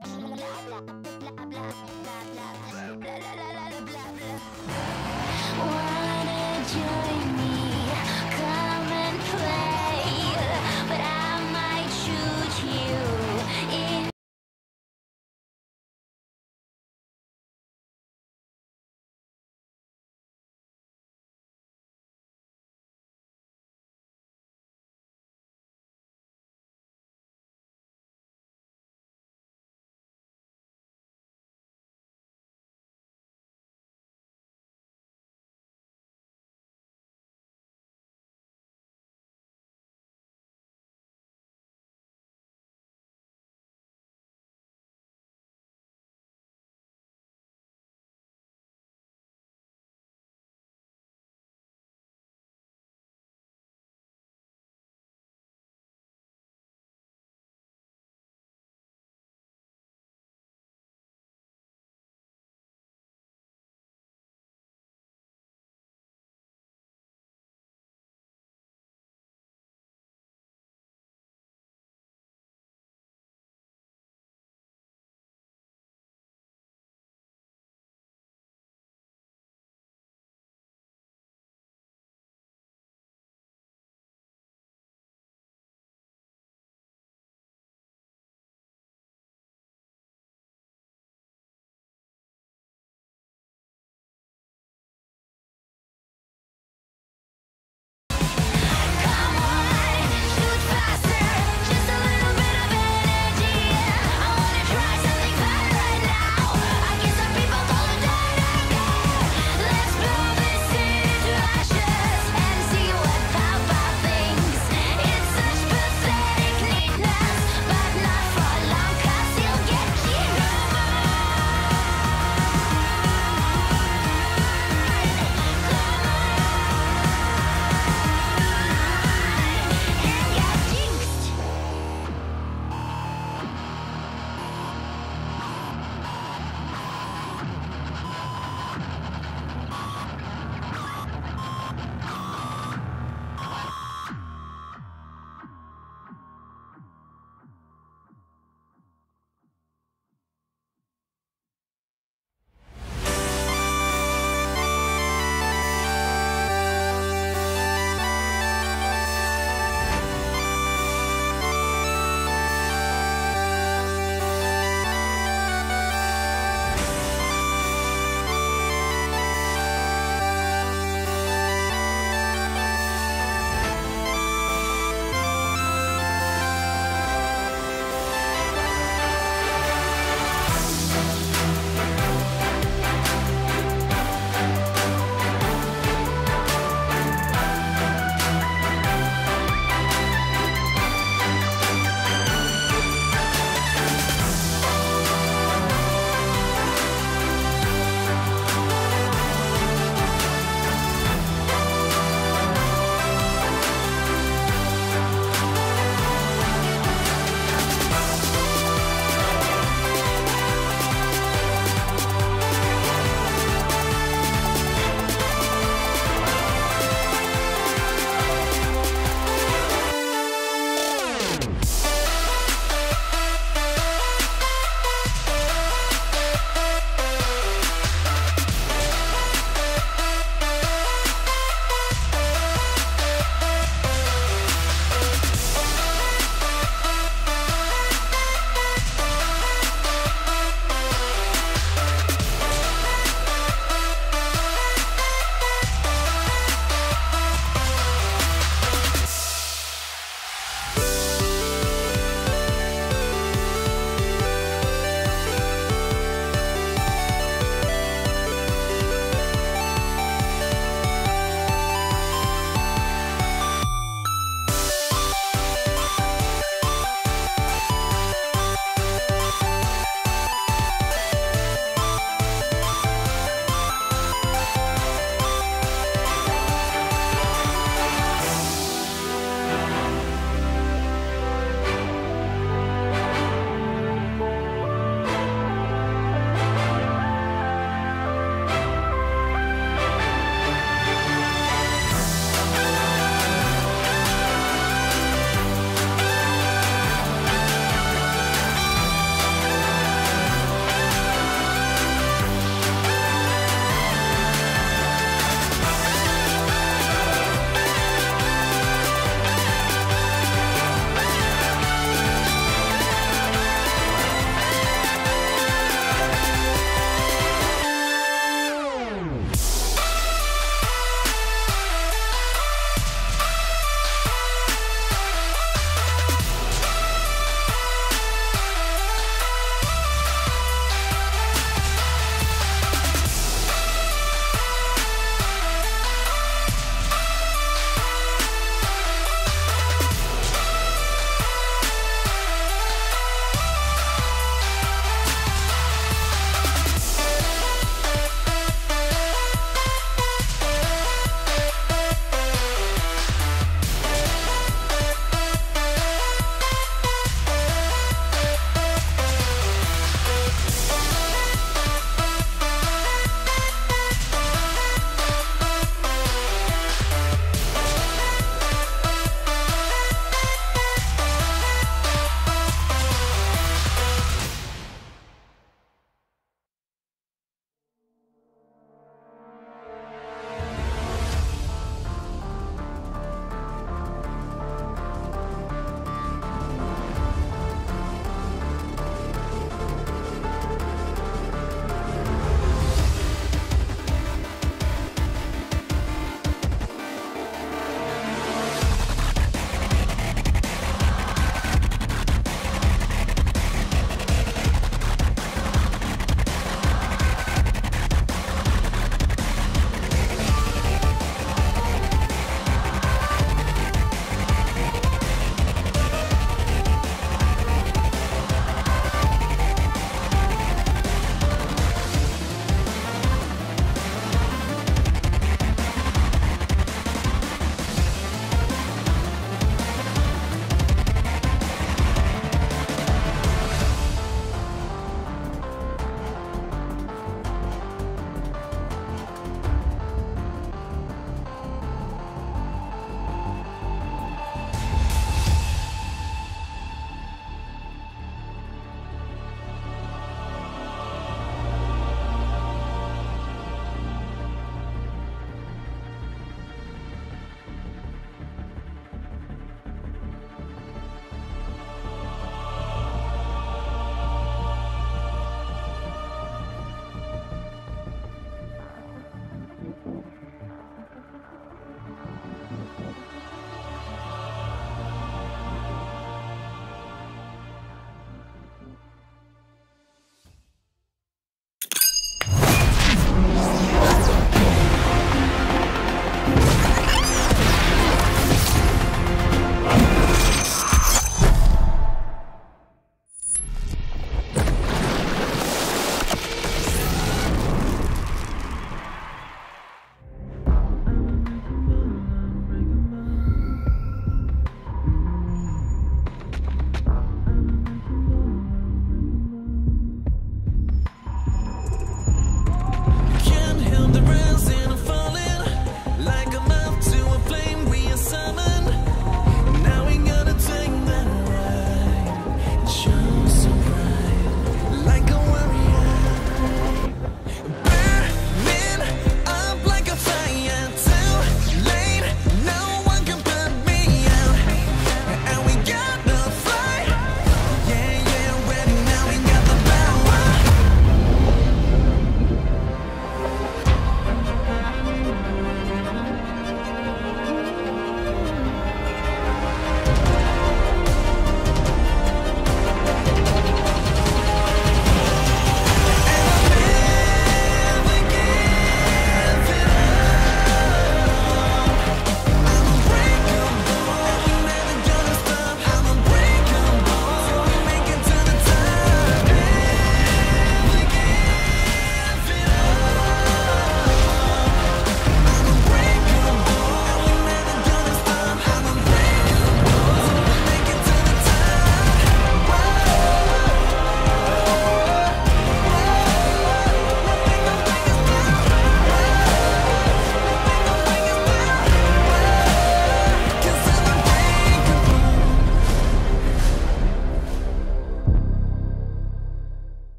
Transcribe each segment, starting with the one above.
Wanna join me? Come and play, but I might shoot you in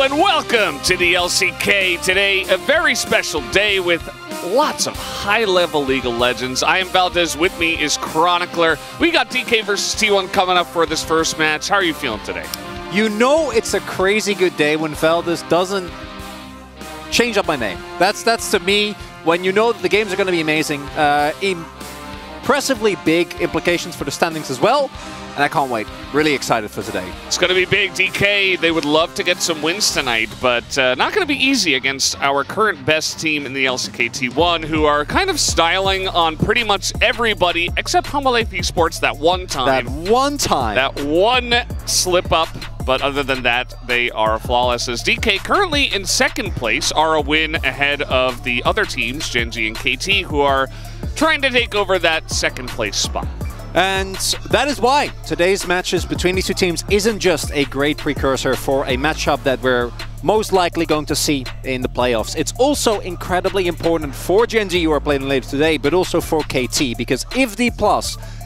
and welcome to the LCK. Today, a very special day with lots of high-level League of Legends. I am Valdez, with me is Chronicler. We got DK versus T1 coming up for this first match. How are you feeling today? You know it's a crazy good day when Valdez doesn't change up my name. That's to me, when you know that the games are going to be amazing. Impressively big implications for the standings as well. And I can't wait. Really excited for today. It's going to be big. DK, they would love to get some wins tonight, but not going to be easy against our current best team in the LCK T1, who are kind of styling on pretty much everybody except Humble Life Esports that one time. That one slip up. But other than that, they are flawless. As DK currently in second place are a win ahead of the other teams, Genji and KT, who are trying to take over that second place spot. And that is why today's matches between these two teams isn't just a great precursor for a matchup that we're most likely going to see in the playoffs. It's also incredibly important for Genji, who are playing later today, but also for KT, because if D+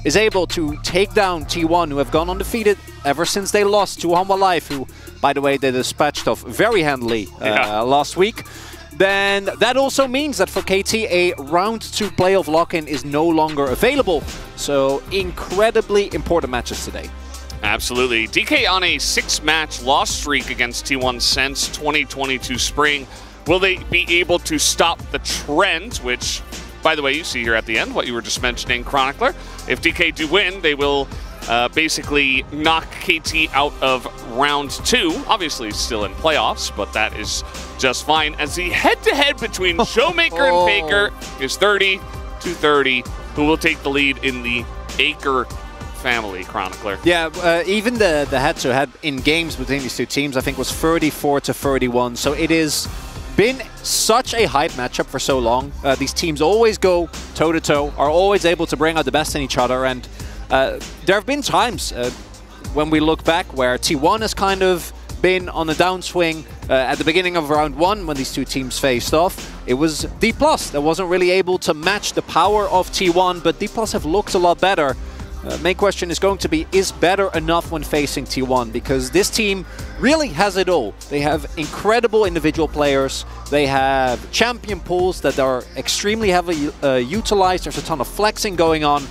is able to take down T1, who have gone undefeated ever since they lost to Humble Life, who, by the way, they dispatched off very handily last week, then that also means that for KT, a round 2 playoff lock-in is no longer available. So incredibly important matches today. Absolutely. DK on a 6-match loss streak against T1 since 2022 spring. Will they be able to stop the trend, which, by the way, you see here at the end, what you were just mentioning, Chronicler. If DK do win, they will basically knock KT out of round 2. Obviously still in playoffs, but that is just fine, as the head-to-head between Showmaker and Faker is 30-30, who will take the lead in the Aker family, Chronicler. Yeah, even the head-to-head in games between these two teams, I think, was 34-31, so it has been such a hype matchup for so long. These teams always go toe-to-toe, are always able to bring out the best in each other, and there have been times when we look back where T1 has kind of been on a downswing. At the beginning of round 1, when these two teams faced off, it was D+ that wasn't really able to match the power of T1, but D+ have looked a lot better. Main question is going to be, is better enough when facing T1? Because this team really has it all. They have incredible individual players. They have champion pools that are extremely heavily utilized. There's a ton of flexing going on.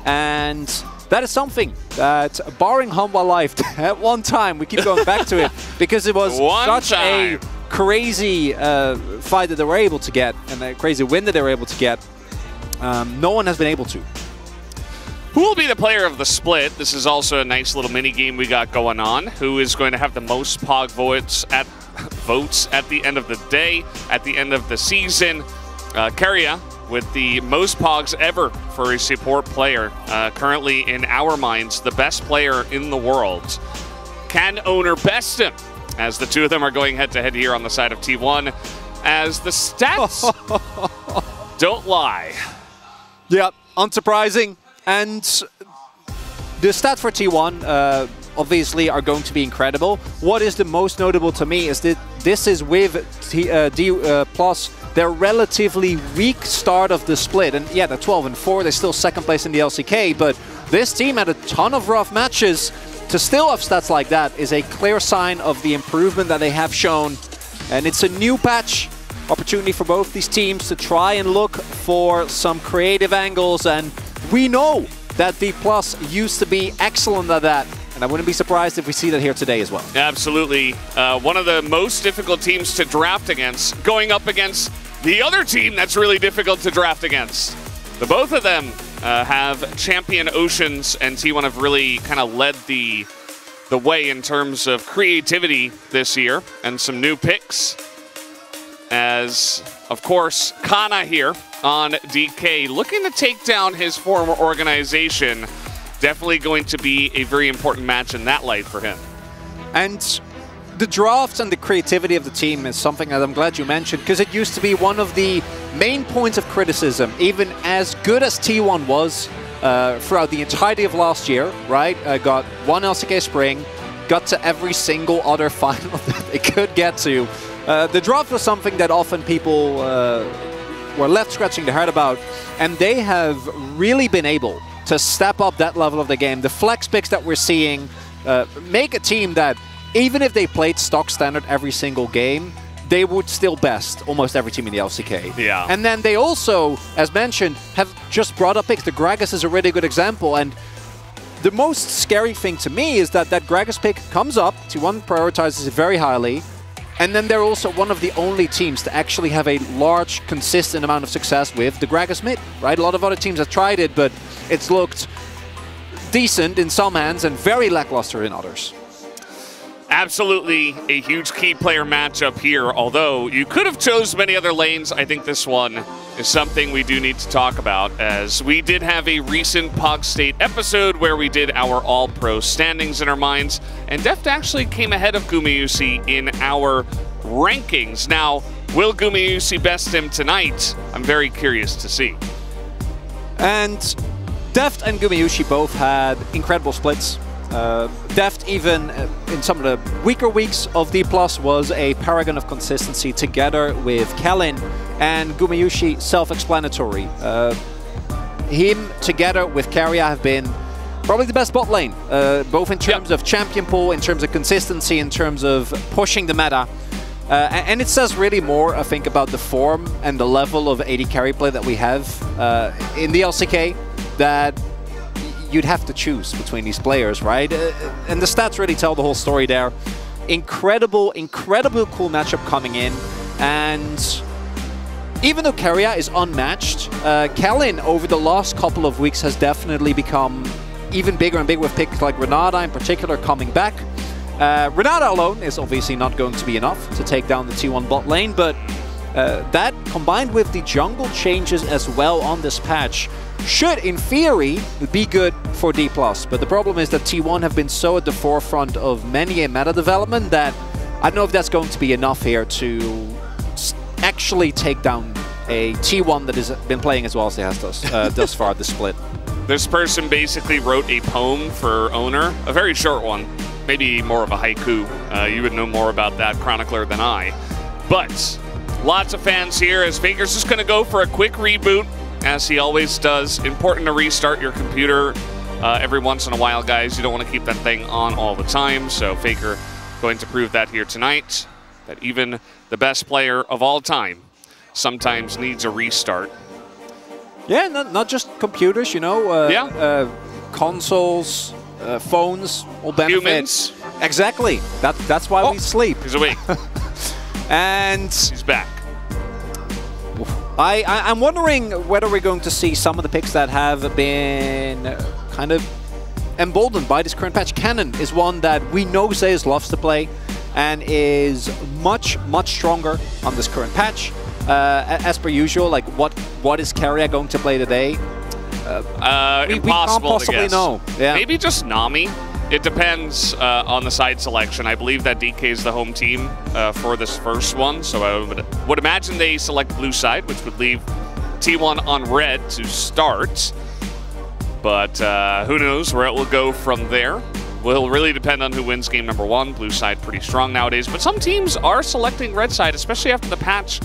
And that is something that, barring Humble Life, at one time, we keep going back to it, because it was such a crazy fight that they were able to get, and a crazy win that they were able to get. No one has been able to. Who will be the player of the split? This is also a nice little mini game we got going on. Who is going to have the most POG votes at the end of the day, at the end of the season? Keria with the most POGs ever for a support player. Currently, in our minds, the best player in the world. Can Owner best him? As the two of them are going head-to-head here on the side of T1. As the stats don't lie. Yeah, unsurprising. And the stats for T1 obviously are going to be incredible. What is the most notable to me is that this is with D+ their relatively weak start of the split. And yeah, they're 12-4, they're still second place in the LCK, but this team had a ton of rough matches. To still have stats like that is a clear sign of the improvement that they have shown. And it's a new patch, opportunity for both these teams to try and look for some creative angles, and we know that D+ used to be excellent at that. And I wouldn't be surprised if we see that here today as well. Absolutely. One of the most difficult teams to draft against, going up against the other team that's really difficult to draft against. The both of them have champion Oceans, and T1 have really kind of led the way in terms of creativity this year, and some new picks. As, of course, Kana here on DK, looking to take down his former organization. Definitely going to be a very important match in that light for him. And the drafts and the creativity of the team is something that I'm glad you mentioned, because it used to be one of the main points of criticism, even as good as T1 was throughout the entirety of last year, right? Got one LCK Spring, got to every single other final that they could get to. The draft was something that often people were left scratching their head about, and they have really been able to step up that level of the game. The flex picks that we're seeing make a team that even if they played stock standard every single game, they would still best almost every team in the LCK. Yeah. And then they also, as mentioned, have just brought up picks. The Gragas is a really good example, and the most scary thing to me is that that Gragas pick comes up, T1 prioritizes it very highly, and then they're also one of the only teams to actually have a large, consistent amount of success with the Gragas mid, right? A lot of other teams have tried it, but it's looked decent in some hands and very lackluster in others. Absolutely a huge key player matchup here, although you could have chose many other lanes. I think this one is something we do need to talk about, as we did have a recent Pog State episode where we did our all-pro standings in our minds, and Deft actually came ahead of Gumayusi in our rankings. Now, will Gumayusi best him tonight? I'm very curious to see. And Deft and Gumayusi both had incredible splits. Deft, even in some of the weaker weeks of D+, was a paragon of consistency together with Kellin, and Gumayusi self-explanatory. Him together with Keria have been probably the best bot lane, both in terms of champion pool, in terms of consistency, in terms of pushing the meta. And it says really more, I think, about the form and the level of AD carry play that we have in the LCK, that you'd have to choose between these players, right? And the stats really tell the whole story there. Incredible, incredible cool matchup coming in. And even though Keria is unmatched, Kellin over the last couple of weeks has definitely become even bigger and bigger, with picks like Renata in particular coming back. Renata alone is obviously not going to be enough to take down the T1 bot lane, but that combined with the jungle changes as well on this patch should, in theory, be good for D+. But the problem is that T1 have been so at the forefront of many a meta development that I don't know if that's going to be enough here to actually take down a T1 that has been playing as well as it has thus far this split. This person basically wrote a poem for Owner, a very short one, maybe more of a haiku. You would know more about that chronicler than I. But lots of fans here, as Faker's just going to go for a quick reboot, as he always does. Important to restart your computer every once in a while, guys. You don't want to keep that thing on all the time. So Faker going to prove that here tonight, that even the best player of all time sometimes needs a restart. Yeah, not just computers, you know. Consoles, phones, all benefit. Humans. Exactly. That's why we sleep. He's awake. And he's back. I'm wondering whether we're going to see some of the picks that have been kind of emboldened by this current patch. Cannon is one that we know Zeus loves to play and is much, much stronger on this current patch. As per usual, like what is Keria going to play today? Impossible we can't possibly to guess. know. Yeah. Maybe just Nami. It depends on the side selection. I believe that DK is the home team for this first one, so I would imagine they select blue side, which would leave T1 on red to start. But who knows where it will go from there. Will really depend on who wins game number one. Blue side pretty strong nowadays, but some teams are selecting red side, especially after the patch.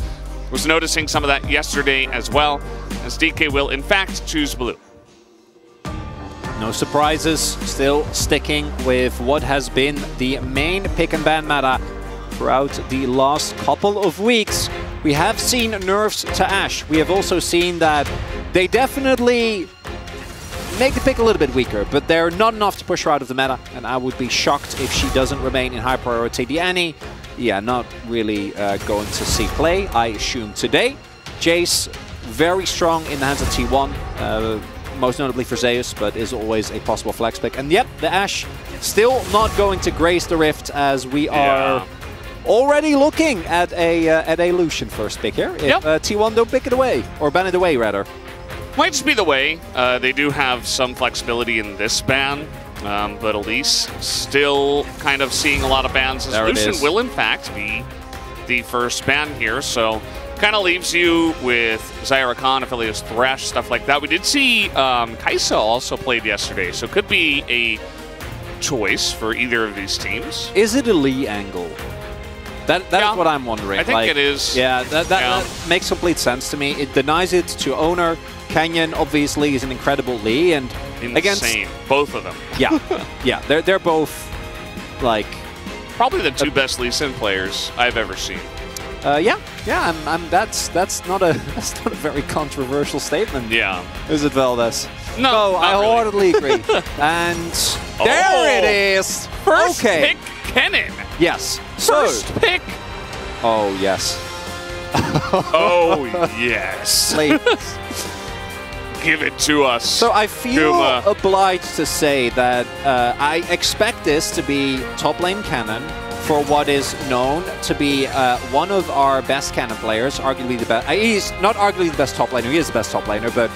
Was noticing some of that yesterday as well, as DK will in fact choose blue. No surprises, still sticking with what has been the main pick and ban meta throughout the last couple of weeks. We have seen nerfs to Ashe. We have also seen that they definitely make the pick a little bit weaker, but they're not enough to push her out of the meta, and I would be shocked if she doesn't remain in high priority. The Annie, yeah, not really going to see play, I assume, today. Jace, very strong in the hands of T1. Most notably for Zeus, but is always a possible flex pick. And yep, the Ashe still not going to grace the Rift, as we are already looking at a Lucian first pick here. If T1 don't pick it away, or ban it away rather. Might just be the way. They do have some flexibility in this ban, but Elise still kind of seeing a lot of bans, as Lucian will in fact be the first ban here, so kind of leaves you with Zyra Khan, Aphelios Thresh, stuff like that. We did see Kai'Sa also played yesterday, so it could be a choice for either of these teams. Is it a Lee angle? That is what I'm wondering. I think it is. Yeah, that makes complete sense to me. It denies it to Owner. Canyon obviously is an incredible Lee, and insane, both of them. Yeah, yeah, they're both like Probably the two best Lee Sin players I've ever seen. Yeah, that's not a very controversial statement. Yeah. Is it, Valdez? No, I really. wholeheartedly agree. And there it is. First Okay. pick, Kennen. Yes. First pick. Oh yes. Oh yes. Please. Give it to us. So I feel Kuma. obliged to say that I expect this to be top lane Kennen for what is known to be one of our best Kennen players, arguably the best. He's not arguably the best top laner, he is the best top laner, but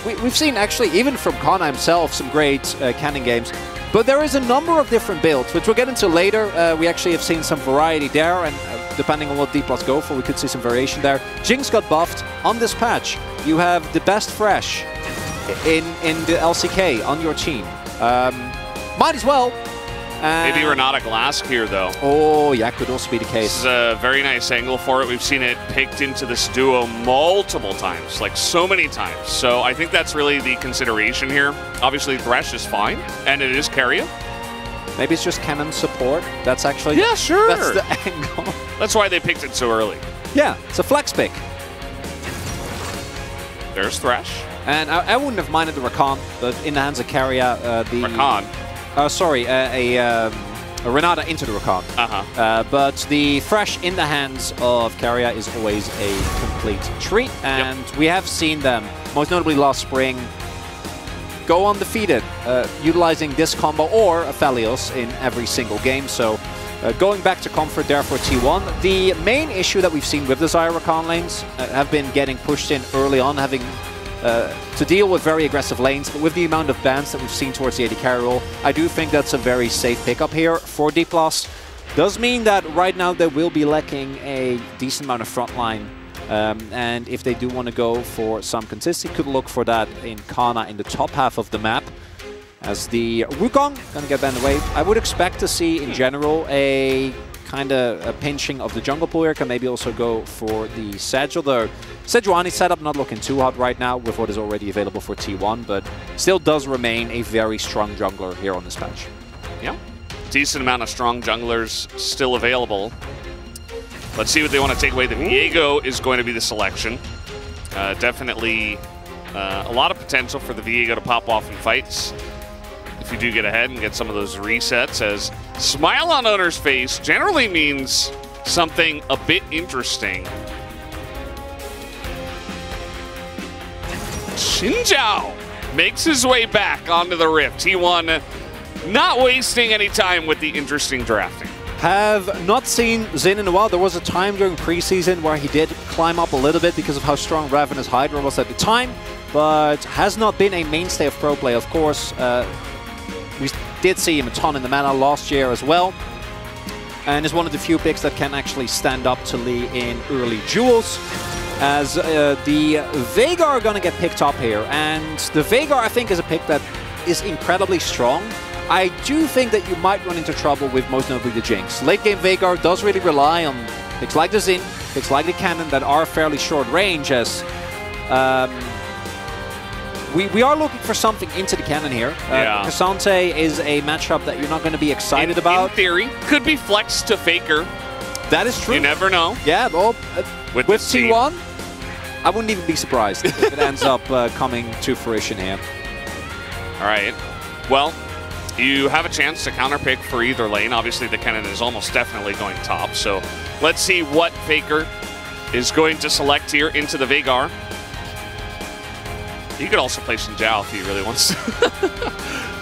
we've seen actually, even from Kana himself, some great Kennen games. But there is a number of different builds, which we'll get into later. We actually have seen some variety there, and depending on what D+ go for, we could see some variation there. Jinx got buffed on this patch. You have the best Fresh in the LCK on your team. Might as well. Maybe Renata Glask here, though. Oh, yeah, could also be the This case. is a very nice angle for it. We've seen it picked into this duo multiple times, like so many times. So I think that's really the consideration here. Obviously, Thresh is fine, and it is Keria. Maybe it's just Kennen support. That's actually... Yeah, sure. That's the angle. That's why they picked it so early. Yeah, it's a flex pick. There's Thresh. And I wouldn't have minded the Rakan, but in the hands of Keria, the... Rakan. Sorry, a Renata into the Rakan. But the Fresh in the hands of Keria is always a complete treat. And we have seen them, most notably last spring, go undefeated, utilizing this combo or Aphelios in every single game. So going back to comfort there for T1. The main issue that we've seen with the Zyra Rakan lanes have been getting pushed in early on, having to deal with very aggressive lanes, but with the amount of bans that we've seen towards the AD carry role, I do think that's a very safe pickup here for D+. Does mean that right now they will be lacking a decent amount of frontline, and if they do want to go for some consistency, could look for that in Kana in the top half of the map. As the Wukong gonna get banned away, I would expect to see in general a kind of a pinching of the jungle pool here. Can maybe also go for the Sedge, the Sejuani setup not looking too hot right now with what is already available for T1, but still does remain a very strong jungler here on this patch. Yeah, decent amount of strong junglers still available. Let's see what they want to take away. The Viego is going to be the selection. Definitely a lot of potential for the Viego to pop off in fights if you do get ahead and get some of those resets, as smile on owner's face generally means something a bit interesting. Xinjiao makes his way back onto the Rift. T1 not wasting any time with the interesting drafting. Have not seen Xin in a while. There was a time during preseason where he did climb up a little bit because of how strong Ravenous Hydra was at the time, but has not been a mainstay of pro play. Of course, we did see him a ton in the mana last year as well, and is one of the few picks that can actually stand up to Lee in early duels. As the Veigar are going to get picked up here, and the Veigar I think is a pick that is incredibly strong. I do think that you might run into trouble with most notably the Jinx. Late game Veigar does really rely on picks like the Xin, picks like the Cannon that are fairly short range, as we are looking for something into the Cannon here. Cassante is a matchup that you're not going to be excited about. In theory, could be flexed to Faker. That is true. You never know. Yeah, well, with T1, I wouldn't even be surprised if it ends up coming to fruition here. All right. Well, you have a chance to counterpick for either lane. Obviously, the Kennen is almost definitely going top. So let's see what Faker is going to select here into the Veigar. He could also play Xinjiao if he really wants to.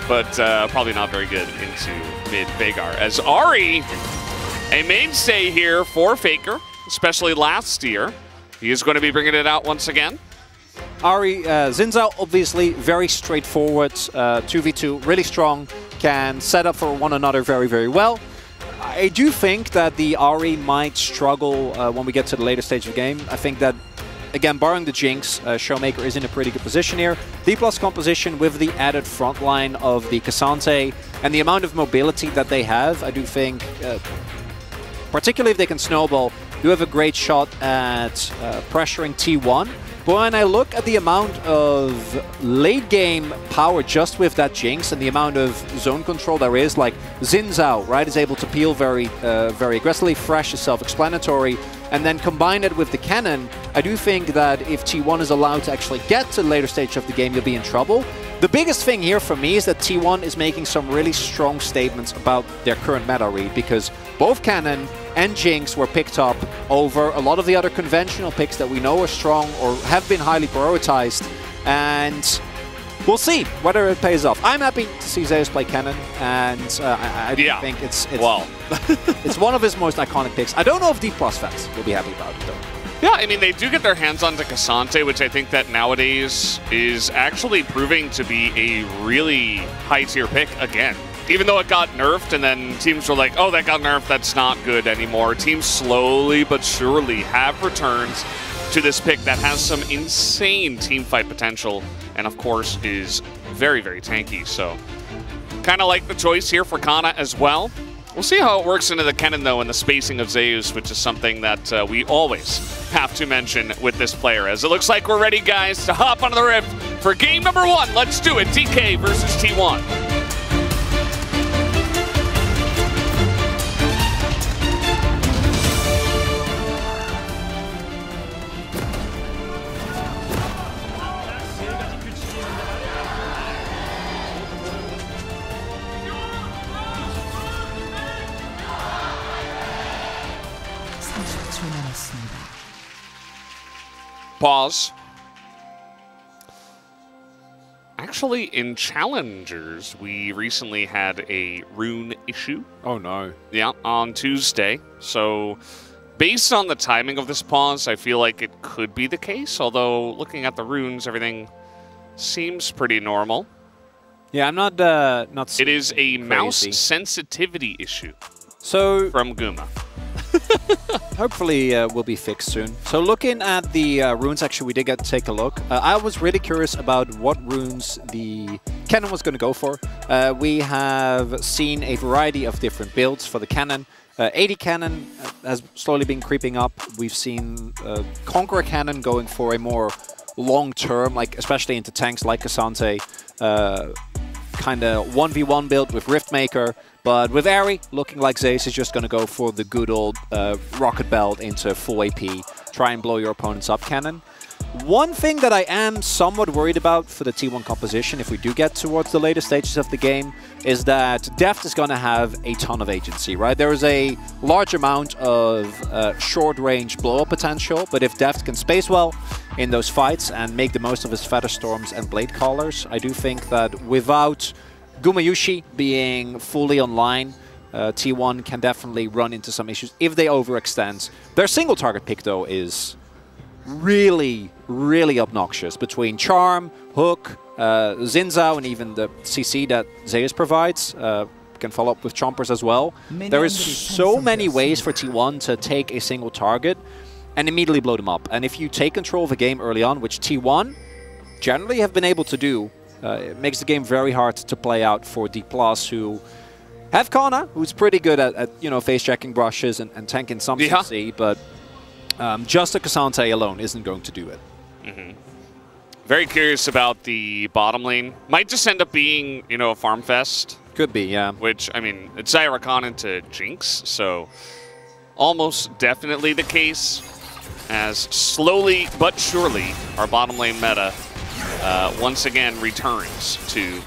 But probably not very good into mid Veigar. As Ahri, a mainstay here for Faker, especially last year. He is going to be bringing it out once again. Ahri, Xinjiao, obviously very straightforward, 2v2, really strong, can set up for one another very, very well. I do think that the Ahri might struggle when we get to the later stage of the game. I think that, again, barring the Jinx, Showmaker is in a pretty good position here. D+ composition with the added front line of the Cassante and the amount of mobility that they have, I do think, particularly if they can snowball, do have a great shot at pressuring T1. But when I look at the amount of late game power just with that Jinx and the amount of zone control there is, like Xin Zhao, right, is able to peel very aggressively. Fresh is self-explanatory. And then combine it with the cannon, I do think that if T1 is allowed to actually get to the later stage of the game, you'll be in trouble. The biggest thing here for me is that T1 is making some really strong statements about their current meta read, because both Cannon and Jinx were picked up over a lot of the other conventional picks that we know are strong or have been highly prioritized. And we'll see whether it pays off. I'm happy to see Zeus play Cannon, and I do think it's well, it's one of his most iconic picks. I don't know if Deep Plus fans will be happy about it, though. Yeah, I mean, they do get their hands onto Cassante, which I think that nowadays is actually proving to be a really high-tier pick again. Even though it got nerfed, and then teams were like, oh, that got nerfed, that's not good anymore. Teams slowly but surely have returned to this pick that has some insane teamfight potential, and of course is very, very tanky. So kind of like the choice here for Kana as well. We'll see how it works into the Kennen, though, and the spacing of Zeus, which is something that we always have to mention with this player. As it looks like we're ready, guys, to hop onto the Rift for game number 1. Let's do it. DK versus T1. Pause. Actually, in Challengers, we recently had a rune issue. Oh, no. Yeah, on Tuesday. So, based on the timing of this pause, I feel like it could be the case. Although, looking at the runes, everything seems pretty normal. Yeah, I'm not It is a crazy. mouse sensitivity issue. So from Guma. Hopefully will be fixed soon. So looking at the runes, actually, we did get to take a look. I was really curious about what runes the cannon was going to go for. We have seen a variety of different builds for the cannon. 80 cannon has slowly been creeping up. We've seen Conqueror cannon going for a more long-term, like especially into tanks like Cassante, kind of 1v1 build with Riftmaker. But with Ari, looking like Zeus is just going to go for the good old rocket belt into full AP, try and blow your opponents up cannon. One thing that I am somewhat worried about for the T1 composition, if we do get towards the later stages of the game, is that Deft is going to have a ton of agency, right? There is a large amount of short-range blow-up potential, but if Deft can space well in those fights and make the most of his Feather Storms and Blade Callers, I do think that without Gumayushi being fully online, T1 can definitely run into some issues if they overextend. Their single target pick, though, is really, really obnoxious between Charm, Hook, Xin Zhao, and even the CC that Zeus provides. Can follow up with Chompers as well. There is so many ways for T1 to take a single target and immediately blow them up. And if you take control of the game early on, which T1 generally have been able to do, it makes the game very hard to play out for D+, who have Kana, who's pretty good at you know, face-checking brushes and tanking some CC, but just a Cassante alone isn't going to do it. Mm-hmm. Very curious about the bottom lane. Might just end up being, you know, a farm fest. Could be, yeah. Which, I mean, it's Zyrakan into Jinx, so almost definitely the case, as slowly but surely our bottom lane meta once again returns to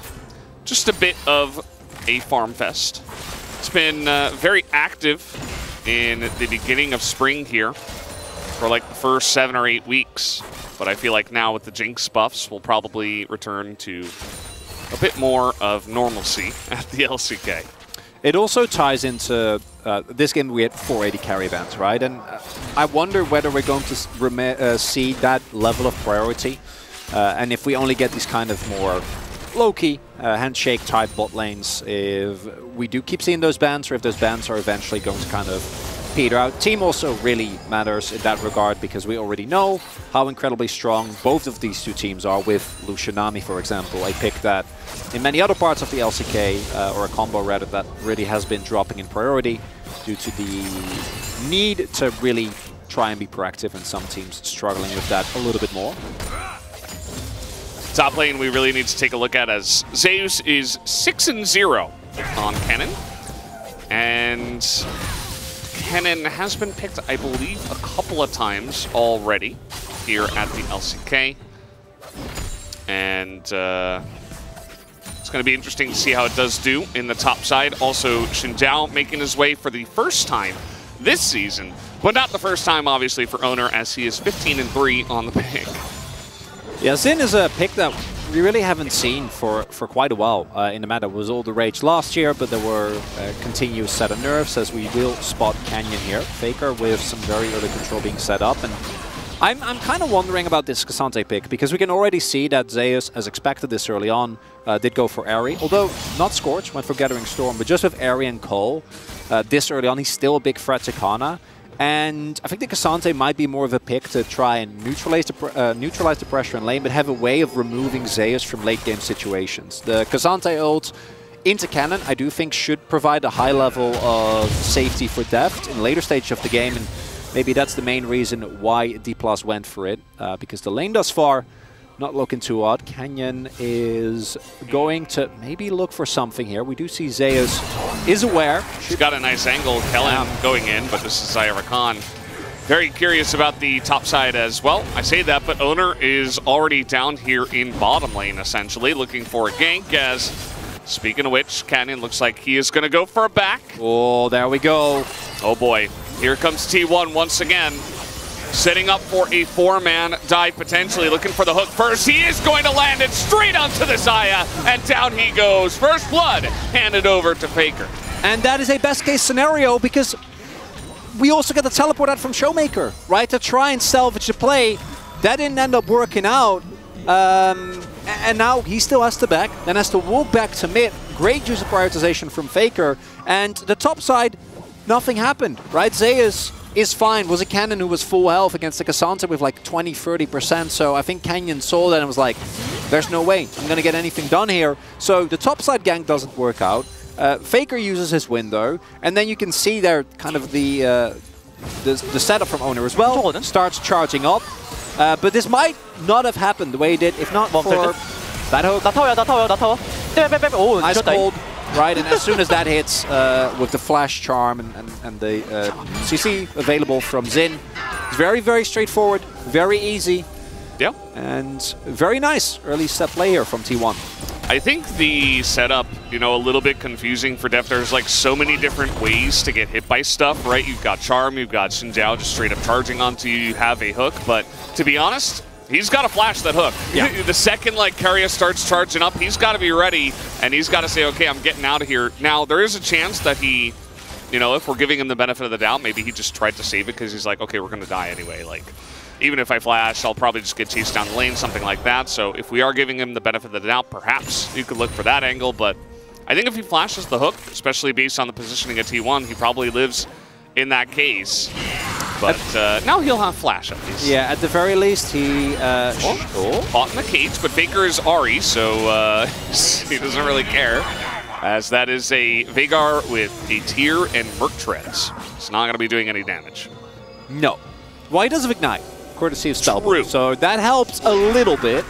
just a bit of a farm fest. It's been very active in the beginning of spring here for like the first 7 or 8 weeks, but I feel like now with the Jinx buffs, we'll probably return to a bit more of normalcy at the LCK. It also ties into this game. We had 480 carry bans, right? And I wonder whether we're going to see that level of priority. And if we only get these kind of more low-key handshake type bot lanes, if we do keep seeing those bans, or if those bans are eventually going to kind of peter out. Team also really matters in that regard, because we already know how incredibly strong both of these two teams are with Lucianami, for example. A pick that in many other parts of the LCK, or a combo rather, that really has been dropping in priority due to the need to really try and be proactive, and some teams struggling with that a little bit more. Top lane we really need to take a look at, as Zeus is 6-0 on Kennen. And Kennen has been picked, I believe, a couple of times already here at the LCK. And it's going to be interesting to see how it does do in the top side. Also, Xinjiao making his way for the first time this season, but not the first time, obviously, for Owner, as he is 15-3 on the pick. Yeah, Xin is a pick that we really haven't seen for quite a while in the meta. It was all the rage last year, but there were continuous set of nerfs, as we will spot Canyon here. Faker with some very early control being set up, and I'm kind of wondering about this Cassante pick, because we can already see that Zeus, as expected this early on, did go for Airy. Although not Scorch, went for Gathering Storm, but just with Airy and Cole this early on, he's still a big threat to Kana. And I think the Cassante might be more of a pick to try and neutralize the pressure in lane, but have a way of removing Zeus from late game situations. The Cassante ult into Cannon, I do think, should provide a high level of safety for Deft in later stage of the game, and maybe that's the main reason why D+ went for it, because the lane thus far not looking too odd. Canyon is going to maybe look for something here. We do see Zeus is aware. She's got a nice angle, Kellen going in, but this is Zyra Khan. Very curious about the top side as well. I say that, but Owner is already down here in bottom lane, essentially, looking for a gank, as, speaking of which, Canyon looks like he is going to go for a back. Oh, there we go. Oh boy, here comes T1 once again. Setting up for a 4-man dive, potentially looking for the hook first. He is going to land it straight onto the Xayah, and down he goes. First blood handed over to Faker. And that is a best case scenario, because we also get the teleport out from Showmaker, right? To try and salvage the play. That didn't end up working out. And now he still has to back, then has to walk back to mid. Great use of prioritization from Faker. And the top side, nothing happened, right? Zeus is fine. Was a Cannon who was full health against the Cassante with like 20-30%. So I think Canyon saw that and was like, there's no way I'm going to get anything done here. So the topside gank doesn't work out. Faker uses his window, and then you can see there kind of the setup from Owner as well. Starts charging up. But this might not have happened the way it did if not for that hook. Ice cold. Right, and as soon as that hits with the flash charm and the CC available from Xin, it's very, very straightforward, very easy. Yeah. And very nice early step play here from T1. I think the setup, you know, a little bit confusing for Deft. There's like so many different ways to get hit by stuff, right? You've got Charm, you've got Xinjiao just straight up charging onto you, you have a hook, but to be honest, he's got to flash that hook. Yeah. The second like Keria starts charging up, he's got to be ready, and he's got to say, okay, I'm getting out of here. Now, there is a chance that he, you know, if we're giving him the benefit of the doubt, maybe he just tried to save it because he's like, okay, we're going to die anyway. Like, even if I flash, I'll probably just get chased down the lane, something like that. So if we are giving him the benefit of the doubt, perhaps you could look for that angle. But I think if he flashes the hook, especially based on the positioning of T1, he probably lives in that case. But now he'll have flash at least. Yeah, at the very least, he... Caught in the cage, but Faker is Ahri, so he doesn't really care. As that is a Veigar with a Tear and Merc Treads. It's not going to be doing any damage. No. Well, he does have Ignite, courtesy of Spellbook. True. So that helps a little bit,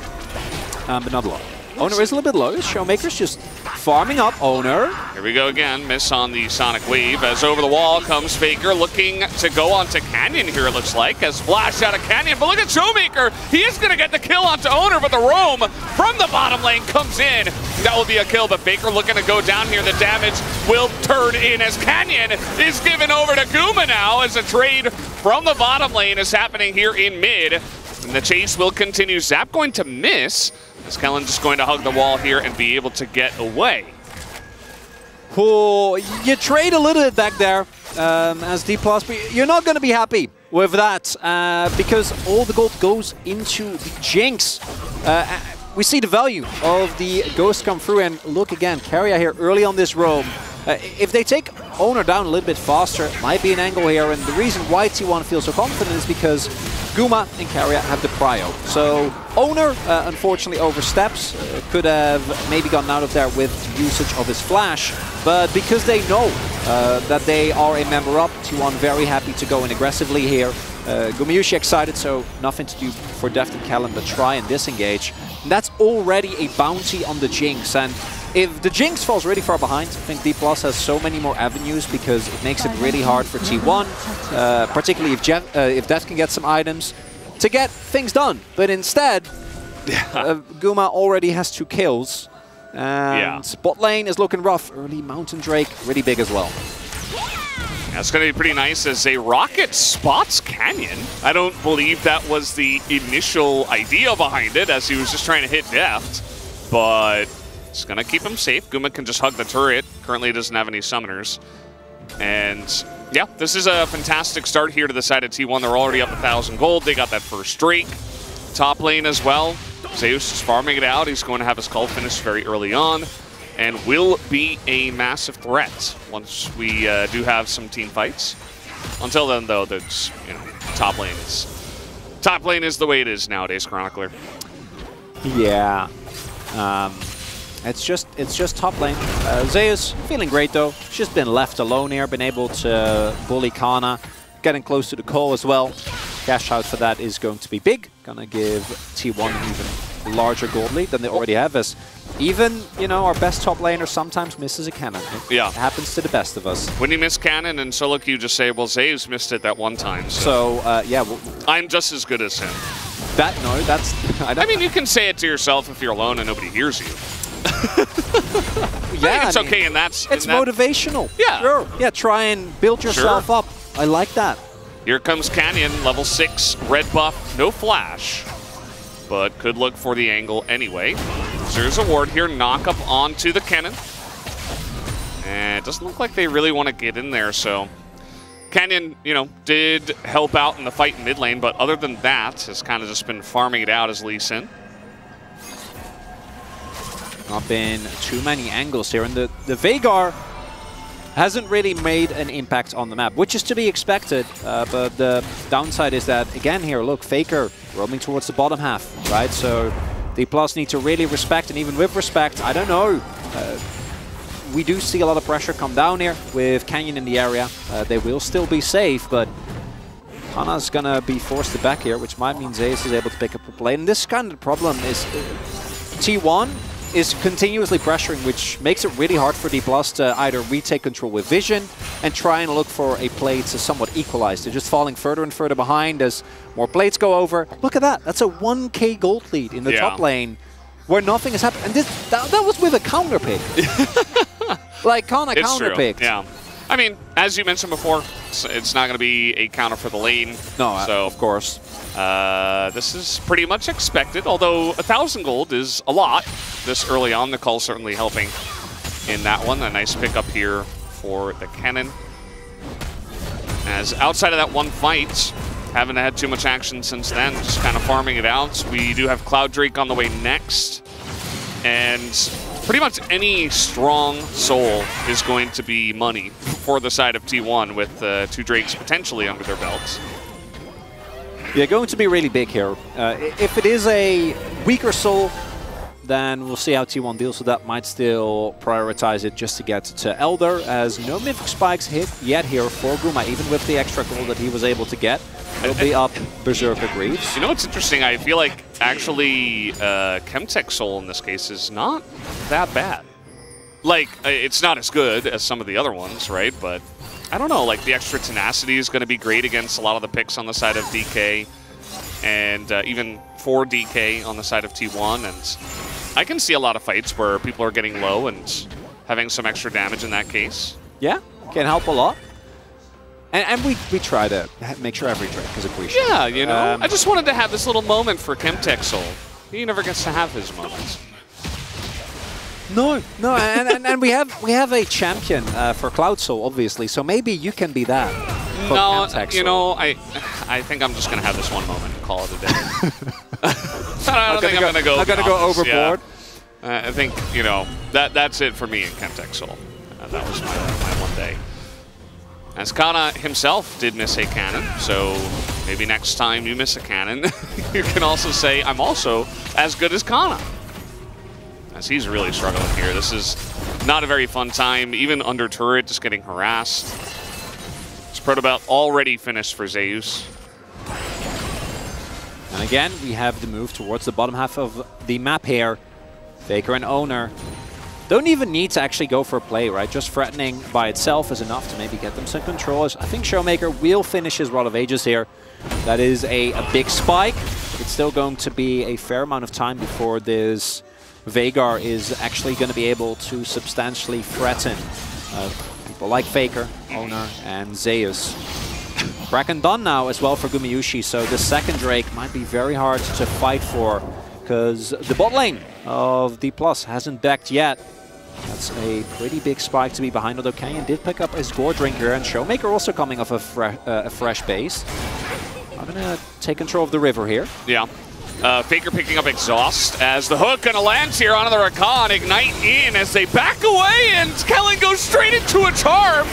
but not a lot. Owner is a little bit low. Showmaker's just farming up Owner. Here we go again. Miss on the Sonic Wave as over the wall comes Faker, looking to go onto Canyon here, it looks like, as flash out of Canyon. But look at Showmaker. He is going to get the kill onto Owner, but the roam from the bottom lane comes in. That will be a kill, but Faker looking to go down here. The damage will turn in as Canyon is given over to Guma now, as a trade from the bottom lane is happening here in mid. And the chase will continue. Zap going to miss, as Kellen just going to hug the wall here and be able to get away. Oh, you trade a little bit back there as D+, but you're not going to be happy with that because all the gold goes into the Jinx. We see the value of the Ghost come through, and look again, Keria here early on this roam. If they take Owner down a little bit faster, it might be an angle here, and the reason why T1 feels so confident is because Guma and Keria have the prio. So Owner, unfortunately, oversteps. Could have maybe gotten out of there with usage of his flash, but because they know that they are a member up, T1 very happy to go in aggressively here. Gumayushi excited, so nothing to do for Deft and Kellen but try and disengage. And that's already a bounty on the Jinx. And if the Jinx falls really far behind, I think D+ has so many more avenues because it makes it really hard for T1, particularly if Deft can get some items, to get things done. But instead, Guma already has 2 kills. And bot lane is looking rough. Early Mountain Drake, really big as well. That's going to be pretty nice as a rocket spots Canyon. I don't believe that was the initial idea behind it, as he was just trying to hit Deft. But it's going to keep him safe. Guma can just hug the turret. Currently doesn't have any summoners. And yeah, this is a fantastic start here to the side of T1. They're already up 1,000 gold. They got that first streak. Top lane as well. Zeus is farming it out. He's going to have his call finished very early on, and will be a massive threat once we do have some team fights. Until then, though, that's, you know, top lane is the way it is nowadays, Chronicler. Yeah, it's just top lane. Zeus feeling great though. She's been left alone here, been able to bully Kana, getting close to the call as well. Cash out for that is going to be big. Gonna give T1 an even larger gold lead than they already have, as even, you know, our best top laner sometimes misses a cannon. It happens to the best of us. When you miss cannon and solo queue, just say, well, Zeus missed it that one time. So, yeah. Well, I'm just as good as him. I mean, you can say it to yourself if you're alone and nobody hears you. Yeah, it's okay, and that's... It's motivational. Yeah. Sure. Yeah, try and build yourself up. I like that. Here comes Canyon, level 6, red buff, no flash, but could look for the angle anyway. So there's a ward here, knock up onto the cannon. And it doesn't look like they really want to get in there, so Canyon, you know, did help out in the fight in mid lane, but other than that, has kind of just been farming it out as Lee Sin. Not been too many angles here, and the Veigar hasn't really made an impact on the map, which is to be expected, but the downside is that, again here, look, Faker roaming towards the bottom half, right? So D+ need to really respect, and even with respect, I don't know, we do see a lot of pressure come down here with Canyon in the area. They will still be safe, but Hana's gonna be forced to back here, which might mean Zeus is able to pick up a play. And this kind of problem is T1 is continuously pressuring, which makes it really hard for D+ to either retake control with vision and try and look for a play to somewhat equalize. They're just falling further and further behind as more plates go over. Look at that. That's a 1k gold lead in the top lane where nothing has happened. And that was with a counter pick. Like, Kana counter picked. Yeah. I mean, as you mentioned before, it's not going to be a counter for the lane. No, so of course. This is pretty much expected, although 1,000 gold is a lot this early on. The call certainly helping in that one. A nice pickup here for the cannon. As outside of that one fight, haven't had too much action since then, just kind of farming it out. We do have Cloud Drake on the way next, and pretty much any strong soul is going to be money for the side of T1 with 2 Drakes potentially under their belts. Yeah, going to be really big here. If it is a weaker soul, then we'll see how T1 deals with that. Might still prioritize it just to get to Elder, as no Mythic Spikes hit yet here for Guma, even with the extra gold that he was able to get. He'll be up Berserker Greaves. You know what's interesting? I feel like actually Chemtech Soul in this case is not that bad. Like, it's not as good as some of the other ones, right? But I don't know, like the extra tenacity is going to be great against a lot of the picks on the side of DK, and even for DK on the side of T1. And I can see a lot of fights where people are getting low and having some extra damage in that case. Yeah, can help a lot. And we try to make sure every Drake is appreciated. Yeah, you know, I just wanted to have this little moment for Chemtech Soul. He never gets to have his moments. No, and we have a champion for Cloud Soul, obviously. So maybe you can be that. No, you know, I think I'm just gonna have this one moment and call it a day. I don't think I'm gonna go. I'm gonna go overboard. Yeah. I think, you know, that's it for me in Chemtech Soul. That was my one day. As Kana himself did miss a cannon, so maybe next time you miss a cannon, you can also say, I'm also as good as Kana. As he's really struggling here. This is not a very fun time, even under turret, just getting harassed. This Protobelt already finished for Zeus. And again, we have the move towards the bottom half of the map here. Faker and Owner don't even need to actually go for a play, right? Just threatening by itself is enough to maybe get them some controls. I think Showmaker will finish his Rod of Ages here. That is a big spike. It's still going to be a fair amount of time before this Veigar is actually going to be able to substantially threaten people like Faker, Owner, and Zeus. Kraken done now as well for Gumayushi, so the second Drake might be very hard to fight for because the bot lane of D+ hasn't backed yet. That's a pretty big spike to be behind, although Canyon did pick up his Gore Drinker, and Showmaker also coming off a fresh base. I'm going to take control of the river here. Yeah. Faker picking up Exhaust as the hook gonna land here onto the Rakan. Ignite in as they back away, and Kellen goes straight into a charm.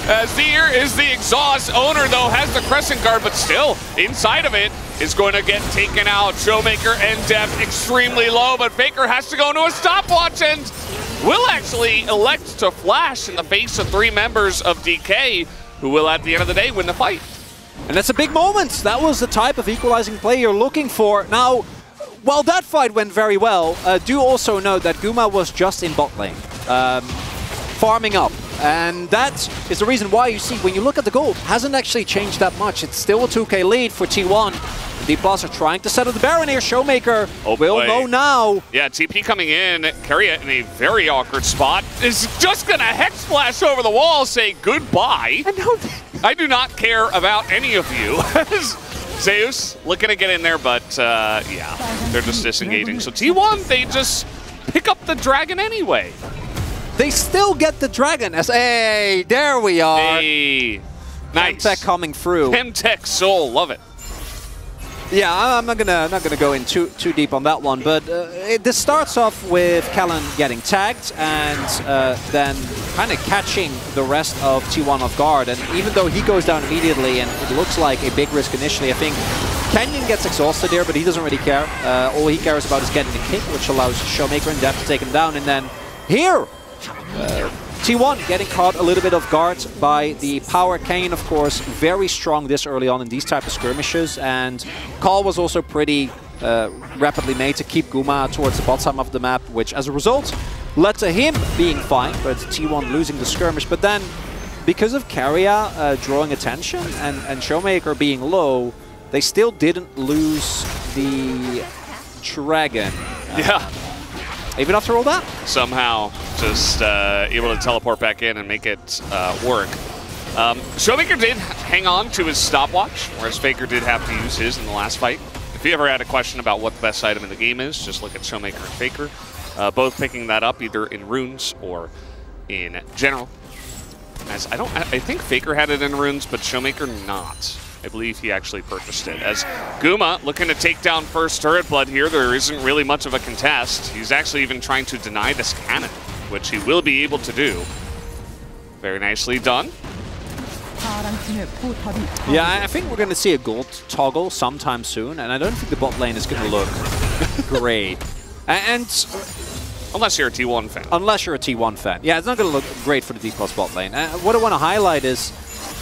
As here is the Exhaust. Owner, though, has the Crescent Guard, but still, inside of it, is going to get taken out. Showmaker and depth extremely low, but Faker has to go into a stopwatch and will actually elect to flash in the face of 3 members of DK, who will, at the end of the day, win the fight. And that's a big moment. That was the type of equalizing play you're looking for. Now, while that fight went very well, do also note that Guma was just in bot lane, farming up. And that is the reason why you see, when you look at the gold, hasn't actually changed that much. It's still a 2K lead for T1. D+ are trying to settle the Baron here. Showmaker will know now. Yeah, TP coming in. Keria in a very awkward spot is just going to Hex Splash over the wall, say goodbye. I do not care about any of you. Zeus looking to get in there, but yeah, they're just disengaging. So T1, they just pick up the dragon anyway. They still get the dragon as, hey, there we are. Hey, nice. Femtech coming through. Femtech Soul, love it. Yeah, I'm not gonna go in too deep on that one, but this starts off with Kellen getting tagged and then kind of catching the rest of T1 off guard. And even though he goes down immediately and it looks like a big risk initially, I think Canyon gets exhausted there, but he doesn't really care. All he cares about is getting the kick, which allows Showmaker and Depth to take him down. And then here, T1 getting caught a little bit off guard by the power. Canyon, of course, very strong this early on in these type of skirmishes, and call was also pretty rapidly made to keep Guma towards the bottom of the map, which as a result led to him being fine, but T1 losing the skirmish. But then, because of Keria drawing attention and Showmaker being low, they still didn't lose the dragon. Yeah. Even after all that? Somehow just able to teleport back in and make it work. Showmaker did hang on to his stopwatch, whereas Faker did have to use his in the last fight. If you ever had a question about what the best item in the game is, just look at Showmaker and Faker. Both picking that up either in runes or in general. As I think Faker had it in runes, but Showmaker not. I believe he actually purchased it. As Guma looking to take down first turret blood here, there isn't really much of a contest. He's actually even trying to deny this cannon, which he will be able to do. Very nicely done. Yeah, I think we're going to see a gold toggle sometime soon, and I don't think the bot lane is going to look great. And unless you're a T1 fan. Unless you're a T1 fan. Yeah, it's not going to look great for the D+ bot lane. What I want to highlight is,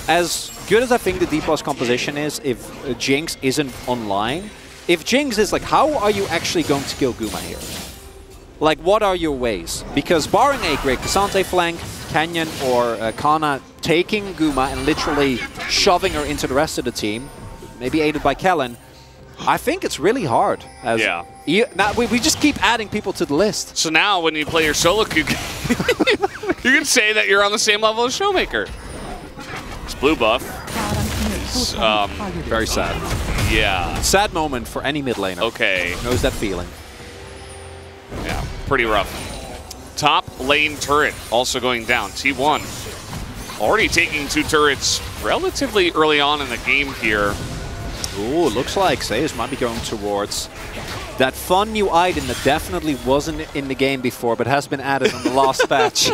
as good as I think the D+ composition is, if Jinx isn't online, if Jinx is like, how are you actually going to kill Guma here? Like, what are your ways? Because barring a great Cassante flank, Canyon or Kana taking Guma and literally shoving her into the rest of the team, maybe aided by Kellen, I think it's really hard. As yeah. Now, we just keep adding people to the list. So now when you play your solo queue, you can say that you're on the same level as Showmaker. This blue buff is very sad. Yeah. Sad moment for any mid laner. Okay. Knows that feeling. Yeah, pretty rough. Top lane turret also going down. T1 already taking 2 turrets relatively early on in the game here. Ooh, looks like Zeus might be going towards that fun new item that definitely wasn't in the game before, but has been added on the last patch.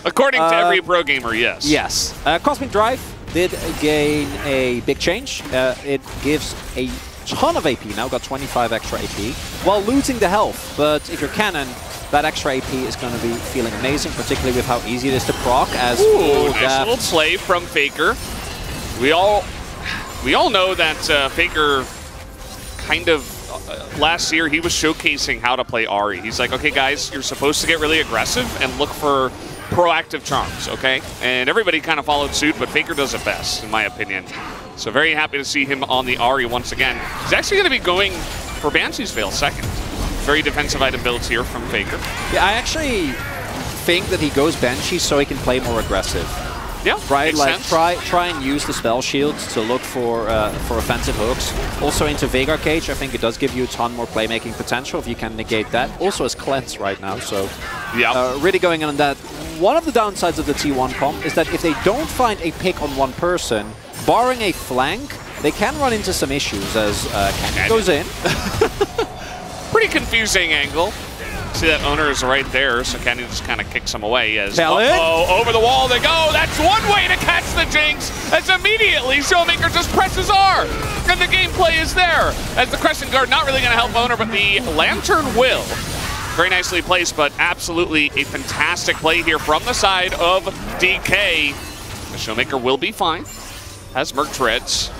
According to every pro gamer, yes. Yes. Cosmic Drive did gain a big change. It gives a ton of AP now, got 25 extra AP, while losing the health. But if you're Cannon, that extra AP is going to be feeling amazing, particularly with how easy it is to proc. As nice little play from Faker. We all know that Faker kind of last year, he was showcasing how to play Ahri. He's like, okay, guys, you're supposed to get really aggressive and look for proactive charms, okay? And everybody kind of followed suit, but Faker does it best, in my opinion. So very happy to see him on the Ahri once again. He's actually going to be going for Banshee's Veil second. Very defensive item builds here from Faker. Yeah, I actually think that he goes Banshee so he can play more aggressive. Yeah, right. Like sense. try and use the spell shields to look for offensive hooks. Also into Veigar Cage, I think it does give you a ton more playmaking potential if you can negate that. Also as cleanse right now, so yeah, really going in on that. One of the downsides of the T1 comp is that if they don't find a pick on one person, barring a flank, they can run into some issues as Canyon goes in. Pretty confusing angle. See that owner is right there, so Kenny just kind of kicks him away as over the wall they go. That's one way to catch the Jinx, as immediately Showmaker just presses R, and the gameplay is there. As the Crescent Guard not really going to help owner, but the Lantern will. Very nicely placed, but absolutely a fantastic play here from the side of DK. The Showmaker will be fine. Has Merc Treads.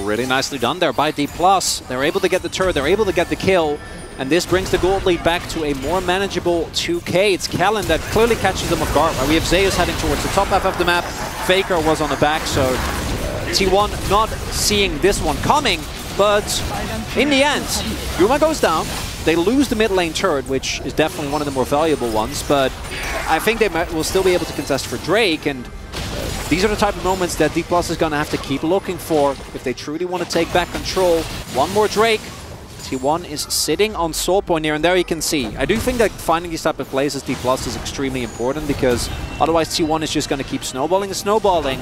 Really nicely done there by D+. They're able to get the turret, they're able to get the kill, and this brings the gold lead back to a more manageable 2K. It's Kellen that clearly catches them off guard. We have Zeus heading towards the top half of the map. Faker was on the back, so T1 not seeing this one coming, but in the end, Yuma goes down. They lose the mid lane turret, which is definitely one of the more valuable ones, but I think they will still be able to contest for Drake, and these are the type of moments that D+ is going to have to keep looking for if they truly want to take back control. One more Drake. T1 is sitting on soul point here, and there you can see. I do think that finding these type of plays as D+ is extremely important, because otherwise T1 is just going to keep snowballing and snowballing.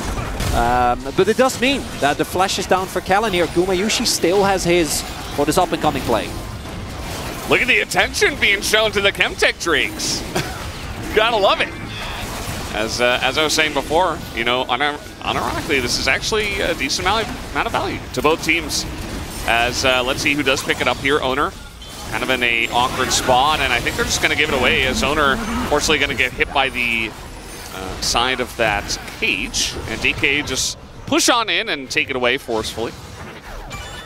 But it does mean that the flash is down for Kellen here. Gumayushi still has his for this up-and-coming play. Look at the attention being shown to the Chemtech Drakes. Gotta love it. As I was saying before, you know, unironically, this is actually a decent amount of value to both teams. As let's see who does pick it up here. Owner, kind of in a awkward spot, and I think they're just going to give it away, as Owner, fortunately, going to get hit by the side of that cage, and DK just push on in and take it away forcefully.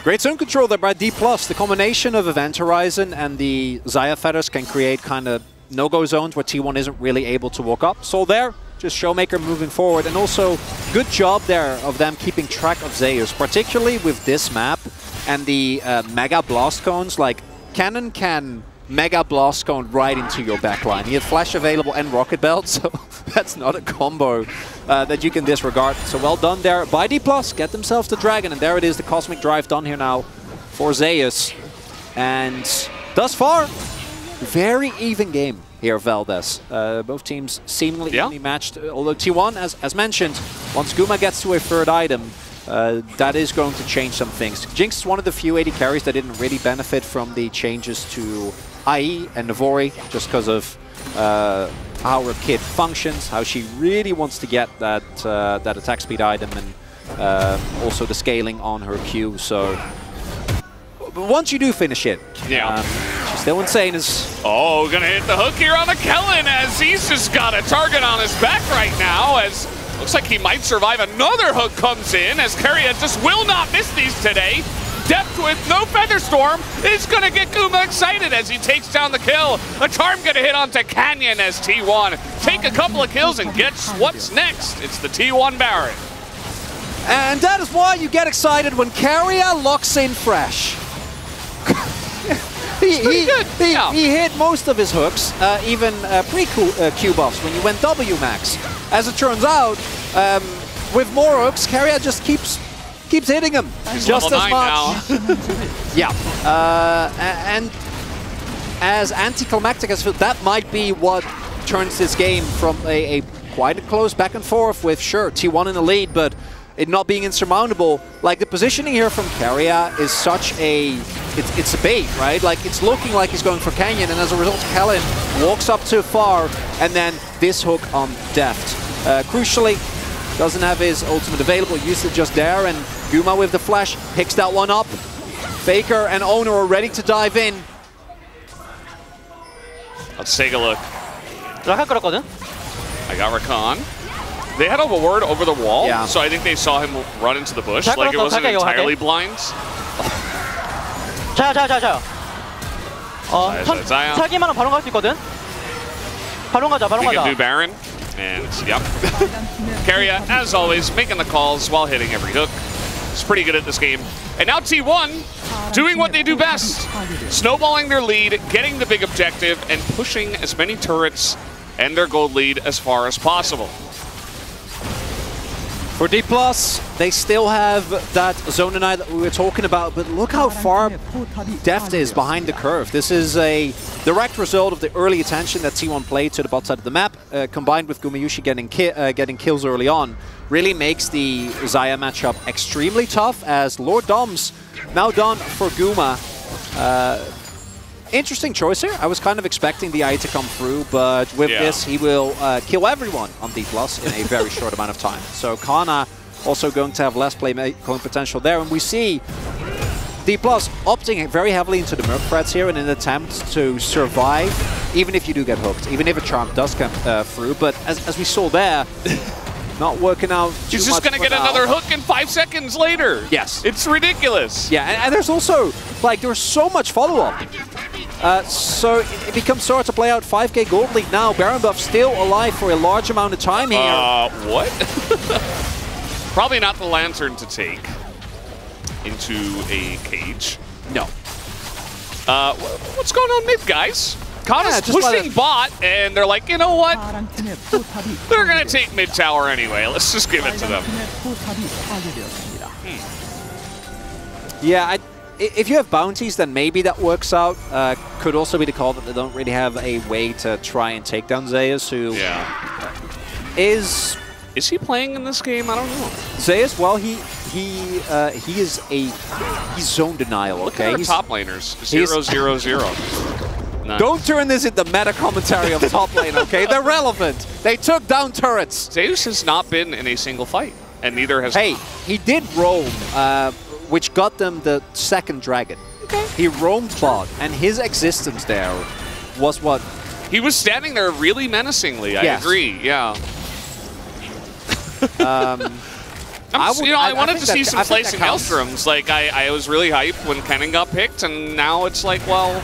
Great zone control there by D+. The combination of Event Horizon and the Xayah Feathers can create kind of no-go zones where T1 isn't really able to walk up. So there, just Showmaker moving forward, and also good job there of them keeping track of Zeus, particularly with this map and the Mega Blast Cones. Like, Cannon can Mega Blast Cone right into your backline. He had Flash available and Rocket Belt, so that's not a combo that you can disregard. So well done there by D+. Get themselves the Dragon, and there it is, the Cosmic Drive done here now for Zeus. And thus far, very even game here, Valdez. Both teams seemingly evenly matched, although T1, as mentioned, once Guma gets to a third item, that is going to change some things. Jinx is one of the few AD carries that didn't really benefit from the changes to IE and Navori, just because of how her kit functions, how she really wants to get that that attack speed item, and also the scaling on her Q. So but once you do finish it, she's still insane. Oh, gonna hit the hook here on the Kellen, as he's just got a target on his back right now, as looks like he might survive. Another hook comes in, as Keria just will not miss these today. Depth with no Featherstorm is gonna get Guma excited as he takes down the kill. A charm gonna hit onto Canyon as T1 take a couple of kills, and guess what's next? It's the T1 Baron. And that is why you get excited when Keria locks in fresh. He hit most of his hooks, even pre-Q buffs when you went W max. As it turns out, with more hooks, Keria just keeps hitting him just as much. Yeah, and as anticlimactic as that might be what turns this game from a quite a close back and forth with, sure, T1 in the lead, but it not being insurmountable. Like, the positioning here from Keria is such a... It's a bait, right? Like, it's looking like he's going for Canyon, and as a result, Kellen walks up too far, and then this hook on Deft. Crucially, doesn't have his ultimate available, used it just there, and Guma with the flash picks that one up. Faker and Owner are ready to dive in. Let's take a look. I got Rakan. They had a ward over the wall, Yeah. so I think they saw him run into the bush. 잘 Like it 걸었어, wasn't 자기가 이거 entirely 하게. blind. 자요. 자요. 차기만 하면 바로 갈 수 있거든. 바로 가자. We can do Baron, and yep. Keria, as always, making the calls while hitting every hook. It's pretty good at this game. And now T1 doing what they do best, snowballing their lead, getting the big objective, and pushing as many turrets and their gold lead as far as possible. For D+, they still have that zone and I that we were talking about, but look how far Deft is behind the curve. This is a direct result of the early attention that T1 played to the bot side of the map, combined with Gumayushi getting kills early on, really makes the Xayah matchup extremely tough, as Lord Dom's now done for Guma. Interesting choice here. I was kind of expecting the eye to come through, but with this, he will kill everyone on D+ in a very short amount of time. So Kana also going to have less playmaking potential there, and we see D+ opting very heavily into the Merc threats here in an attempt to survive, even if you do get hooked, even if a charm does come through. But as we saw there, not working out too much. He's just going to get another hook in 5 seconds later. Yes. It's ridiculous. Yeah, and there's also, like, there's so much follow-up. So it becomes so hard to play out. 5k gold lead now. Baron buff still alive for a large amount of time here. What? Probably not the Lantern to take into a cage. No. What's going on mid, guys? Kana's pushing bot, and they're like, you know what? They're going to take mid tower anyway. Let's just give it to them. Yeah, if you have bounties, then maybe that works out. Could also be the call that they don't really have a way to try and take down Zeus, who is he playing in this game? I don't know. Zeus, well, he's zone denial. Look Okay, at our he's top laners. 0-0-0. Nice. Don't turn this into meta commentary of top lane. Okay, they're relevant. They took down turrets. Zeus has not been in a single fight, and neither has. Hey, he did roam, which got them the second dragon. Okay. He roamed bot, and his existence there was what? He was standing there really menacingly. I agree. Yeah. I wanted to see some placing Hellstroms. Like I was really hyped when Kennen got picked, and now it's like, well,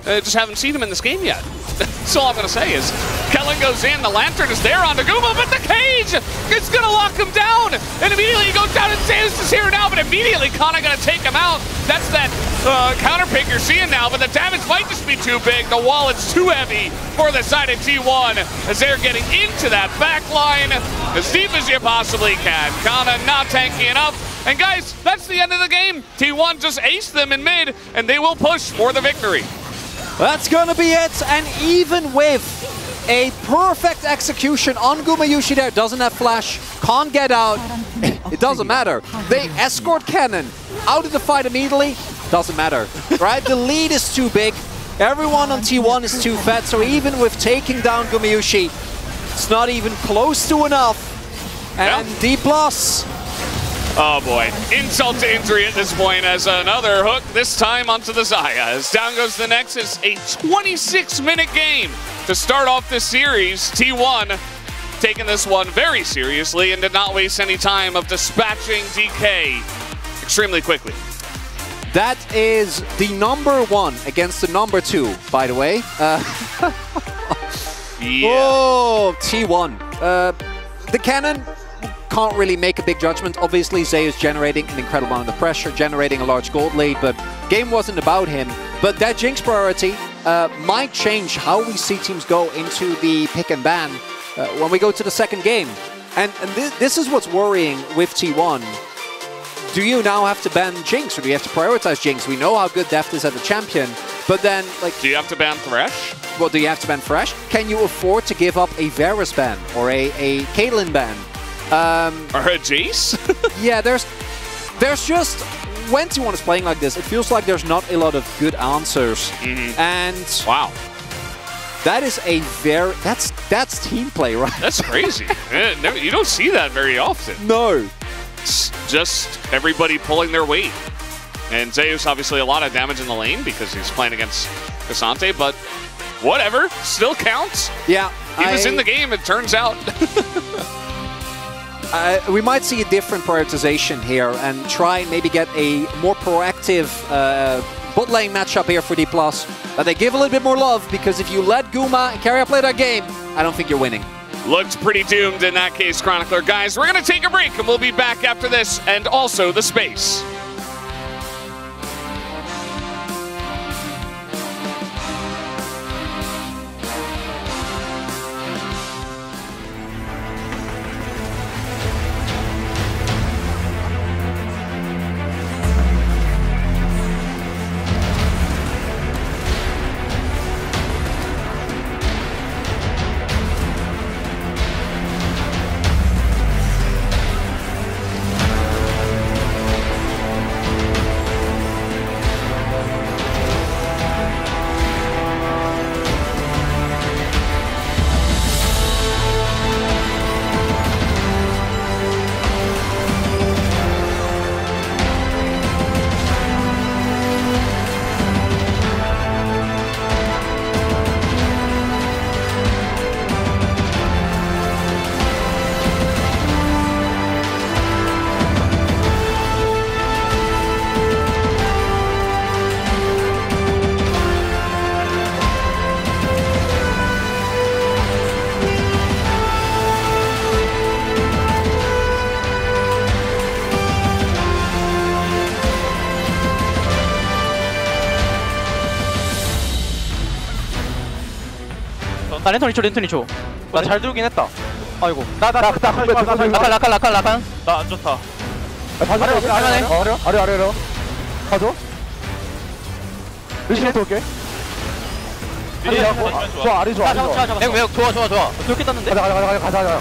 I just haven't seen him in this game yet. That's all I'm going to say is Kellen goes in, the Lantern is there on Naguma, but the cage is going to lock him down. And immediately he goes down and Zeus is here now, but immediately Kana going to take him out. That's that counter pick you're seeing now, but the damage might just be too big. The wall is too heavy for the side of T1 as they're getting into that back line as deep as you possibly can. Kana not tanky enough. And guys, that's the end of the game. T1 just aced them in mid, and they will push for the victory. That's gonna be it, and even with a perfect execution on Gumayushi there, doesn't have flash, can't get out, it doesn't matter. They escort Kennen out of the fight immediately, doesn't matter, right? The lead is too big, everyone on T1 is too fat, so even with taking down Gumayushi, it's not even close to enough. And D+. Oh boy, insult to injury at this point as another hook, this time onto the Xayah. As down goes the Nexus, a 26-minute game to start off this series. T1 taking this one very seriously and did not waste any time of dispatching DK extremely quickly. That is the #1 against the #2, by the way. Oh, T1. The Cannon can't really make a big judgment. Obviously, Zeus generating an incredible amount of pressure, generating a large gold lead, but game wasn't about him. But that Jinx priority might change how we see teams go into the pick and ban when we go to the second game. And this is what's worrying with T1. Do you now have to ban Jinx, or do you have to prioritize Jinx? We know how good Deft is as a champion, but then, like... Do you have to ban Thresh? Well, do you have to ban Thresh? Can you afford to give up a Varus ban, or a Caitlyn ban? Or a Jace? Yeah, there's just, when T1 is playing like this, it feels like there's not a lot of good answers. And wow, that is a that's team play, right? That's crazy. You don't see that very often. No. It's just everybody pulling their weight. And Zeus obviously a lot of damage in the lane because he's playing against Cassante, but whatever, still counts. Yeah. He was in the game, it turns out. We might see a different prioritization here and try and maybe get a more proactive bot lane matchup here for D+. That they give a little bit more love, because if you let Guma and Carrier play that game, I don't think you're winning. Looked pretty doomed in that case, Chronicler. Guys, we're going to take a break, and we'll be back after this, and also the space. 나 랜턴 2초 랜턴 2초 나 잘 들긴 했다. 아이고 라칸 나 안 좋다. 아래 가져. 리시한테 올게. 좋아, 아리 좋아. 매우 좋아 그렇게 땄는데? 가자.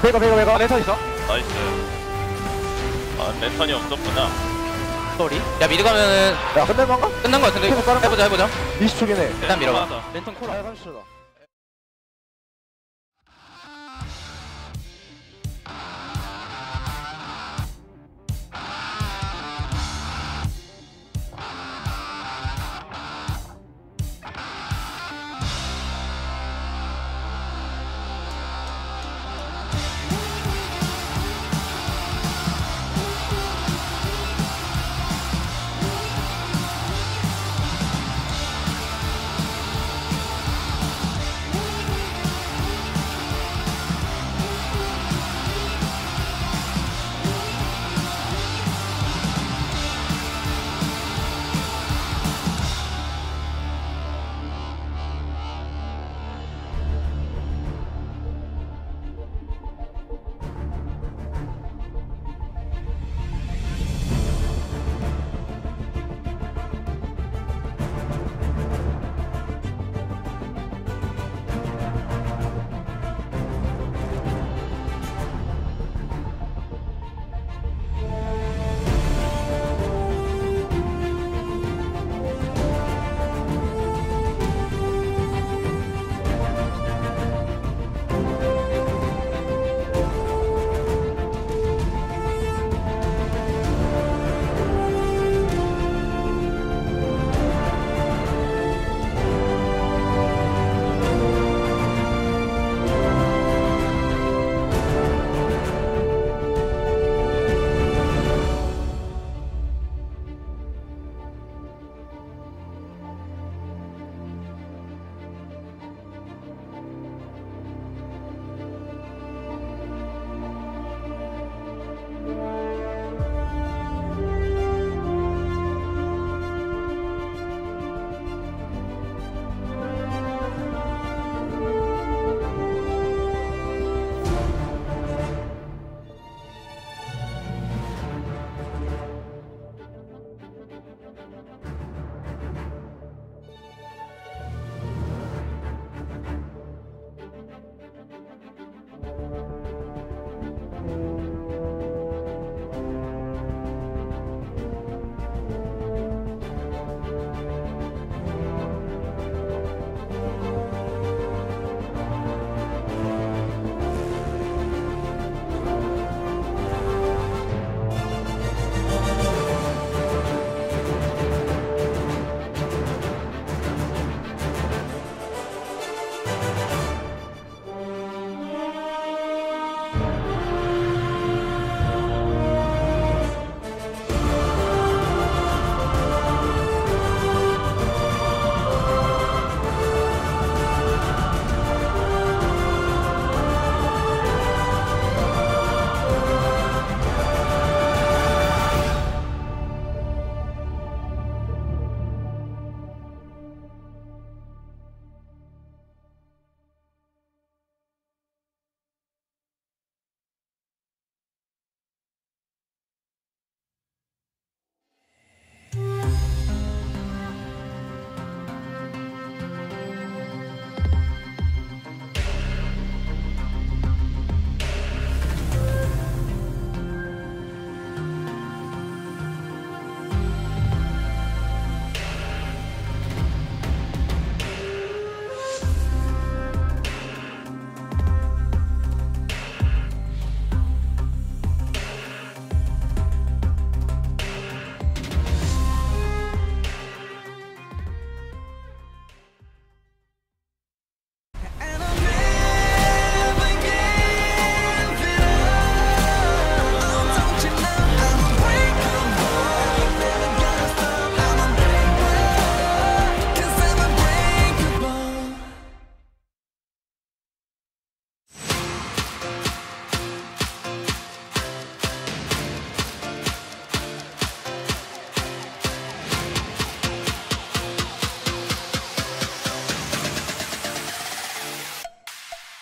배가. 랜턴 있어? 나이스. 아, 랜턴이 없었구나. 쏘리. 야 미드 가면은 야, 끝낸 건가? 끝난 거 같은데. 해보자 20초긴 일단 밀어봐. 랜턴 랜턴 콜. 30초다.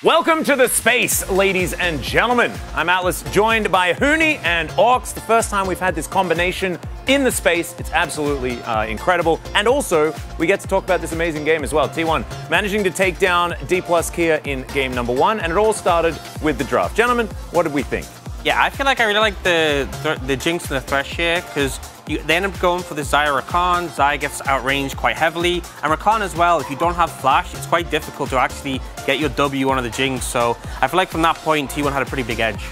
Welcome to the space, ladies and gentlemen. I'm Atlas, joined by Huni and Orcs. The first time we've had this combination in the space. It's absolutely incredible. And also, we get to talk about this amazing game as well. T1 managing to take down D+ Kia in game number 1, and it all started with the draft. Gentlemen, what did we think? Yeah, I feel like I really like the Jinx and the Thresh here, because they end up going for the Xayah Rakan. Xayah gets outranged quite heavily. And Rakan as well, if you don't have Flash, it's quite difficult to actually get your W on the Jinx. So I feel like from that point, T1 had a pretty big edge.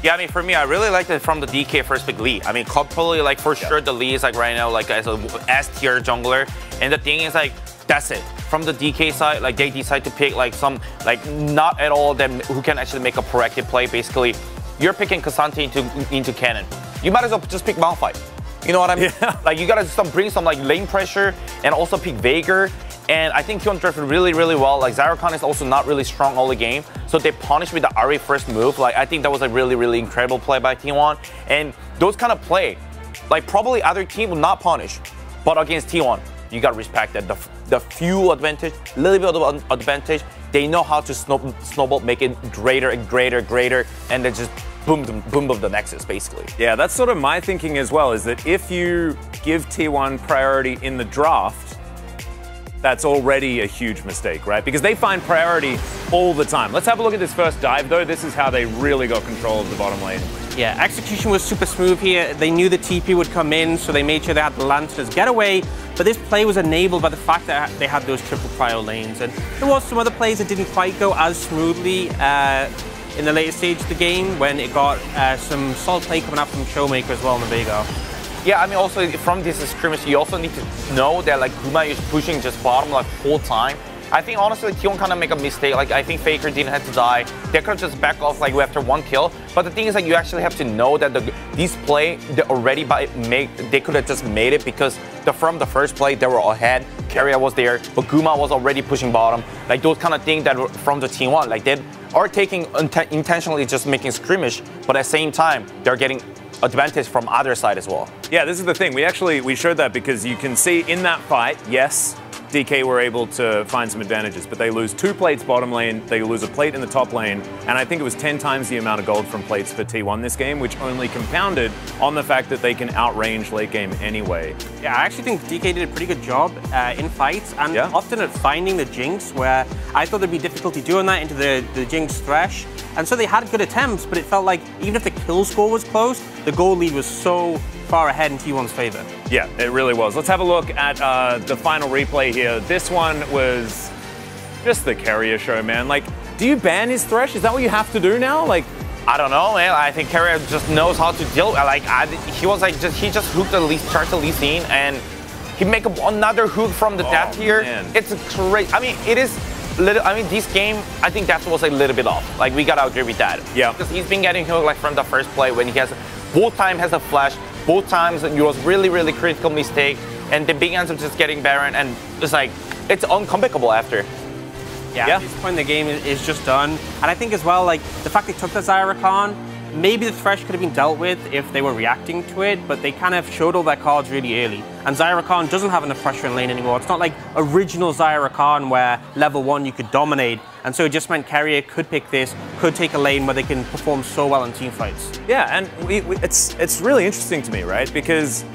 Yeah, I mean, for me, I really liked it from the DK first pick Lee. I mean, probably, like, for sure, the Lee is, like, right now, like, as a S-tier jungler. And the thing is, like, that's it. From the DK side, like, they decide to pick, like, some, like, not at all them who can actually make a proactive play. Basically, you're picking K'Sante into Cannon. You might as well just pick Malphite. You know what I mean? Yeah. Like, you gotta bring some, like, lane pressure and also pick Veigar. And I think T1 drafted really, really well. Like, Xayah Rakan is also not really strong all the game. So they punished with the Ahri first move. Like, I think that was a really, really incredible play by T1. And those kind of play, like, probably other team will not punish. But against T1, you gotta respect that. The fuel advantage, a little bit of advantage, they know how to snowball, make it greater and greater, and then just boom the Nexus, basically. Yeah, that's sort of my thinking as well, is that if you give T1 priority in the draft, that's already a huge mistake, right? Because they find priority all the time. Let's have a look at this first dive, though. This is how they really got control of the bottom lane. Yeah, execution was super smooth here. They knew the TP would come in, so they made sure they had the Lancers get away. But this play was enabled by the fact that they had those triple prio lanes. And there was some other plays that didn't quite go as smoothly in the later stage of the game, when it got some solid play coming up from Showmaker as well on the Veigar. Yeah, I mean, also from this scrimmage, you also need to know that, like, Guma is pushing just bottom, like, whole time. I think, honestly, T1 kind of make a mistake. Like, I think Faker didn't have to die. They could have just back off, like, after one kill. But the thing is, like, you actually have to know that these play, they already they could have just made it, because from the first play, they were ahead. Keria was there, but Guma was already pushing bottom. Like, those kind of things that were from the T1, like, they are taking intentionally just making scrimmage, but at the same time, they're getting advantage from other side as well. Yeah, this is the thing. We showed that because you can see in that fight, yes, DK were able to find some advantages, but they lose 2 plates bottom lane, they lose a plate in the top lane, and I think it was 10 times the amount of gold from plates for T1 this game, which only compounded on the fact that they can outrange late game anyway. Yeah, I actually think DK did a pretty good job in fights, and often at finding the Jinx, where I thought there'd be difficulty doing that into the Jinx Thresh. And so they had good attempts, but it felt like even if the kill score was close, the goal lead was so far ahead in T1's favor. Yeah, it really was. Let's have a look at the final replay here. This one was just the Keria show, man. Like, do you ban his Thresh? Is that what you have to do now? Like, I don't know, man. I think Keria just knows how to deal. Like, he was like, he just hooked charged the Lee Sin, and he make another hook from the depth here. Man. It's crazy. I mean, it is. I mean, this game, I think that was a little bit off. Like, we gotta agree with that. Yeah. Because he's been getting hooked, like, from the first play when he has, both times has a flash, both times it was really, really critical mistake, and the big ends up just getting Baron, and it's like, it's uncomebackable after. Yeah, at this point the game is just done. And I think as well, like, the fact they took the Xayah Rakan, maybe the Thresh could have been dealt with if they were reacting to it, but they kind of showed all their cards really early. And Xayah Rakan doesn't have enough pressure in lane anymore. It's not like original Xayah Rakan where level 1 you could dominate. And so it just meant Keria could pick this, could take a lane where they can perform so well in team fights. Yeah, and it's really interesting to me, right? Because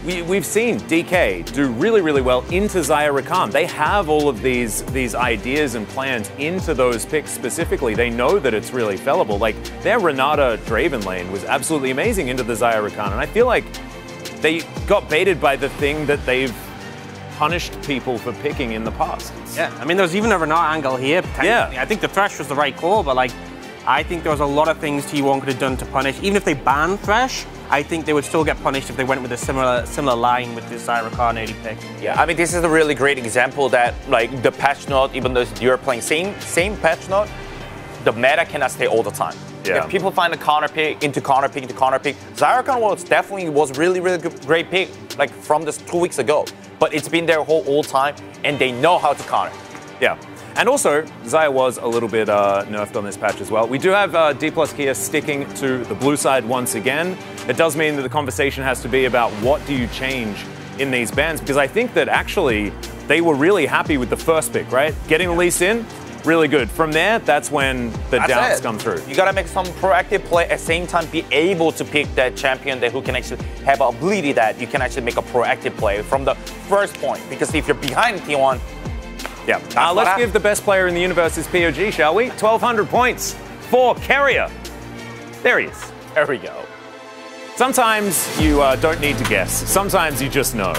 we've seen DK do really, really well into Xayah Rakan. They have all of these ideas and plans into those picks specifically. They know that it's really fellable. Like, their Renata Draven lane was absolutely amazing into the Xayah Rakan, and I feel like they got baited by the thing that they've punished people for picking in the past. Yeah, I mean, there was even a Renata angle here, potentially. Yeah. I think the Thresh was the right call, but, like, I think there was a lot of things T1 could have done to punish. Even if they banned Thresh, I think they would still get punished if they went with a similar line with this Xayah Rakan 80 pick. Yeah, I mean, this is a really great example that, like, the patch note, even though you're playing same patch note, the meta cannot stay all the time. Yeah. If people find a counter pick into counter pick into counter pick, Xayah Rakan was really, really great pick, like, from this 2 weeks ago. But it's been there whole time, and they know how to counter. Yeah. And also, Xayah was a little bit nerfed on this patch as well. We do have D+ Kia sticking to the blue side once again. It does mean that the conversation has to be about what do you change in these bans, because I think that actually they were really happy with the first pick, right? Getting the Lee Sin, really good. From there, that's when the doubts come through. You gotta make some proactive play at the same time, be able to pick that champion that who can actually have an ability that you can actually make a proactive play from the first point. Because if you're behind T1, Yeah. Let's give the best player in the universe his POG, shall we? 1,200 points for Carrier. There he is. there we go. Sometimes you don't need to guess. Sometimes you just know.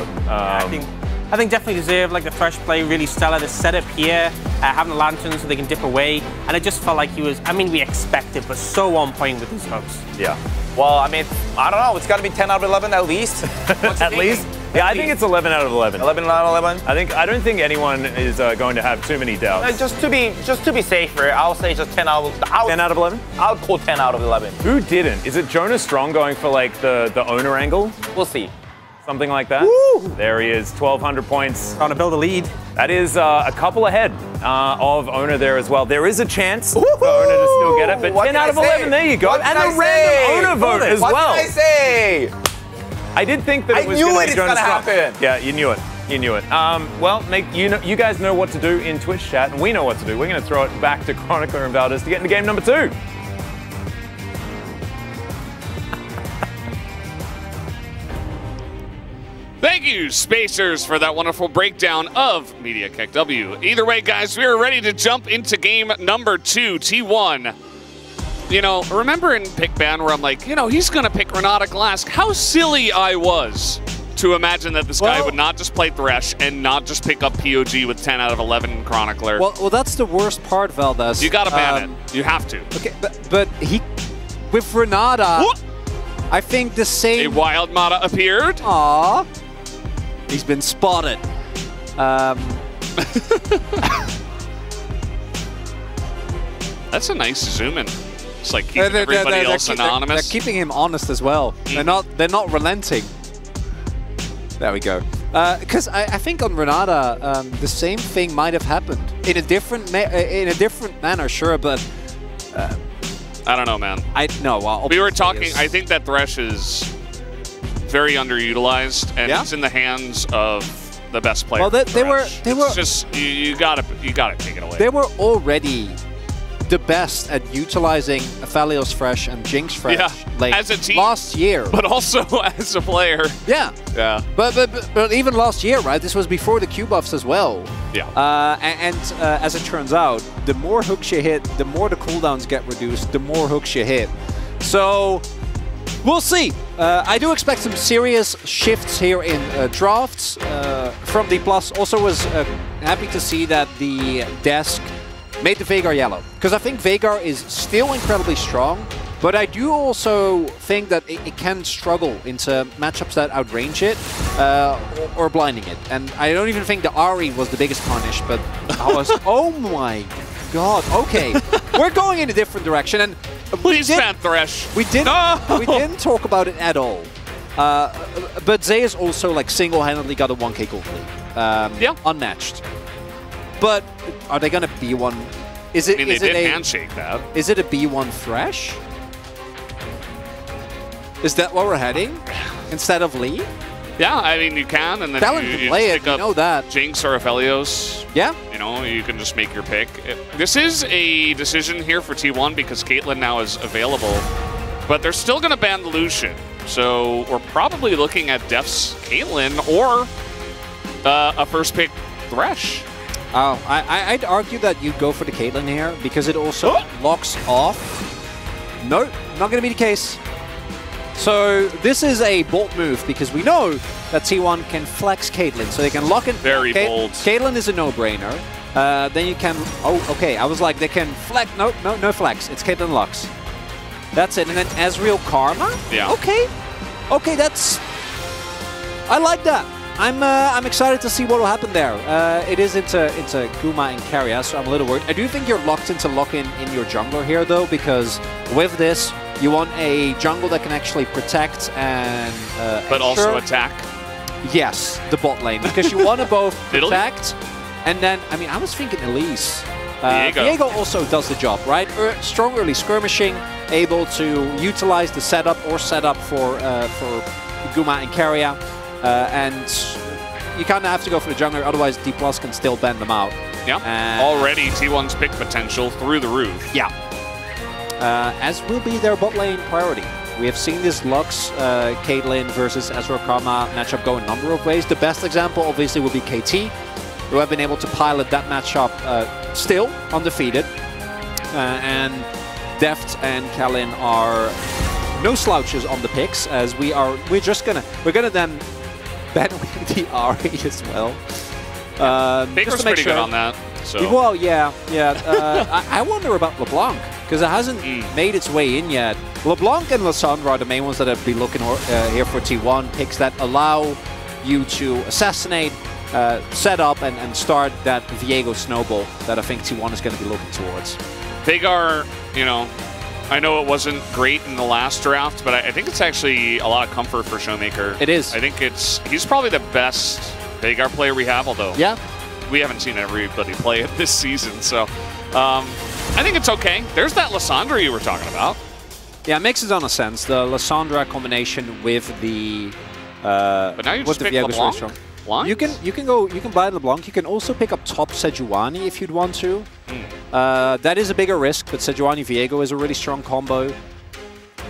I think definitely deserved like the fresh play, really stellar. The setup here, having the lantern so they can dip away, and it just felt like he was. I mean, we expected, but so on point with his hooks. Yeah. Well, I mean, I don't know. It's got to be 10 out of 11 at least. At least? Yeah, I think it's 11 out of 11. 11 out of 11. I don't think anyone is going to have too many doubts. Just to be safer, I'll say just 10 out of 10 out of 11? I'll call 10 out of 11. Who didn't? Is it Jonas Strong going for like the owner angle? We'll see. Something like that? Woo! There he is, 1,200 points. Trying to build a lead. That is a couple ahead of owner there as well. There is a chance for owner to still get it, but 10 out of 11, there you go. And a random owner vote as well. What did I say? I did think that it was I knew going to it's be Jonas gonna Strong. happen. Yeah, you knew it. You knew it. Well, you guys know what to do in Twitch chat, and we know what to do. We're going to throw it back to Chronicler and Valdez to get into game number 2. Thank you, Spacers, for that wonderful breakdown of Media Kick W. Either way, guys, we are ready to jump into game number 2, T1. You know, remember in Pick Ban where I'm like, you know, he's going to pick Renata Glask. How silly I was to imagine that this guy would not just play Thresh and not just pick up POG with 10 out of 11 Chronicler. Well, that's the worst part, Valdez. You got to ban it. You have to. Okay, but he, with Renata, I think the same. A wild Mata appeared. Aww. He's been spotted. That's a nice zoom in. It's like keeping everybody else anonymous. They're keeping him honest as well. They're not relenting. There we go. Because I think on Renata, the same thing might have happened in a different manner, sure, but I don't know, man. We were talking. I think that Thresh is very underutilized, and it's in the hands of the best player. Well, they were. It's just you gotta take it away. They were already the best at utilizing Aphelios Fresh and Jinx Fresh as a team last year, but also as a player. Yeah. But even last year, right? This was before the Q buffs as well. Yeah. And as it turns out, the more hooks you hit, the more the cooldowns get reduced, the more hooks you hit. So we'll see. I do expect some serious shifts here in drafts from D+. Also was happy to see that the desk made the Veigar yellow, because I think Veigar is still incredibly strong, but I do also think that it can struggle into matchups that outrange it or blinding it. And I don't even think the Ahri was the biggest punish, but I was, oh my god, okay. We're going in a different direction, and please ban Thresh. We didn't talk about it at all. But Zeus also like single-handedly got a 1k gold lead. Unmatched. But are they going to B1? Is it? I mean, they did handshake that. Is it a B1 Thresh? Is that where we're heading instead of Lee? Yeah, I mean you can, and then you play pick it. up You know that. Jinx or Aphelios. Yeah. You know, you can just make your pick. This is a decision here for T1 because Caitlyn now is available, but they're still going to ban the Lucian. So we're probably looking at Def's Caitlyn or a first pick Thresh. Oh, I'd argue that you go for the Caitlyn here because it also locks off. Nope, not going to be the case. So this is a bold move because we know that T1 can flex Caitlyn, so they can lock in. Very bold. Caitlyn is a no-brainer. Then you can. Oh, okay. I was like, they can flex. No flex. It's Caitlyn Lux. That's it. And then Ezreal Karma. Yeah. Okay. Okay, that's. I like that. I'm excited to see what will happen there. It is into Guma and Keria, so I'm a little worried. I do think you're locked into lock-in in your jungler here, though, because with this, you want a jungle that can actually protect and but also attack. Yes, the bot lane, because you want to both protect and then, I mean, I was thinking Elise. Viego also does the job, right? Strong early skirmishing, able to utilize the setup or setup for Guma and Keria. And you kind of have to go for the jungler, otherwise D+ can still bend them out. Yeah, already T1's pick potential through the roof. Yeah. As will be their bot lane priority. We have seen this Lux, Caitlyn versus Ezreal Karma matchup go a number of ways. The best example, obviously, would be KT, who have been able to pilot that matchup still undefeated. And Deft and Kalin are no slouches on the picks, as we're gonna then ban the Ahri as well. Baker's pretty good on that. So. Well, yeah. I wonder about LeBlanc, because it hasn't made its way in yet. LeBlanc and Lissandra are the main ones that I'd be looking here for T1, picks that allow you to assassinate, set up, and start that Viego snowball that I think T1 is going to be looking towards. Veigar, you know, I know it wasn't great in the last draft, but I think it's actually a lot of comfort for Showmaker. It is. I think he's probably the best Veigar player we have, although we haven't seen everybody play it this season, so I think it's okay. There's that Lissandra you were talking about. Yeah, it makes a ton of sense. The Lissandra combination with the but now you just pick LeBlanc? You can buy LeBlanc. You can also pick up top Sejuani if you'd want to. That is a bigger risk, but Sejuani Viego is a really strong combo.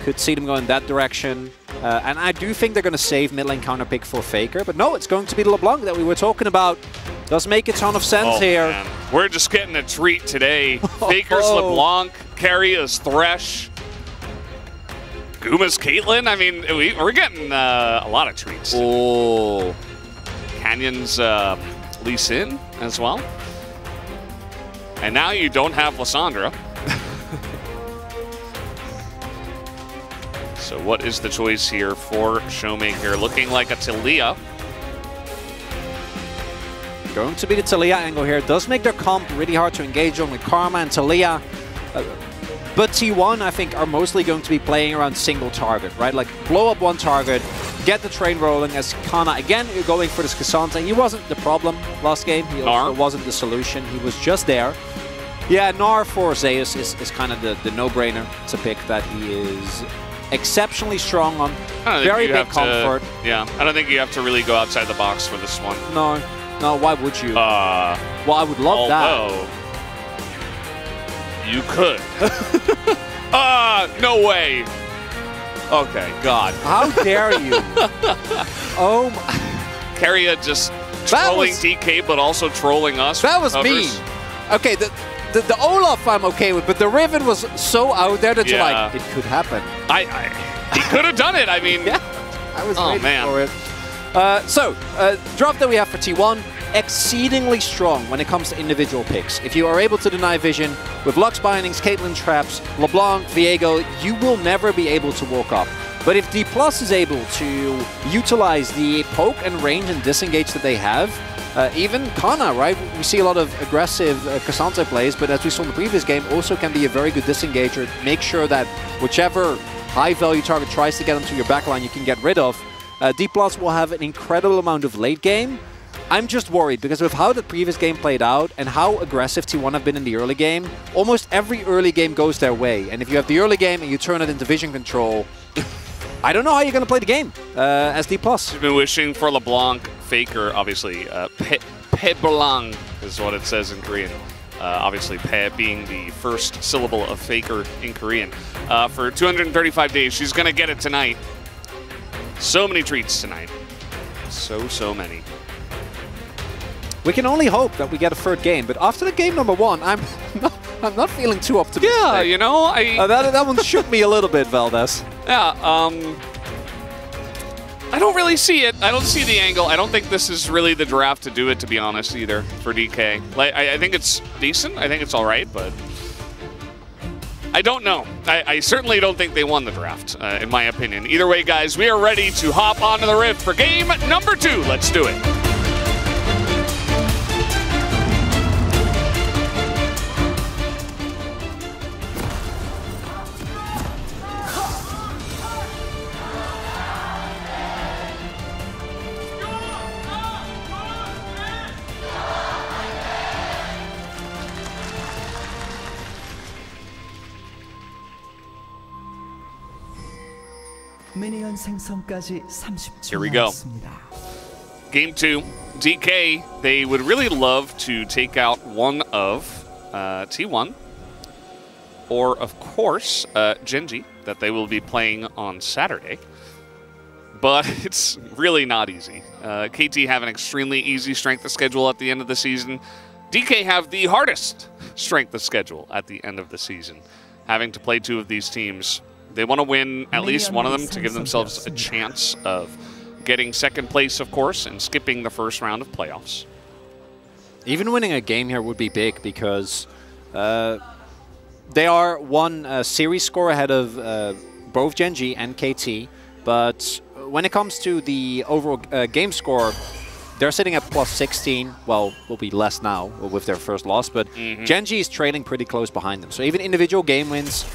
Could see them go in that direction. And I do think they're going to save mid lane counter pick for Faker. But no, it's going to be the LeBlanc that we were talking about. Does make a ton of sense here. Man. We're just getting a treat today. Faker's LeBlanc, Carrier's Thresh, Guma's Caitlyn. I mean, we're getting a lot of treats. Oh. Canyon's Lee Sin as well. And now you don't have Lissandra. So what is the choice here for Showmaker? Looking like a Talia. Going to be the Talia angle here. Does make their comp really hard to engage on with Karma and Talia. But T1, I think, are mostly going to be playing around single target, right? Like, blow up one target, get the train rolling as Kana. Again, you're going for this Cassandra. He wasn't the problem last game. He also wasn't the solution. He was just there. Yeah, Gnar for Zeus is kind of the no-brainer. It's a pick that he is exceptionally strong on. Very big comfort. I don't think you have to really go outside the box for this one. No, why would you? Well, I would love that. You could. No way. Okay, God. How dare you? Oh my. Carrier just trolling DK, but also trolling us. That was mean. Okay, the Olaf I'm okay with, but the Riven was so out there that you're like, it could happen. He could have done it. I mean, I was waiting for it. Drop that we have for T1, exceedingly strong when it comes to individual picks. If you are able to deny vision with Lux Bindings, Caitlyn Traps, LeBlanc, Viego, you will never be able to walk up. But if D+ is able to utilize the poke and range and disengage that they have, even Kana, right? We see a lot of aggressive Cassandra plays, but as we saw in the previous game, also can be a very good disengager. Make sure that whichever high-value target tries to get onto your backline, you can get rid of. D+ will have an incredible amount of late game. I'm just worried because with how the previous game played out and how aggressive T1 have been in the early game, almost every early game goes their way. And if you have the early game and you turn it into vision control, I don't know how you're going to play the game as D+. We've been wishing for LeBlanc, Faker, obviously. Peblang is what it says in Korean. Obviously, Pe being the first syllable of Faker in Korean. For 235 days, she's going to get it tonight. So many treats tonight. So many. We can only hope that we get a third game, but after the game number 1, I'm not feeling too optimistic. Yeah, you know, that one shook me a little bit, Valdez. Yeah, I don't really see it. I don't see the angle. I don't think this is really the draft to do it, to be honest, either, for DK. Like, I think it's decent. I think it's all right, but I don't know. I certainly don't think they won the draft, in my opinion. Either way, guys, we are ready to hop onto the Rift for game number 2. Let's do it. 미니언 생성까지 30초 Here we go. 남았습니다. Game 2, DK, they would really love to take out one of T1 or, of course, Genji, that they will be playing on Saturday. But it's really not easy. KT have an extremely easy strength of schedule at the end of the season. DK have the hardest strength of schedule at the end of the season, having to play 2 of these teams. They want to win at least one of them to give themselves a chance of getting second place, of course, and skipping the first round of playoffs. Even winning a game here would be big because they are one series score ahead of both Genji and KT, but when it comes to the overall game score, they're sitting at plus 16. Well, will be less now with their first loss, but Genji is trailing pretty close behind them. So even individual game wins,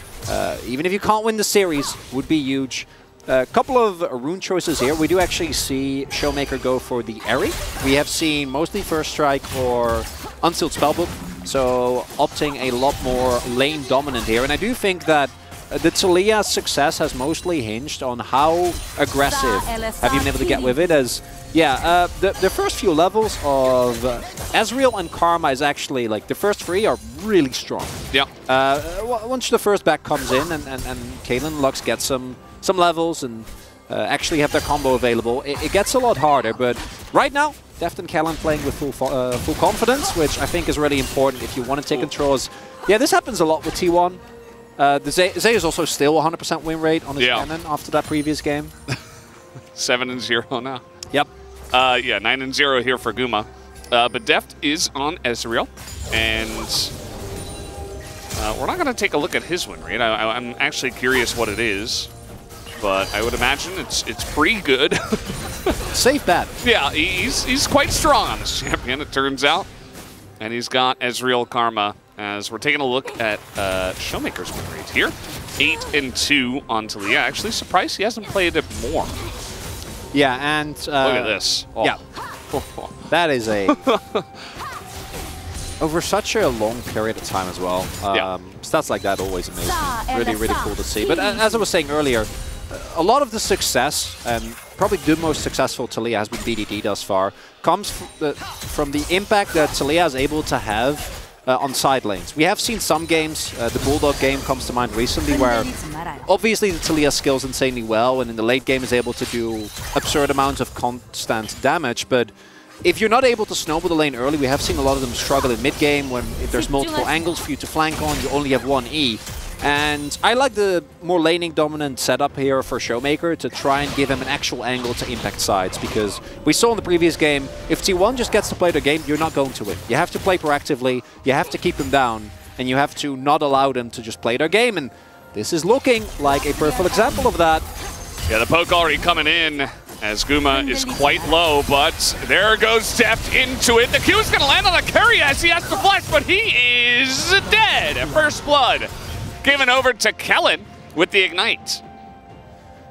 even if you can't win the series, would be huge. A couple of rune choices here. We do actually see Showmaker go for the Eri. We have seen mostly First Strike or Unsealed Spellbook, so opting a lot more lane dominant here. And I do think that the Taliyah's success has mostly hinged on how aggressive have you been able to get with it. As the first few levels of Ezreal and Karma is actually, like, the first 3 are really strong. Yeah. Once the first back comes in and Caitlyn Lux gets some levels and actually have their combo available, it gets a lot harder. But right now, Deft and Callan playing with full confidence, which I think is really important if you want to take controls. Yeah, this happens a lot with T1. The Zay is also still 100% win rate on his cannon after that previous game. 7-0 now. Yep. Yeah, 9-0 here for Guma. But Deft is on Ezreal, and we're not going to take a look at his win rate. I'm actually curious what it is, but I would imagine it's pretty good. Safe bet. Yeah, he's quite strong on this champion, it turns out. And he's got Ezreal Karma, as we're taking a look at Showmaker's win rate here. 8-2 on Taliyah. Actually surprised he hasn't played it more. Yeah, and look at this. Oh. Yeah, that is a over such a long period of time as well. Stats like that always amaze me. Really, really cool to see. But as I was saying earlier, a lot of the success, and probably the most successful Taliyah has been BDD thus far, comes from the impact that Taliyah is able to have on side lanes. We have seen some games, the Bulldog game comes to mind recently, where obviously the Taliyah scales insanely well and in the late game is able to do absurd amounts of constant damage, but if you're not able to snowball the lane early, we have seen a lot of them struggle in mid-game when if there's multiple angles for you to flank on, you only have one E. And I like the more laning dominant setup here for Showmaker to try and give him an actual angle to impact sides, because we saw in the previous game, if T1 just gets to play their game, you're not going to win. You have to play proactively, you have to keep them down, and you have to not allow them to just play their game, and this is looking like a perfect example of that. Yeah, the poke already coming in, as Guma is quite low, but there goes Deft into it. The Q is going to land on the carry as he has to flash, but he is dead. First blood given over to Kellen with the Ignite.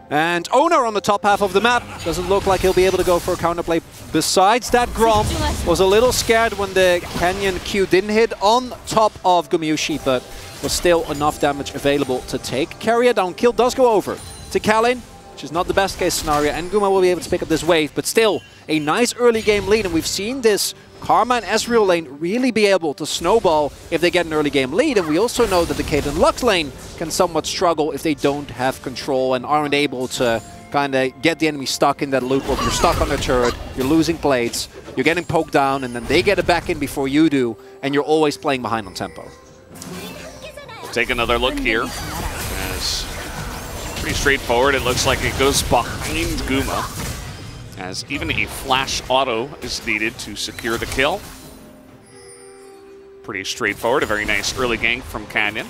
And Owner on the top half of the map. Doesn't look like he'll be able to go for a counterplay. Besides that, Grom was a little scared when the Canyon Q didn't hit on top of Gumyushi, but was still enough damage available to take. Carrier down kill does go over to Kalen, which is not the best case scenario, and Guma will be able to pick up this wave, but still a nice early game lead, and we've seen this Karma and Ezreal lane really be able to snowball if they get an early game lead, and we also know that the Caitlyn Lux lane can somewhat struggle if they don't have control and aren't able to kind of get the enemy stuck in that loop of you're stuck on their turret, you're losing plates, you're getting poked down, and then they get it back in before you do, and you're always playing behind on tempo. We'll take another look here. As pretty straightforward, it looks like it goes behind Guma, as even a flash auto is needed to secure the kill. Pretty straightforward, a very nice early gank from Canyon.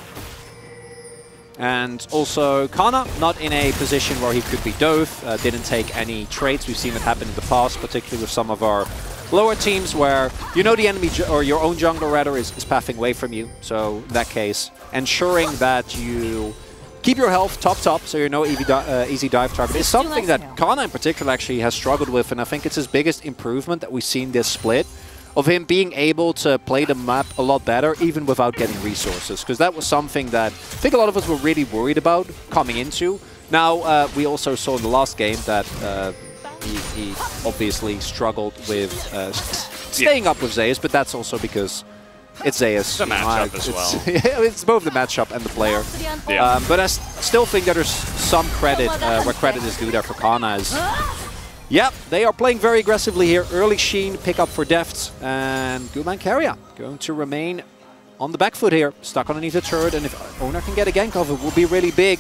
And also Kana, not in a position where he could be dove, didn't take any trades. We've seen it happen in the past, particularly with some of our lower teams where you know the enemy, or your own jungler rather, is pathing away from you. So in that case, ensuring that you keep your health top, so you're no easy dive target, is something that Kana in particular actually has struggled with, and I think it's his biggest improvement that we've seen this split, of him being able to play the map a lot better, even without getting resources, because that was something that I think a lot of us were really worried about coming into. Now, we also saw in the last game that he obviously struggled with staying up with Zeus, but that's also because it's Zeus. It's a matchup as well. It's both the matchup and the player. Yeah. But I still think that there's some credit where credit is due there for Kana. Yep, they are playing very aggressively here. Early Sheen, pick up for Deft, and Guma and Keria going to remain on the back foot here, stuck underneath the turret, and if Owner can get a gank off, it will be really big.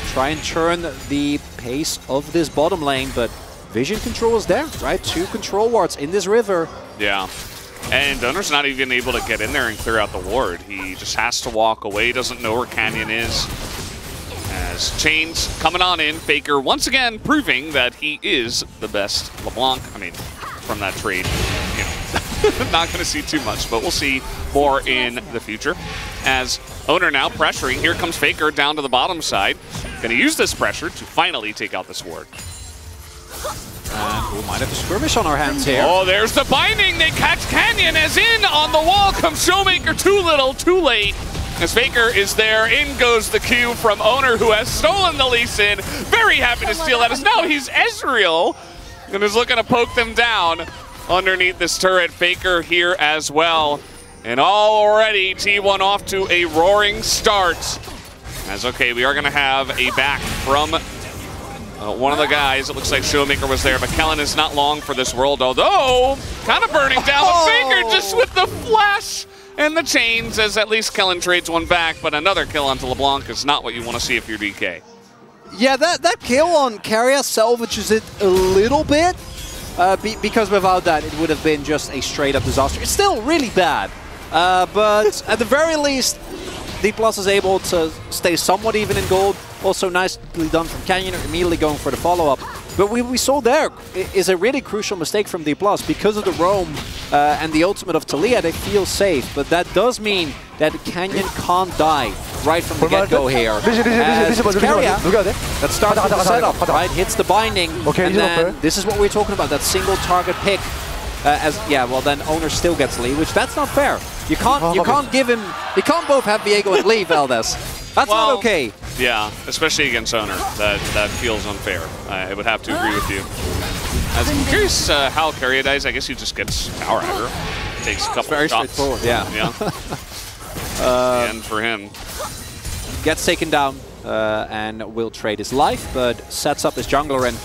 Try and turn the pace of this bottom lane, but vision control is there, right? 2 control wards in this river. Yeah. And Owner's not even able to get in there and clear out the ward. He just has to walk away, doesn't know where Canyon is. As Chains coming on in, Faker once again proving that he is the best LeBlanc. I mean, from that trade, you know, not going to see too much, but we'll see more in the future. As Owner now pressuring, here comes Faker down to the bottom side. Going to use this pressure to finally take out this ward. And we might have a skirmish on our hands here. Oh, there's the binding. They catch Canyon as in on the wall comes Showmaker. Too little, too late. As Faker is there, in goes the Q from Owner, who has stolen the Lee Sin. Very happy to steal that. As now he's Ezreal and is looking to poke them down underneath this turret. Faker here as well. And already T1 off to a roaring start. As okay, we are going to have a back from one of the guys. It looks like Showmaker was there, but Kellen is not long for this world, although kind of burning down. But Faker just with the flash and the chains, as at least Kellen trades one back, but another kill onto LeBlanc is not what you want to see if you're DK. Yeah, that kill on Keria salvages it a little bit, because without that, it would have been just a straight-up disaster. It's still really bad, but at the very least, D+ is able to stay somewhat even in gold. Also nicely done from Canyon, immediately going for the follow-up. But we saw there is a really crucial mistake from D+. Because of the roam and the ultimate of Talia, they feel safe. But that does mean that Canyon can't die right from the get-go here. As Keria, that starts with the setup, right? Hits the binding, and then this is what we're talking about, that single target pick. Yeah, well then Owner still gets Lee, which that's not fair. You can't give him, you can't both have Viego and Lee, Valdez. That's not okay. Yeah, especially against Owner. That feels unfair. I would have to agree with you. I'm curious how Keria dies. I guess he just gets power aggro. Takes a couple Very shots. straightforward, yeah. The end for him. Gets taken down and will trade his life, but sets up his jungler, and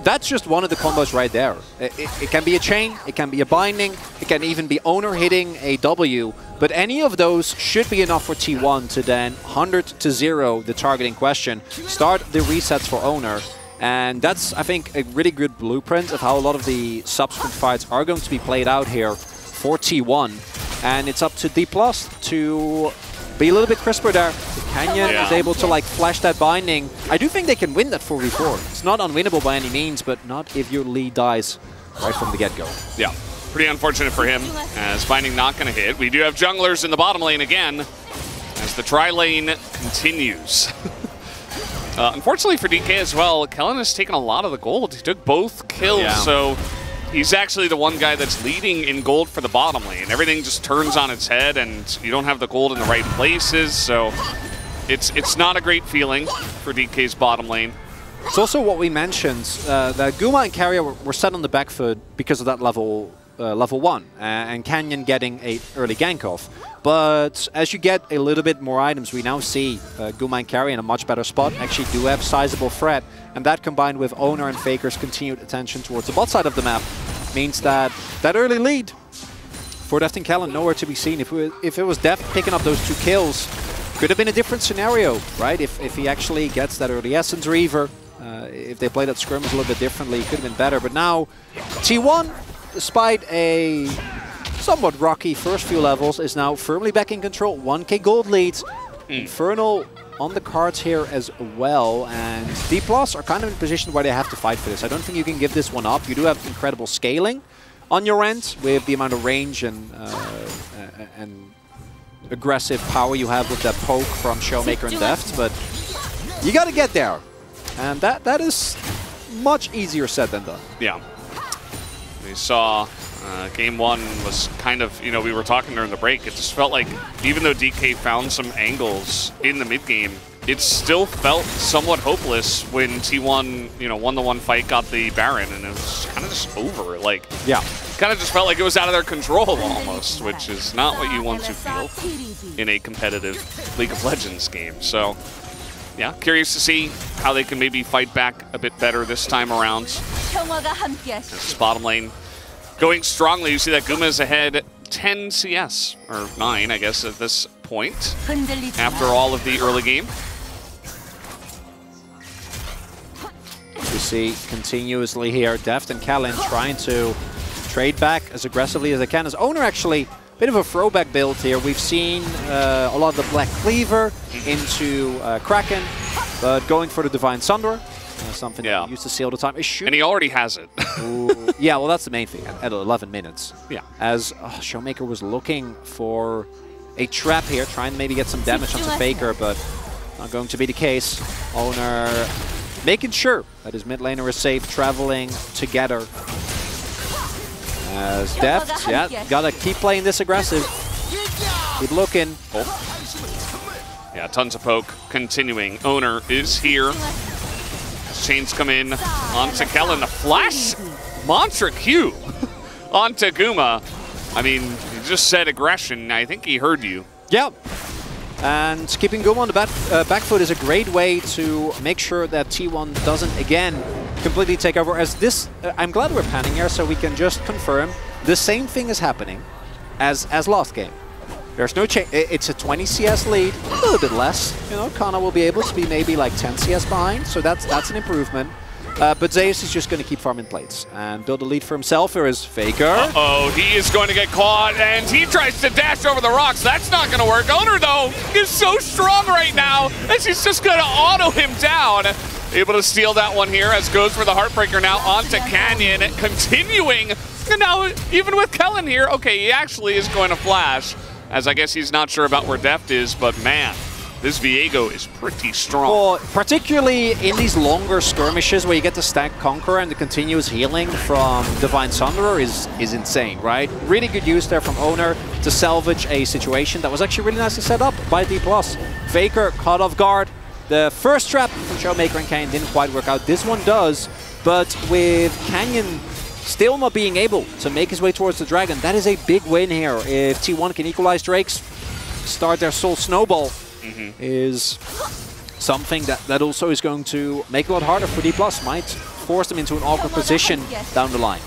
that's just one of the combos right there. It can be a chain, it can be a binding, it can even be Owner hitting a W, but any of those should be enough for T1 to then 100-0 the targeting question, start the resets for Owner, and that's, I think, a really good blueprint of how a lot of the subsequent fights are going to be played out here for T1, and it's up to D+ to be a little bit crisper there. Canyon is able to like flash that binding. I do think they can win that 4v4. It's not unwinnable by any means, but not if your lead dies right from the get-go. Yeah. Pretty unfortunate for him, as binding not going to hit. We do have junglers in the bottom lane again, as the tri-lane continues. Unfortunately for DK as well, Kellen has taken a lot of the gold. He took both kills, so he's actually the one guy that's leading in gold for the bottom lane. Everything just turns on its head, and you don't have the gold in the right places, so it's not a great feeling for DK's bottom lane. It's also what we mentioned, that Guma and Keria were set on the back foot because of that level 1, and Canyon getting an early gank off. But as you get a little bit more items, we now see Guma and Keria in a much better spot, actually do have sizable threat, and that combined with Owner and Faker's continued attention towards the bot side of the map means that that early lead for Deft and Kellen nowhere to be seen. If it was Deft picking up those 2 kills, could have been a different scenario, right? If he actually gets that early Essence Reaver, if they played that skirmish a little bit differently, it could have been better. But now, T1, despite a somewhat rocky first few levels, is now firmly back in control. 1k gold leads. Infernal on the cards here as well, and D+ are kind of in a position where they have to fight for this. I don't think you can give this one up. You do have incredible scaling on your end with the amount of range and aggressive power you have with that poke from Showmaker and Deft, but you got to get there, and that is much easier said than done. Yeah. We saw game 1 was kind of, we were talking during the break, it just felt like even though DK found some angles in the mid game, it still felt somewhat hopeless when T1, you know, won the one fight, got the Baron, and it was kind of just over. Like, Yeah. kind of just felt like it was out of their control almost, which is not what you want to feel in a competitive League of Legends game. So, yeah, curious to see how they can maybe fight back a bit better this time around. This bottom lane going strongly. You see that Guma is ahead 10 CS, or 9, I guess, at this point, after all of the early game. You see continuously here, Deft and Kalin trying to trade back as aggressively as they can. As Owner actually, bit of a throwback build here. We've seen a lot of the Black Cleaver into Kraken, but going for the Divine Sunder, something that we used to see all the time. And he already has it. Ooh, yeah, well, that's the main thing at 11 minutes. Yeah. As Showmaker was looking for a trap here, trying to maybe get some damage onto Faker, but not going to be the case. Owner making sure that his mid laner is safe, traveling together. As Deft, yeah, gotta keep playing this aggressive. Keep looking. Oh. Yeah, tons of poke continuing. Owner is here. As chains come in onto Kellen. The flash monster Q onto Guma. I mean, you just said aggression. I think he heard you. Yeah. And keeping Guma on the back foot is a great way to make sure that T1 doesn't, again, completely take over. As this, I'm glad we're panning here so we can just confirm the same thing is happening as last game. There's no change. It's a 20 CS lead, a little bit less. You know, Kana will be able to be maybe like 10 CS behind, so that's an improvement. But Zeus is just going to keep farming plates and build a lead for himself. Here is Faker. Uh-oh, he is going to get caught, and he tries to dash over the rocks. That's not going to work. Owner, though, is so strong right now as he's just going to auto him down. Able to steal that one here as goes for the Heartbreaker now onto Canyon, continuing. And now, even with Kellen here, okay, he actually is going to flash, as I guess he's not sure about where Deft is, but man, this Viego is pretty strong. Well, particularly in these longer skirmishes where you get to stack Conqueror and the continuous healing from Divine Sunderer is insane, right? Really good use there from Owner to salvage a situation that was actually really nicely set up by D+. Faker caught off guard. The first trap from Showmaker and Canyon didn't quite work out. This one does, but with Canyon still not being able to make his way towards the Dragon, that is a big win here. If T1 can equalize Drakes, start their Soul Snowball, is something that also is going to make it a lot harder for D+. Might force them into an awkward position down the line.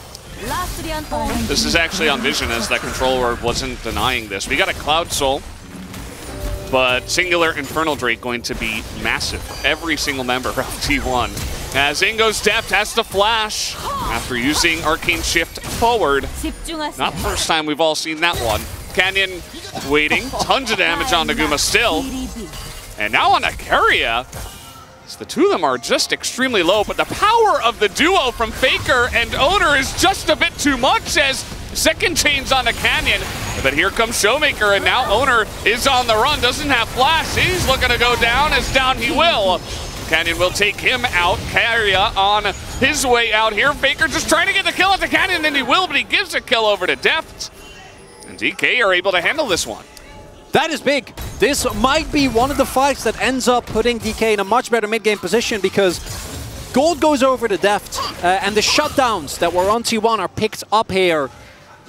This is actually on Vision, as that controller wasn't denying this. We got a Cloud Soul, but Singular Infernal Drake going to be massive for every single member of T1. As Ingo's Deft has to flash after using Arcane Shift forward. Not first time we've all seen that one. Canyon waiting, tons of damage on Naguma still. And now on Akaria, the two of them are just extremely low, but the power of the duo from Faker and Owner is just a bit too much as second chains on the Canyon. But here comes Showmaker, and now Owner is on the run, doesn't have flash. He's looking to go down, as down he will. Canyon will take him out. Akaria on his way out here. Faker just trying to get the kill at the Canyon, and he will, but he gives a kill over to Deft. And DK are able to handle this one. That is big. This might be one of the fights that ends up putting DK in a much better mid-game position, because gold goes over to Deft, and the shutdowns that were on T1 are picked up here.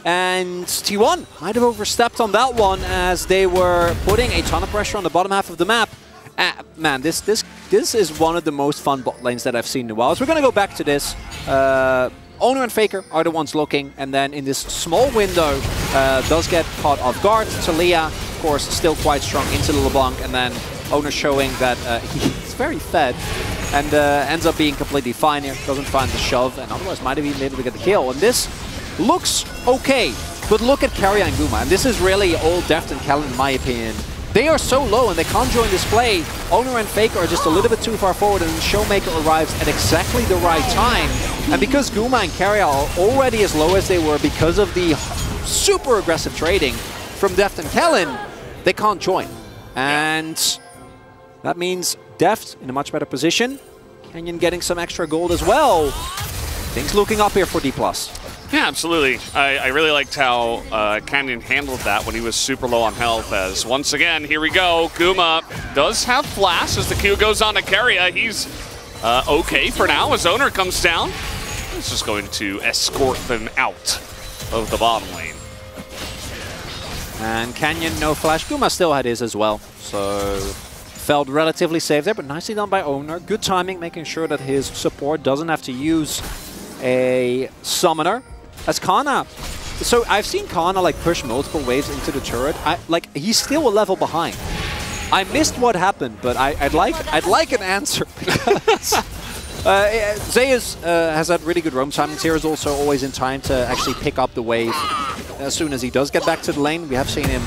And T1 might have overstepped on that one as they were putting a ton of pressure on the bottom half of the map. Man, this is one of the most fun bot lanes that I've seen in a while. So we're going to go back to this. Owner and Faker are the ones looking, and then in this small window, does get caught off guard. Talia, of course, still quite strong into the LeBlanc, and then Owner showing that he's very fed, and ends up being completely fine here. Doesn't find the shove, and otherwise might have even been able to get the kill. And this looks okay, but look at Karya and Guma, and this is really all Deft and Kellen in my opinion. They are so low and they can't join this play. Owner and Faker are just a little bit too far forward, and Showmaker arrives at exactly the right time. And because Guma and Karya are already as low as they were because of the super aggressive trading from Deft and Kellen, they can't join. And that means Deft in a much better position. Canyon getting some extra gold as well. Things looking up here for D+. Yeah, absolutely. I really liked how Canyon handled that when he was super low on health, as once again, here we go. Guma does have flash as the Q goes on to Keria. He's okay for now as Owner comes down. He's just going to escort them out of the bottom lane. And Canyon, no flash. Guma still had his as well, so felt relatively safe there, but nicely done by Owner. Good timing, making sure that his support doesn't have to use a summoner. As Kana, so I've seen Kana like push multiple waves into the turret. He's still a level behind. I missed what happened, but I'd like an answer. Because Zeus has had really good roam timings here. Is also always in time to actually pick up the wave as soon as he does get back to the lane. We have seen him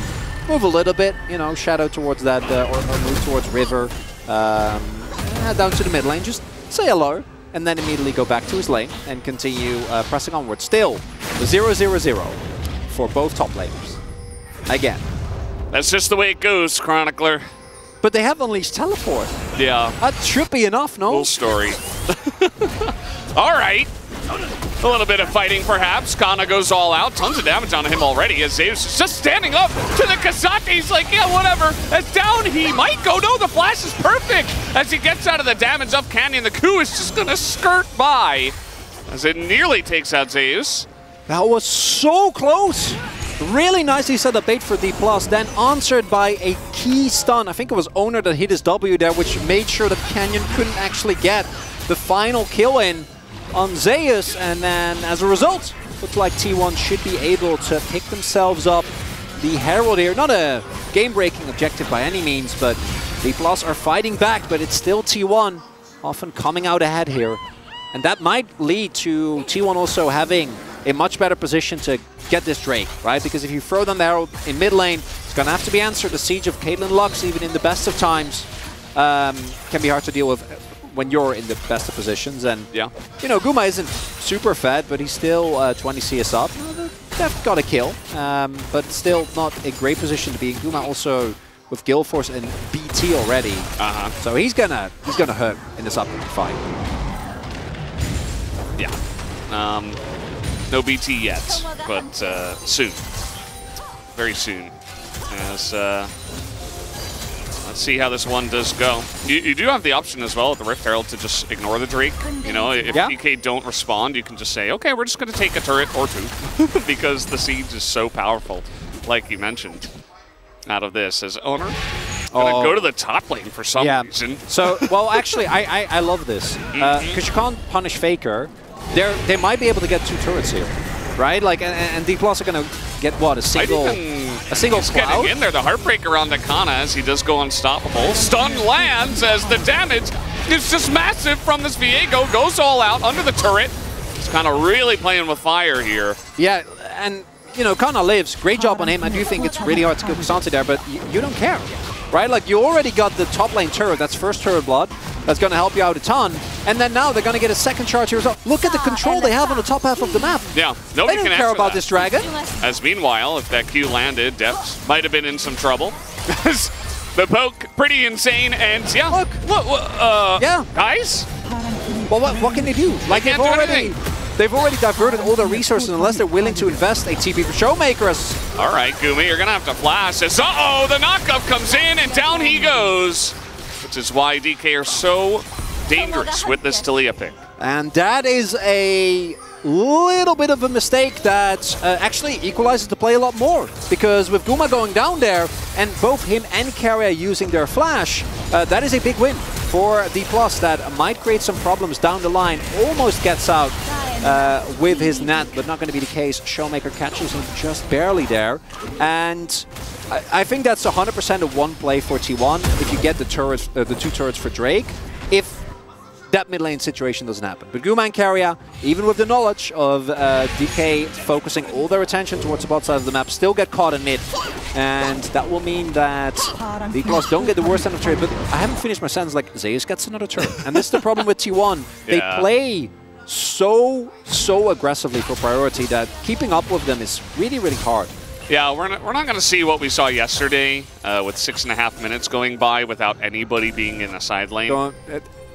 move a little bit, you know, shadow towards that or move towards river, down to the mid lane. Just say hello. And then immediately go back to his lane and continue pressing onward. Still, 0-0-0 for both top laners. Again. That's just the way it goes, Chronicler. But they have unleashed teleport. Yeah. That should be enough, no? Full story. All right. A little bit of fighting, perhaps. Kana goes all out. Tons of damage on him already as Zeus is just standing up to the Kazaki. He's like, yeah, whatever. As down he might go. No, the flash is perfect. As he gets out of the damage of Canyon, the Q is just going to skirt by as it nearly takes out Zeus. That was so close. Really nicely set up bait for D+, then answered by a key stun. I think it was Owner that hit his W there, which made sure that Canyon couldn't actually get the final kill in on Zeus, and then as a result, looks like T1 should be able to pick themselves up the Herald here. Not a game-breaking objective by any means, but D+ are fighting back, but it's still T1 often coming out ahead here. And that might lead to T1 also having a much better position to get this Drake, right? Because if you throw them there in mid lane, it's going to have to be answered. The siege of Caitlyn Lux, even in the best of times, can be hard to deal with when you're in the best of positions. And, yeah, you know, Guma isn't super fed, but he's still 20 CS up. They've got a kill, but still not a great position to be in. Guma also with Guild Force and BT already, so he's gonna hurt in this upcoming fight. Yeah. No BT yet, but soon. Very soon. As let's see how this one does go. You do have the option as well at the Rift Herald to just ignore the Drake. You know, if DK don't respond, you can just say, okay, we're just going to take a turret or two because the siege is so powerful, like you mentioned. Out of this as Owner. Gonna go to the top lane for some reason. So, well, actually, I love this because you can't punish Faker. They might be able to get 2 turrets here, right? Like, and D+ are gonna get what, a single He's cloud? getting in there. The Heartbreaker on the Kana as he does go unstoppable. Stun lands as the damage is just massive from this Viego. Goes all out under the turret. He's kind of really playing with fire here. Yeah, and you know, Kana lives. Great job on him. I do think it's really hard to kill Kazante there, but you don't care, right? Like, you already got the top lane turret. That's first turret blood. That's going to help you out a ton. And then now they're going to get a second charge here as well. Look at the control they have on the top half of the map. Yeah, nobody they can don't care about that. this dragon. As meanwhile, if that Q landed, Depths might have been in some trouble. The poke, pretty insane, and yeah, look, guys. Well, what can they do? Like, they've already diverted all their resources unless they're willing to invest a TP for Showmakers. All right, Gumi, you're going to have to flash. Uh-oh, the knockup comes in, and down he goes. Which is why DK are so dangerous with this Talia pick. And that is a little bit of a mistake that actually equalizes the play a lot more. Because with Guma going down there, and both him and Keria using their flash, that is a big win for D+. That might create some problems down the line. Almost gets out with his net, but not going to be the case. Showmaker catches him just barely there. And I think that's 100% a one play for T1 if you get the turrets, the 2 turrets for Drake, if that mid lane situation doesn't happen. But Guma and Keria, even with the knowledge of DK focusing all their attention towards the bot side of the map, still get caught in mid. And that will mean that D+ don't get the worst end of trade. But I haven't finished my sentence. Like, Zeus gets another turret. And this is the problem with T1. They play so aggressively for priority that keeping up with them is really, really hard. Yeah, we're not going to see what we saw yesterday with 6.5 minutes going by without anybody being in a side lane.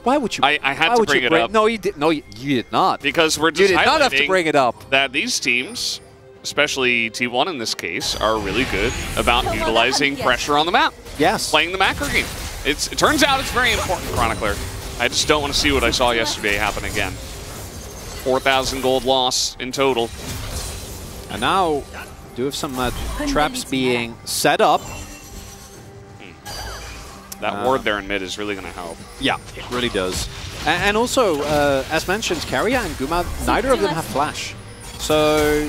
Why would you? I had to bring it up. No, you did. No, you did not. Because we're You just did not have to highlighting bring it up. that these teams, especially T1 in this case, are really good about utilizing pressure on the map. Yes. Playing the macro game. It turns out it's very important, Chronicler. I just don't want to see what I saw yesterday happen again. 4,000 gold loss in total. And now, do have some traps being set up. That ward there in mid is really going to help. Yeah, it really does. And also, as mentioned, Karya and Guma, neither of them have flash. So,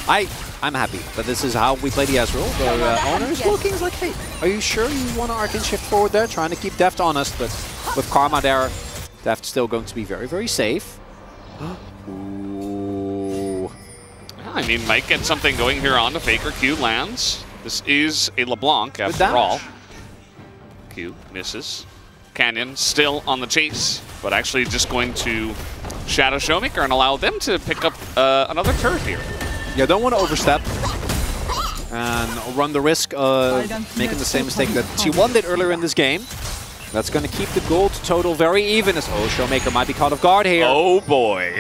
I'm happy that this is how we play the Ezreal. The owner is looking like, hey, are you sure you want to Arcane Shift forward there? Trying to keep Deft honest, but with Karma there, Deft still going to be very, very safe. Ooh. Yeah, I mean, might get something going here on the Faker. Q lands. This is a LeBlanc after all. Q misses. Canyon still on the chase, but actually just going to Shadow Showmaker and allow them to pick up another turret here. Yeah, don't want to overstep and run the risk of making the same mistake that T1 did earlier in this game. That's going to keep the gold total very even as Showmaker might be caught off guard here. Oh boy.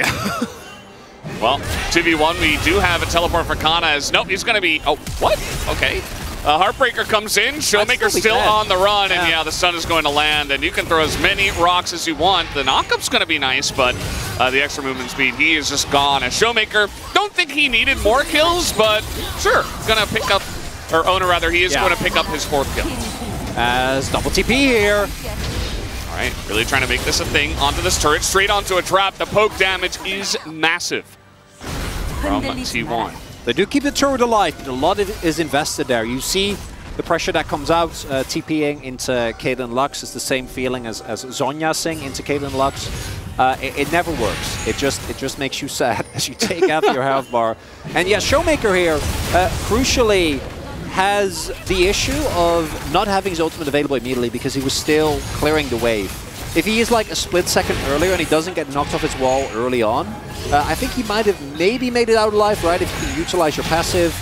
Well, 2v1, we do have a teleport for Kana as, nope, he's going to be, oh, what? Okay. Heartbreaker comes in, Showmaker still on the run, and yeah, the stun is going to land, and you can throw as many rocks as you want. The knockup's going to be nice, but the extra movement speed, he is just gone. As Showmaker, don't think he needed more kills, but sure, going to pick up, or Owner rather, he is going to pick up his 4th kill. As double TP here. All right, really trying to make this a thing onto this turret, straight onto a trap. The poke damage is massive from T1. They do keep the turret alive, but a lot is invested there. You see the pressure that comes out, TPing into Caitlyn Lux is the same feeling as Zhonya Singh into Caitlyn Lux. It never works. It just makes you sad as you take out your health bar. And yeah, Showmaker here, crucially, has the issue of not having his ultimate available immediately because he was still clearing the wave. If he is like a split second earlier and he doesn't get knocked off his wall early on, I think he might have maybe made it out alive, right? If you can utilize your passive,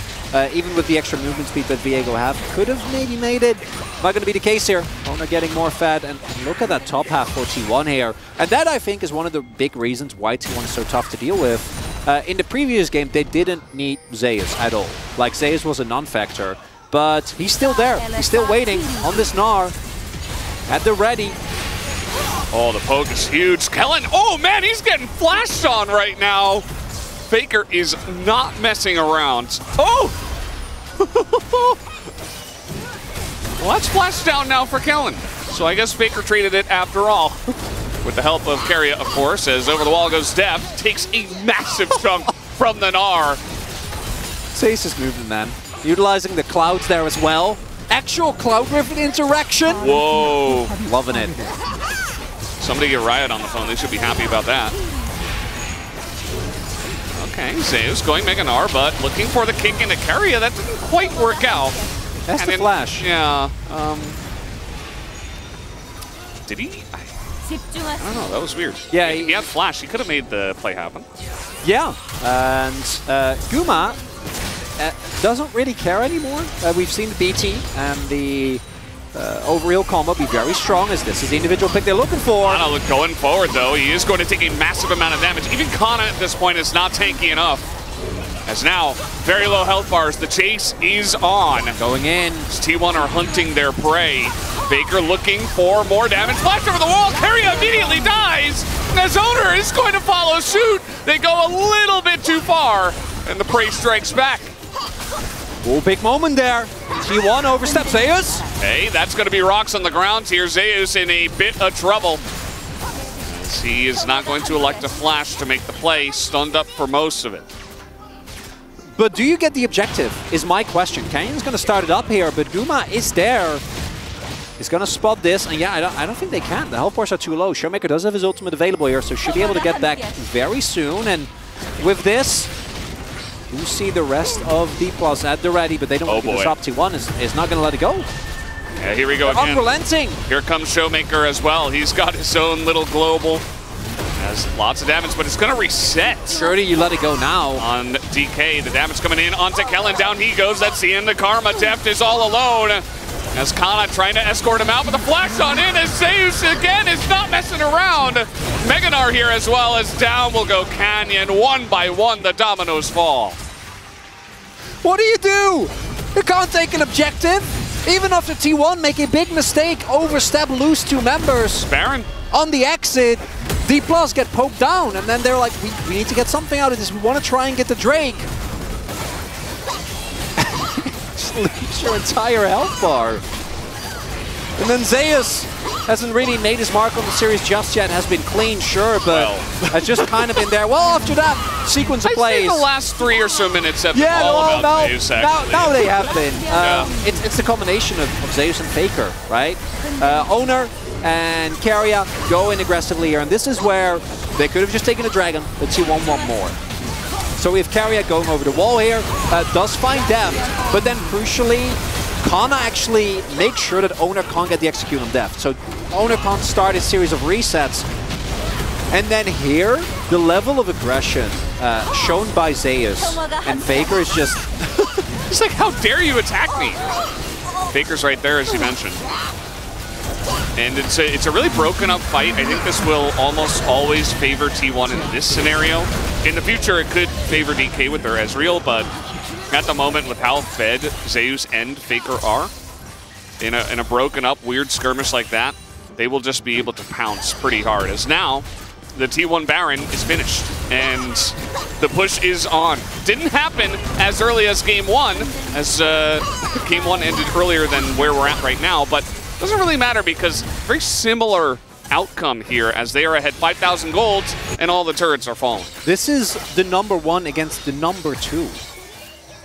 even with the extra movement speed that Viego have, could have maybe made it. Not going to be the case here. Owner getting more fed, and look at that top half for T1 here. And that, I think, is one of the big reasons why T1 is so tough to deal with. In the previous game, they didn't need Zeus at all. Like, Zeus was a non-factor, but he's still there. He's still waiting on this Gnar at the ready. Oh, the poke is huge. Kellen, oh man, he's getting flashed on right now. Faker is not messing around. Oh! Well, that's flash down now for Kellen. So I guess Faker traded it after all. With the help of Karya, of course, as over the wall goes Deft, takes a massive chunk from the Gnar. Zeus is moving, man. Utilizing the clouds there as well. Actual Cloud Griffin interaction. Whoa. Loving it. Somebody get Riot on the phone. They should be happy about that. Okay, Zeus going Mega Gnar, but looking for the kick into Karya. That didn't quite work out. That's the flash. Yeah. Did he? I don't know. That was weird. Yeah, he had flash. He could have made the play happen. Yeah, and Guma doesn't really care anymore. We've seen the BT and the overheal combo be very strong, as this is the individual pick they're looking for. Kana going forward, though. He is going to take a massive amount of damage. Even Kana at this point is not tanky enough. As now, very low health bars. The chase is on. Going in. T1 are hunting their prey. Baker looking for more damage. Flash over the wall. Karya immediately dies. And his owner is going to follow suit. They go a little bit too far. And the prey strikes back. Oh, big moment there. T1 oversteps Zeus. Hey, that's going to be rocks on the ground here. Zeus in a bit of trouble. As he is not going to elect a flash to make the play. Stunned up for most of it. But do you get the objective, is my question. Canyon's going to start it up here, but Guma is there. He's going to spot this, and yeah, I don't think they can. The health bars are too low. Showmaker does have his ultimate available here, so should be able to get back very soon. And with this, you see the rest of D+ at the ready, but they don't want to give this up. T1 is not going to let it go. Yeah, here we go again. Unrelenting. Here comes Showmaker as well. He's got his own little global. Has lots of damage, but it's going to reset. Surely you let it go now. On DK, the damage coming in onto Kellen. Down he goes. That's the end of Karma. Deft is all alone. As Kana trying to escort him out, but the flash on in as Zeus again is not messing around. Meganar here as well, as down will go Canyon. One by one, the dominoes fall. What do? You can't take an objective. Even after T1 make a big mistake, overstep, lose 2 members. Baron. On the exit, D+ get poked down, and then they're like, we need to get something out of this. We want to try and get the Drake. Just leaves your entire health bar. And then Zeus hasn't really made his mark on the series just yet. Has been clean, sure, but has just kind of been there. Well, after that sequence of plays. I think the last 3 or so minutes have been all about Zeus, actually. Now they have been. It's the combination of Zeus and Faker, right? Owner and Keria go in aggressively here, and this is where they could have just taken a Dragon, but T1 want more. So we have Keria going over the wall here, does find Deft, but then crucially, Kana actually makes sure that Owner can't get the execute on Deft. So Owner can't start a series of resets. And then here, the level of aggression shown by Zeus and Faker is just... He's like, how dare you attack me? Faker's right there, as you mentioned. And it's a really broken up fight. I think this will almost always favor T1 in this scenario. In the future, it could favor DK with their Ezreal, but at the moment, with how fed Zeus and Faker are, in a broken up, weird skirmish like that, they will just be able to pounce pretty hard. As now, the T1 Baron is finished, and the push is on. Didn't happen as early as Game 1, as Game 1 ended earlier than where we're at right now, but doesn't really matter because very similar outcome here as they are ahead 5,000 golds and all the turrets are falling. This is the #1 against the #2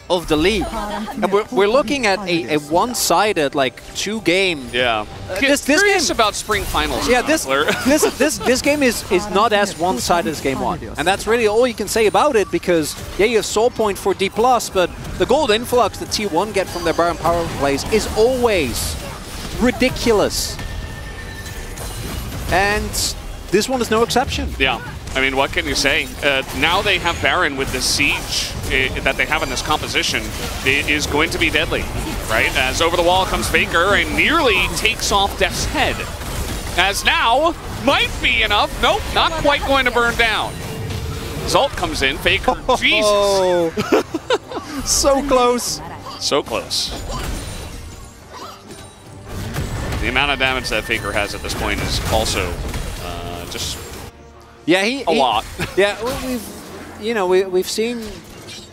of the league. And we're looking at a one-sided, like, 2-game. Yeah. This Curious game, about spring finals. yeah, this game is not as one-sided as Game 1. And that's really all you can say about it because, yeah, you have Soul Point for D+, but the gold influx that T1 get from their Baron power plays is always ridiculous. And this one is no exception. Yeah. I mean, what can you say? Now they have Baron with the siege that they have in this composition. It is going to be deadly, right? As over the wall comes Faker and nearly takes off Deft's head. As now, might be enough. Nope, not quite going to burn down. Zult comes in, Faker, Jesus. So close. So close. The amount of damage that Faker has at this point is also just... Yeah, a lot. Yeah, we've seen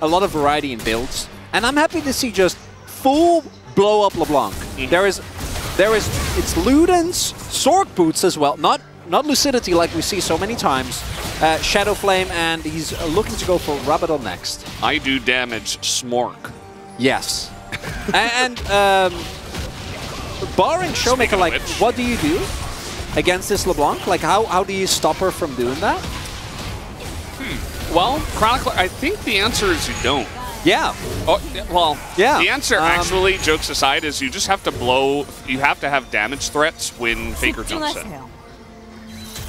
a lot of variety in builds, and I'm happy to see just full blow up LeBlanc. It's Luden's Sork boots as well, not Lucidity like we see so many times. Shadow Flame, and he's looking to go for Rabadon next. I do damage Smork. Yes, and barring Showmaker, like, what do you do against this LeBlanc? Like, how do you stop her from doing that? Well, Chronicler, I think the answer is you don't. Yeah. Oh, well, yeah. The answer, actually, jokes aside, is you just have to blow, you have to have damage threats when Faker jumps in.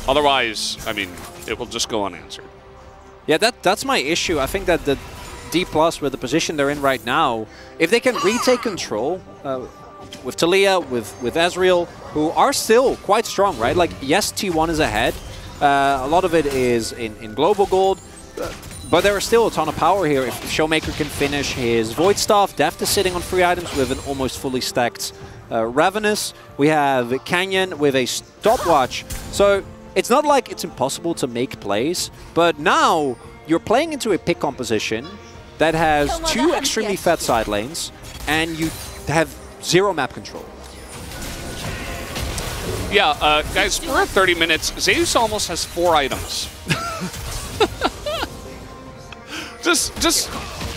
Otherwise, I mean, it will just go unanswered. Yeah, that's my issue. I think that the D+, with the position they're in right now, if they can retake control, with Talia, with Ezreal, who are still quite strong, right? Like, yes, T1 is ahead. A lot of it is in global gold, but there is still a ton of power here. If Showmaker can finish his Void Staff, Deft is sitting on 3 items with an almost fully stacked Ravenous. We have Canyon with a stopwatch. So it's not like it's impossible to make plays, but now you're playing into a pick composition that has 2 extremely fat side lanes, and you have 0 map control. Yeah, guys, we're at 30 minutes. Zeus almost has 4 items.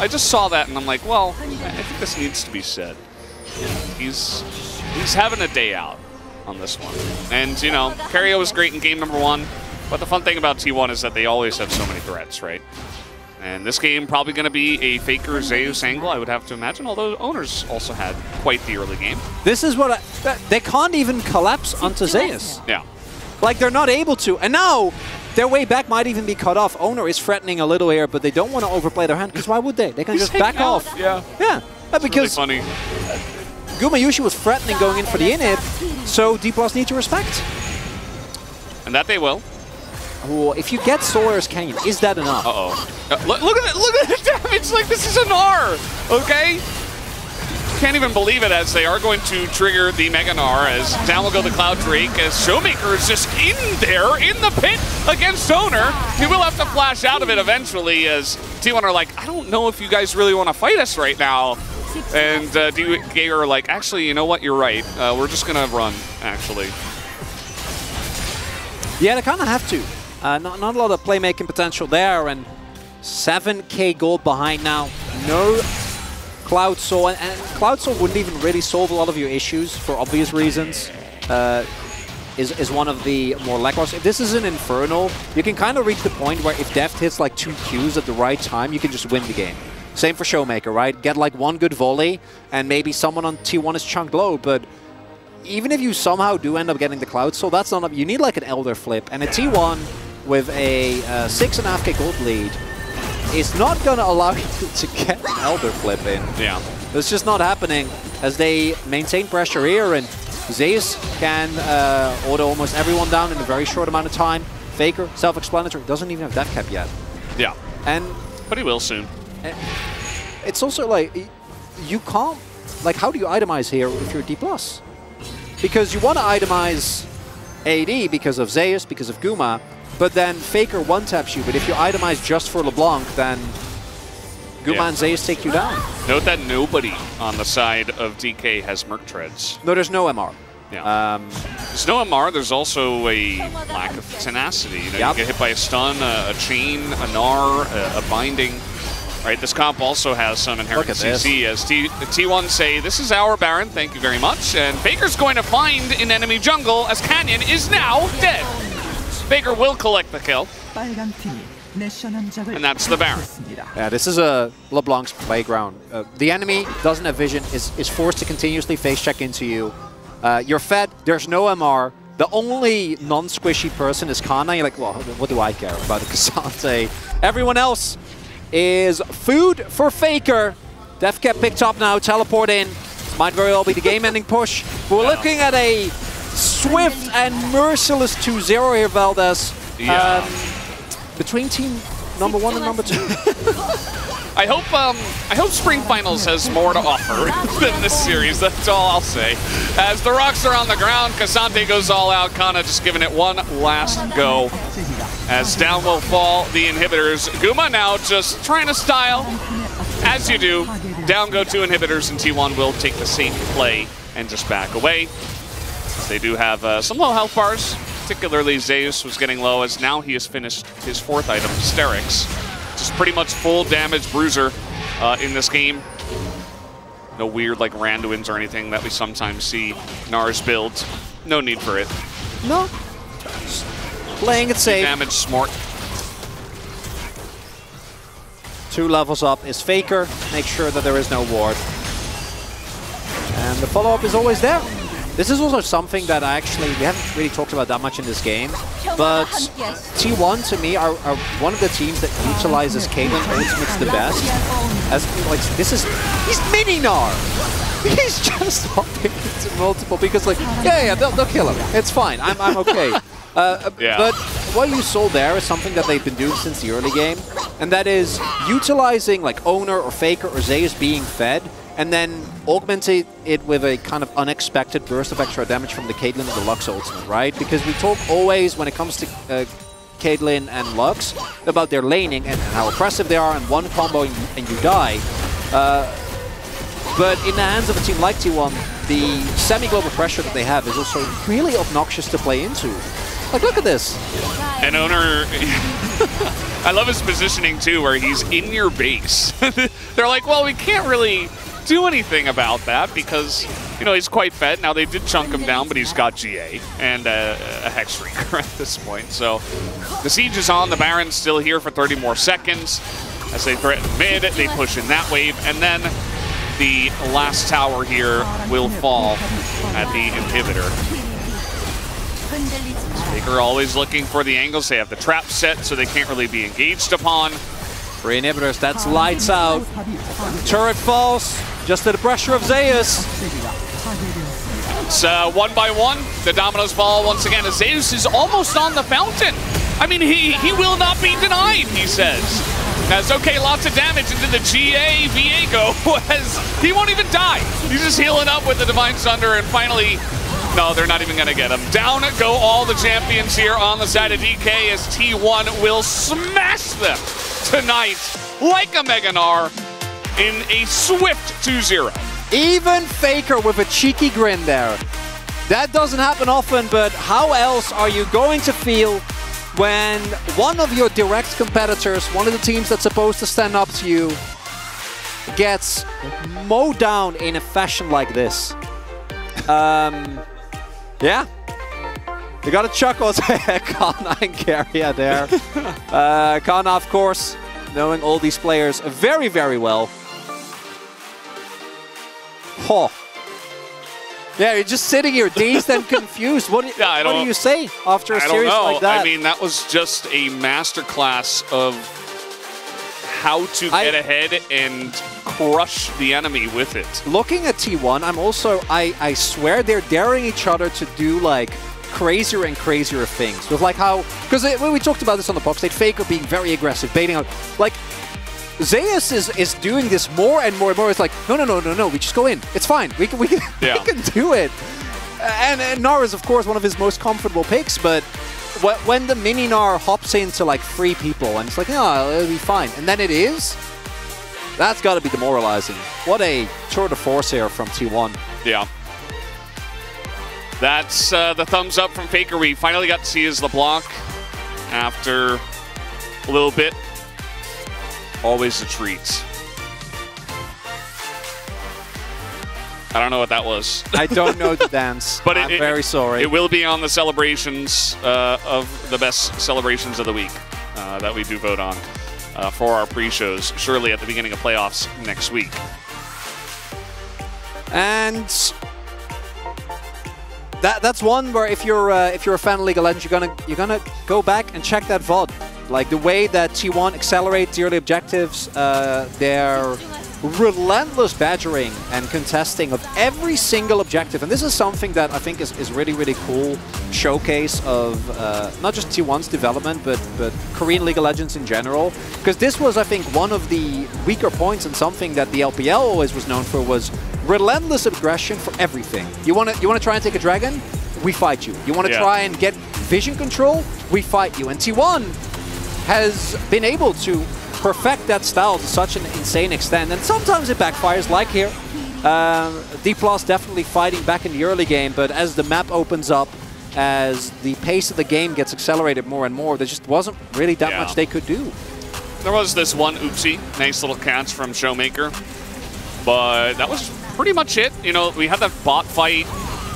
I just saw that and I'm like, well, I think this needs to be said. He's having a day out on this one. And, you know, Keria was great in game #1, but the fun thing about T1 is that they always have so many threats, right? And this game probably going to be a Faker Zeus angle, I would have to imagine, although Owners also had quite the early game. This is what they can't even collapse onto Zeus. Yeah. Like, they're not able to. And now, their way back might even be cut off. Owner is threatening a little here, but they don't want to overplay their hand, because why would they? They can just back off. Yeah. Yeah. Because really funny. Gumayushi was threatening going in for the inhib, so D+ need to respect. And that they will. Oh, if you get Solaris Canyon, is that enough? Look at it! Look at the damage! Like, this is an R! Okay? Can't even believe it, as they are going to trigger the Mega Gnar, as down will go the Cloud Drake, as Showmaker is just in there, in the pit against Owner. He will have to flash out of it eventually, as T1 are like, I don't know if you guys really want to fight us right now. And DK are like, actually, you know what? You're right. We're just going to run, actually. Yeah, they kind of have to. Not a lot of playmaking potential there, and 7k gold behind now. No Cloud Soul, and Cloud Soul wouldn't even really solve a lot of your issues for obvious reasons. Is one of the more lackluster. If this is an Infernal, you can kind of reach the point where if Deft hits like 2 Qs at the right time, you can just win the game. Same for Showmaker, right? Get like 1 good volley, and maybe someone on T1 is chunked low, but even if you somehow do end up getting the Cloud Soul, that's not enough. You need like an Elder Flip, and a T1 with a 6.5k gold lead is not going to allow you to get an Elder Flip in. Yeah. It's just not happening as they maintain pressure here, and Zeus can auto almost everyone down in a very short amount of time. Faker, self-explanatory, doesn't even have death cap yet. Yeah. But he will soon. It's also like, you can't, like, how do you itemize here if you're D+? Because you want to itemize AD because of Zeus, because of Guma, but then Faker one-taps you. But if you itemize just for LeBlanc, then Guma and Zeus take you down. Note that nobody on the side of DK has Merc Treads. No, there's no MR. Yeah. There's no MR, there's also a lack of tenacity. You know, you get hit by a stun, a chain, a Gnar, a binding. Right, this comp also has some inherent CC, as T1 say, this is our Baron, thank you very much. And Faker's going to find an enemy jungle, as Canyon is now dead. Faker will collect the kill. And that's the Baron. Yeah, this is a LeBlanc's playground. The enemy doesn't have vision, is forced to continuously face check into you. You're fed, there's no MR. The only non-squishy person is Kana. You're like, well, what do I care about the Cassante? Everyone else is food for Faker. Def get picked up now, teleport in. Might very well be the game-ending push. But we're looking at a swift and merciless 2-0 here, Valdez. Yeah. Between team number 1 and number 2. I hope Spring Finals has more to offer than this series, that's all I'll say. As the rocks are on the ground, Cassante goes all out, Kana just giving it one last go. As down will fall the inhibitors. Guma now just trying to style, as you do. Down go 2 inhibitors, and T1 will take the safe play and just back away. They do have some low health bars, particularly Zeus was getting low, as now he has finished his 4th item, Sterix. Just pretty much full damage bruiser in this game. No weird like Randuins or anything that we sometimes see Gnar's builds. No need for it. No. Just playing it safe. Damage smart. 2 levels up is Faker. Make sure that there is no ward. And the follow-up is always there. This is also something that we haven't really talked about that much in this game, but T1 to me are one of the teams that utilizes Caitlyn ultimates the best. As like he's mini Gnar. He's just hopping into multiple because like they'll kill him. It's fine. I'm okay. But what you saw there is something that they've been doing since the early game, and that is utilizing like Owner or Faker or Zeus being fed, and then augmenting it with a kind of unexpected burst of extra damage from the Caitlyn and the Lux ultimate, right? Because we talk always, when it comes to Caitlyn and Lux, about their laning and how oppressive they are, and one combo and you die. But in the hands of a team like T1, the semi-global pressure that they have is also really obnoxious to play into. Like, look at this. And Owner, I love his positioning too, where he's in your base. They're like, well, we can't really do anything about that because, you know, he's quite fed. Now, they did chunk him down, but he's got GA and a Hexstreaker at this point. So the siege is on. The Baron's still here for 30 more seconds. As they threaten mid, they push in that wave, and then the last tower here will fall at the inhibitor. Faker always looking for the angles. They have the trap set, so they can't really be engaged upon. 3 inhibitors, that's lights out. Turret falls, just to the pressure of Zeus. It's 1 by 1. The dominoes fall once again as Zeus is almost on the fountain. I mean, he will not be denied, he says. That's okay, lots of damage into the GA Viego as he won't even die. He's just healing up with the Divine Sunder and finally, no, they're not even gonna get him. Down go all the champions here on the side of DK as T1 will smash them tonight like a Meganar in a swift 2-0. Even Faker with a cheeky grin there. That doesn't happen often, but how else are you going to feel when one of your direct competitors, one of the teams that's supposed to stand up to you, gets mowed down in a fashion like this? Yeah. You got a chuckle at Kana and Carrier there. Kana, of course, knowing all these players very, very well. Oh. Yeah, you're just sitting here dazed and confused. What do you say after a series like that? I mean, that was just a masterclass of how to get ahead and crush the enemy with it. Looking at T1, I'm also, I swear they're daring each other to do like crazier and crazier things. With like how, because when we talked about this on the box, they'd Faker being very aggressive, baiting out. Like, Zeus is doing this more and more and more. It's like, no, we just go in. It's fine. We can do it. And Nar is, of course, one of his most comfortable picks, but when the mini Nar hops into like 3 people and it's like, no, it'll be fine. And then it is, that's got to be demoralizing. What a tour de force here from T1. Yeah. That's the thumbs up from Faker. We finally got to see his LeBlanc after a little bit. Always a treat. I don't know what that was. I don't know the dance, but I'm very sorry. It will be on the celebrations of the best celebrations of the week that we do vote on for our pre-shows, surely at the beginning of playoffs next week. And that's one where if you're a fan of League of Legends, you're gonna go back and check that VOD. Like the way that T1 accelerates the early objectives, their relentless badgering and contesting of every single objective. And this is something that I think is really, really cool showcase of not just T1's development, but Korean League of Legends in general. Because this was, I think, one of the weaker points and something that the LPL always was known for was relentless aggression for everything. You want to try and take a dragon? We fight you. You want to try and get vision control? We fight you. And T1 has been able to perfect that style to such an insane extent, and sometimes it backfires, like here. D+ definitely fighting back in the early game, but as the map opens up, as the pace of the game gets accelerated more and more, there just wasn't really that much they could do. There was this one oopsie, nice little catch from Showmaker, but that was pretty much it. You know, we had that bot fight,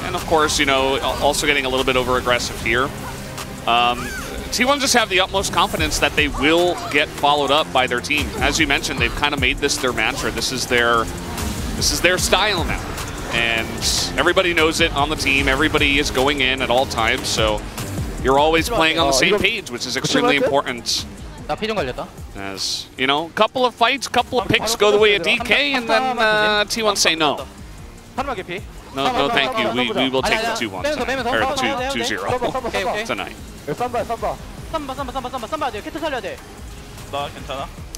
and of course, you know, also getting a little bit over-aggressive here. T1 just have the utmost confidence that they will get followed up by their team. As you mentioned, they've kind of made this their mantra. This is their style now. And everybody knows it on the team. Everybody is going in at all times. So you're always playing on the same page, which is extremely important. As, you know, couple of fights, couple of picks go the way of DK, and then T1 say no. No, thank you. We will take the 2-1 tonight, or the 2-0 tonight.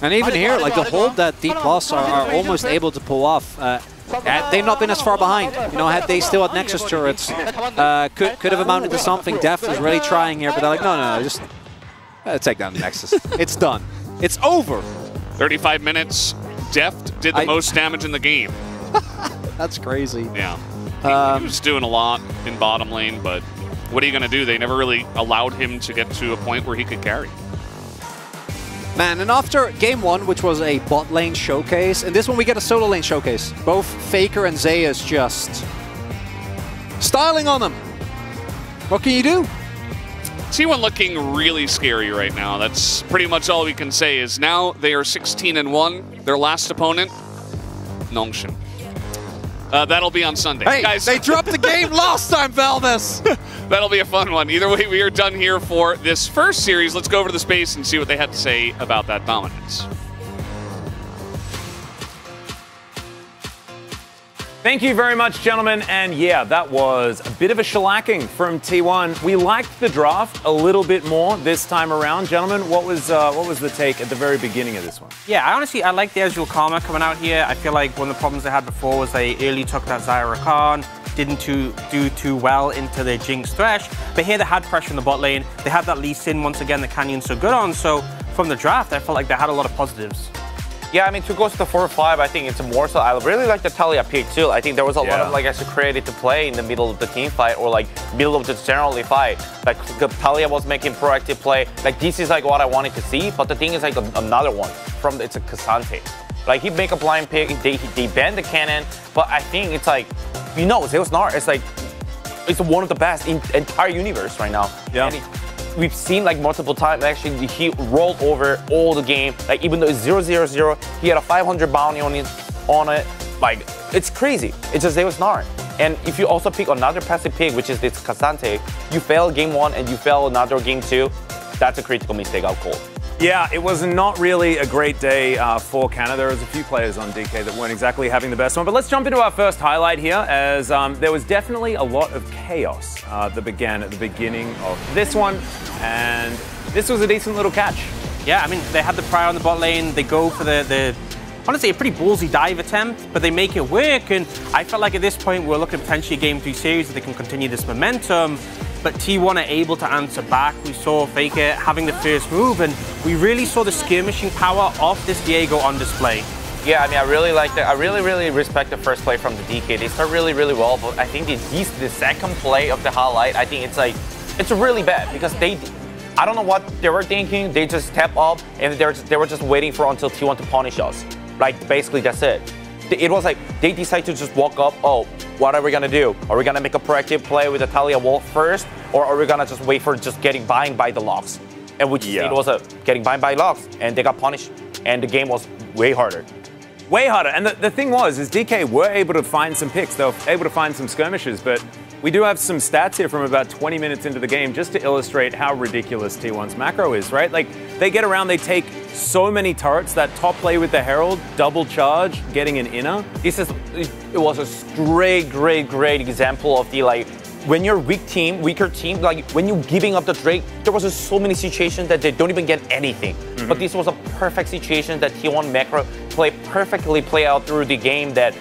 And even here, like the hold that D+ are almost able to pull off. Had they not been as far behind, you know, had they still had Nexus turrets, could have amounted to something. Deft is really trying here, but they're like, no, just take down the Nexus. It's done. It's over. 35 minutes. Deft did the most damage in the game. That's crazy. Yeah. He was doing a lot in bottom lane, but what are you going to do? They never really allowed him to get to a point where he could carry. Man, and after game 1, which was a bot lane showcase, and this one we get a solo lane showcase. Both Faker and Zeus just styling on them. What can you do? T1 looking really scary right now. That's pretty much all we can say is now they are 16-1. Their last opponent, Nongshin. That'll be on Sunday. Hey, guys, they dropped the game last time, Valvis! That'll be a fun one. Either way, we are done here for this first series. Let's go over to the space and see what they had to say about that dominance. Thank you very much, gentlemen. And yeah, that was a bit of a shellacking from T1. We liked the draft a little bit more this time around. Gentlemen, what was the take at the very beginning of this one? Yeah, I like the Ezreal Karma coming out here. I feel like one of the problems they had before was they early took that Zyra Khan, didn't do too well into their Jinx Thresh, but here they had pressure in the bot lane. They had that Lee Sin once again, the Canyon's so good on, so from the draft, I felt like they had a lot of positives. Yeah, I mean, to go to the 4-5, I think it's more so. I really like the Talia pick too. I think there was a lot of like extra creative to play in the middle of the team fight or like middle of the generally fight. Like Talia was making proactive play. Like this is like what I wanted to see. But the thing is like another one from it's a Cassante. Like he make a blind pick, they ban the cannon. But I think it's like, you know, Zeus Nar is like it's one of the best in entire universe right now. Yeah. We've seen like multiple times actually he rolled over all the game. Like even though it's 0-0-0, he had a 500 bounty on it. Like it's crazy. It's just Zeus Nar. And if you also pick another passive pick, which is this Cassante, you fail game 1 and you fail another game 2. That's a critical mistake, I'll call. Yeah, it was not really a great day for Canada. There was a few players on DK that weren't exactly having the best one. But let's jump into our first highlight here, as there was definitely a lot of chaos that began at the beginning of this one. And this was a decent little catch. Yeah, I mean, they had the prior on the bot lane. They go for the honestly, a pretty ballsy dive attempt, but they make it work. And I felt like at this point, we're looking at potentially a Game 3 series that they can continue this momentum. But T1 are able to answer back. We saw Faker having the first move, and we really saw the skirmishing power of this Diego on display. Yeah, I mean, I really like that. I really respect the first play from the DK. They start really well, but I think the second play of the highlight, I think it's really bad because I don't know what they were thinking. They just step up and they were just waiting for until T1 to punish us. Like basically that's it. It was like they decide to just walk up. Oh, what are we gonna do? Are we gonna make a proactive play with the Talia wall first, or are we gonna just wait for just getting bind by the locks? And which it was a getting bind by locks, and they got punished, and the game was way harder. Way harder. And the thing was, is DK were able to find some picks. They were able to find some skirmishes, but we do have some stats here from about 20 minutes into the game just to illustrate how ridiculous T1's macro is, right? Like, they get around, they take so many turrets. That top play with the Herald, double charge, getting an inner. It was a great example of the, like, when you're weaker team, like when you're giving up the Drake, there was just so many situations that they don't even get anything. But this was a perfect situation that T1 macro perfectly play out through the game that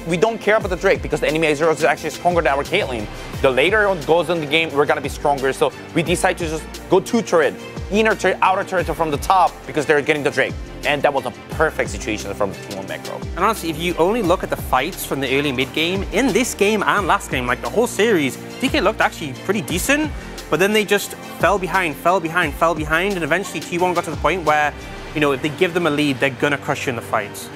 we don't care about the Drake because the enemy A0 is actually stronger than our Caitlyn. The later it goes in the game, we're gonna be stronger. So we decide to just go 2 turret, inner turret, outer turret from the top because they're getting the Drake. And that was a perfect situation from the T1 macro. And honestly, if you only look at the fights from the early mid game, in this game and last game, like the whole series, DK looked actually pretty decent, but then they just fell behind, and eventually T1 got to the point where, you know, if they give them a lead, they're gonna crush you in the fights.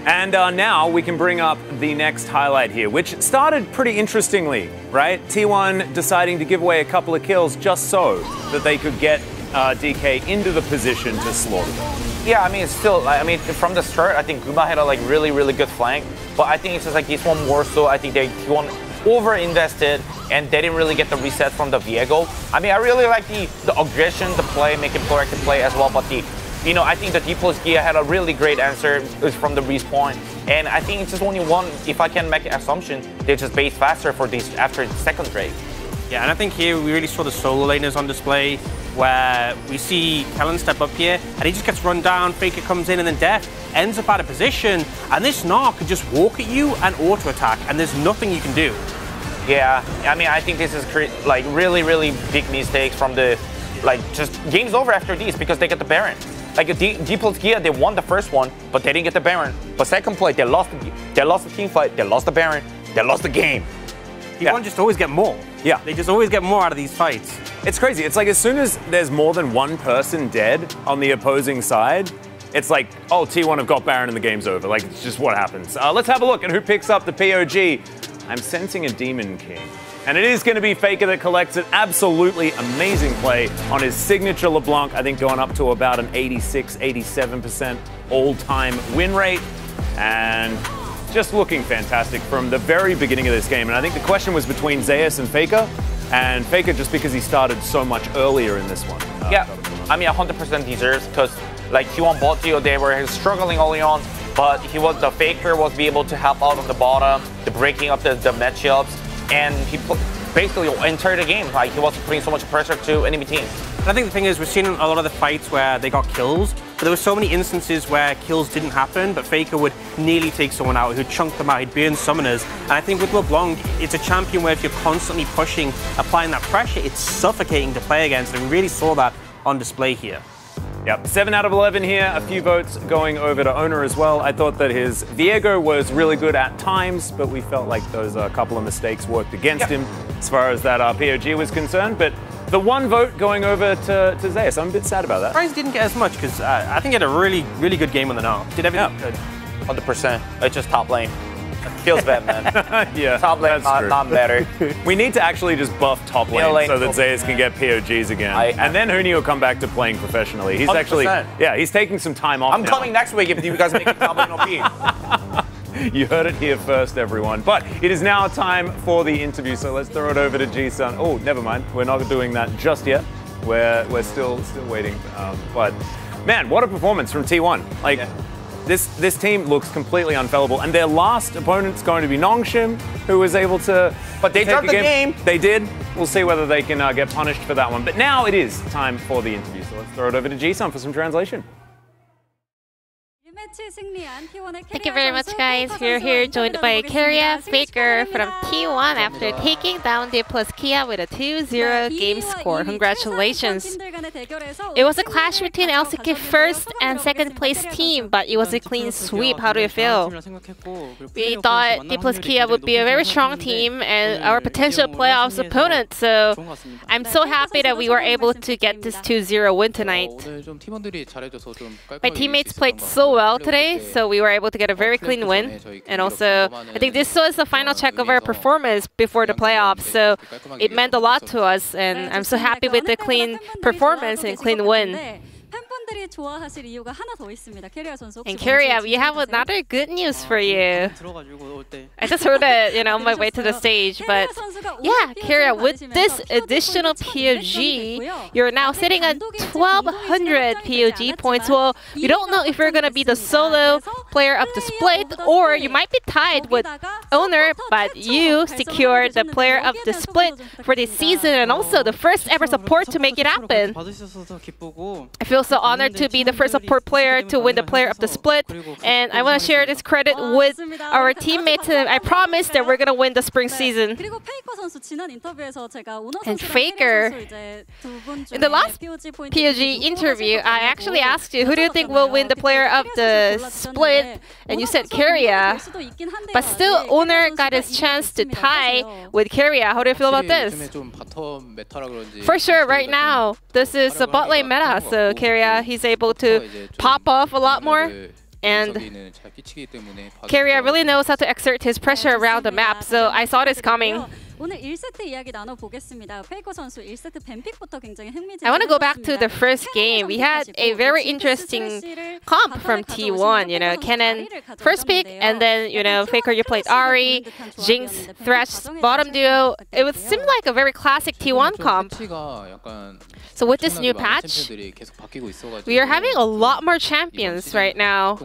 And now we can bring up the next highlight here, which started pretty interestingly, right? T1 deciding to give away a couple of kills just so that they could get DK into the position to slaughter them. Yeah, I mean, it's still, I mean, from the start, I think Guma had a really good flank, but I think it's just like this one more so, I think T1 over-invested and they didn't really get the reset from the Viego. I mean, I really like the aggression, the play, making proactive play as well, but you know, I think the D+Gia had a really great answer from the respawn, and I think it's just only one, if I can make an assumption, they just base faster for this after the second Drake. Yeah, and I think here we really saw the solo laners on display, where we see Kellen step up here, and he just gets run down, Faker comes in, and then Def ends up out of position, and this Gnar could just walk at you and auto-attack, and there's nothing you can do. Yeah, I mean, I think this is like really big mistakes from the, like, just game's over after these because they get the Baron. Like D+Gia, they won the first one, but they didn't get the Baron. But second play, they lost the team fight, they lost the Baron, they lost the game. T1 just always get more. Yeah. They just always get more out of these fights. It's crazy. It's like as soon as there's more than one person dead on the opposing side, it's like, oh, T1 have got Baron and the game's over. Like, it's just what happens. Let's have a look at who picks up the POG. I'm sensing a Demon King. And it is going to be Faker that collects an absolutely amazing play on his signature LeBlanc. I think going up to about an 86, 87% all-time win rate. And just looking fantastic from the very beginning of this game. And I think the question was between Zeus and Faker. And Faker just because he started so much earlier in this one. Yeah, I mean 100% deserves because like T1 bot deal, they were struggling early on. but the Faker was be able to help out on the bottom, the breaking up the matchups, and he basically entered the game. Like, he wasn't putting so much pressure to enemy teams. I think the thing is, we've seen a lot of the fights where they got kills, but there were so many instances where kills didn't happen, but Faker would nearly take someone out, who'd chunk them out, he'd burn summoners. And I think with LeBlanc, it's a champion where if you're constantly pushing, applying that pressure, it's suffocating to play against, and we really saw that on display here. Yep, 7 out of 11 here. A few votes going over to Owner as well. I thought that his Viego was really good at times, but we felt like those couple of mistakes worked against him as far as that POG was concerned. But the one vote going over to Zeus, I'm a bit sad about that. Price didn't get as much because I think he had a really, really good game on the knob. Did everything good. 100%. It's just top lane. Feels bad, man. Yeah, top lane, not better. We need to actually just buff top lane so that Zeus can get POGs again. And then Huni will come back to playing professionally. He's 100%. Actually, yeah, he's taking some time off I'm coming next week if you guys make it top lane OP. You heard it here first, everyone. But it is now time for the interview, so let's throw it over to Ji-sun. Oh, never mind. We're not doing that just yet. We're still waiting. But man, what a performance from T1. Like. Yeah. This team looks completely unfellable, and their last opponent's going to be Nongshim, who was able to. But they dropped the game. They did. We'll see whether they can get punished for that one. But now it is time for the interview, so let's throw it over to Ji-sun for some translation. Thank you very much, guys. We're here joined by Keria Faker from T1 after taking down D+ Kia with a 2-0 game score. Congratulations. It was a clash between LCK first and second place team, but it was a clean sweep. How do you feel? We thought D+ Kia would be a very strong team and our potential playoffs opponent, so I'm so happy that we were able to get this 2-0 win tonight. My teammates played so well today, so we were able to get a very clean win. And also, I think this was the final check of our performance before the playoffs, so it meant a lot to us, and I'm so happy with the clean performance and clean win. And Keria, we have another good news for you. I just heard it, on my way to the stage, but yeah, Keria, with this additional POG, you're now sitting at 1,200 POG points. Well, you don't know if you're gonna be the solo player of the split, or you might be tied with Owner, but you secured the player of the split for this season, and also the first ever support to make it happen. I feel so honored to be the first support player to win the player of the split, and I want to share this credit with our teammates. I promise that we're gonna win the spring season. And Faker, in the last POG interview, I actually asked you, who do you think will win the player of the split? And you said Keria, but still Owner got his chance to tie with Keria. How do you feel about this? For sure, right now, this is a bot lane meta, so Keria, he's able to pop off a lot more, and Keria really knows how to exert his pressure around the map, so I saw this coming. I want to go back to the first game. We had a very interesting comp from T1, Kennen first pick, and then, Faker, you played Ari, Jinx, Thresh, bottom duo. It seemed like a very classic T1 comp. So with this new patch, we are having a lot more champions right now.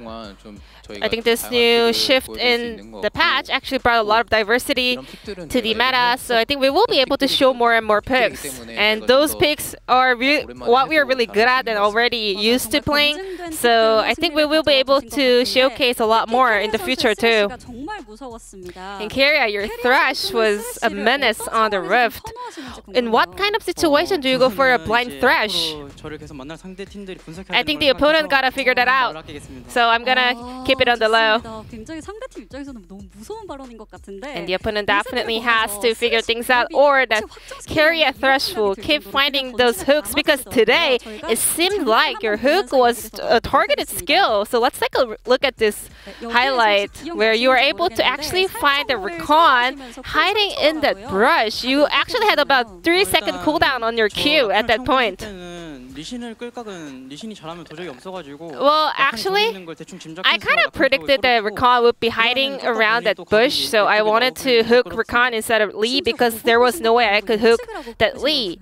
I think this new shift in the patch actually brought a lot of diversity to the meta, so I think we will be able to show more and more picks. And those picks are what we are really good at and already used to playing, so I think we will be able to showcase a lot more in the future too. And Keria, your Thresh was a menace on the Rift. In what kind of situation do you go for a blind Thresh? I think the opponent gotta figure that out, so I'm gonna keep it on the low. And the opponent definitely has to figure things out, or that Keria Thresh will keep finding those hooks, because today it seemed like your hook was a targeted skill. So let's take a look at this highlight where you were able to actually find the recon hiding in that brush. You actually had about 3-second cooldown on your Q at that point. Well, actually, I kind of predicted that Recon would be hiding around that bush, so I wanted to hook Recon instead of Lee, because there was no way I could hook that Lee.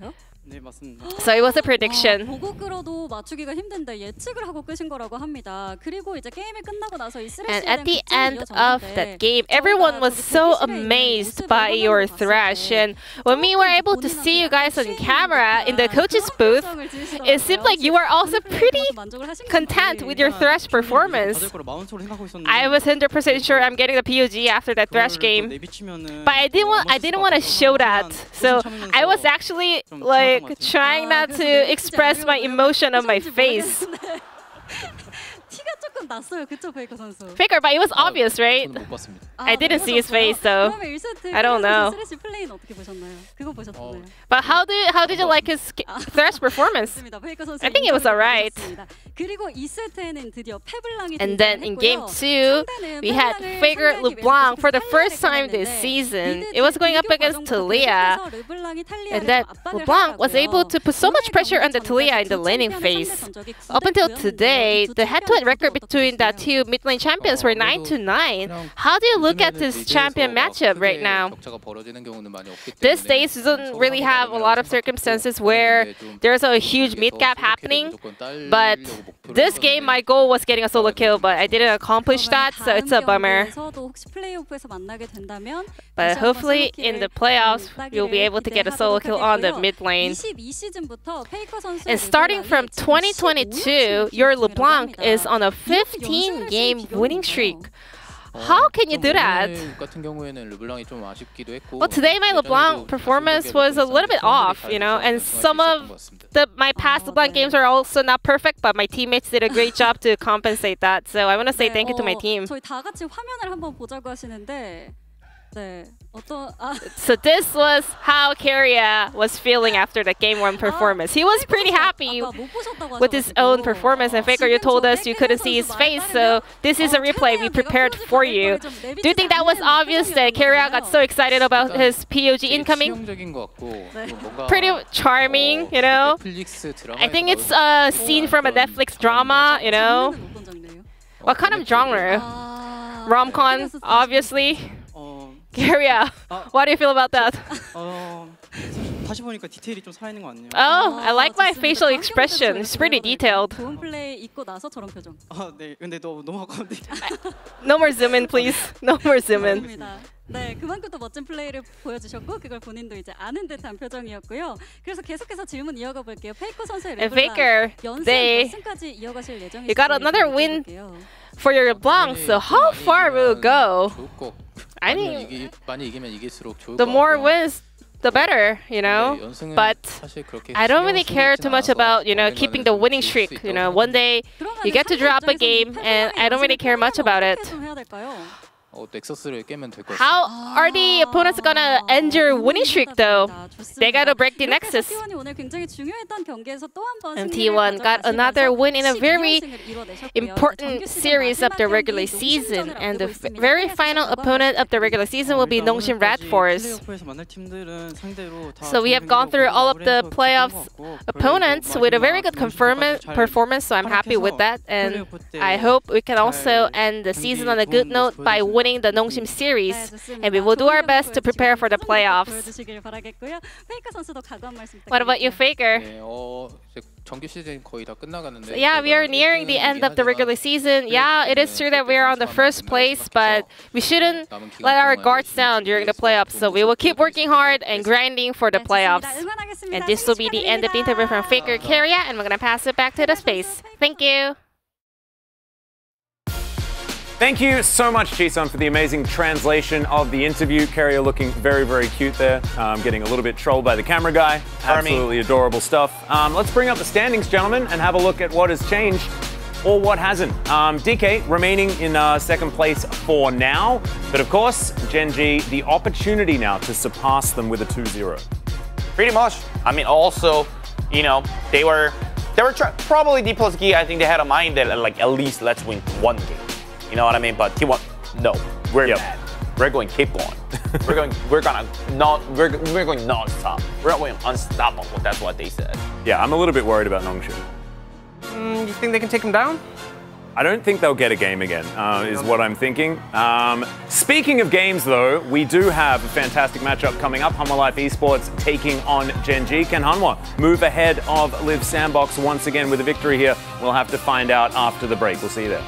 So it was a prediction. 보고 끌어도 맞추기가 힘든데 예측을 하고 끄신 거라고 합니다. 그리고 이제 게임이 끝나고 나서 이 스레시에 And at the end of that game, everyone was so amazed by your thrash. And when we were able to see you guys on camera in the coach's booth, it seemed like you were also pretty content with your thrash performance. I was 100% sure I'm getting the POG after that thrash game, but I didn't want to show that. So I was actually like trying not to express my emotion on my face. 티가 조금 났어요, 그쵸, 페이커 선수? Faker, but it was obvious, right? I didn't see his face, so I don't know. 스레시 플레이는 어떻게 보셨나요? 그거 보셨나요? But how did you like his thrash performance? I think it was alright. 그리고 2세트에는 드디어 페블랑이 And then in game 2, we had Faker LeBlanc for the first time this season. It was going up against Talia. And then LeBlanc was able to put so much pressure on the Talia in the laning phase. Up until today, the head-to-head record between the two mid-lane champions were 9-9. How do you look at this champion matchup right now? This stage doesn't really have a lot of circumstances where there's a huge mid gap happening, but this game my goal was getting a solo kill, but I didn't accomplish that, so it's a bummer. But hopefully in the playoffs you'll be able to get a solo kill on the mid lane. And starting from 2022, your LeBlanc is on a 15-game winning streak. How can you do that? Well, today my LeBlanc performance was a little bit off, you know, and some of my past LeBlanc games are also not perfect, but my teammates did a great job to compensate that. So I want to say thank you to my team. 저희 다 같이 화면을 한번 보자고 하시는데 네. So this was how Keria was feeling after the game 1 performance. He was pretty happy with his own performance, and Faker, you told us you couldn't see his face, so this is a replay we prepared for you. Do you think that was obvious that Keria got so excited about his POG incoming? Pretty charming, you know? I think it's a scene from a Netflix drama, you know? What kind of genre? Rom-com, obviously. Keria, what do you feel about that? Oh, I like my facial expression. It's pretty detailed. No more zoom in, please. No more zoom in. 네, 그만큼 또 멋진 플레이를 보여주셨고 그걸 본인도 이제 아는 듯한 표정이었고요. 그래서 계속해서 질문 이어가 볼게요. 페이커 선수의 레블랑 연승 결승까지 이어가실 예정이시죠? You got another win for your LeBlanc, so how far will it go? I mean, the more wins, the better, you know. But I don't really care too much about, you know, keeping the winning streak. You know, one day you get to drop a game, and I don't really care much about it. How are the opponents gonna end your winning streak though? They gotta break the nexus. And T1 got another win in a very important series of the regular season, and the very final opponent of the regular season will be Nongshim Red Force. So we have gone through all of the playoffs opponents with a very good performance, so I'm happy with that, and I hope we can also end the season on a good note by winning the Nongshim series, and we will do our best to prepare for the playoffs. What about you, Faker? So yeah, we are nearing the end of the regular season. Yeah, it is true that we are on the first place, but we shouldn't let our guards down during the playoffs. So we will keep working hard and grinding for the playoffs. And this will be the end of the interview from Faker Keria, and we're gonna pass it back to the space. Thank you. Thank you so much, Jisun, for the amazing translation of the interview. Keria looking very, very cute there. Getting a little bit trolled by the camera guy. Absolutely adorable stuff. Let's bring up the standings, gentlemen, and have a look at what has changed or what hasn't. DK remaining in second place for now. But of course, Gen.G, the opportunity now to surpass them with a 2-0. Pretty much. I mean, also, you know, they were probably D plus G. I think they had a mind that, like, at least let's win one game. You know what I mean? But T1, no, we're mad. We're going keep going. we're going non-stop. We're going unstoppable. That's what they said. Yeah, I'm a little bit worried about Nongshim. You think they can take him down? I don't think they'll get a game again, is what I'm thinking. Speaking of games, though, we do have a fantastic matchup coming up. Hanwha Life Esports taking on Gen.G. Can Hanwha move ahead of Live Sandbox once again with a victory here? We'll have to find out after the break. We'll see you there.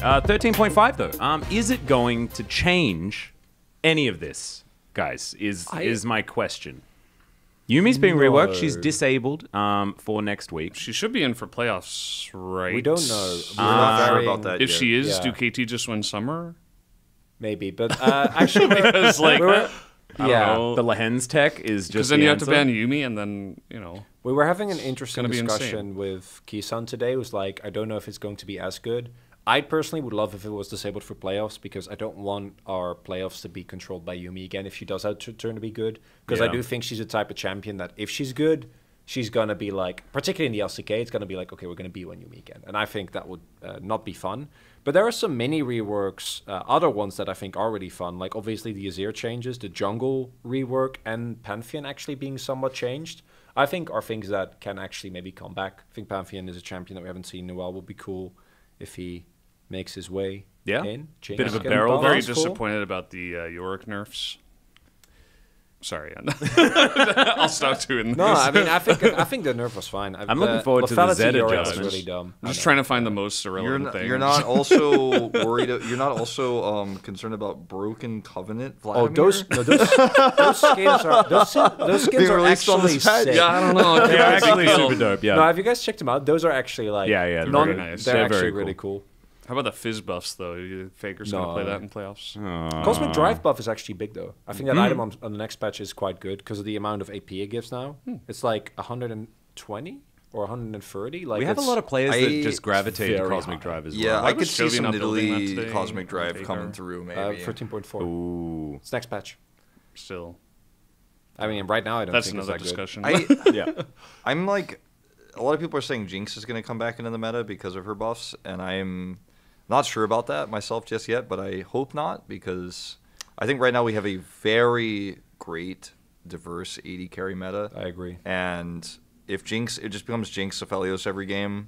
$13.5 though. Is it going to change any of this, guys? Is my question. Yumi's being reworked. She's disabled for next week. She should be in for playoffs, right? We don't know. We're not sure about that If yet. she is, Yeah. do KT just win summer? Maybe, but actually, Because like, I don't know. The Lehens tech is just Because then the you have to answer. ban Yumi, and then you know. we were having an interesting gonna be discussion insane. with Kisan today. It was like, I don't know if it's going to be as good. I personally would love if it was disabled for playoffs because I don't want our playoffs to be controlled by Yumi again if she does have to turn to be good. Because I Yeah. do think she's a type of champion that if she's good, she's going to be like, particularly in the LCK, it's going to be like, okay, we're going to beat Yumi again. And I think that would not be fun. But there are some mini reworks, other ones that I think are really fun. Like obviously the Azir changes, the jungle rework, and Pantheon actually being somewhat changed. I think are things that can actually maybe come back. I think Pantheon is a champion that we haven't seen in a while. Would be cool if he makes his way in. Bit of a Jinx barrel and Very Ball's cool. disappointed about the Yorick nerfs. Sorry, I'll stop doing this. No, I mean I think the nerf was fine. I'm looking forward to the lethality Z Yorick was adjustments. really dumb. I'm just trying to find the most irrelevant thing. You're not also worried. You're not also concerned about Broken Covenant. Oh, Vladimir? those skins are those skins Being are released on actually this patch. sick. Yeah, I don't know. They're actually super dope. Yeah. No, have you guys checked them out? Those are actually like Yeah, they're non- very nice. They're They're actually very really cool. How about the fizz buffs though? You Faker's gonna No. play that in playoffs. Cosmic Drive buff is actually big though. I think that item on the next patch is quite good because of the amount of AP it gives now. It's like 120 or 130. Like we have a it's- lot of players that just gravitate to very Cosmic high. Drive as well. Yeah, I could was see Jovi some not building that Nidalee today? Cosmic Drive Faker? coming through, maybe. 13.4. Ooh. It's next patch. Still, I mean, right now I don't that's think another it's that discussion. Yeah. I'm like, a lot of people are saying Jinx is going to come back into the meta because of her buffs, and I'm not sure about that myself just yet, but I hope not, because I think right now we have a very great, diverse AD carry meta. I agree. And if Jinx, it just becomes Jinx Aphelios every game,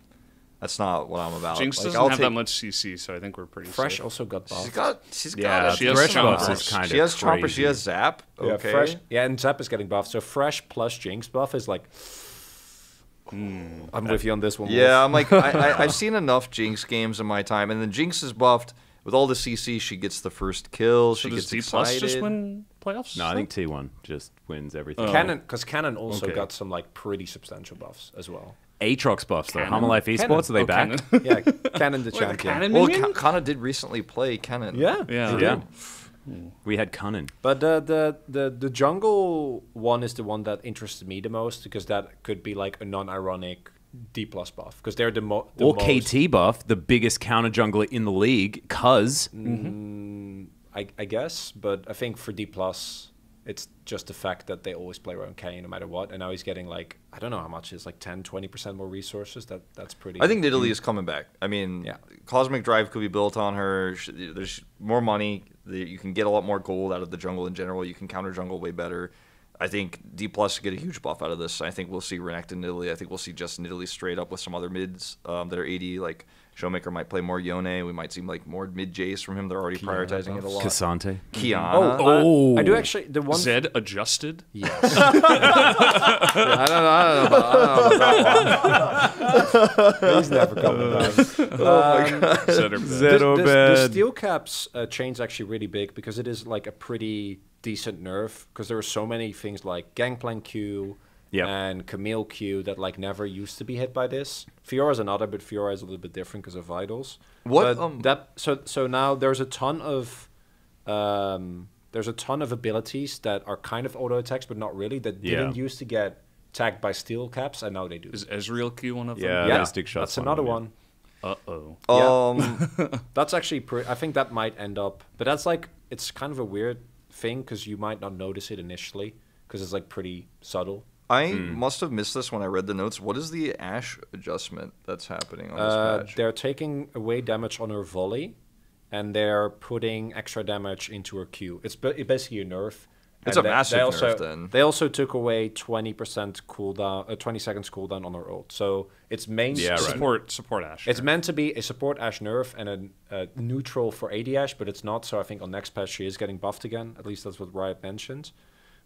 that's not what I'm about. Jinx Like, doesn't I'll have that take- much CC, so I think we're pretty Fresh safe. also got buffed. She's Yeah, got she has Fresh some buffs buffs. is kind She of has Chomper, crazy. she has Zap. Yeah, Okay. Fresh. Yeah, and Zap is getting buffed. So Fresh plus Jinx buff is like. I'm with you on this one. Yeah, Wolf. I'm like, I've seen enough Jinx games in my time, and then Jinx is buffed. With all the CC, she gets the first kill. So She does gets D plus excited. just win playoffs? No, I think T1 just wins everything. Cannon, because Cannon also Okay. got some like pretty substantial buffs as well. Aatrox buffs though. Cannon? Hammerlife Esports, are they back? Cannon. Yeah, Cannon the champion. Cannon Well, minion? Kana did recently play Kennen. Yeah, Yeah. he Yeah. did. We had Cunnin. But the jungle one is the one that interested me the most because that could be like a non-ironic D plus buff because they're the most. Or KT buff, the biggest counter jungler in the league, cuz. I guess, but I think for D plus, it's just the fact that they always play around Kane no matter what, and now he's getting like I don't know how much is like 10-20% more resources. That's pretty. I think Nidalee is coming back. I mean, Yeah. Cosmic Drive could be built on her. There's more money. You can get a lot more gold out of the jungle in general. You can counter jungle way better. I think D plus get a huge buff out of this. I think we'll see Renekton Nidalee. I think we'll see just Nidalee straight up with some other mids that are AD. Like Showmaker might play more Yone. We might see like more mid Jace from him. They're already prioritizing it a lot. Cassante. Kiana. I do actually the one. Zed adjusted? Yes. I don't know about that one. He's never coming back. Zed or The bad? steel caps change is actually really big because it is like a pretty decent nerf because there are so many things like Gangplank Q and Camille Q that like never used to be hit by this. Fiora's another, but Fiora is a little bit different because of vitals. What, But so now there's a ton of abilities that are kind of auto attacks but not really that didn't used to get tagged by steel caps and now they do. Is Ezreal Q one of them? Yeah, Mystic Shot's that's another one. Uh-oh. That's actually I think that might end up, but that's like it's kind of a weird thing because you might not notice it initially because it's like pretty subtle. I must have missed this when I read the notes. What is the Ashe adjustment that's happening on this patch? They're taking away damage on her volley, and they're putting extra damage into her Q. It's basically a nerf. It's And a massive also, nerf then. They also took away 20% cooldown, 20 seconds cooldown on her ult. So it's main Support Ashe. It's meant to be a support Ashe nerf and a neutral for AD Ashe, but it's not. So I think on next patch she is getting buffed again. At least that's what Riot mentioned.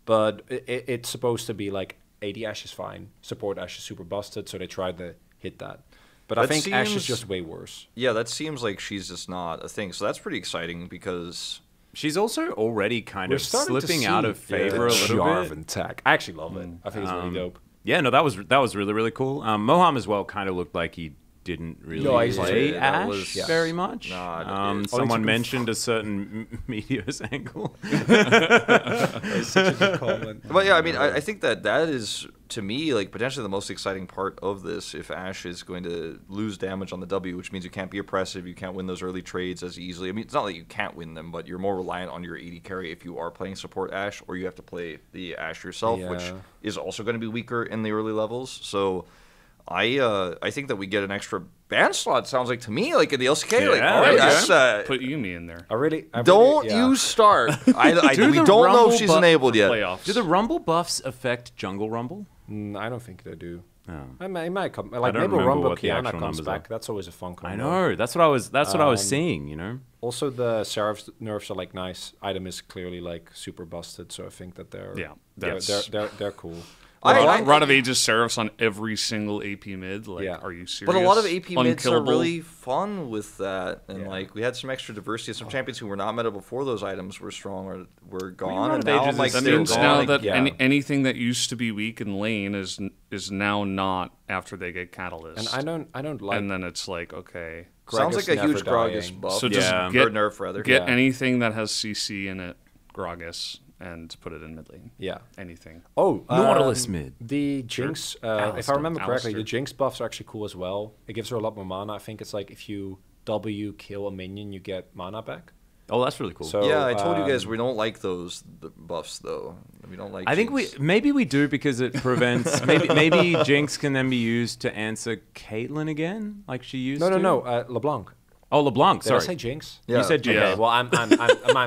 But it's supposed to be like AD Ashe is fine, support Ashe is super busted, so they tried to hit that. But I think Ashe is just way worse. Yeah, that seems like she's just not a thing. So that's pretty exciting because she's also already kind of slipping out of favor a little Jarvan tech. I actually love it. I think it's really dope. Yeah, no, that was really, really cool. Moham as well kind of looked like he didn't really play Ashe very much. Someone mentioned a certain Meteor's angle. That's such a good comment. But yeah, I mean, I think that is, to me, like potentially the most exciting part of this if Ashe is going to lose damage on the W, which means you can't be oppressive, you can't win those early trades as easily. I mean, it's not like you can't win them, but you're more reliant on your AD carry if you are playing support Ashe, or you have to play the Ashe yourself, which is also going to be weaker in the early levels. So I think that we get an extra ban slot. Sounds like to me, like in the LCK. Like, all right, that's, put Yumi in there. Don't you start. We don't know if she's enabled yet. Playoffs. Do the Rumble buffs affect Jungle Rumble? I don't think they do. Oh. It might come. I Like don't maybe remember Rumble what the Kiana actual comes numbers back. are. That's always a fun combo. I know. That's what I was seeing. You know. Also, the Seraph's nerfs are like nice. Item is clearly like super busted, so I think that they're cool. Rod of Ages Seraphs on every single AP mid. Like, are you serious? But a lot of AP mids are Unkillable. really fun with that, and like we had some extra diversity. Some champions who were not meta before those items were strong or were gone, and now like that they're means gone. now that anything that used to be weak in lane is now not after they get Catalyst. And I don't like. And then it's like, okay, sounds like a huge Gragas buff. So just or nerf rather. Get anything that has CC in it, Gragas, and put it in mid lane. Yeah. Anything. Oh, Nautilus mid. The Jinx, if I remember correctly, the Jinx buffs are actually cool as well. It gives her a lot more mana. I think it's like if you W kill a minion, you get mana back. Oh, that's really cool. So, yeah, I told you guys we don't like the buffs though. We don't like. I think maybe we do because it prevents. maybe Jinx can then be used to answer Caitlyn again, like she used to. No. LeBlanc. Oh, LeBlanc. Sorry. Did I say Jinx? Yeah. You said Jinx. Okay, well, I'm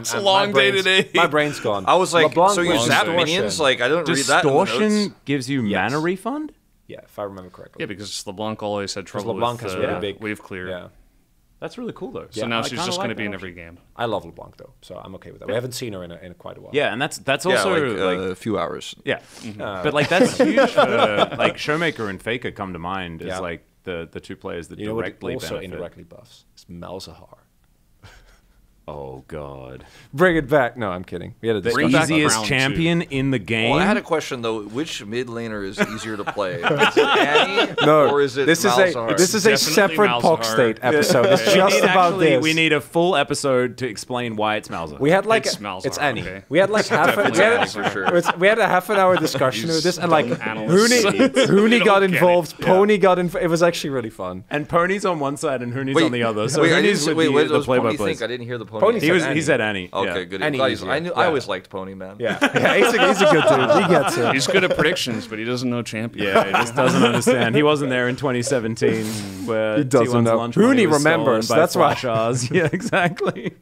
it's a long day today. My brain's gone. I was like, LeBlanc so you zap minions? Like I don't read that. Distortion gives you mana refund. Yeah, if I remember correctly. Yeah, because LeBlanc always had trouble LeBlanc with has really big wave clear. Yeah. That's really cool though. So now she's just going to be in every game. I love LeBlanc though, so I'm okay with that. We haven't seen her in quite a while. Yeah, and that's also like a few hours. Yeah, but like that's huge. For, like Showmaker and Faker come to mind as like the two players that directly also benefit. indirectly buffs. It's Malzahar. Oh God! Bring it back. No, I'm kidding. We had a the easiest champion in the game. Well, I had a question though. Which mid laner is easier to play? Is it Annie or is it Malzahar? This is a separate Pog State episode. It's just about this. We need a full episode to explain why it's Malzahar. We had like it's Annie. Okay. We had like we had a half an hour discussion of this, and like Hooney got involved. Pony got involved. It was actually really fun. And Pony's on one side and Hooney's on the other. So wait, Hooney's what does Pony think? I didn't hear the Pony. He said Annie. Okay, good. Annie I always liked Pony, man. Yeah, he's a good dude. He gets it. He's good at predictions, but he doesn't know champion. Yeah, he just doesn't understand. He wasn't there in 2017 where he doesn't know. Hooney remembers. That's why. Yeah, exactly.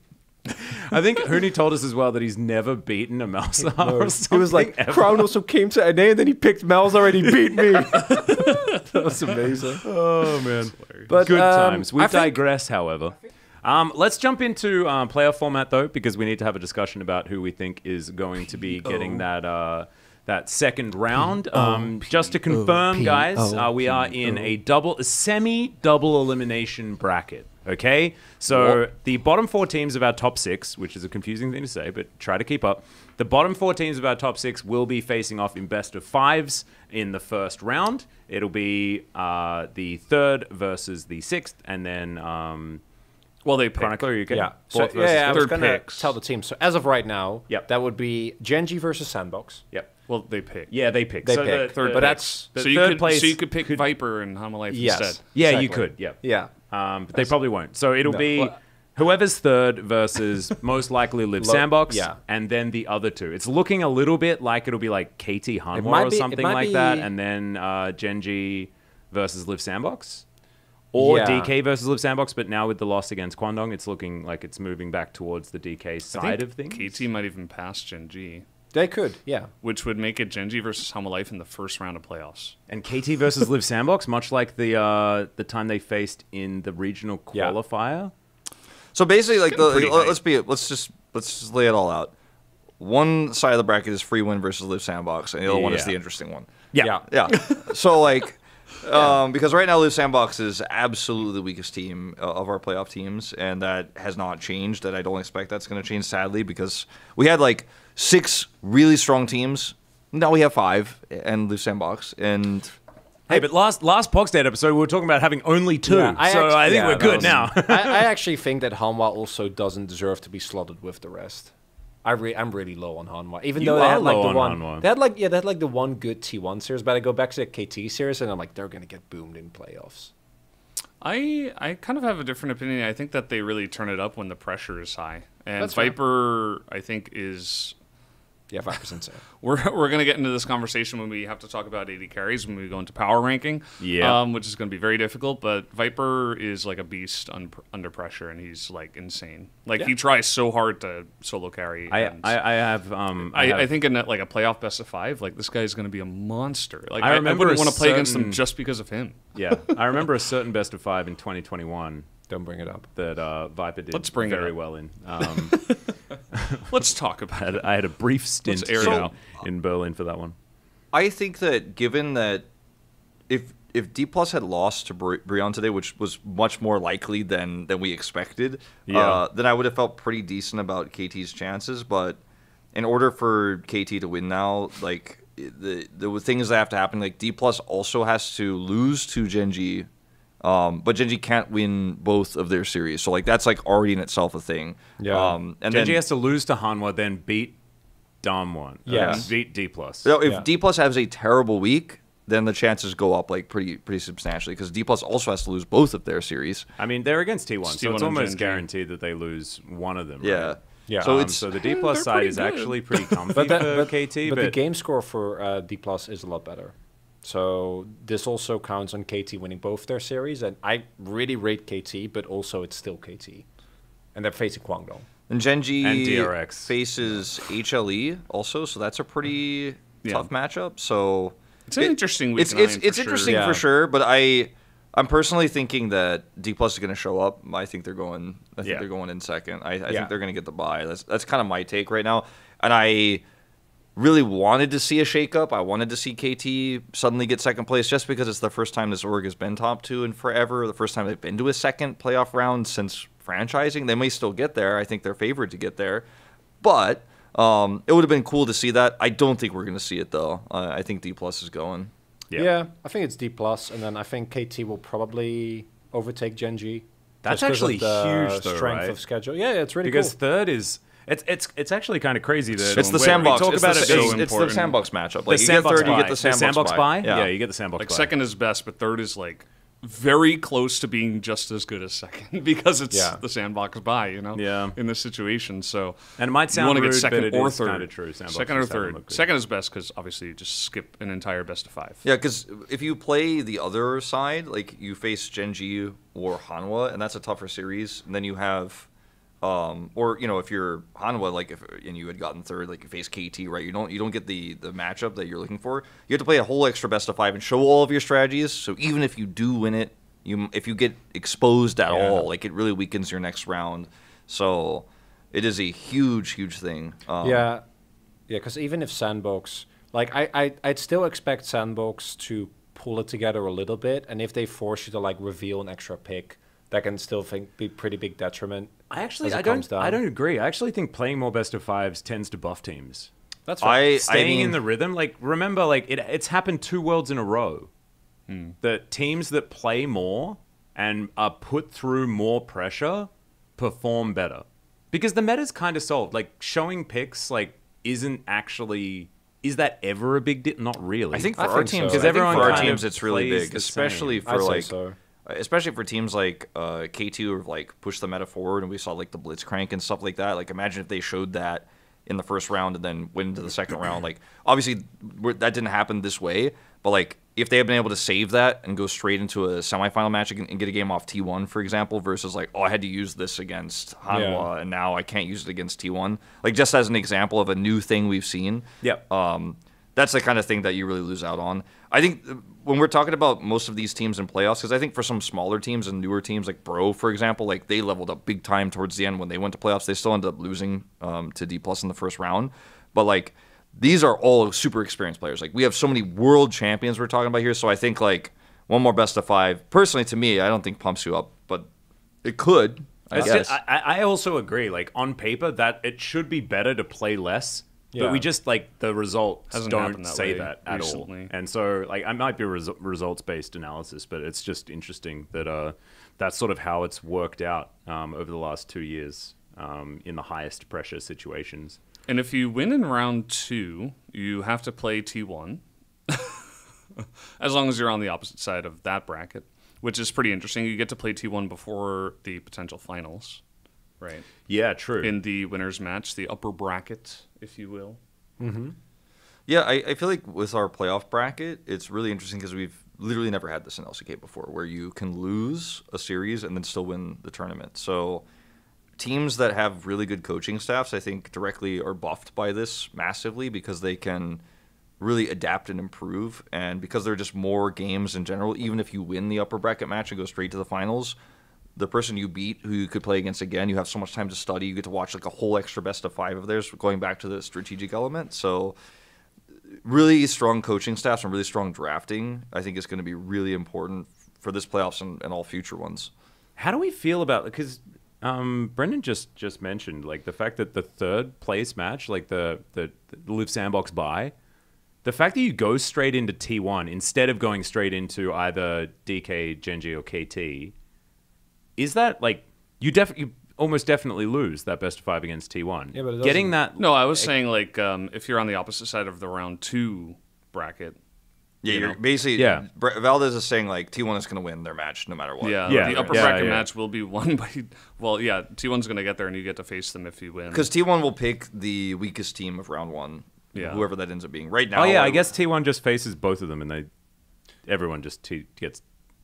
I think Hooney told us as well that he's never beaten a Malzahar. He was like, Crown also came to NA and then he picked Malzahar and he beat me. That was amazing. Oh, man. But, good times. We digress, however. Let's jump into playoff format, though, because we need to have a discussion about who we think is going to be getting that second round. Just to confirm, guys, we are in a semi-double elimination bracket. Okay, so the bottom 4 teams of our top 6, which is a confusing thing to say, but try to keep up. The bottom 4 teams of our top 6 will be facing off in best of 5s in the first round. It'll be the 3rd versus the 6th, and then well, they pick. Chronicler, you can I was going to picks. tell the team. So as of right now, that would be Genji versus Sandbox. Yep. Well, they pick. Yeah, they pick. They so pick. The third but that's so you could pick Viper and Hamalife instead. Yeah, exactly. you could. Yeah. Yeah. But they probably won't. So it'll be whoever's 3rd versus most likely Live Sandbox, and then the other 2. It's looking a little bit like it'll be like KT Hanwha or something like that, and then Genji versus Live Sandbox. Or DK versus Live Sandbox, but now with the loss against Kwangdong, it's looking like it's moving back towards the DK side of things. KT might even pass Genji. They could, yeah. Which would make it Genji versus Hamalife in the first round of playoffs. And KT versus Live Sandbox, much like the time they faced in the regional qualifier. So basically, like let's just lay it all out. One side of the bracket is free win versus Live Sandbox, and the other one is the interesting one. Yeah. So like. Because right now Live Sandbox is absolutely the weakest team of our playoff teams, and that has not changed. That I don't expect that's going to change, sadly, because we had like 6 really strong teams. Now we have 5 and Live Sandbox. And hey, but last Pogstate episode we were talking about having only 2, I think we're good now. I actually think that Hanwha also doesn't deserve to be slotted with the rest. I'm really low on Hanwha, even though they had like the one. Hanwha. They had like the one good T1 series, but I go back to the KT series and I'm like, they're gonna get boomed in playoffs. I kind of have a different opinion. I think that they really turn it up when the pressure is high, and That's Viper I think is. Yeah, 5% so. We're going to get into this conversation when we have to talk about AD carries when we go into power ranking, which is going to be very difficult. But Viper is like a beast under pressure, and he's like insane. Like he tries so hard to solo carry. I think in like a playoff best of 5, like this guy is going to be a monster. Like I wouldn't want to play against him just because of him. Yeah, I remember a certain best of 5 in 2021. Don't bring it up. That Viper did very well in. Let's talk about it. I had a brief stint in Berlin for that one. I think that given that if D+ had lost to Brion today, which was much more likely than we expected, then I would have felt pretty decent about KT's chances. But in order for KT to win now, like the things that have to happen, like D+ also has to lose to Genji. But Genji can't win both of their series, so like that's like already in itself a thing. Yeah. And Genji has to lose to Hanwha, then beat dumb one. Yes. D+. So if D+ has a terrible week, then the chances go up like pretty substantially because D+ also has to lose both of their series. I mean, they're against T1, so T1 it's and almost Gen G. guaranteed that they lose one of them. Yeah. Right? Yeah. So the D+ side is actually pretty comfy for KT. But the game score for D+ is a lot better. So this also counts on KT winning both their series, and I really rate KT, but also it's still KT, and they're facing Guangdong. And Gen G and DRX faces HLE also, so that's a pretty tough matchup. So it's an interesting week. It's interesting for sure, but I'm personally thinking that D+ is going to show up. I think they're going. I think they're going in second. I think they're going to get the bye. That's kind of my take right now, and I really wanted to see a shakeup. I wanted to see KT suddenly get second place just because it's the first time this org has been top 2 in forever. The first time they've been to a second playoff round since franchising. They may still get there. I think they're favored to get there. But it would have been cool to see that. I don't think we're going to see it, though. I think D+ is going. Yeah, I think it's D+, and then I think KT will probably overtake Gen G. That's actually huge, though, strength right? of schedule. Yeah, it's really because cool. third is... It's actually kind of crazy that it's the sandbox. We talk about it. It's the sandbox matchup. Like the you sandbox get third, you get the sandbox buy. Yeah. Yeah, you get the sandbox like buy. second is best, but third is like very close to being just as good as second because it's the sandbox buy. You know. Yeah. In this situation, so and it might sound rude, rude, second but it or is third. kind of true. Sandbox Second or third. Second is best because obviously you just skip an entire best of 5. Yeah, because if you play the other side, like you face Gen G or Hanwha, and that's a tougher series, and then you have. Or if you're Hanwha, like and you had gotten third, like you face KT, right? You don't get the matchup that you're looking for. You have to play a whole extra best of 5 and show all of your strategies. So even if you do win it, if you get exposed at all, like it really weakens your next round. So it is a huge thing. Because even if Sandbox, like I'd still expect Sandbox to pull it together a little bit, and if they force you to like reveal an extra pick, that can still be pretty big detriment. I don't agree. I actually think playing more best of 5s tends to buff teams. That's right. Staying in the rhythm. Like remember, like it's happened 2 worlds in a row. That teams that play more and are put through more pressure perform better because the meta's kind of solved. Like showing picks, like isn't actually. Is that ever a big deal? Not really. I think for our teams, it's really big, especially for like. Especially for teams like K2 who have like pushed the meta forward, and we saw like the Blitzcrank and stuff like that. Like imagine if they showed that in the first round and then went into the second round. Like obviously that didn't happen this way, but like if they had been able to save that and go straight into a semifinal match and get a game off T1, for example, versus like, oh, I had to use this against Hanwha and now I can't use it against T1. Like just as an example of a new thing we've seen. Yep. That's the kind of thing that you really lose out on. I think when we're talking about most of these teams in playoffs, because I think for some smaller teams and newer teams like Bro, for example, like they leveled up big time towards the end when they went to playoffs. They still ended up losing to D+ in the first round. But like these are all super experienced players. Like we have so many world champions we're talking about here. So I think like one more best of 5, personally to me, I don't think pumps you up, but it could. I guess. I also agree. Like on paper, that it should be better to play less. But we just, like, the results don't say that at all. And so, like, it might be a results-based analysis, but it's just interesting that that's sort of how it's worked out over the last 2 years in the highest pressure situations. And if you win in round 2, you have to play T1, as long as you're on the opposite side of that bracket, which is pretty interesting. You get to play T1 before the potential finals. Right. Yeah, true. In the winners match, the upper bracket, if you will. Mm-hmm. Yeah, I feel like with our playoff bracket, it's really interesting because we've literally never had this in LCK before, where you can lose a series and then still win the tournament. So teams that have really good coaching staffs, I think, directly are buffed by this massively because they can really adapt and improve. And because there are just more games in general, even if you win the upper bracket match and go straight to the finals, the person you beat, who you could play against again, you have so much time to study. You get to watch like a whole extra best of 5 of theirs, going back to the strategic element. So really strong coaching staffs and really strong drafting, I think, is going to be really important for this playoffs and all future ones. How do we feel about, because Brendan just mentioned like the fact that the third place match, like the Live Sandbox bye, the fact that you go straight into T1 instead of going straight into either DK, Gen G, or KT. Is that like almost definitely lose that best of 5 against T1. Yeah, but it getting doesn't- that. No, I was saying like if you're on the opposite side of the round 2 bracket. Yeah, you you're know? basically. Yeah. Valdez is saying like T1 is going to win their match no matter what. Yeah, Yeah. the upper Yeah, bracket yeah. match will be won by. Well, yeah, T1's going to get there, and you get to face them if you win. Because T1 will pick the weakest team of round 1. Yeah. Whoever that ends up being. Right now. Oh yeah, I guess T1 just faces both of them, and everyone just gets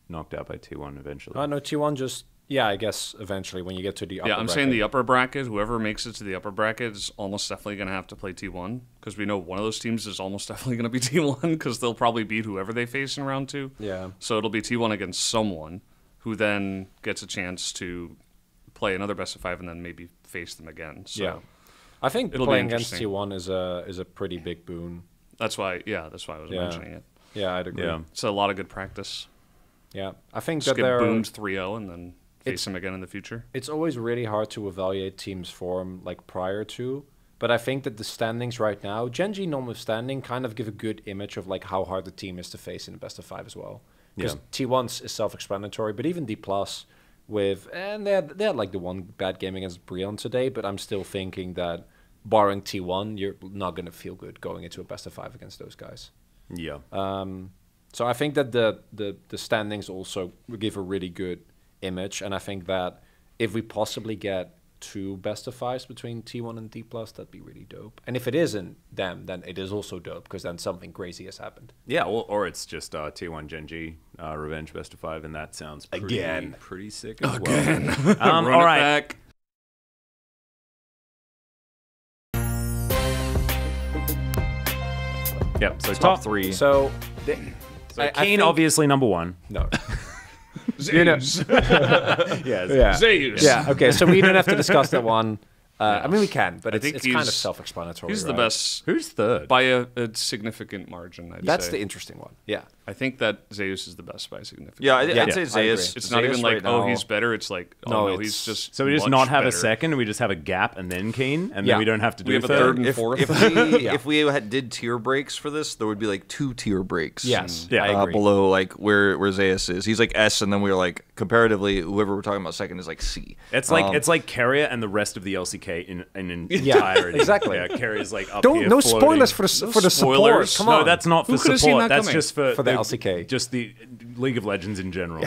knocked out by T1 eventually. Oh, no, T1 just... Yeah, I guess eventually when you get to the upper Yeah, I'm bracket. saying the upper bracket, whoever makes it to the upper bracket is almost definitely going to have to play T1 because we know one of those teams is almost definitely going to be T1 because they'll probably beat whoever they face in round 2. Yeah. So it'll be T1 against someone who then gets a chance to play another best of 5 and then maybe face them again. So Yeah. I think it'll be playing against interesting. T1 is a pretty big boon. That's why I was mentioning it. Yeah, I'd agree. Yeah. It's a lot of good practice. Yeah, I think Just that get they're... boomed 3-0 and then face them again in the future. It's always really hard to evaluate teams' form like prior to, but I think that the standings right now, Gen G notwithstanding, kind of give a good image of like how hard the team is to face in the best of 5 as well. Because T1's is self-explanatory, but even D+ with, and they had like the one bad game against Brion today, but I'm still thinking that barring T1, you're not going to feel good going into a best of 5 against those guys. Yeah. So I think that the standings also give a really good image, and I think that if we possibly get 2 best of 5s between T1 and D+, that'd be really dope. And if it isn't them, then it is also dope because then something crazy has happened. Yeah, or it's just T1 Gen G revenge best of 5, and that sounds pretty sick as well. Run all it right. back. Yep. So Top 3. So, Kane think- obviously number 1. No. Zeus. Yes. Zeus. Yeah, okay, so we don't have to discuss that one. I mean, we can, but I it's think kind of he's- self-explanatory. He's the right? best Who's third? by a significant margin, I'd That's say. the interesting one. Yeah. I think that Zeus is the best by a significant Yeah, margin. I'd say I Zeus. agree. It's not Zeus even like, right oh, now- he's better. It's like, oh, No, no, it's- he's just So we just much not have a better. second, and we just have a gap and then Kane, and Yeah. then we don't have to do We have a third. third and If, fourth. if we did tier breaks for this, there would be like 2 tier breaks. Yes, Yeah. I agree. Below like where Zeus is. He's like S, and then we're like comparatively, whoever we're talking about second is like C. It's like Carrier and the rest of the LCK in Yeah, entirety. exactly. Yeah, Carrier's like up Don't here. no floating. spoilers for the support. spoilers. Come No, on. that's not for Who could've seen support. that That's coming? just for the LCK. Just the League of Legends in general.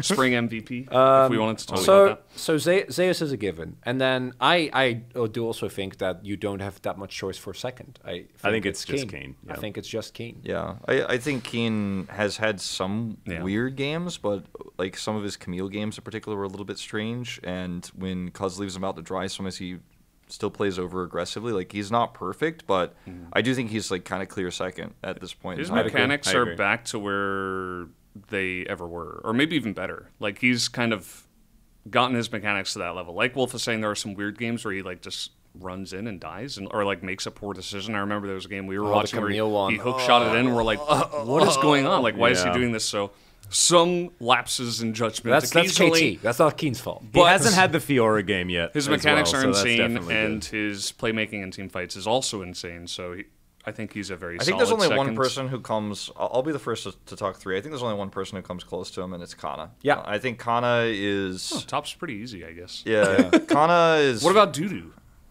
Spring MVP, if we wanted to talk about So Zeus is a given, and then I do also think that you don't have that much choice for second. I think it's just Kane, I yeah. think it's just Kane. Yeah, I think Keen has had some Yeah. weird games, but like some of his Camille games in particular were a little bit strange. And when Cuz leaves him out to dry, sometimes he still plays over aggressively. Like he's not perfect, but I do think he's like kind of clear second at this point. His in time. mechanics I are agree. back to where they ever were, or maybe even better. Like he's kind of gotten his mechanics to that level. Like Wolf was saying, there are some weird games where he like just runs in and dies, or like makes a poor decision. I remember there was a game we were the watching where Camille one. he hook shot it in, and we're like, what is going on? Like, why is he Yeah. doing this? So some lapses in judgment. That's Occasionally, KT. That's not Keen's fault. He hasn't had the Fiora game yet. his as mechanics well, are so that's insane, definitely and good. his playmaking in team fights is also insane. So I think he's a very. I think there's solid only one second. person who comes. I'll be the first to talk 3. I think there's only one person who comes close to him, and it's Kana. Yeah. I think Kana is. Oh, top's pretty easy, I guess. Yeah, Kana is. What about Dudu?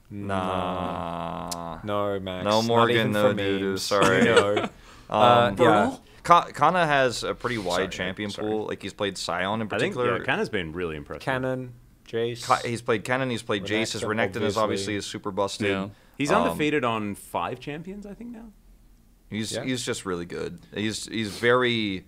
Nah. No, Max. No Not Morgan, even no for Dudu. memes. Sorry. No. Yeah. Kana has a pretty wide champion pool. Like he's played Scion in I think particular. Kana's been really impressive. Cannon, Jace. He's played Cannon. He's played Jace. His Renekton is obviously super busted. Yeah. He's undefeated on 5 champions, I think now. He's just really good. He's very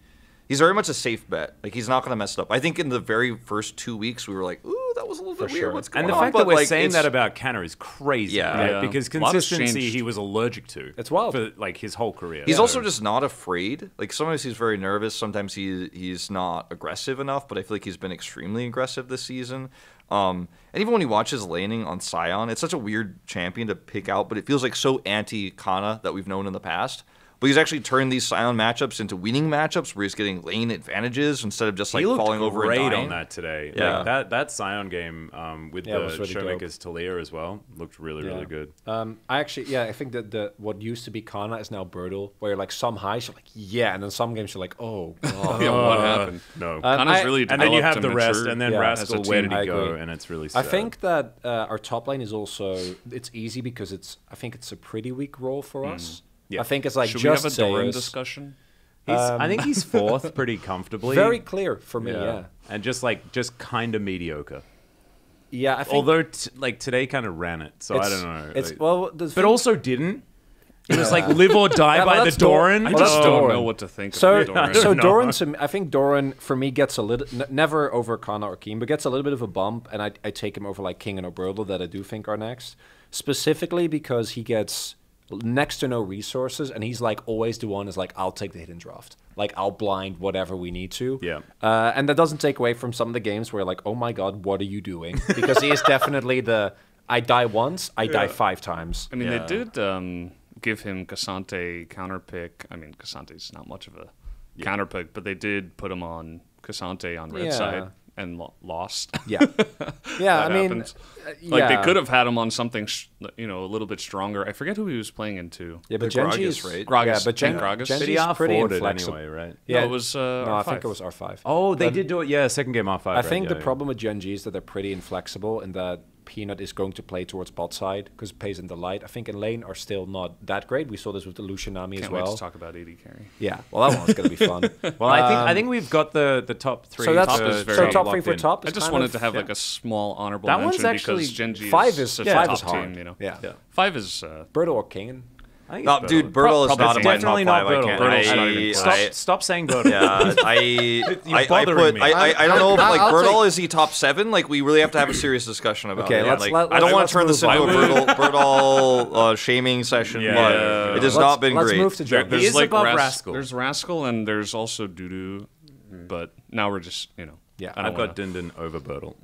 much a safe bet. Like he's not going to mess it up. I think in the very first 2 weeks we were like, ooh, that was a little bit weird. What's going And the on? fact But, that we're like, saying it's- that about Canna is crazy, Yeah. right? Yeah. Because A lot has consistency changed. he was allergic to. It's wild. For like his whole career. He's So- also just not afraid. Like sometimes he's very nervous. Sometimes he's not aggressive enough. But I feel like he's been extremely aggressive this season. And even when he watches laning on Scion, it's such a weird champion to pick out. But it feels like so anti-Kana that we've known in the past. but he's actually turned these Sion matchups into winning matchups where he's getting lane advantages instead of just like falling over and dying. Great on that today. Yeah, like, that Sion game with the really Showmaker's Talia as well looked really good. I think that what used to be Kana is now Brutal, where like some highs you're like and then some games you're like, oh god, what happened? No, Kana's really developed, and then you have the rest, matured, and then Rascal, where did he go? And it's really sad. I think that our top lane is also it's easy because I think it's a pretty weak role for us. I think it's like should just we have a Doran Zeus. discussion? I think he's fourth pretty comfortably. Very clear for me, and just kind of mediocre. Yeah, I think, although like today kind of ran it, so I don't know. It's like, but also didn't. It was like live or die by the Doran. I just don't know what to think of Doran. So Doran, I think Doran for me gets a little never over Kana or Keen, but gets a little bit of a bump, and I take him over like King and Oberlo that I do think are next, specifically because he gets next to no resources, and he's like always the one is like, I'll take the hidden draft, like I'll blind whatever we need to. And that doesn't take away from some of the games where like, oh my god, what are you doing? Because he is definitely the I die once, I die 5 times. I mean, they did give him Cassante counterpick. I mean, Cassante's not much of a counterpick, but they did put him on Cassante on red side and lost. I mean, like they could have had him on something, a little bit stronger. I forget who he was playing into. Yeah, but Genji's right? Gragas. Yeah, but Genji's pretty inflexible anyway, right? Yeah, no, it was. No, I think it was R5. Oh, they did do it. Yeah, second game R5. I think the problem with Genji is that they're pretty inflexible in that Peanut is going to play towards bot side because it plays in the light. I think in lane are still not that great. We saw this with the Lucianami as well. Can't wait to talk about AD carry. Yeah, well, that one's going to be fun. Well, I think we've got the top 3. So that's top 3 for top. I just wanted to have like a small honorable that mention one's actually, because Genji 5 is is top hard. team. 5 is Berto or King. No, dude, Bertle is not in my top 5. I can't. Stop saying Bertle. Yeah, I don't know if like Bertle is he top 7? Like we really have to have a serious discussion about it. I don't want to turn this into a Bertle shaming session, but it has not been great. Let's move to There's He is like above Rascal. There's Rascal and there's also Dudu, but now we're just I've got Dindin over Bertle.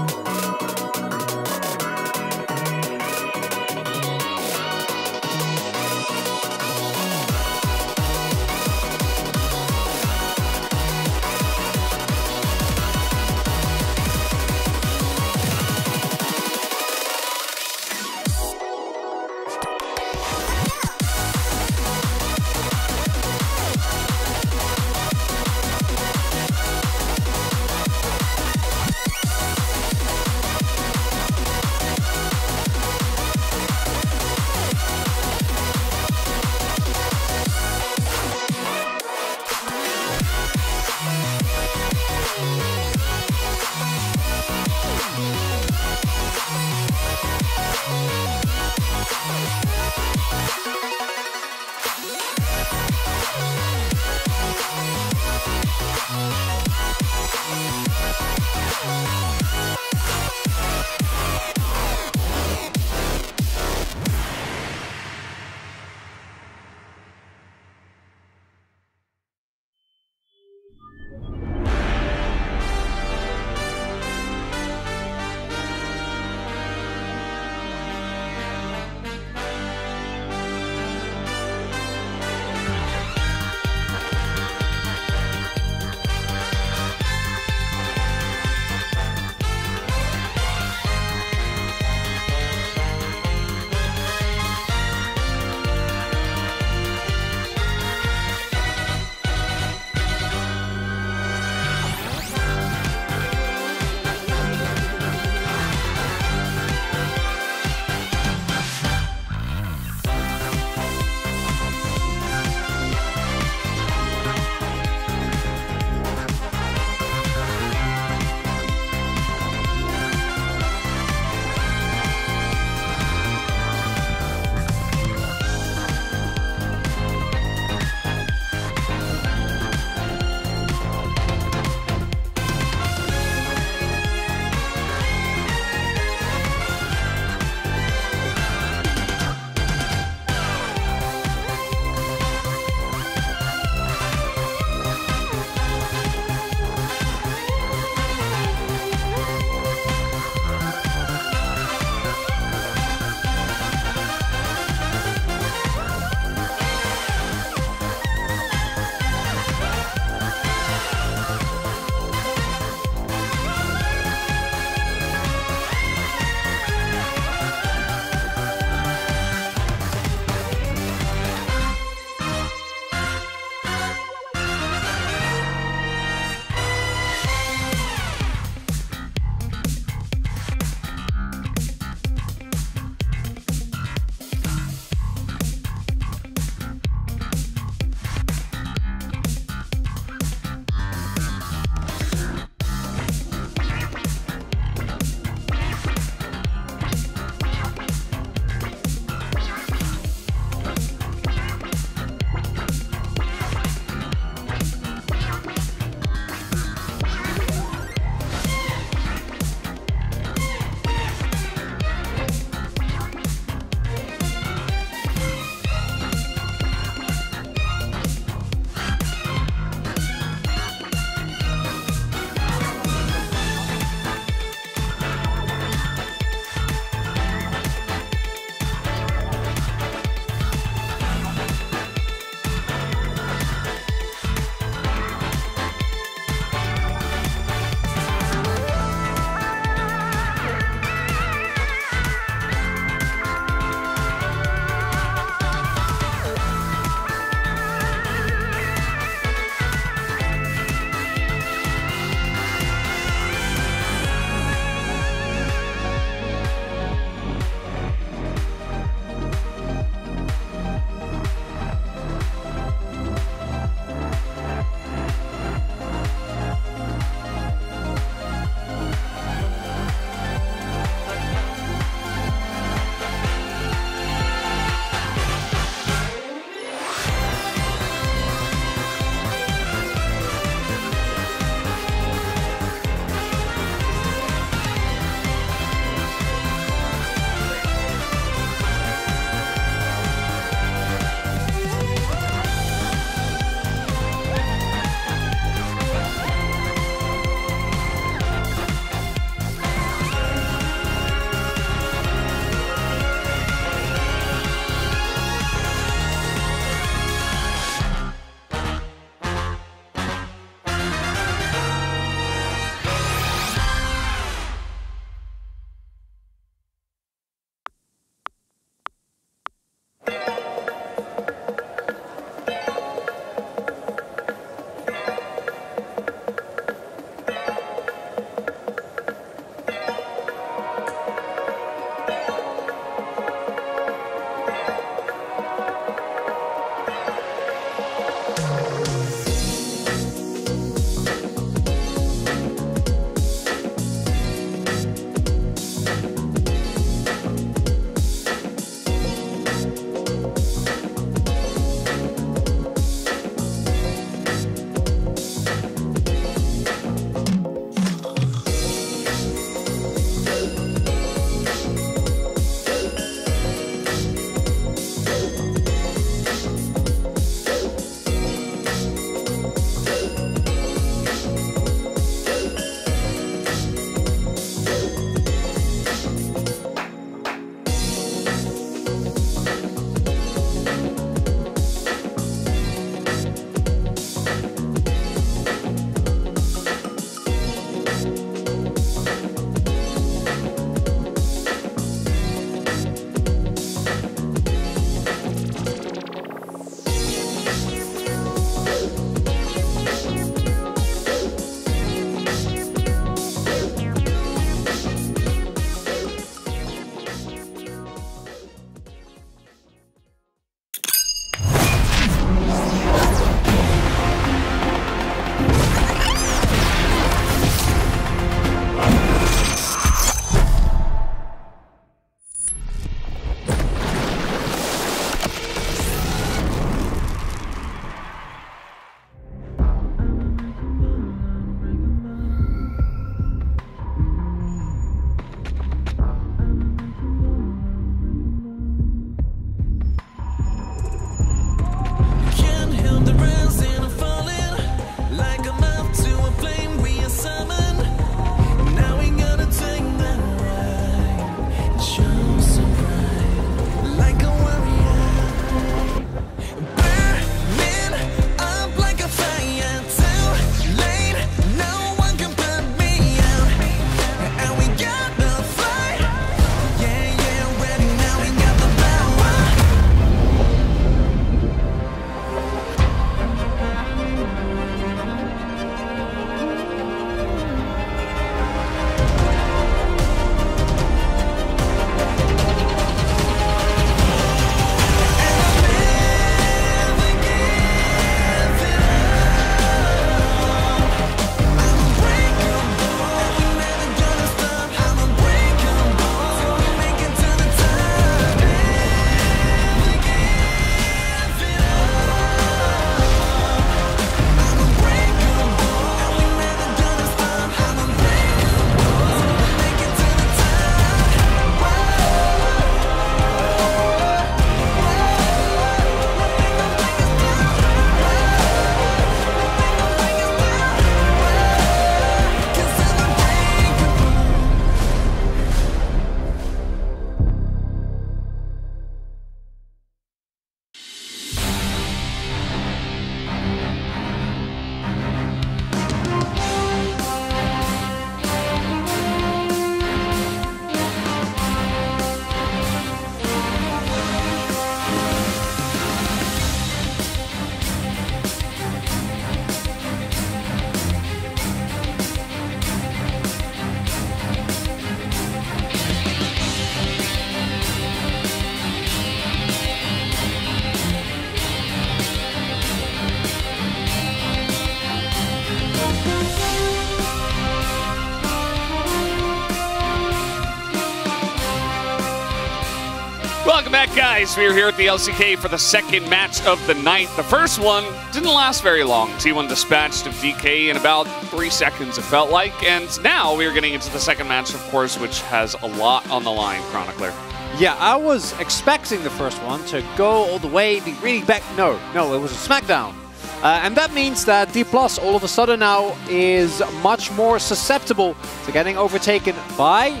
Welcome back, guys. We are here at the LCK for the second match of the night. The first one didn't last very long. T1 dispatched of DK in about 3 seconds, it felt like. And now we are getting into the second match, of course, which has a lot on the line, Chronicler. Yeah, I was expecting the first one to go all the way, be really back. No, it was a smackdown. And that means that D+ all of a sudden now is much more susceptible to getting overtaken by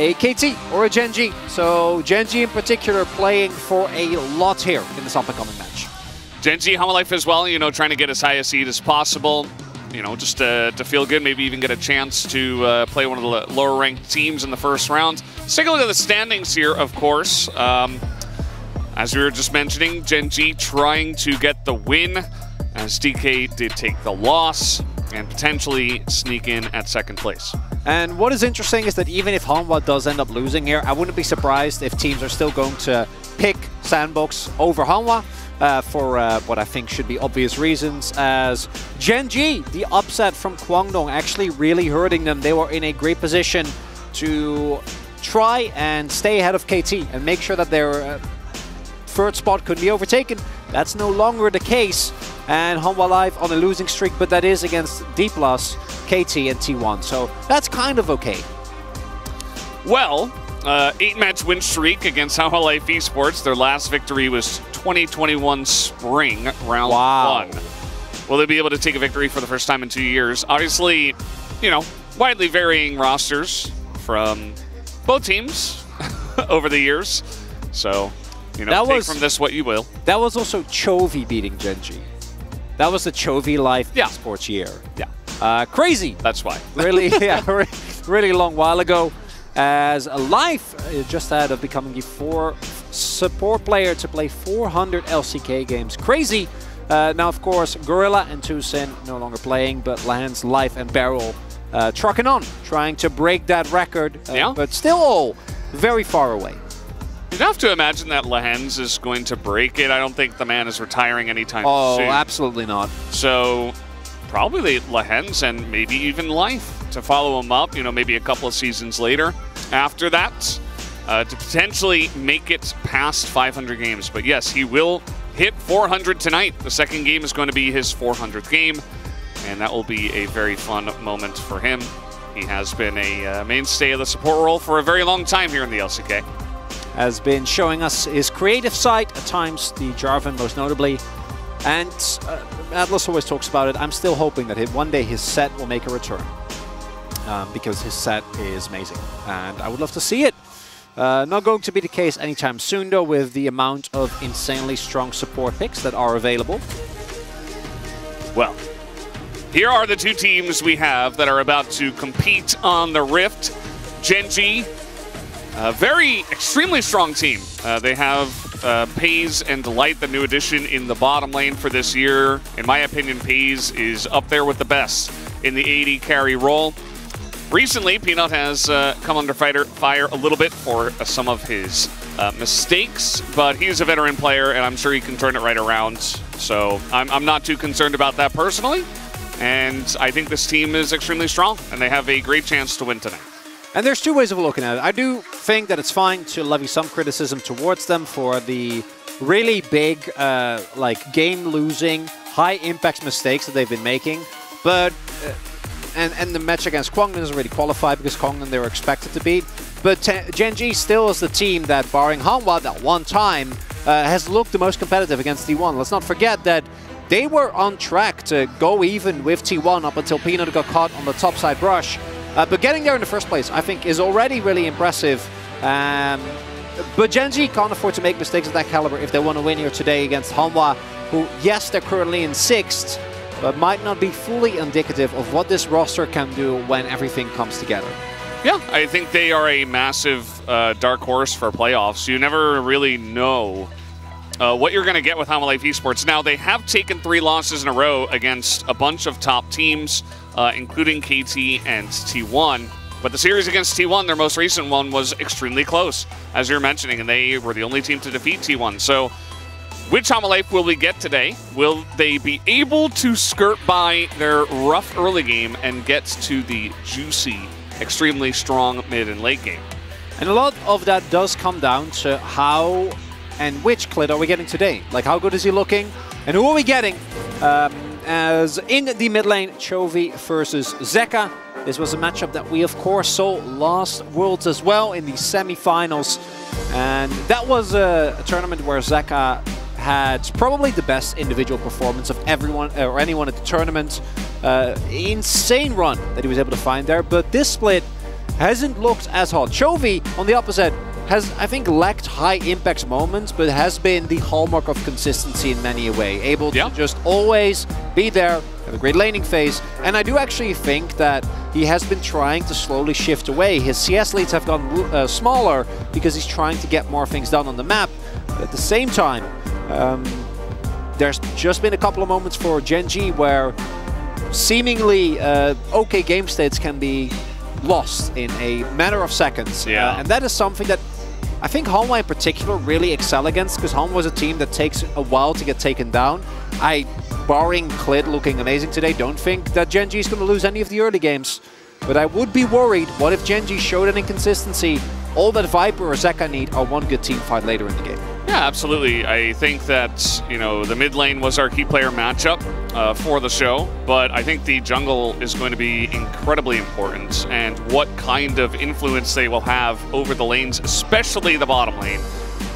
a KT or a Gen G. So Gen G in particular playing for a lot here in this up-and-coming match. Gen G, Hama Life as well, you know, trying to get as high a seed as possible. You know, just to feel good, maybe even get a chance to play one of the lower-ranked teams in the first round. Let's take a look at the standings here, of course. As we were just mentioning, Gen G trying to get the win, as DK did take the loss and potentially sneak in at second place. And what is interesting is that even if Hanwha does end up losing here, I wouldn't be surprised if teams are still going to pick Sandbox over Hanwha for what I think should be obvious reasons, as Gen G, the upset from Kwangdong, actually really hurting them. They were in a great position to try and stay ahead of KT and make sure that their third spot could be overtaken. That's no longer the case, and Hanwha Live on a losing streak, but that is against D+, KT, and T1, so that's kind of okay. Well, 8-match win streak against Hanwha Life Esports. Their last victory was 2021 Spring, round 1. Will they be able to take a victory for the first time in 2 years? Obviously, you know, widely varying rosters from both teams over the years, so you know, take from this what you will. That was also Chovy beating Gen G. That was the Chovy Life Esports year. Yeah. Crazy. That's why. Really, yeah, really long while ago. As Life just had of becoming the 4th support player to play 400 LCK games. Crazy. Now, of course, Gorilla and Tucson no longer playing, but Lance, Life, and Beryl trucking on, trying to break that record, but still all very far away. You'd have to imagine that Lehens is going to break it. I don't think the man is retiring anytime soon. Oh, absolutely not. So probably Lehens and maybe even Life to follow him up, you know, maybe a couple of seasons later after that to potentially make it past 500 games. But yes, he will hit 400 tonight. The second game is going to be his 400th game, and that will be a very fun moment for him. He has been a mainstay of the support role for a very long time here in the LCK. Has been showing us his creative side, at times the Jarvan most notably. And Atlas always talks about it. I'm still hoping that one day his set will make a return. Because his set is amazing. And I would love to see it. Not going to be the case anytime soon, though, with the amount of insanely strong support picks that are available. Well, here are the two teams we have that are about to compete on the Rift. Gen G, a very extremely strong team. They have Pays and Delight, the new addition in the bottom lane for this year. In my opinion, Pays is up there with the best in the AD carry role. Recently, Peanut has come under fire a little bit for some of his mistakes, but he's a veteran player, and I'm sure he can turn it right around. So I'm not too concerned about that personally, and I think this team is extremely strong, and they have a great chance to win tonight. And there's two ways of looking at it. I do think that it's fine to levy some criticism towards them for the really big, like game-losing, high-impact mistakes that they've been making. But and the match against Kwangdong doesn't really qualify because Kwangdong they were expected to beat. But Gen G still is the team that, barring Hanwha, that one time has looked the most competitive against T1. Let's not forget that they were on track to go even with T1 up until Peanut got caught on the topside brush. But getting there in the first place, I think, is already really impressive. But Gen G can't afford to make mistakes of that caliber if they want to win here today against Hanwha, who, yes, they're currently in 6th, but might not be fully indicative of what this roster can do when everything comes together. Yeah, I think they are a massive dark horse for playoffs. You never really know what you're going to get with Hama Life Esports. Now, they have taken 3 losses in a row against a bunch of top teams, including KT and T1. But the series against T1, their most recent one, was extremely close, as you're mentioning, and they were the only team to defeat T1. So which Hama Life will we get today? Will they be able to skirt by their rough early game and get to the juicy, extremely strong mid and late game? And a lot of that does come down to how and which Clid are we getting today. Like, how good is he looking? And who are we getting? As in the mid lane, Chovy versus Zeka. This was a matchup that we, of course, saw last Worlds as well in the semi-finals. And that was a tournament where Zeka had probably the best individual performance of everyone or anyone at the tournament. Insane run that he was able to find there. But this split hasn't looked as hot. Chovy, on the opposite, has, I think, lacked high impact moments, but has been the hallmark of consistency in many a way. Able to just always be there, have a great laning phase. And I do actually think that he has been trying to slowly shift away. His CS leads have gotten smaller because he's trying to get more things done on the map. But at the same time, there's just been a couple of moments for Gen.G where seemingly okay game states can be lost in a matter of seconds. And that is something that I think Hanwha in particular really excel against, because Hanwha was a team that takes a while to get taken down. Barring Clid looking amazing today, don't think that Gen.G is going to lose any of the early games. But I would be worried, what if Gen.G showed an inconsistency? All that Viper or Zeka need are one good team fight later in the game. Yeah, absolutely. I think that, you know, the mid lane was our key player matchup for the show, but I think the jungle is going to be incredibly important, and what kind of influence they will have over the lanes, especially the bottom lane.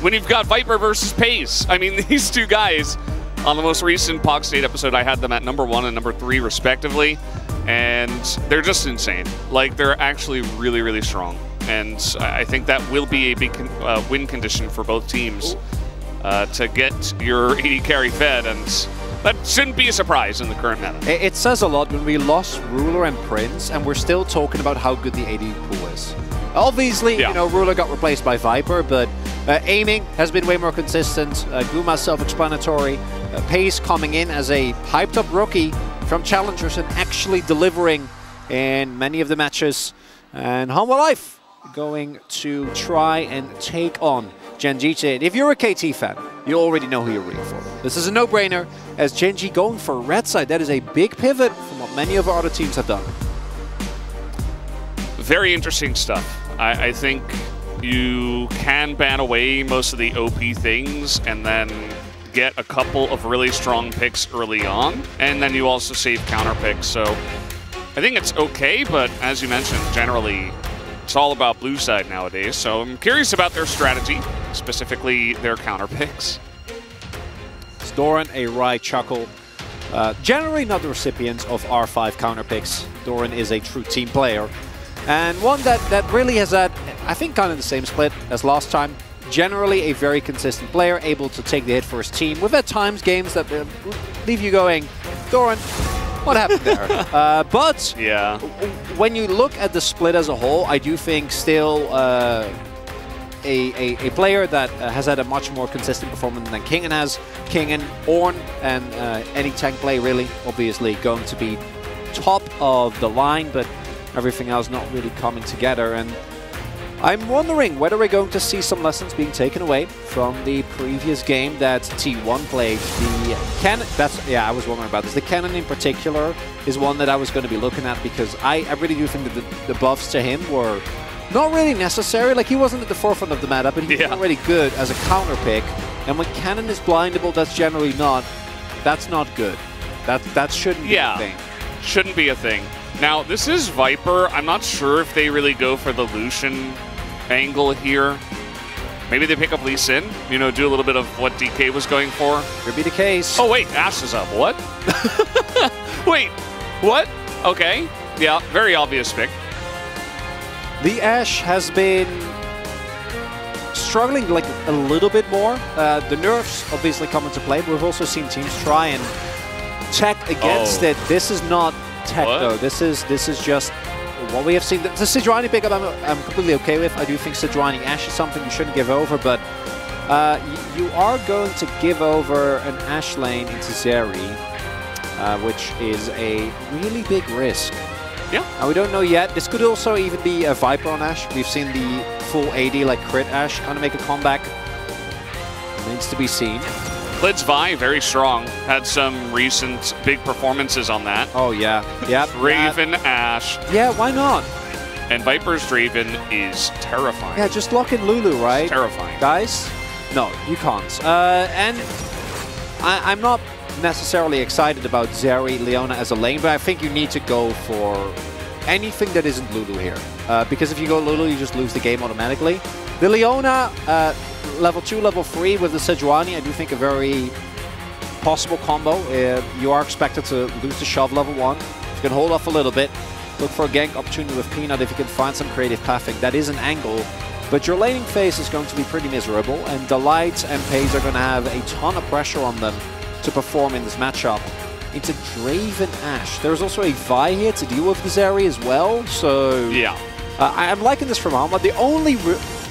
When you've got Viper versus Pace, I mean, these two guys, on the most recent POG State episode, I had them at #1 and #3 respectively, and they're just insane. Like, they're actually really, really strong. And I think that will be a big win condition for both teams to get your AD carry fed, and that shouldn't be a surprise in the current meta. It says a lot when we lost Ruler and Prince, and we're still talking about how good the AD pool is. Obviously, you know, Ruler got replaced by Viper, but aiming has been way more consistent. Guma's self-explanatory. Pace coming in as a hyped-up rookie from Challengers and actually delivering in many of the matches. And Hanwha Life going to try and take on Gen.G. If you're a KT fan, you already know who you're rooting for. This is a no-brainer, as Gen.G going for red side. That is a big pivot from what many of our other teams have done. Very interesting stuff. I think you can ban away most of the OP things and then get a couple of really strong picks early on, and then you also save counter picks. So I think it's okay, but as you mentioned, generally it's all about blue side nowadays. So I'm curious about their strategy, specifically their counter picks. It's Doran, a wry chuckle. Generally not the recipients of R5 counter picks. Doran is a true team player. And one that really has had, I think, kind of the same split as last time. Generally a very consistent player, able to take the hit for his team. With at times games that leave you going, Doran, what happened there? But when you look at the split as a whole, I do think still a player that has had a much more consistent performance than Kingen has. Kingen, Ornn, and any tank play really, obviously going to be top of the line, but everything else not really coming together. And I'm wondering whether we're going to see some lessons being taken away from the previous game that T1 played. The Cannon, I was wondering about this. The Cannon in particular is one that I was going to be looking at, because I really do think that the buffs to him were not really necessary. Like, he wasn't at the forefront of the meta, but he was already good as a counter pick. And when Cannon is blindable, that's generally that's not good. That shouldn't be a thing. Shouldn't be a thing. Now, this is Viper. I'm not sure if they really go for the Lucian angle here. Maybe they pick up Lee Sin, you know, do a little bit of what DK was going for. Could be the case. Oh, wait, Ashe is up. What? Wait, what? Okay. Yeah, very obvious pick. The Ashe has been struggling like a little bit more. The nerfs obviously come into play, but we've also seen teams try and tech against it. This is not tech though. This is just what we have seen. The Sejuani pickup I'm completely okay with. I do think Sejuani Ashe is something you shouldn't give over, but you are going to give over an Ashe lane into Zeri, which is a really big risk. Yeah. And we don't know yet. This could also even be a Viper on Ashe. We've seen the full AD like crit Ashe kind of make a comeback. Remains to be seen. Clid's Vi, very strong. Had some recent big performances on that. Oh, yeah. Yeah. Raven Ashe. Yeah, why not? And Viper's Draven is terrifying. Yeah, just lock in Lulu, right? It's terrifying. Guys? No, you can't. And I'm not necessarily excited about Zeri, Leona as a lane, but I think you need to go for anything that isn't Lulu here. Because if you go Lulu, you just lose the game automatically. The Leona, level 2, level 3 with the Sejuani, I do think a very possible combo. You are expected to lose the shove level 1. You can hold off a little bit. Look for a gank opportunity with Peanut if you can find some creative pathing. That is an angle. But your laning phase is going to be pretty miserable, and Delight and Paze are going to have a ton of pressure on them to perform in this matchup. Into Draven Ashe. There's also a Vi here to deal with the Zeri as well, so... Yeah. I'm liking this from Alma. The only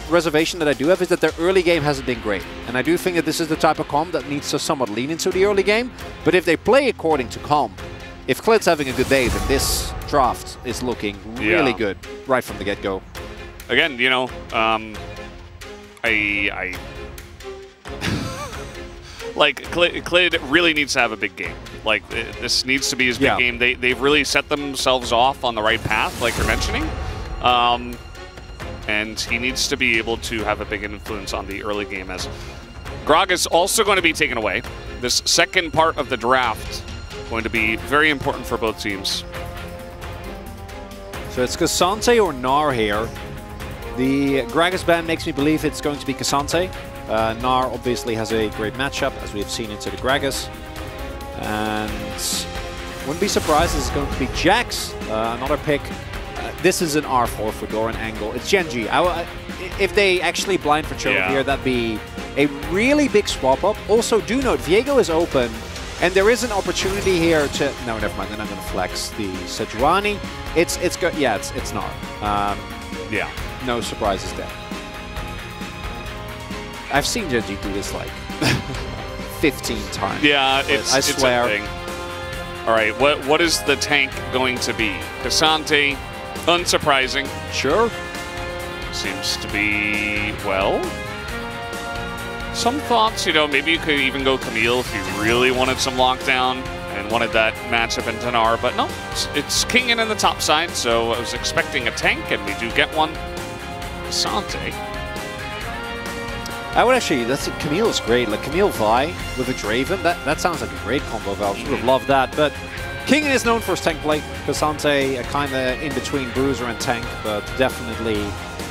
reservation that I do have is that their early game hasn't been great. And I do think that this is the type of comp that needs to somewhat lean into the early game. But if they play according to comp, if Klid's having a good day, then this draft is looking really good right from the get-go. Again, you know, I like, Klid really needs to have a big game. Like, this needs to be his big game. They've really set themselves off on the right path, like you're mentioning. And he needs to be able to have a big influence on the early game, as Grog is also going to be taken away. This second part of the draft going to be very important for both teams. So it's Cassante or Gnar here. The Gragas ban makes me believe it's going to be Cassante. Gnar obviously has a great matchup, as we have seen into the Gragas. And wouldn't be surprised if it's going to be Jax, another pick. This is an R4 for Doran angle. It's Genji. If they actually blind for Chovy here, that'd be a really big swap up. Also, do note, Viego is open, and there is an opportunity here to... No, never mind. Then I'm going to flex the Sejuani. It's Gnar. Yeah. No surprises there. I've seen Genji do this like 15 times. Yeah, I swear. It's a thing. All right, what is the tank going to be? Cassante, unsurprising. Sure. Seems to be, well, some thoughts, you know, maybe you could even go Camille if you really wanted some lockdown and wanted that matchup in Tanar, but no, it's Kingen in the top side, so I was expecting a tank, and we do get one. Cassante. I would actually, Camille is great. Like Camille Vi with a Draven, that sounds like a great combo. I would have loved that. But Kingen is known for his tank play. Cassante kind of in between bruiser and tank, but definitely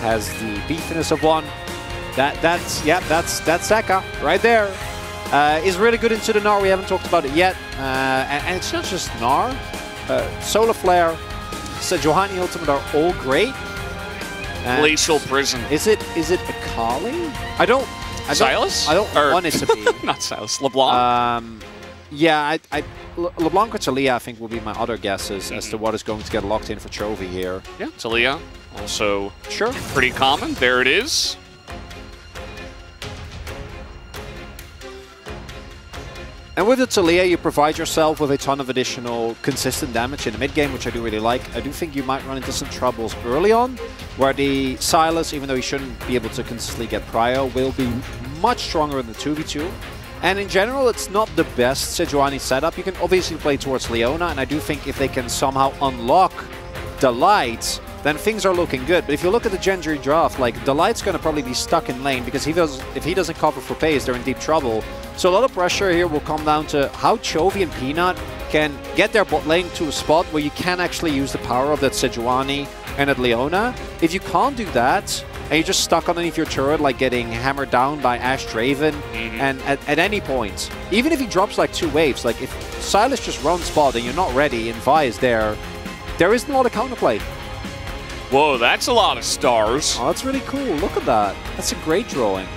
has the beefiness of one. That's Seka right there. Is really good into the Gnar. We haven't talked about it yet. And it's not just Gnar. Solar Flare, Sejuani Ultimate are all great. Glacial Prison. Is it Akali? Silas? I don't want it to be. Not Silas. LeBlanc. Yeah, LeBlanc or Talia, I think, will be my other guesses as to what is going to get locked in for Chovy here. Yeah, Talia. Also, pretty common. There it is. And with the Talia, you provide yourself with a ton of additional consistent damage in the mid-game, which I do really like. I do think you might run into some troubles early on, where the Silas, even though he shouldn't be able to consistently get prio, will be much stronger in the 2v2. And in general, it's not the best Sejuani setup. You can obviously play towards Leona, and I do think if they can somehow unlock Delight, then things are looking good. But if you look at the Genji draft, like, Delight's going to probably be stuck in lane, because if he doesn't cover for Pace, they're in deep trouble. So a lot of pressure here will come down to how Chovy and Peanut can get their bot lane to a spot where you can actually use the power of that Sejuani and at Leona. If you can't do that, and you're just stuck underneath your turret, like getting hammered down by Ashe Draven, and at any point, even if he drops like 2 waves, like if Silas just runs bot and you're not ready and Vi is there isn't a lot of counterplay. Whoa, that's a lot of stars. Oh, that's really cool. Look at that. That's a great drawing.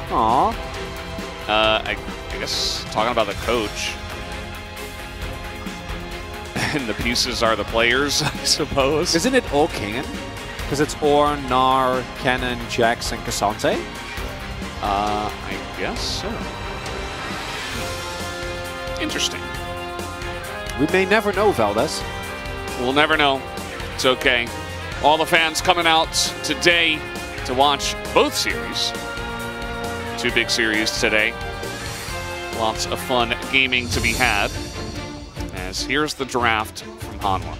Aww. I guess talking about the coach. And the pieces are the players, I suppose. Isn't it all Kingen? Because it's Ornn, Gnar, Kennen, Jax, and Cassante? I guess so. Interesting. We may never know, Valdez. We'll never know. It's okay. All the fans coming out today to watch both series. 2 big series today. Lots of fun gaming to be had. As here's the draft from Hanwha.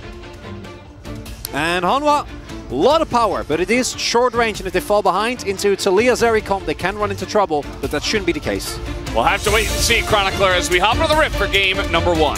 And Hanwha, a lot of power, but it is short range, and if they fall behind into Taliyah Zeri comp, they can run into trouble, but that shouldn't be the case. We'll have to wait and see, Chronicler, as we hop into the Rift for game number 1.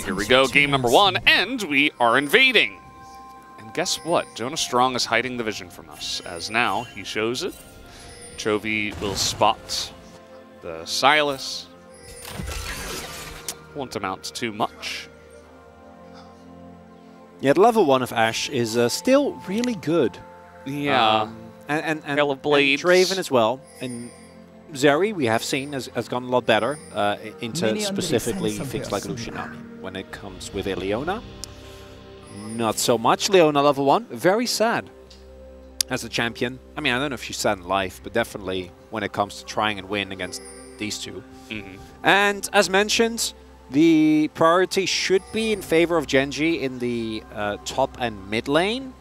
Here we go, game number 1, and we are invading. And guess what? Jonah Strong is hiding the vision from us, as now he shows it. Chovy will spot the Silas. Won't amount to too much. Yeah, the level 1 of Ashe is still really good. Yeah. And Blades. Draven as well. And Zeri, we have seen, has gone a lot better into specifically things like Lucianami. When it comes with a Leona, not so much. Leona level 1, very sad as a champion. I mean, I don't know if she's sad in life, but definitely when it comes to trying and win against these two. And as mentioned, the priority should be in favor of Genji in the top and mid lane.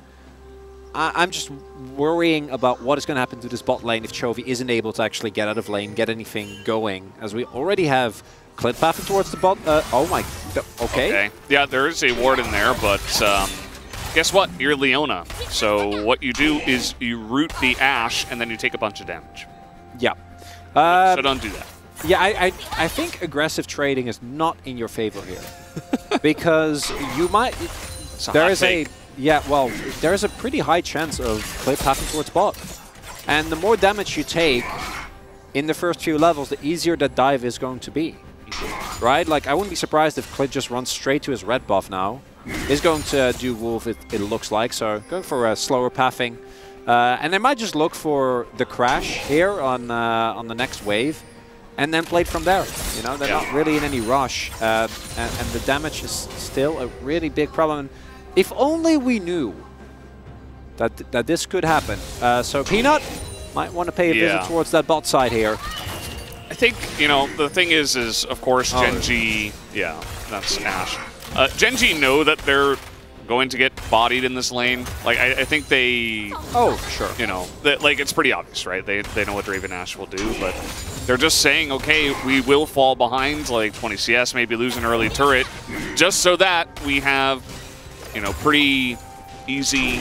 I'm just worrying about what is going to happen to this bot lane if Chovy isn't able to actually get out of lane, get anything going, as we already have Clid pathing towards the bot. Oh my, okay. Yeah, there is a ward in there, but guess what? You're Leona. So what you do is you root the Ashe, and then you take a bunch of damage. Yeah. So don't do that. Yeah, I think aggressive trading is not in your favor here. Because you might... There is a... Yeah, well, there's a pretty high chance of Clid pathing towards bot. And the more damage you take in the first few levels, the easier that dive is going to be. Right? Like, I wouldn't be surprised if Clid just runs straight to his red buff now. Is going to do Wolf, it looks like. So, going for a slower pathing. And they might just look for the crash here on the next wave. And then play it from there. You know, they're not really in any rush. And the damage is still a really big problem. If only we knew that this could happen. So Peanut might want to pay a visit towards that bot side here. I think, you know, the thing is of course, Genji... Yeah, that's Ashe. Genji know that they're going to get bodied in this lane. Like, I think they... Oh, sure. You know, like, it's pretty obvious, right? They know what Draven Ashe will do, but they're just saying, okay, we will fall behind, like 20 CS, maybe lose an early turret, just so that we have, you know, pretty easy,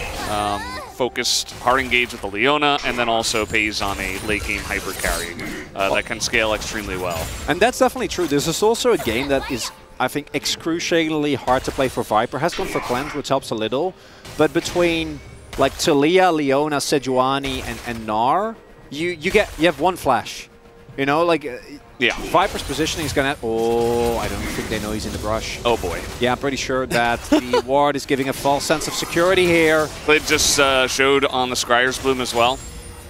focused, hard engage with the Leona, and then also pays on a late game hyper carry that can scale extremely well. And that's definitely true. This is also a game that is, I think, excruciatingly hard to play for Viper. Has gone for Cleanse, which helps a little. But between like Taliyah, Leona, Sejuani, and Gnar, you have one flash. You know, like Viper's positioning is gonna. Oh, I don't think they know he's in the brush. Oh boy. Yeah, I'm pretty sure that the ward is giving a false sense of security here. Clid just showed on the Scryer's Bloom as well.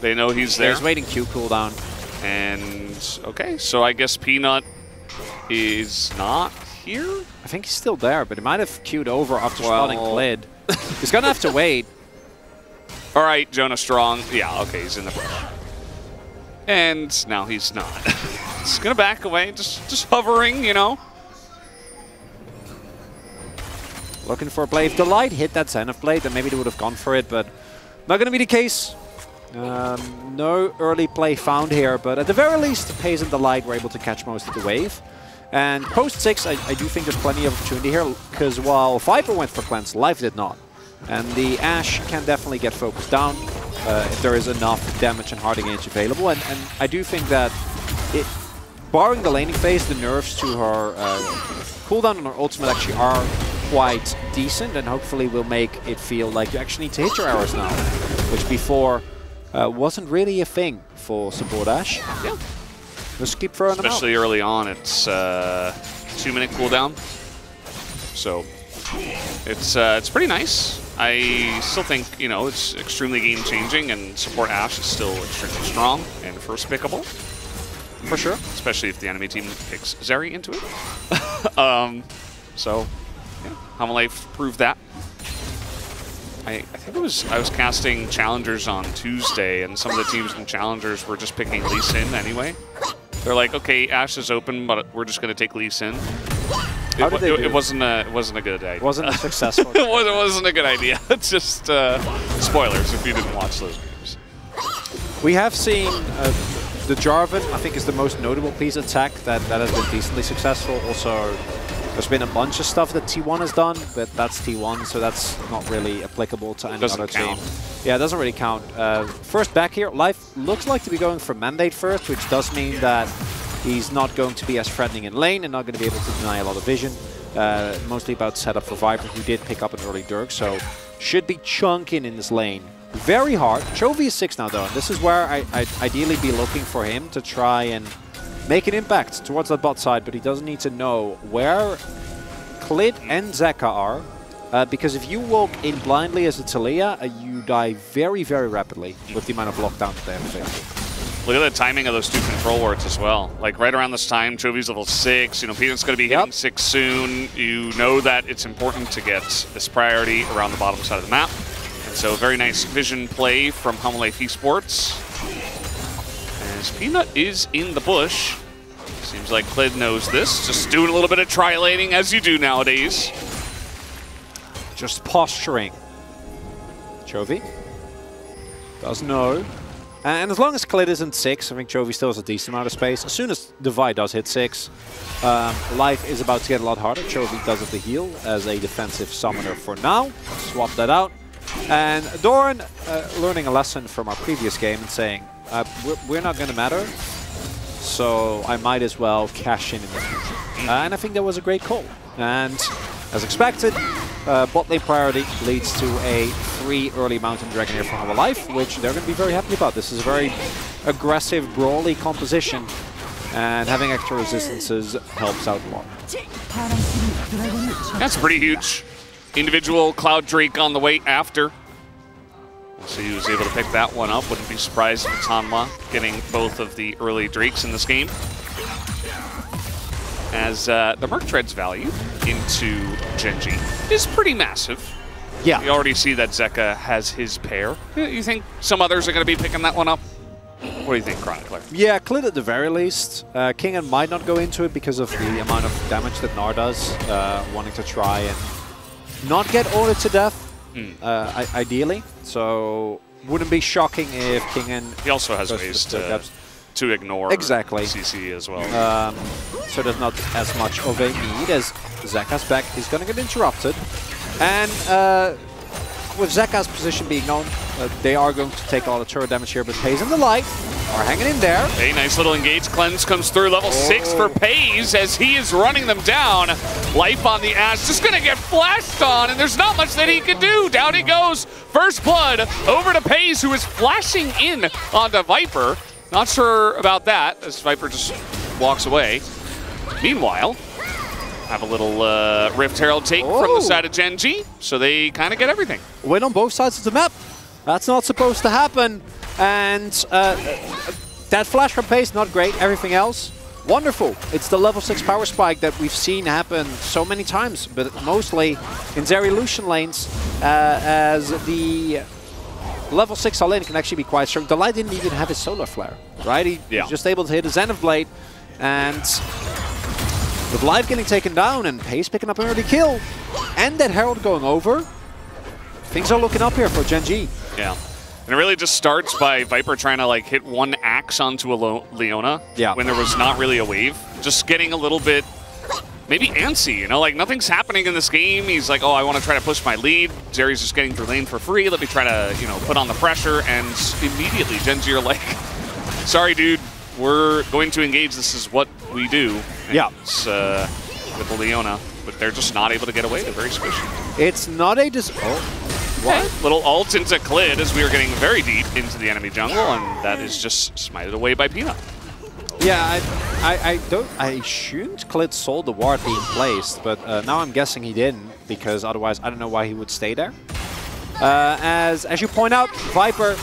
They know he's there. He's waiting Q cooldown. And okay, so I guess Peanut is not here? I think he's still there, but he might have queued over after spotting Clid. He's gonna have to wait. All right, Jonah Strong. Yeah, okay, he's in the brush. And now he's not. He's gonna back away, just hovering, you know. Looking for a play. If the light hit that Zenith blade, then maybe they would have gone for it, but not gonna be the case. No early play found here, but at the very least, Paze and the light were able to catch most of the wave. And post 6, I do think there's plenty of opportunity here, because while Viper went for Cleanse, Life did not. And the Ashe can definitely get focused down if there is enough damage and hard engage available. And I do think that, barring the laning phase, the nerfs to her cooldown and her ultimate actually are quite decent, and hopefully will make it feel like you actually need to hit your arrows now, which before wasn't really a thing for support Ashe. Yeah. Just keep throwing them out. Especially early on, it's 2-minute cooldown. So it's pretty nice. I still think, you know, it's extremely game-changing, and support Ashe is still extremely strong and first pickable. For sure. Especially if the enemy team picks Zeri into it. So, yeah, HLE proved that. I think I was casting Challengers on Tuesday, and some of the teams in Challengers were just picking Lee Sin anyway. They're like, okay, Ashe is open, but we're just going to take Lee Sin. How did they do? It wasn't a good idea. Wasn't a successful. It wasn't a good idea. It's just spoilers if you didn't watch those games. We have seen the Jarvan, I think, is the most notable piece of tech that has been decently successful. Also, there's been a bunch of stuff that T1 has done, but that's T1, so that's not really applicable to any other team. Yeah, it doesn't really count. First back here, Life looks like to be going for Mandate first, which does mean that he's not going to be as threatening in lane and not going to be able to deny a lot of vision. Mostly about setup for Viper, who did pick up an early Dirk, so should be chunking in this lane. Very hard. Chovy is 6 now, though, and this is where I'd ideally be looking for him to try and make an impact towards that bot side, but he doesn't need to know where Klid and Zeka are, because if you walk in blindly as a Taliyah, you die very, very rapidly with the amount of lockdown that they have available. Look at the timing of those 2 control wards as well. Like right around this time, Chovy's level 6, you know, Peanut's going to be hitting 6 soon. You know that it's important to get this priority around the bottom side of the map. And so very nice vision play from Home Life Esports. As Peanut is in the bush. Seems like Klid knows this. Just doing a little bit of trilating as you do nowadays. Just posturing. Chovy does know. And as long as Klid isn't 6, I think Chovy still has a decent amount of space. As soon as Divide does hit 6, Life is about to get a lot harder. Chovy does have the heal as a defensive summoner for now. Swap that out. And Doran learning a lesson from our previous game and saying, we're not going to matter, so I might as well cash in the future. And I think that was a great call. And as expected, bot lane priority leads to a free early Mountain Dragon here from Life, which they're going to be very happy about. This is a very aggressive, brawly composition, and having extra resistances helps out a lot. That's pretty huge. Individual Cloud Drake on the way after. We'll see who's able to pick that one up. Wouldn't be surprised if it's Hanma getting both of the early Drakes in this game. As the Merc Tread's value into Genji is pretty massive. Yeah. We already see that Zeka has his pair. You think some others are going to be picking that one up? What do you think, Chronicler? Yeah, Klid at the very least. Kingen might not go into it because of the amount of damage that Gnar does, wanting to try and not get ordered to death, ideally. So wouldn't be shocking if Kingen... He also has ways to ignore CC as well. So there's not as much of a need as Zeka's back. He's going to get interrupted. And with Zeka's position being known, they are going to take a lot of turret damage here, but Pays and the Light are hanging in there. A nice little engage cleanse comes through. Level 6 for Pays as he is running them down. Life on the Ashe, just going to get flashed on, and there's not much that he can do. Down he goes. First blood over to Pays, who is flashing in onto Viper. Not sure about that, as Viper just walks away. Meanwhile, have a little Rift Herald take from the side of Genji, so they kind of get everything. Win on both sides of the map. That's not supposed to happen. And that flash from Pace, not great. Everything else, wonderful. It's the level 6 power spike that we've seen happen so many times, but mostly in Zeri Lucian lanes, as the level 6 all-in can actually be quite strong. The Light didn't even have his solar flare, right? He's just able to hit a Zenith Blade, and with Life getting taken down and Pace picking up an early kill, and that Herald going over, things are looking up here for Genji. Yeah. And it really just starts by Viper trying to like hit one axe onto a Leona when there was not really a wave. Just getting a little bit, maybe antsy, you know, like nothing's happening in this game. He's like, oh, I want to try to push my lead. Zeri's just getting through lane for free. Let me try to, you know, put on the pressure. And immediately Genji are like, sorry, dude, we're going to engage. This is what we do. And it's, with the Leona, but they're just not able to get away. They're very squishy. It's not a What? Little ult into Klid as we are getting very deep into the enemy jungle, and that is just smited away by Peanut. Yeah, I assumed Klid saw the ward being placed, but now I'm guessing he didn't, because otherwise I don't know why he would stay there. As you point out, Viper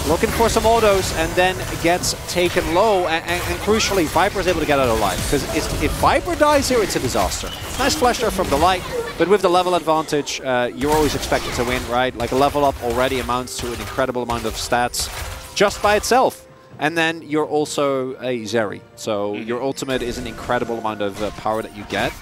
looking for some autos and then gets taken low, and crucially, Viper is able to get out alive. Because if Viper dies here, it's a disaster. Nice flash there from the Light, but with the level advantage, you're always expected to win, right? Like a level up already amounts to an incredible amount of stats just by itself. And then you're also a Zeri. So your ultimate is an incredible amount of power that you get.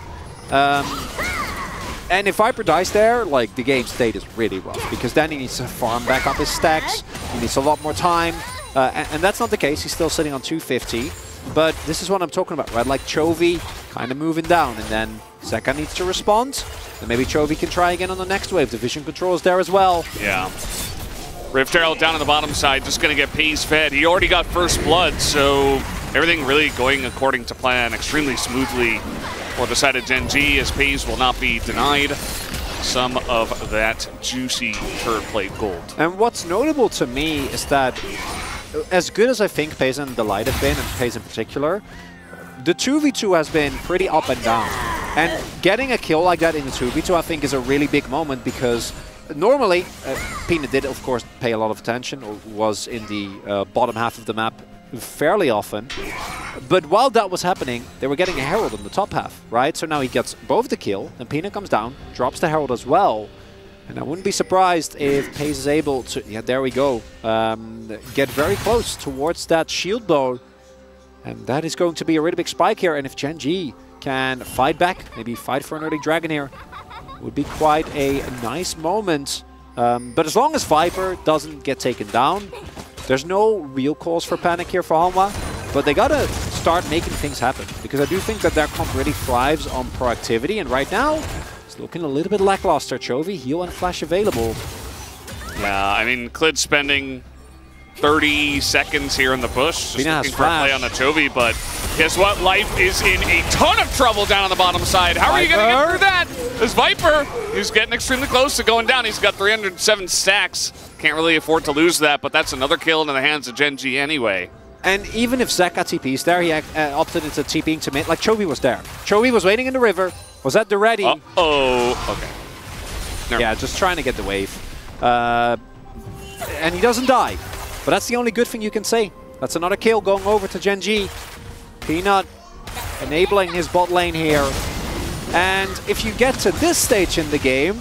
And if Viper dies there, like, the game state is really rough, because then he needs to farm back up his stacks. He needs a lot more time. And that's not the case. He's still sitting on 250. But this is what I'm talking about, right? Like, Chovy kind of moving down, and then Zeka needs to respond. And maybe Chovy can try again on the next wave. The vision control is there as well. Yeah. Rift Herald down on the bottom side, just going to get Pays fed. He already got first blood, so everything really going according to plan, extremely smoothly for the side of Gen G, as Pays will not be denied some of that juicy third plate gold. And what's notable to me is that, as good as I think Pays and Delight have been, and Pays in particular, the 2v2 has been pretty up and down. And getting a kill like that in the 2v2, I think, is a really big moment, because normally, Peanut did, of course, pay a lot of attention, or was in the bottom half of the map fairly often. But while that was happening, they were getting a Herald in the top half, right? So now he gets both the kill, and Peanut comes down, drops the Herald as well. And I wouldn't be surprised if Pays is able to, yeah, there we go, get very close towards that shield bow. And that is going to be a really big spike here. And if Gen G can fight back, maybe fight for an early dragon here, would be quite a nice moment. But as long as Viper doesn't get taken down, there's no real cause for panic here for Hanwha. But they gotta start making things happen, because I do think that their comp really thrives on proactivity, and right now it's looking a little bit lackluster. Chovy, heal and flash available. Yeah, I mean, Klid spending 30 seconds here in the bush, just looking for a play on the Chovy, but guess what? Life is in a ton of trouble down on the bottom side. How are you going to get through that? This Viper, he's getting extremely close to going down. He's got 307 stacks. Can't really afford to lose that, but that's another kill into the hands of Gen G anyway. And even if Zeka TP's there, he opted into TPing to mid. Like, Chovy was there. Chovy was waiting in the river, was at the ready. Uh-oh. Okay. Yeah, just trying to get the wave. And he doesn't die. But that's the only good thing you can say. That's another kill going over to Gen G. Peanut enabling his bot lane here. And if you get to this stage in the game,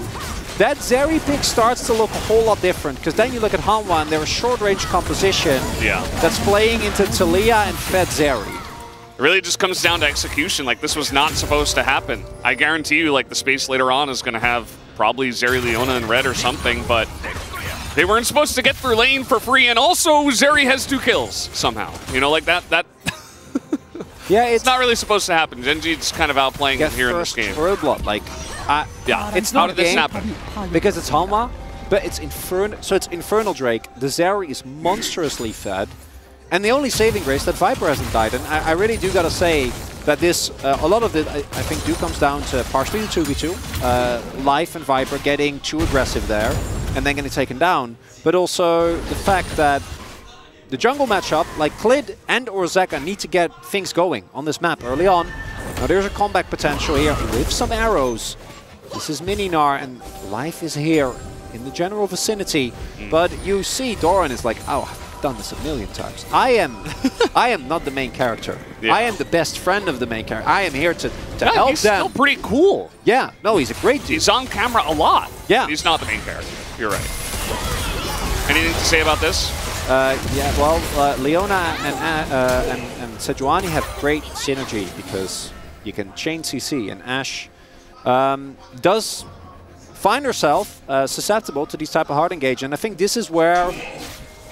that Zeri pick starts to look a whole lot different, because then you look at Hanwha and they're a short-range composition that's playing into Talia and fed Zeri. It really just comes down to execution. Like, this was not supposed to happen. I guarantee you, like, the space later on is going to have probably Zeri, Leona, and Red or something, but they weren't supposed to get through lane for free, and also Zeri has 2 kills somehow. You know, like that yeah, it's not really supposed to happen. Gen G's kind of outplaying it here in this game. Blood, like, yeah, it's not a game because it's Hanwha, but it's Infernal. So it's Infernal Drake. The Zeri is monstrously fed, and the only saving grace that Viper hasn't died. And I really do gotta say that this, a lot of it, I think, comes down to partially the 2v2, Life and Viper getting too aggressive there, and then getting taken down, but also the fact that the jungle matchup, like Klid and or Zeka, need to get things going on this map early on. Now there's a comeback potential here with some arrows. This is Mininar, and Life is here in the general vicinity. But you see Doran is like, oh, I've done this a million times. I am not the main character. Yeah. I am the best friend of the main character. I am here to help he's them. Still pretty cool. Yeah, no, he's a great dude. He's on camera a lot. Yeah. He's not the main character. You're right. Anything to say about this? Yeah, well, Leona and Sejuani have great synergy, because you can chain CC, and Ashe does find herself susceptible to these type of hard engage, and I think this is where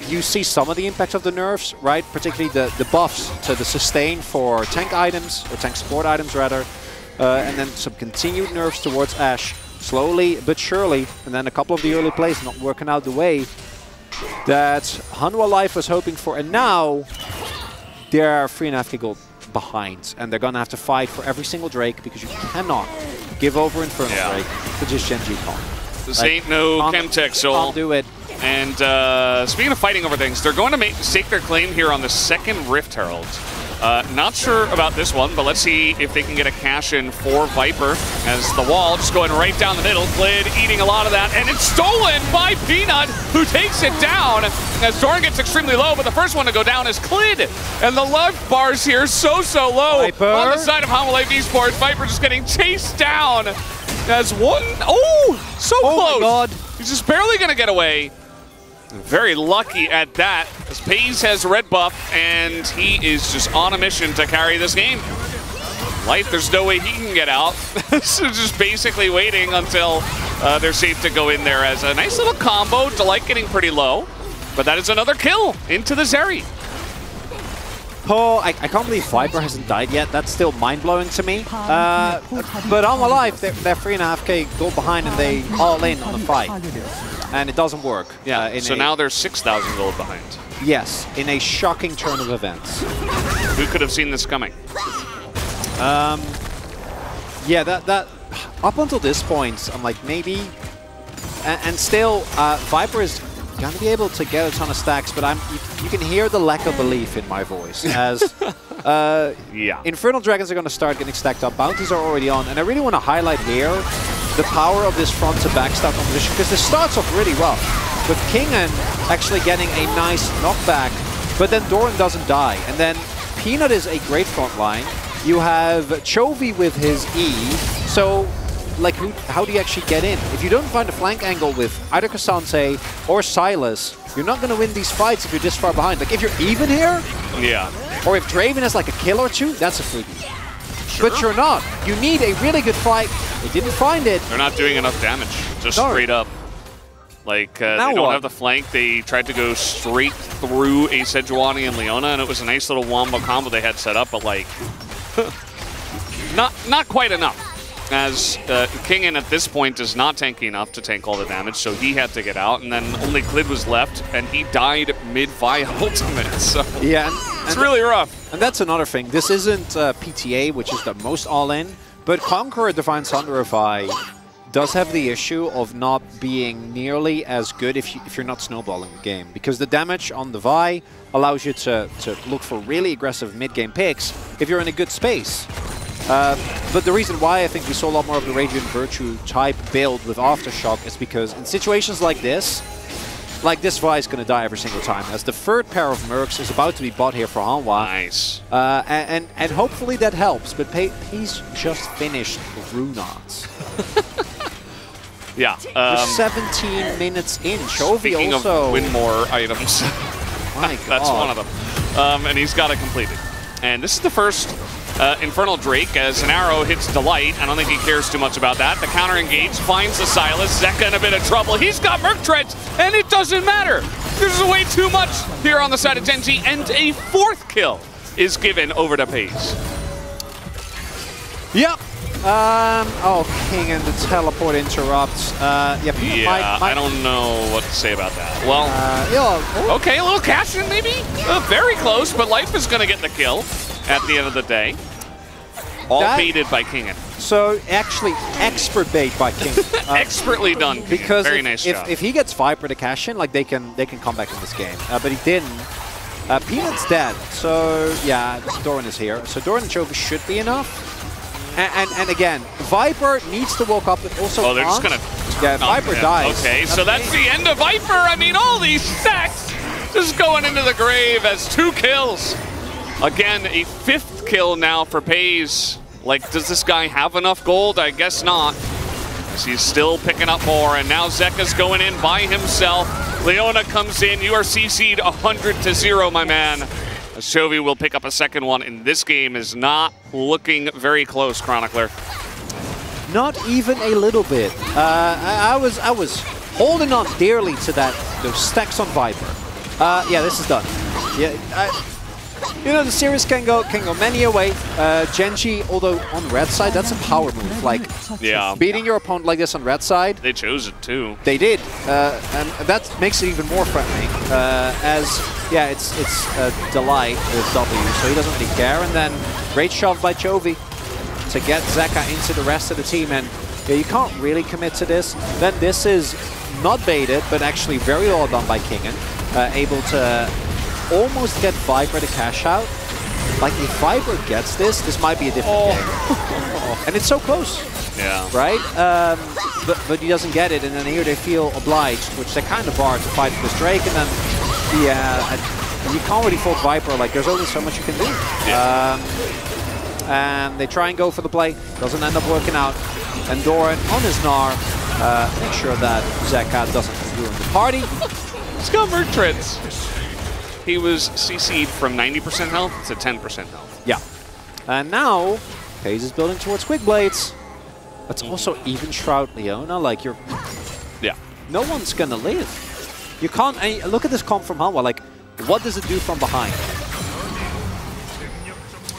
you see some of the impact of the nerfs, right? Particularly the buffs to the sustain for tank items, or tank support items rather, and then some continued nerfs towards Ashe, slowly but surely, and then a couple of the early plays not working out the way that Hanwha Life was hoping for, and now they're 3.5k gold behind, and they're gonna have to fight for every single Drake, because you cannot give over Infernal Drake to just Gen G comp. This ain't no Chemtech, so I'll do it. And speaking of fighting over things, they're going to stake their claim here on the second Rift Herald. Not sure about this one, but let's see if they can get a cash-in for Viper, as the wall just going right down the middle. Klid eating a lot of that, and it's stolen by Peanut, who takes it down as Doran gets extremely low, but the first one to go down is Klid. And the left bars here so low Viper on the side of Hanwha Life Esports. Viper just getting chased down as one. Oh, so close. My God. He's just barely going to get away. Very lucky at that, as Paze has red buff, and he is just on a mission to carry this game. Light, there's no way he can get out. So just basically waiting until they're safe to go in there as a nice little combo. Delight getting pretty low, but that is another kill into the Zeri. Oh, I can't believe Viper hasn't died yet. That's still mind-blowing to me. But on alive, they're 3.5k gold behind and they all in on the fight. And it doesn't work. Yeah, so now they're 6,000 gold behind. Yes, in a shocking turn of events. Who could have seen this coming? Yeah, that up until this point, I'm like, maybe. And still, Viper is going to be able to get a ton of stacks, but you can hear the lack of belief in my voice as Infernal Dragons are going to start getting stacked up. Bounties are already on, and I really want to highlight here the power of this front to back stack composition, because this starts off really rough with Kingen actually getting a nice knockback, but then Doran doesn't die, and then Peanut is a great front line. You have Chovy with his E, so like, how do you actually get in? If you don't find a flank angle with either Cassante or Silas, you're not going to win these fights if you're this far behind. Like, if you're even here, or if Draven has like a kill or two, that's a freebie. Sure. But you're not. You need a really good fight. They didn't find it. They're not doing enough damage, just straight up. Like, they don't have the flank. They tried to go straight through a Sejuani and Leona, and it was a nice little wombo combo they had set up, but like, not quite enough. As Kingen at this point is not tanky enough to tank all the damage, so he had to get out, and then only Klid was left, and he died mid-Vi ultimate, so yeah, it's really rough. And that's another thing. This isn't PTA, which is the most all-in, but Conqueror Divine Sunderer Vi does have the issue of not being nearly as good if you're not snowballing the game, because the damage on the Vi allows you to look for really aggressive mid-game picks if you're in a good space. But the reason why I think we saw a lot more of the Radiant Virtue type build with Aftershock is because in situations like this Vi is going to die every single time, as the third pair of Mercs is about to be bought here for Hanwha. Nice. And hopefully that helps, but he's just finished Runats. Yeah. We're 17 minutes in. Chovy Speaking also. of win more items, my God. That's one of them. And he's got it completed. And this is the first Infernal Drake as an arrow hits Delight. I don't think he cares too much about that. The counter engage finds the Silas. Zeka in a bit of trouble. He's got Merc Treads, and it doesn't matter. This is way too much here on the side of Genji, and a fourth kill is given over to Pace. Yep. Oh, King and the teleport interrupts. I don't know what to say about that. Well, okay, a little cash in maybe? Very close, but Life is going to get the kill at the end of the day. All baited by Kingen. So, actually, expert bait by Kingen. Expertly done, Kingen. Because very nice job. If he gets Viper to cash in, like, they can come back in this game. But he didn't. Peanut's dead. So, yeah, Doran is here. So, Doran and Chovy should be enough. And again, Viper needs to walk up, but also they're just gonna... Yeah, Viper dies. Okay, so that's the end of Viper. I mean, all these stacks just going into the grave as 2 kills. Again, a 5th kill now for Paze. Like, does this guy have enough gold? I guess not. He's still picking up more, and now Zeka's going in by himself. Leona comes in. You are CC'd 100-0, my man. Chovy will pick up a second one, and this game is not looking very close, Chronicler. Not even a little bit. I was holding on dearly to those stacks on Viper. Yeah, this is done. Yeah, you know, the series can go many a way. Genji, although on red side, that's a power move. Like, beating your opponent like this on red side. They chose it too. They did, and that makes it even more threatening. It's Delight with W, so he doesn't really care. And then great shove by Chovy to get Zeka into the rest of the team. And yeah, you can't really commit to this. Then this is not baited, but actually very well done by Kingen, able to almost get Viper to cash out. Like, if Viper gets this might be a different game. And it's so close. Yeah. Right? But he doesn't get it, and then here they feel obliged, which they kind of are, to fight for this Drake, and then, you can't really fault Viper. Like, there's only so much you can do. Yeah. And they try and go for the play. Doesn't end up working out. And Doran on his Gnar, make sure that Zeka doesn't ruin the party. He's got Merc Treads. He was CC'd from 90% health to 10% health. Yeah. And now, FaZe is building towards Quick Blades. That's also even Shroud Leona. Like, you're... Yeah. No one's gonna live. You can't... And look at this comp from Hanwha. Like, what does it do from behind?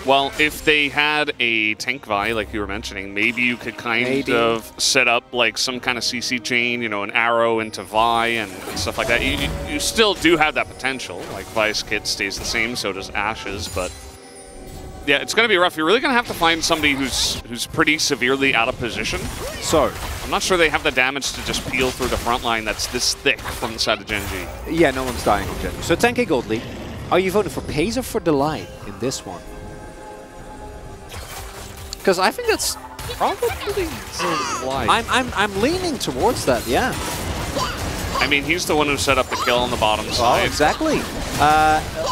Well, if they had a tank Vi, like you were mentioning, maybe you could kind of set up like some kind of CC chain, you know, an arrow into Vi and stuff like that. You still do have that potential. Like Vi's kit stays the same, so does Ash's, but yeah, it's going to be rough. You're really going to have to find somebody who's pretty severely out of position. So I'm not sure they have the damage to just peel through the front line that's this thick from the side of Genji. Yeah, no one's dying on Genji. So 10k gold lead. Are you voting for FaZe or for Delight in this one? Because I think that's probably I'm leaning towards that, yeah. I mean, he's the one who set up the kill on the bottom side. Oh, exactly.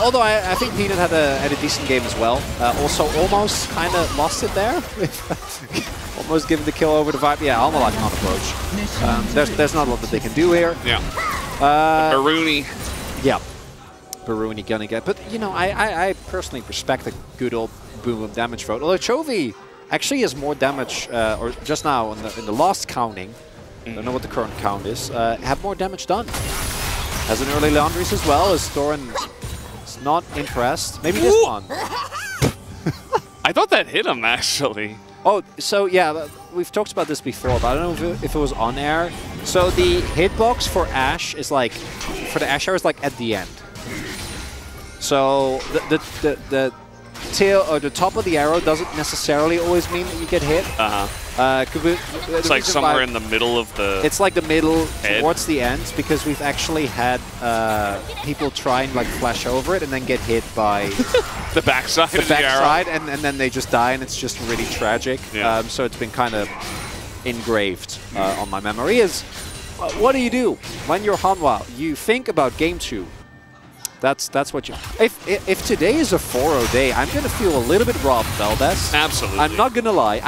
Although I think Peanut had a decent game as well. Also, almost kind of lost it there. Almost giving the kill over to Vibe. Yeah, Alma like not approach. There's not a lot that they can do here. Yeah. Baruni. Yeah. Baruni gonna get. But, you know, I personally respect a good old boom boom damage vote. Although Chovy actually has more damage, or just now in the last counting, I don't know what the current count is, have more damage done. Has an early Laundries as well, as Thorin is not impressed. Maybe this one. I thought that hit him, actually. Oh, so yeah, we've talked about this before, but I don't know if it was on air. So the hitbox for Ashe is like, for the Ashe arrow is like at the end. So the tail or the top of the arrow doesn't necessarily always mean that you get hit. It's like somewhere in the middle of the It's like the middle head. Towards the end, because we've actually had people try and like flash over it and then get hit by the backside the backside, and then they just die, and it's just really tragic. Yeah. So it's been kind of engraved on my memory. Is what do you do when you're Hanwha? You think about game 2. That's what you... If today is a 4-0 day, I'm going to feel a little bit robbed, Valdez. Absolutely. I'm not going to lie.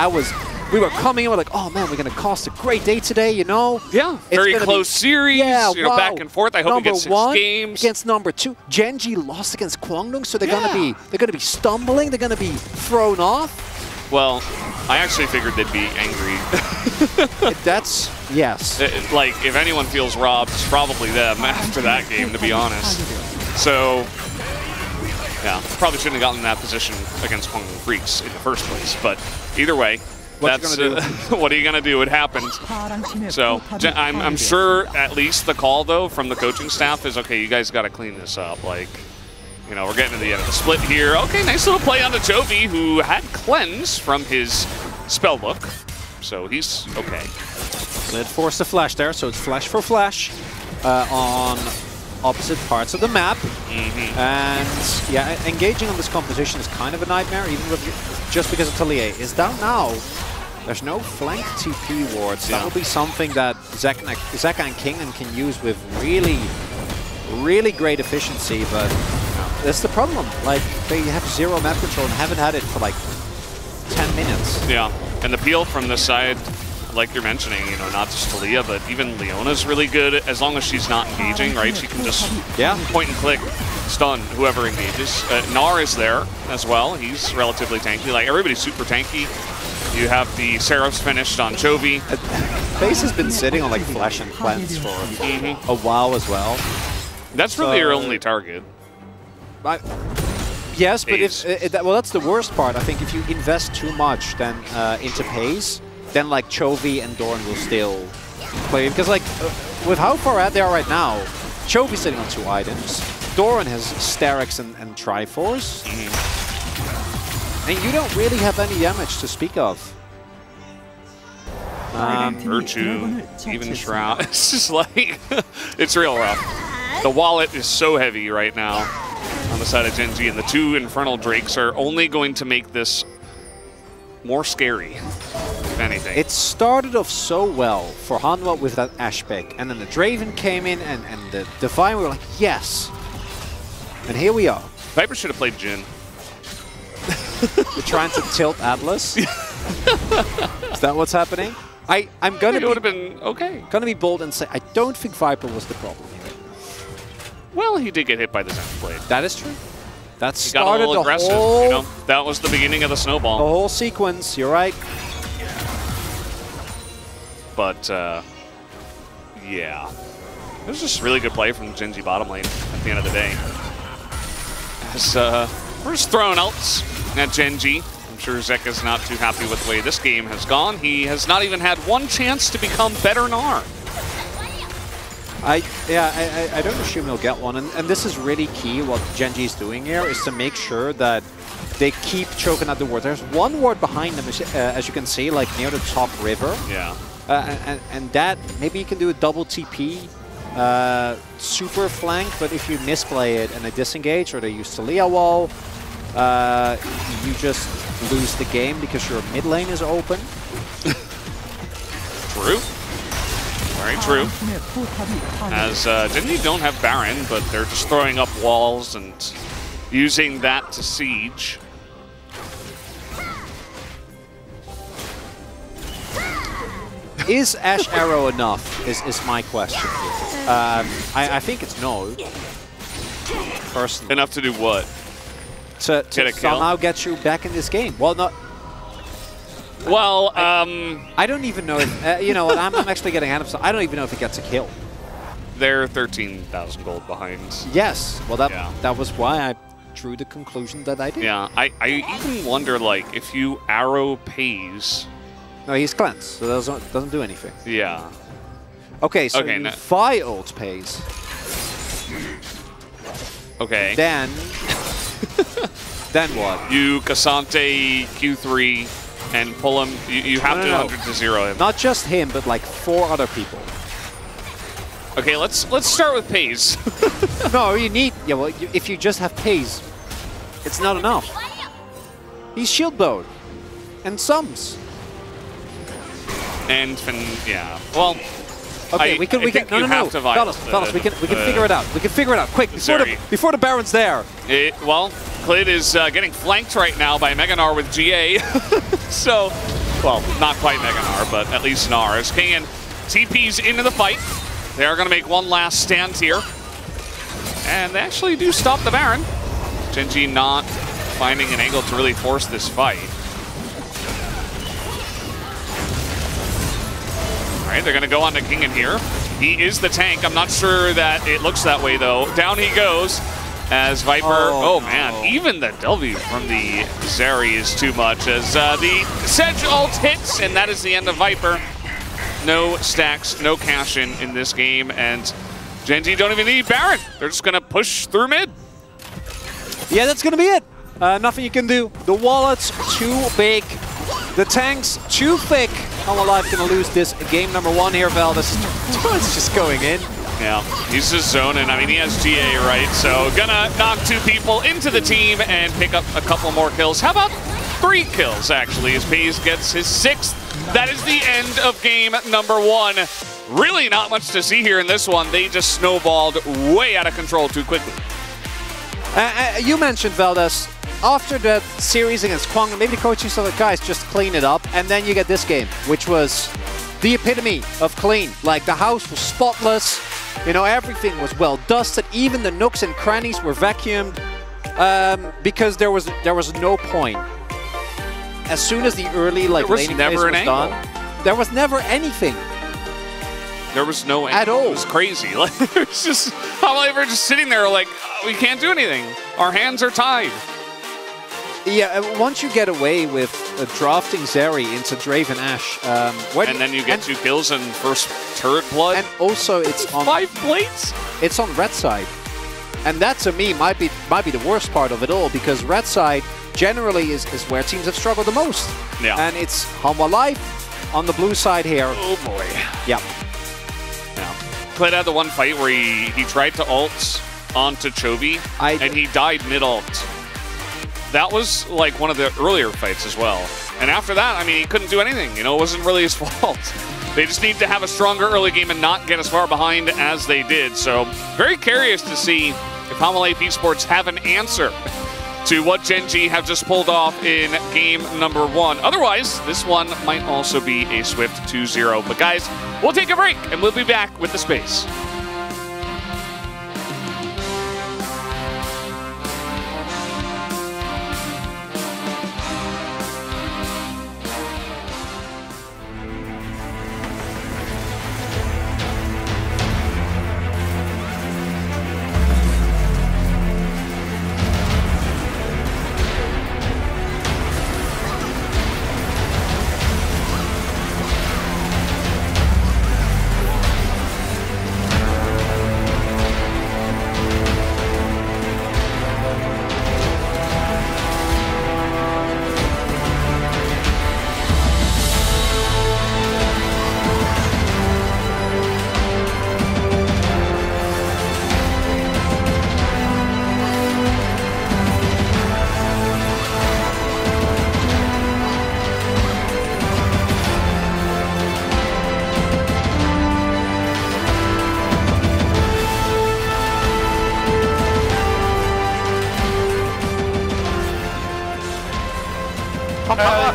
We were coming in, we're like, oh man, we're going to cost a great day today, you know? Yeah, very close series, yeah, you know, back and forth. I hope we get 6 games. Against number 2. Genji lost against Kwangdong, so they're going to be stumbling, they're going to be thrown off. Well, I actually figured they'd be angry. That's, yes. Like, if anyone feels robbed, it's probably them after that game, to be honest. So, yeah, probably shouldn't have gotten in that position against Kwangdong Freaks in the first place. But either way, that's what are you going to do? It happened. So, I'm sure at least the call, though, from the coaching staff is, okay, you guys got to clean this up. Like, you know, we're getting to the end of the split here. Okay, nice little play onto Chovy, who had cleanse from his spell book. So he's okay. Lid forced the flash there, so it's flash for flash on opposite parts of the map. And yeah, engaging on this composition is kind of a nightmare, even with, just because Atelier is down now. There's no flank TP wards. That will be something that Zeka and Kingdom can use with really great efficiency, but that's the problem. Like, they have 0 map control and haven't had it for like 10 minutes. Yeah, and the peel from this side, like you're mentioning, you know, not just Talia, but even Leona's really good as long as she's not engaging, right? She can just point and click, stun whoever engages. Gnar is there as well. He's relatively tanky. Like, everybody's super tanky. You have the Seraphs finished on Chovy. FaZe has been sitting on like Flash and Cleanse for a while as well. That's really your only target. Yes, but well, that's the worst part. I think if you invest too much then into Pace, then like Chovy and Dorn will still play. Because like with how far out they are right now, Chovy's sitting on 2 items. Doran has Starex and Triforce. And you don't really have any damage to speak of. Virtue, even Shroud. It's just like, it's real rough. The wallet is so heavy right now on the side of Genji, and the 2 Infernal Drakes are only going to make this more scary, if anything. It started off so well for Hanwha with that Ashbeck, and then the Draven came in, and the Divine, we were like, yes. And here we are. Viper should have played Jhin. You're trying to tilt Atlas? Is that what's happening? I'm gonna it would have been okay. Gonna be bold and say I don't think Viper was the problem here. Well, he did get hit by the Zen Blade. That is true. That He got a started little the aggressive. whole, You know, that was the beginning of the snowball. the whole sequence. You're right. But, yeah. It was just really good play from Genji bottom lane at the end of the day. As, we're just throwing outs at Genji. I'm sure Zeka's not too happy with the way this game has gone. He has not even had one chance to become better Gnar. I don't assume he'll get one, and this is really key. What Genji's doing here is to make sure that they keep choking at the ward. There's one ward behind them, as you can see, like near the top river. Yeah. And that, maybe you can do a double TP, super flank, but if you misplay it and they disengage or they use Talia wall, you just lose the game because your mid lane is open. True. Very true. As Genji don't have Baron, but they're just throwing up walls and using that to siege. Is Ash Arrow enough, is my question here. I think it's no. Personally. Enough to do what? To get a kill? somehow get you back in this game. Well, not... Well, I don't even know if... you know what, I'm actually getting ahead of myself. I don't even know if he gets a kill. They're 13,000 gold behind. Yes. Well, that was why I drew the conclusion that I did. Yeah, I even wonder, like, if you arrow pays... No, he's cleansed, so doesn't do anything. Yeah. Okay, so okay, Vi ult pays. Okay. Then... then what? You Cassante Q3 and pull him. You have to 100 to 0 him. Not just him, but like 4 other people. Okay, let's start with Pays. No, you need... Yeah, well, if you just have Pays, it's not enough. He's shield bowed. And sums. And yeah. Well, okay, we can no. Fellas, we can figure it out. We can figure it out quick before the Baron's there. Well, Klid is getting flanked right now by Mega Gnar with GA. So, well, not quite Mega Gnar, but at least Gnar is King and TP's into the fight. They are going to make one last stand here, and they actually do stop the Baron. Genji not finding an angle to really force this fight. All right, they're going to go on to King in here. He is the tank. I'm not sure that it looks that way, though. Down he goes as Viper... Oh, man. Even the W from the Zeri is too much as the Sedge ult hits, and that is the end of Viper. No stacks, no cash in this game, and Genji don't even need Baron. They're just going to push through mid. Yeah, that's going to be it. Nothing you can do. The wallet's too big. The tank's too thick. Alive gonna lose this game number 1 here, Val. It's just going in. Yeah, he's just zoning. I mean, he has GA, right? So gonna knock 2 people into the team and pick up a couple more kills. How about 3 kills, actually, as Pays gets his 6th. That is the end of game number 1. Really not much to see here in this one. They just snowballed way out of control too quickly. You mentioned, Valdez, after that series against Kwang, maybe the coaching saw the guys just clean it up, and then you get this game, which was the epitome of clean. Like, the house was spotless, you know, everything was well dusted, even the nooks and crannies were vacuumed, because there was no point. As soon as the early laning phase was done, there was never anything. There was no angle. At all. It was crazy. Like, it's just, however, just sitting there like, we can't do anything. Our hands are tied. Yeah, once you get away with drafting Zeri into Draven Ashe, and then you get 2 kills and first turret blood. And also, it's on 5 plates. It's on red side, and that to me might be the worst part of it all, because red side generally is where teams have struggled the most. Yeah. And it's Hanwha Life on the blue side here. Oh boy. Yeah. Klid had the one fight where he tried to ult onto Chovy, and he died mid-ult. That was like one of the earlier fights as well. And after that, I mean, he couldn't do anything. You know, it wasn't really his fault. They just need to have a stronger early game and not get as far behind as they did. So, very curious to see if Hanwha Life Esports have an answer to what Genji have just pulled off in game number 1. Otherwise, this one might also be a swift 2-0. But guys, we'll take a break and we'll be back with the space.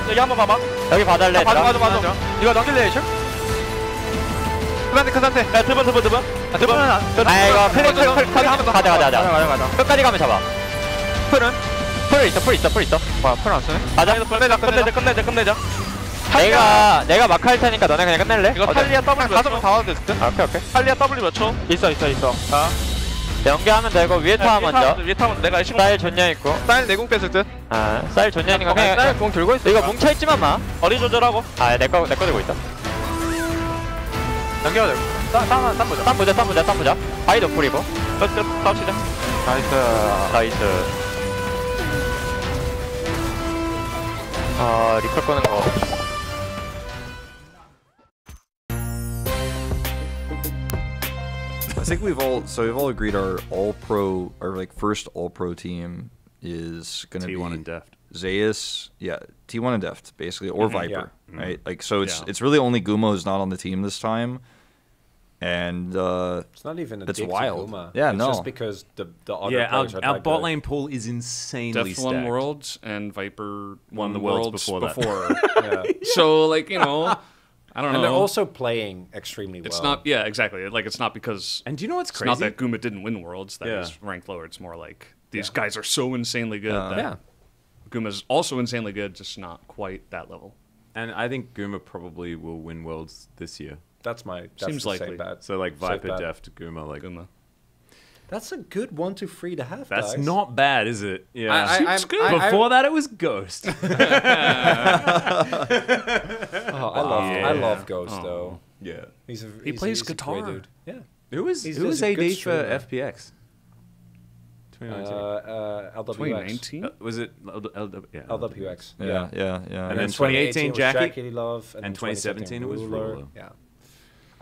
여기 한번 봐봐. 여기 봐달래. 맞아. 이거 넘길래 슈? 큰 상태. 야, 드번. 이거 클릭 가자. 끝까지 가면 잡아. 풀 있어. 와, 풀안 쓰네. 가자. 끝내자. 내가 마크 할 테니까 너네 그냥 끝낼래? 이거 탈리아 W 몇 초? 다 와도 돼. 오케이. 탈리아 W 몇 초? 있어. 자, 연계하면 되고 위에 타워 먼저. 위에 타면 내가 애쉬 쌀 존냐 있고. 쌀 내공 뺐을 듯. 쌀 존냐 있는 거 그냥 쌀공 들고 있어. 이거 뭉쳐 있지만 마. 거리 조절하고. 내거 들고 있다. 연결 되고. 땀 보자. 바이도 뿌리고. 끝. 싸웁시다. 나이스. 리콜 꺼는 거. I think we've all agreed our all-pro, our like first all-pro team is going to be T1 and Deft. Zeus, T1 and Deft basically, or Viper, right? Like so, Yeah. it's really only Guma who's not on the team this time, and it's not even a that's dig to wild. Guma. Yeah, it's no, just because the other players are our that bot good. lane pool is insanely Deft won stacked. Worlds and Viper Won the Worlds before that. Yeah. So like I don't know. And they're also playing extremely well. It's not, exactly. Like it's not because. And do you know what's it's crazy? not that Guma didn't win Worlds that he's ranked lower. It's more like these guys are so insanely good that Guma's also insanely good, just not quite that level. And I think Guma probably will win Worlds this year. That's seems likely. So like Viper, Deft, Guma, like Guma. That's a good 1-2-3 to have. That's guys. not bad, is it? Yeah, seems good. Before that, it was Ghost. I love Ghost though. Yeah, He plays guitar. A great dude. Yeah. Who was He's AD a good for streamer. FPX? LWX. 2019? Was it yeah, LWX. yeah. And then 2018 was Jackie Love, and 2017 it was Ruler. Yeah.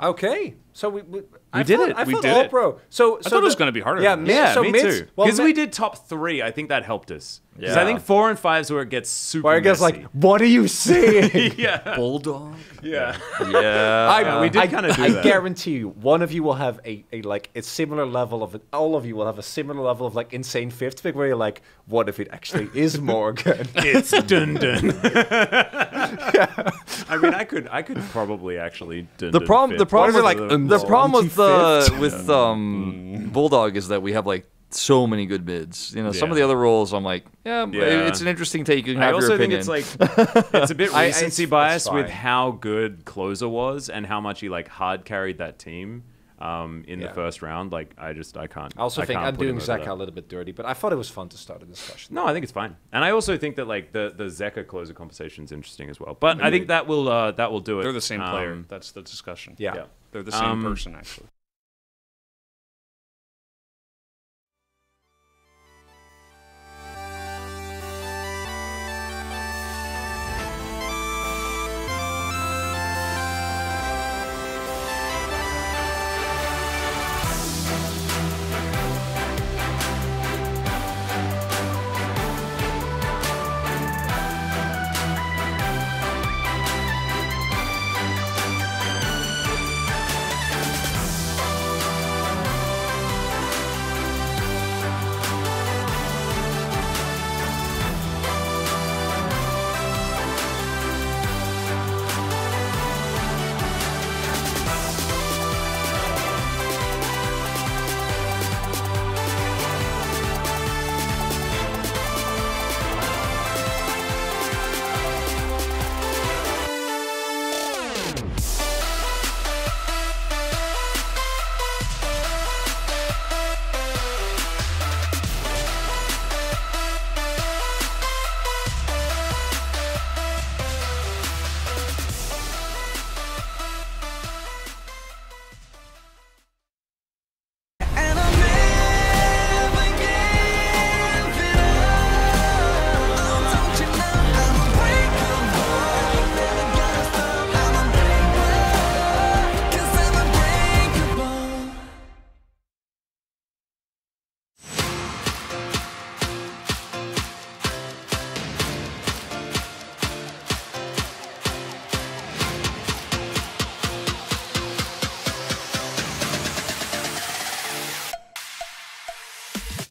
Okay, so we We did it. I thought all pro. So I thought it was going to be harder. Yeah, than this. Yeah, so me mids- too. well, Because mid- we did top 3, I think that helped us. Because Yeah. I think 4 and 5 is where it gets super Where I guess messy. like, what are you saying? yeah, Bulldog. yeah. yeah. we did kinda do I that. guarantee you, one of you will have a like a similar level of all of you will have a similar level of like insane fifth pick where you're like, what if it actually is Morgan? It's dun dun. I mean, I could probably actually dun The problem with Mm. Bulldog is that we have like so many good bids. You know, some of the other roles I'm like, it's an interesting take. You can I have your also think opinion. it's like it's a bit recency bias it's with fine. how good Closer was and how much he like hard carried that team in the first round. Like I can't. I also think can't I'm put him doing over Zeka that. a little bit dirty, but I thought it was fun to start a discussion. No, I think it's fine, and I also think that like the Zeka Closer conversation is interesting as well. But I think that will do it. They're the same player. That's the discussion. Yeah. They're the same person, actually.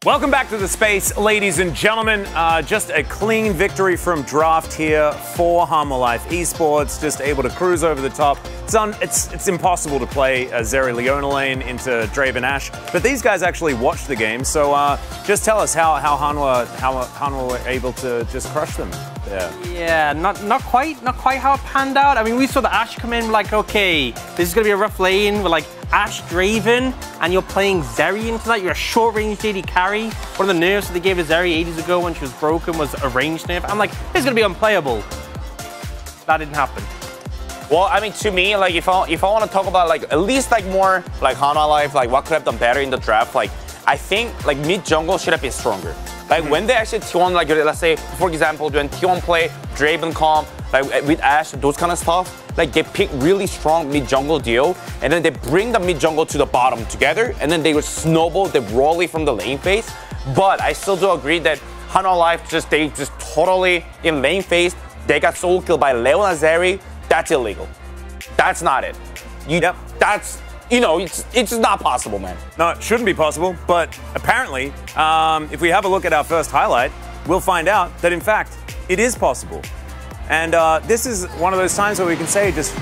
Welcome back to the space, ladies and gentlemen. Just a clean victory from Draft here for Hanwha Life Esports. Just able to cruise over the top. It's impossible to play Zeri Leona lane into Draven Ashe, but these guys actually watched the game. So just tell us how Hanwha were able to just crush them. Yeah, not quite how it panned out. I mean, we saw the Ashe come in like, okay, this is gonna be a rough lane with like Ashe Draven, and you're playing Zeri into that. You're a short-range AD carry. One of the nerfs that they gave to Zeri ages ago when she was broken was a range nerf. I'm like, this is gonna be unplayable. That didn't happen. Well, I mean, to me, like if I want to talk about like at least like more like Hanwha Life, like what could have done better in the draft, like I think like mid jungle should have been stronger. Like when they actually T1, like let's say for example, when T1 play Draven comp, like with Ashe, those kind of stuff, like they pick really strong mid jungle deal, and then they bring the mid jungle to the bottom together, and then they would snowball the Broly from the lane phase. But I still do agree that Hanwha Life they just totally in lane phase, they got solo killed by Leona Zeri. That's illegal. That's not it. That's, you know, it's just not possible, man. No, it shouldn't be possible, but apparently, if we have a look at our first highlight, we'll find out that, in fact, it is possible. And this is one of those times where we can say, just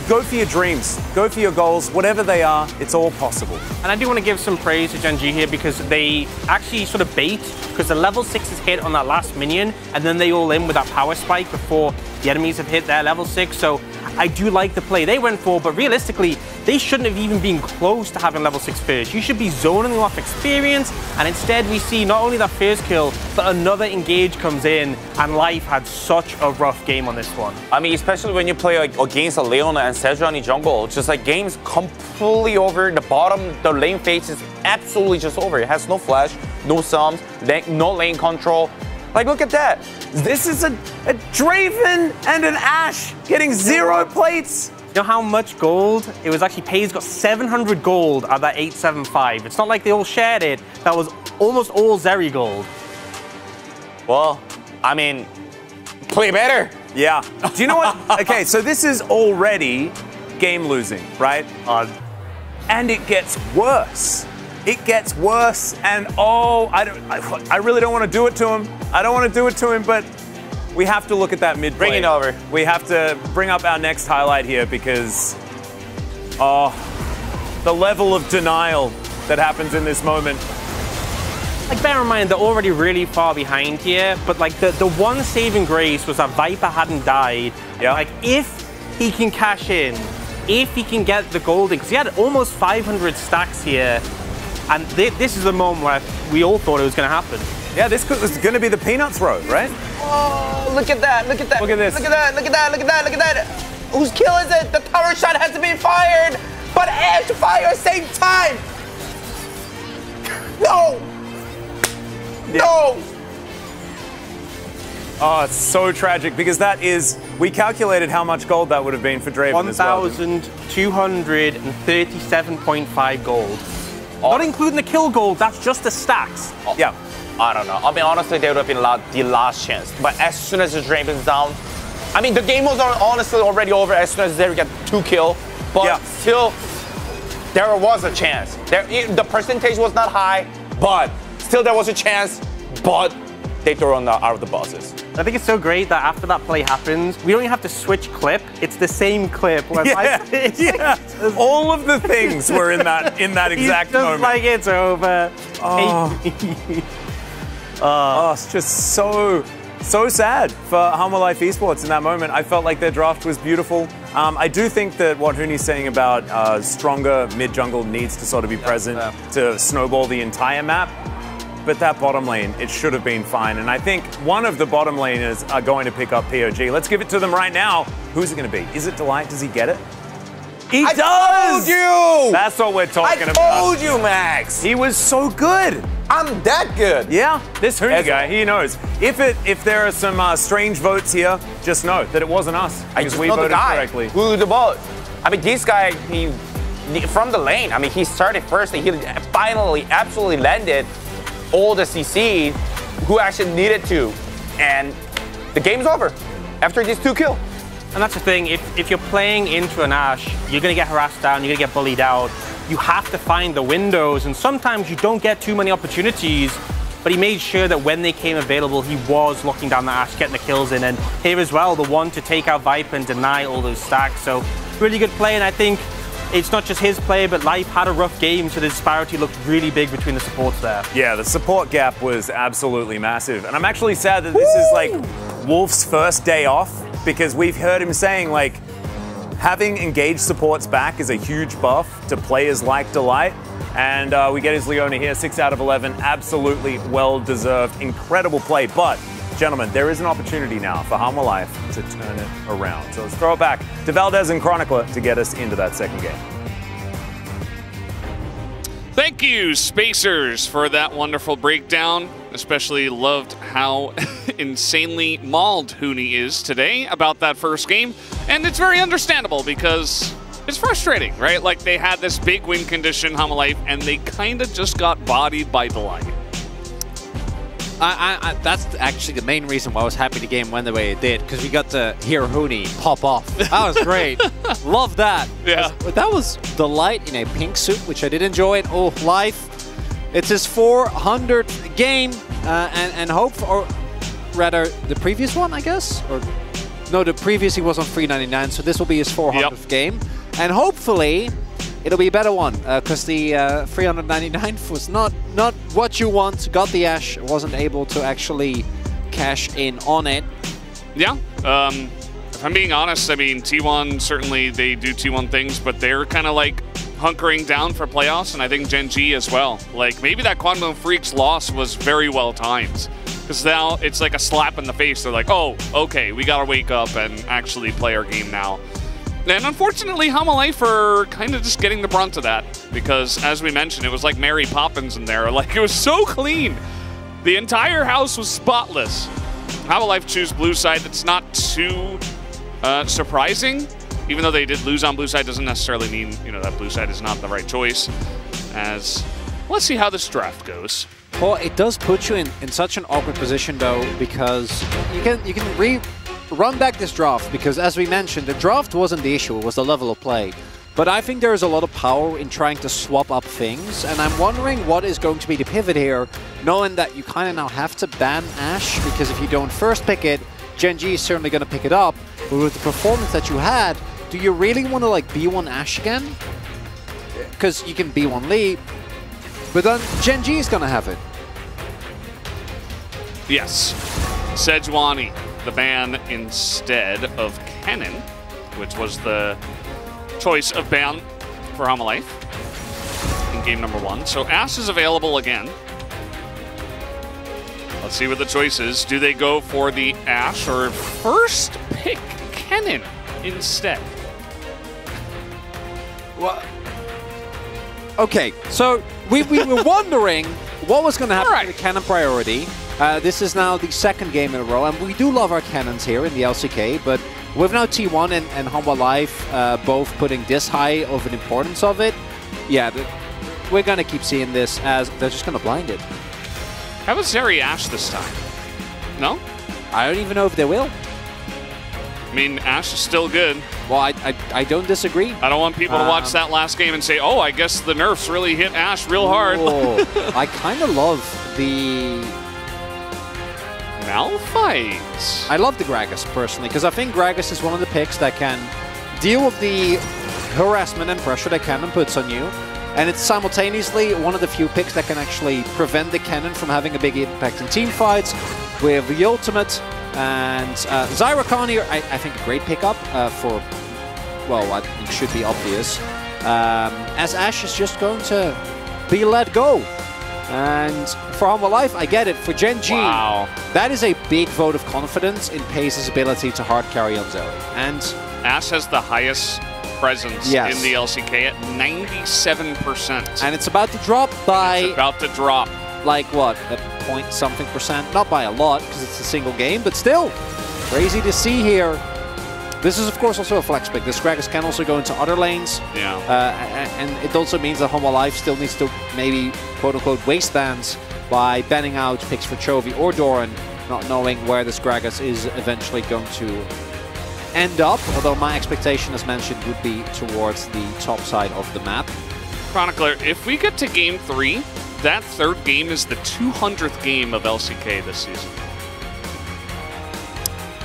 go for your dreams, go for your goals, whatever they are, it's all possible. And I do want to give some praise to Gen G here because they actually sort of bait, because the level 6 is hit on that last minion, and then they all in with that power spike before the enemies have hit their level 6. So I do like the play they went for, but realistically, they shouldn't have even been close to having level 6 first. You should be zoning them off experience, and instead we see not only that first kill, but another engage comes in, and Life had such a rough game on this one. I mean, especially when you play like against a Leona and Sejuani jungle, just like game's completely over. The bottom, the lane phase is absolutely just over. It has no flash, no sums, no lane control. Like, look at that. This is a Draven and an Ashe getting 0 plates. You know how much gold? It was actually FaZe got 700 gold out of that 875. It's not like they all shared it. That was almost all Zeri gold. Well, I mean, play better. Yeah. Do you know what? Okay, so this is already game losing, right? And it gets worse. It gets worse, and oh, I really don't want to do it to him. I don't want to do it to him, but we have to look at that mid play. Bring it over. We have to bring up our next highlight here because, the level of denial that happens in this moment. Like, bear in mind, they're already really far behind here, but like the one saving grace was that Viper hadn't died. Yeah. Like, if he can cash in, if he can get the golden, because he had almost 500 stacks here, and this is the moment where we all thought it was going to happen. Yeah, this was going to be the peanut throw, right? Oh, look at that, look at that. Look at this. Look at that, look at that, look at that, look at that. Whose kill is it? The tower shot has to be fired, but Ashe fire at the same time. No. Yeah. No. Oh, it's so tragic because that is, we calculated how much gold that would have been for Draven as well. 1,237.5 gold. Not including the kill gold, that's just the stacks. Yeah. I don't know. I mean, honestly, they would have been the last chance. But as soon as the Draven's down, I mean, the game was honestly already over as soon as they got 2 kills. But still, there was a chance. The percentage was not high, but still there was a chance. But they throw on out of the buses. I think it's so great that after that play happens, we don't even have to switch clip. It's the same clip. All of the things were in that exact moment. Just like it's over. It's just so sad for Hanwha Life Esports in that moment. I felt like their draft was beautiful. I do think that what Huni's saying about stronger mid-jungle needs to sort of be present to snowball the entire map. But that bottom lane, it should have been fine. And I think one of the bottom laners are going to pick up POG. Let's give it to them right now. Who's it going to be? Is it Delight? Does he get it? He does! I told you! That's what we're talking about. I told you, Max! He was so good. I'm that good. Yeah, this Huni guy, he knows. If there are some strange votes here, just know that it wasn't us. Because we voted correctly. Who the vote? I mean, this guy, he from the lane. I mean, he started first and he finally absolutely landed all the CC who actually needed to. And the game's over after these 2 kills. And that's the thing, if you're playing into an Ashe, you're going to get harassed down, you're going to get bullied out. you have to find the windows, and sometimes you don't get too many opportunities, but he made sure that when they came available, he was locking down the Ashe, getting the kills in, and here as well, the one to take out Viper and deny all those stacks. So really good play, and I think it's not just his play, but Life had a rough game, so the disparity looked really big between the supports there. Yeah, the support gap was absolutely massive, and I'm actually sad that this is like Wolf's first day off, because we've heard him saying like, having engaged supports back is a huge buff to players like Delight. And we get his Leona here, 6 out of 11. Absolutely well-deserved, incredible play. But, gentlemen, there is an opportunity now for Hanwha Life to turn it around. So let's throw it back to Valdez and Chronicler to get us into that second game. Thank you, Spacers, for that wonderful breakdown. Especially loved how insanely mauled Huni is today about that first game. And it's very understandable because it's frustrating, right? Like, they had this big win condition, Hanwha Life, and they kind of just got bodied by Delight. That's actually the main reason why I was happy the game went the way it did, because we got to hear Huni pop off. That was great. Love that. Yeah. That was Delight in a pink suit, which I did enjoy it. Oh, Life. It's his 400th game, and hope for, or rather, the previous one, I guess? Or no, the previous he was on 399, so this will be his 400th game. And hopefully, it'll be a better one, because the 399 was not what you want. Got the Ashe, wasn't able to actually cash in on it. Yeah. If I'm being honest, I mean, T1, certainly they do T1 things, but they're kind of like hunkering down for playoffs, and I think Gen G as well. Like, maybe that Quantum Freaks loss was very well timed, because now it's like a slap in the face. They're like, oh, okay, we gotta wake up and actually play our game now. And unfortunately, Hanwha Life are kind of just getting the brunt of that, because as we mentioned, it was like Mary Poppins in there. Like, it was so clean. The entire house was spotless. Hanwha Life choose blue side. That's not too surprising. Even though they did lose on blue side, doesn't necessarily mean, you know, that blue side is not the right choice. As let's see how this draft goes. Well, it does put you in such an awkward position, though, because you can run back this draft, because as we mentioned, the draft wasn't the issue, it was the level of play. But I think there is a lot of power in trying to swap up things, and I'm wondering what is going to be the pivot here, knowing that you kind of now have to ban Ashe, because if you don't first pick it, Gen G is certainly going to pick it up. But with the performance that you had, do you really want to like B1 Ashe again? Because you can B1 Lee, but then Gen G is going to have it. Yes. Sejuani, the ban instead of Kennen, which was the choice of ban for Hanwha Life in game number 1. So Ashe is available again. Let's see what the choice is. Do they go for the Ashe or first pick Kennen instead? Well, okay, so we were wondering what was going to happen to the Kennen priority. This is now the second game in a row, and we do love our Kennens here in the LCK, but with now T1 and Hanwha Life both putting this high of an importance of it, yeah, we're going to keep seeing this as they're just going to blind it. How about Zeri Ashe this time? No? I don't even know if they will. I mean, Ashe is still good. Well, I don't disagree. I don't want people to watch that last game and say, oh, I guess the nerfs really hit Ashe real hard. I kind of love the Malphite. I love the Gragas, personally, because I think Gragas is one of the picks that can deal with the harassment and pressure that Kennen puts on you. And it's simultaneously one of the few picks that can actually prevent the Kennen from having a big impact in team fights. With the ultimate and Zyra Khan here, I think a great pickup for, well, I think should be obvious. As Ashe is just going to be let go. And for Hanwha Life, I get it. For Gen G, that is a big vote of confidence in Pace's ability to hard carry on Zeri. And Ashe has the highest presence in the LCK at 97%. And it's about to drop by... It's about to drop. Like what, a point-something percent? Not by a lot, because it's a single game, but still, crazy to see here. This is, of course, also a flex pick. This Gragas can also go into other lanes. Yeah. And it also means that Hanwha Life still needs to maybe, quote-unquote, wastelands by banning out picks for Chovy or Doran, not knowing where this Gragas is eventually going to end up, although my expectation, as mentioned, would be towards the top side of the map. Chronicler, if we get to game 3, that third game is the 200th game of LCK this season.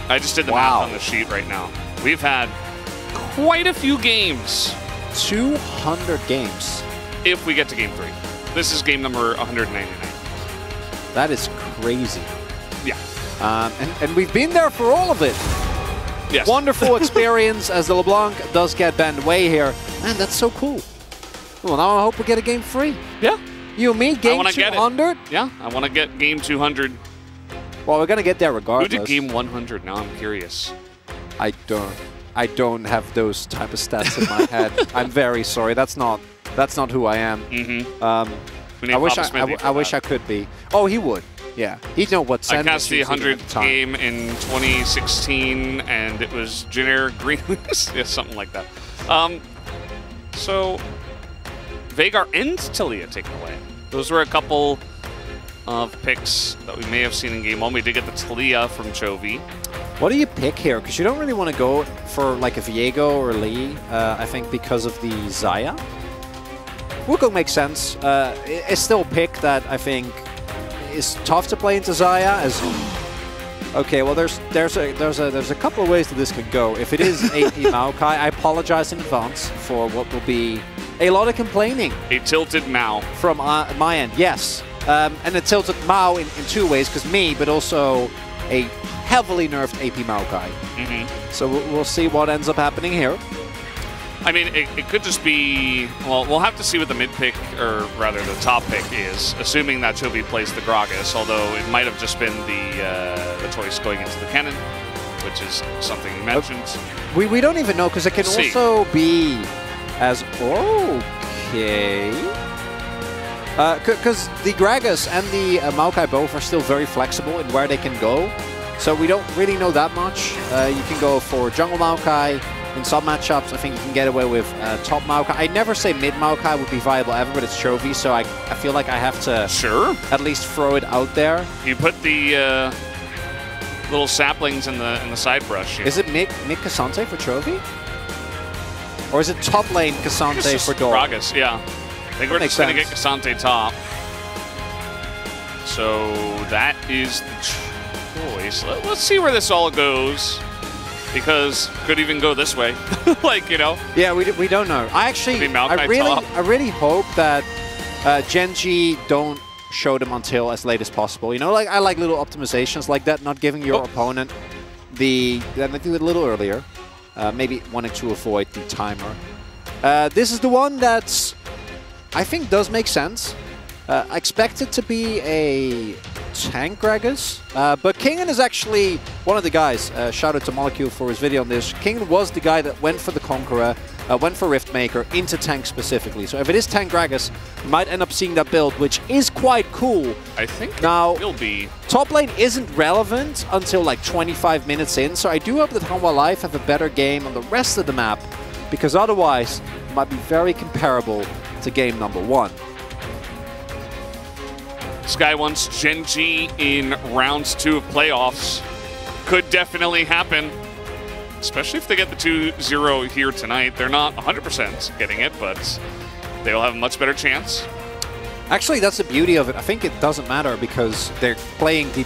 I just did the math on the sheet right now. We've had quite a few games. 200 games. If we get to game 3. This is game number 199. That is crazy. Yeah. And we've been there for all of it. Yes. Wonderful experience as the LeBlanc does get banned away here. Man, that's so cool. Well, now I hope we get a game 3. Yeah. You and me, game 200? Yeah, I want to get game 200. Well, we're going to get there regardless. Who did game 100? Now I'm curious. I don't have those type of stats in my head. I'm very sorry. That's not who I am. Mm-hmm. I wish I could be. Oh, he would. Yeah. He'd know what I cast the 100th game in 2016, and it was generic green. Yeah, something like that. So, Veigar and Talia taken away. Those were a couple of picks that we may have seen in game 1. We did get the Talia from Chovy. What do you pick here? Because you don't really want to go for like a Viego or Lee, I think, because of the Xayah. Wukong makes sense. It's still a pick that I think is tough to play into Xayah. As okay, well, there's a couple of ways that this could go. If it is AP Maokai, I apologize in advance for what will be a lot of complaining. A tilted Mao from my end, yes, and a tilted Mao in 2 ways, because me, but also a heavily nerfed AP Maokai. Mm-hmm. So we'll see what ends up happening here. I mean, it could just be, well, we'll have to see what the mid pick, or rather the top pick is, assuming that Chovy plays the Gragas, although it might have just been the choice going into the Kennen, which is something you mentioned. We don't even know, because it can also be as, okay. Because the Gragas and the Maokai both are still very flexible in where they can go, so we don't really know that much. You can go for jungle Maokai. In some matchups, I think you can get away with top Maokai. I'd never say mid Maokai would be viable ever, but it's Chovy, so I feel like I have to at least throw it out there. You put the little saplings in the side brush. Is it mid Cassante for Chovy? Or is it top lane Cassante for Dor? Gragas, yeah. I think we're just going to get Cassante top. So that is the choice. Let's see where this all goes. Because could even go this way, like, you know. Yeah, we don't know. I really hope that Genji don't show them until as late as possible. You know, like I like little optimizations like that, not giving your opponent the do it a little earlier, maybe wanting to avoid the timer. This is the one that's I think does make sense. I expect it to be a tank Gragas, but Kingen is actually one of the guys. Shout out to Molecule for his video on this. Kingen was the guy that went for the Conqueror, went for Riftmaker into tank specifically. So if it is tank Gragas, you might end up seeing that build, which is quite cool. I think now it will be. Top lane isn't relevant until like 25 minutes in, so I do hope that Hanwha Life have a better game on the rest of the map, because otherwise it might be very comparable to game number 1. Sky wants Genji in rounds 2 of playoffs. Could definitely happen, especially if they get the 2-0 here tonight. They're not 100% getting it, but they'll have a much better chance. Actually, that's the beauty of it. I think it doesn't matter because they're playing D+.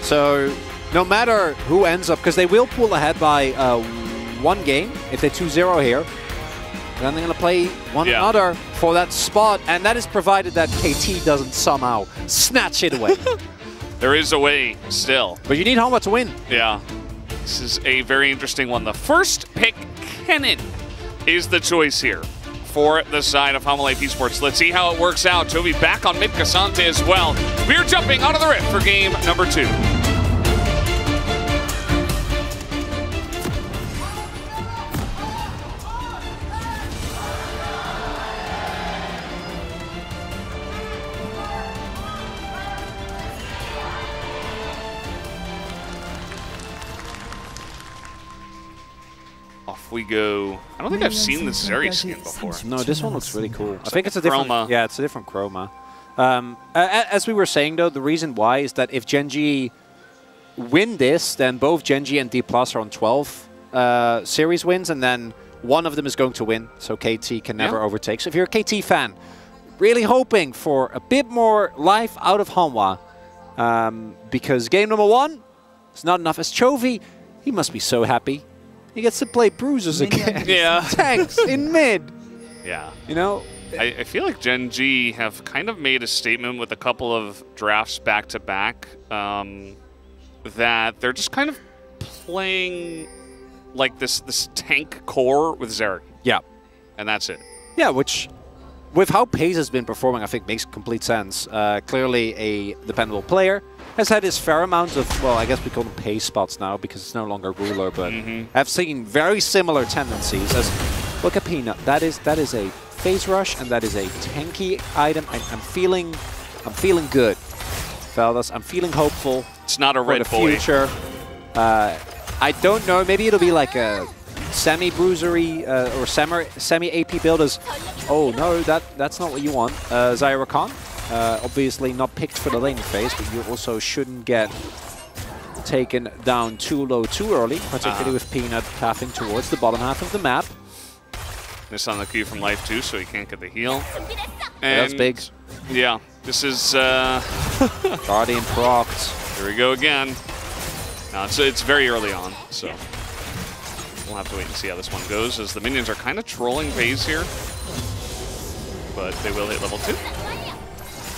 So no matter who ends up, because they will pull ahead by 1 game if they 2-0 here. Then they're going to play one another for that spot, and that is provided that KT doesn't somehow snatch it away. There is a way still. But you need Hanwha to win. Yeah. This is a very interesting one. The first pick, Kennen, is the choice here for the side of Hanwha Life Esports. Let's see how it works out. Chovy back on mid Cassante as well. We're jumping onto the Rift for game number 2. We go. I don't think I've seen this Zeri skin before. No, this one looks really cool. I think it's a different chroma. Yeah, it's a different chroma. As we were saying though, the reason why is that if Genji win this, then both Genji and D+ are on 12 series wins, and then one of them is going to win, so KT can never overtake. So if you're a KT fan, really hoping for a bit more life out of Hanwha, because game number 1 is not enough. As Chovy, he must be so happy. He gets to play bruisers again. Yeah. Tanks in mid. Yeah. You know? I feel like Gen G have kind of made a statement with a couple of drafts back-to-back that they're just kind of playing like this tank core with Zerg. Yeah. And that's it. Yeah, which, with how Pace has been performing, I think makes complete sense. Clearly a dependable player. Has had his fair amount of, well, I guess we call them Pace spots now because it's no longer ruler, but I've seen very similar tendencies. As look at Peanut. That is a phase rush, and that is a tanky item. I'm feeling good, fellas. I'm feeling hopeful. It's not a red for the future. I don't know. Maybe it'll be like a semi-bruisery or semi-AP build. As oh no, that's not what you want. Zyra Khan, obviously not picked for the laning phase, but you also shouldn't get taken down too low too early, particularly with Peanut pathing towards the bottom half of the map. This on the Q from life too, so he can't get the heal. And that's big. Yeah, this is Guardian procced. Here we go again. No, it's very early on, so we'll have to wait and see how this one goes, as the minions are kind of trolling phase here, but they will hit level 2.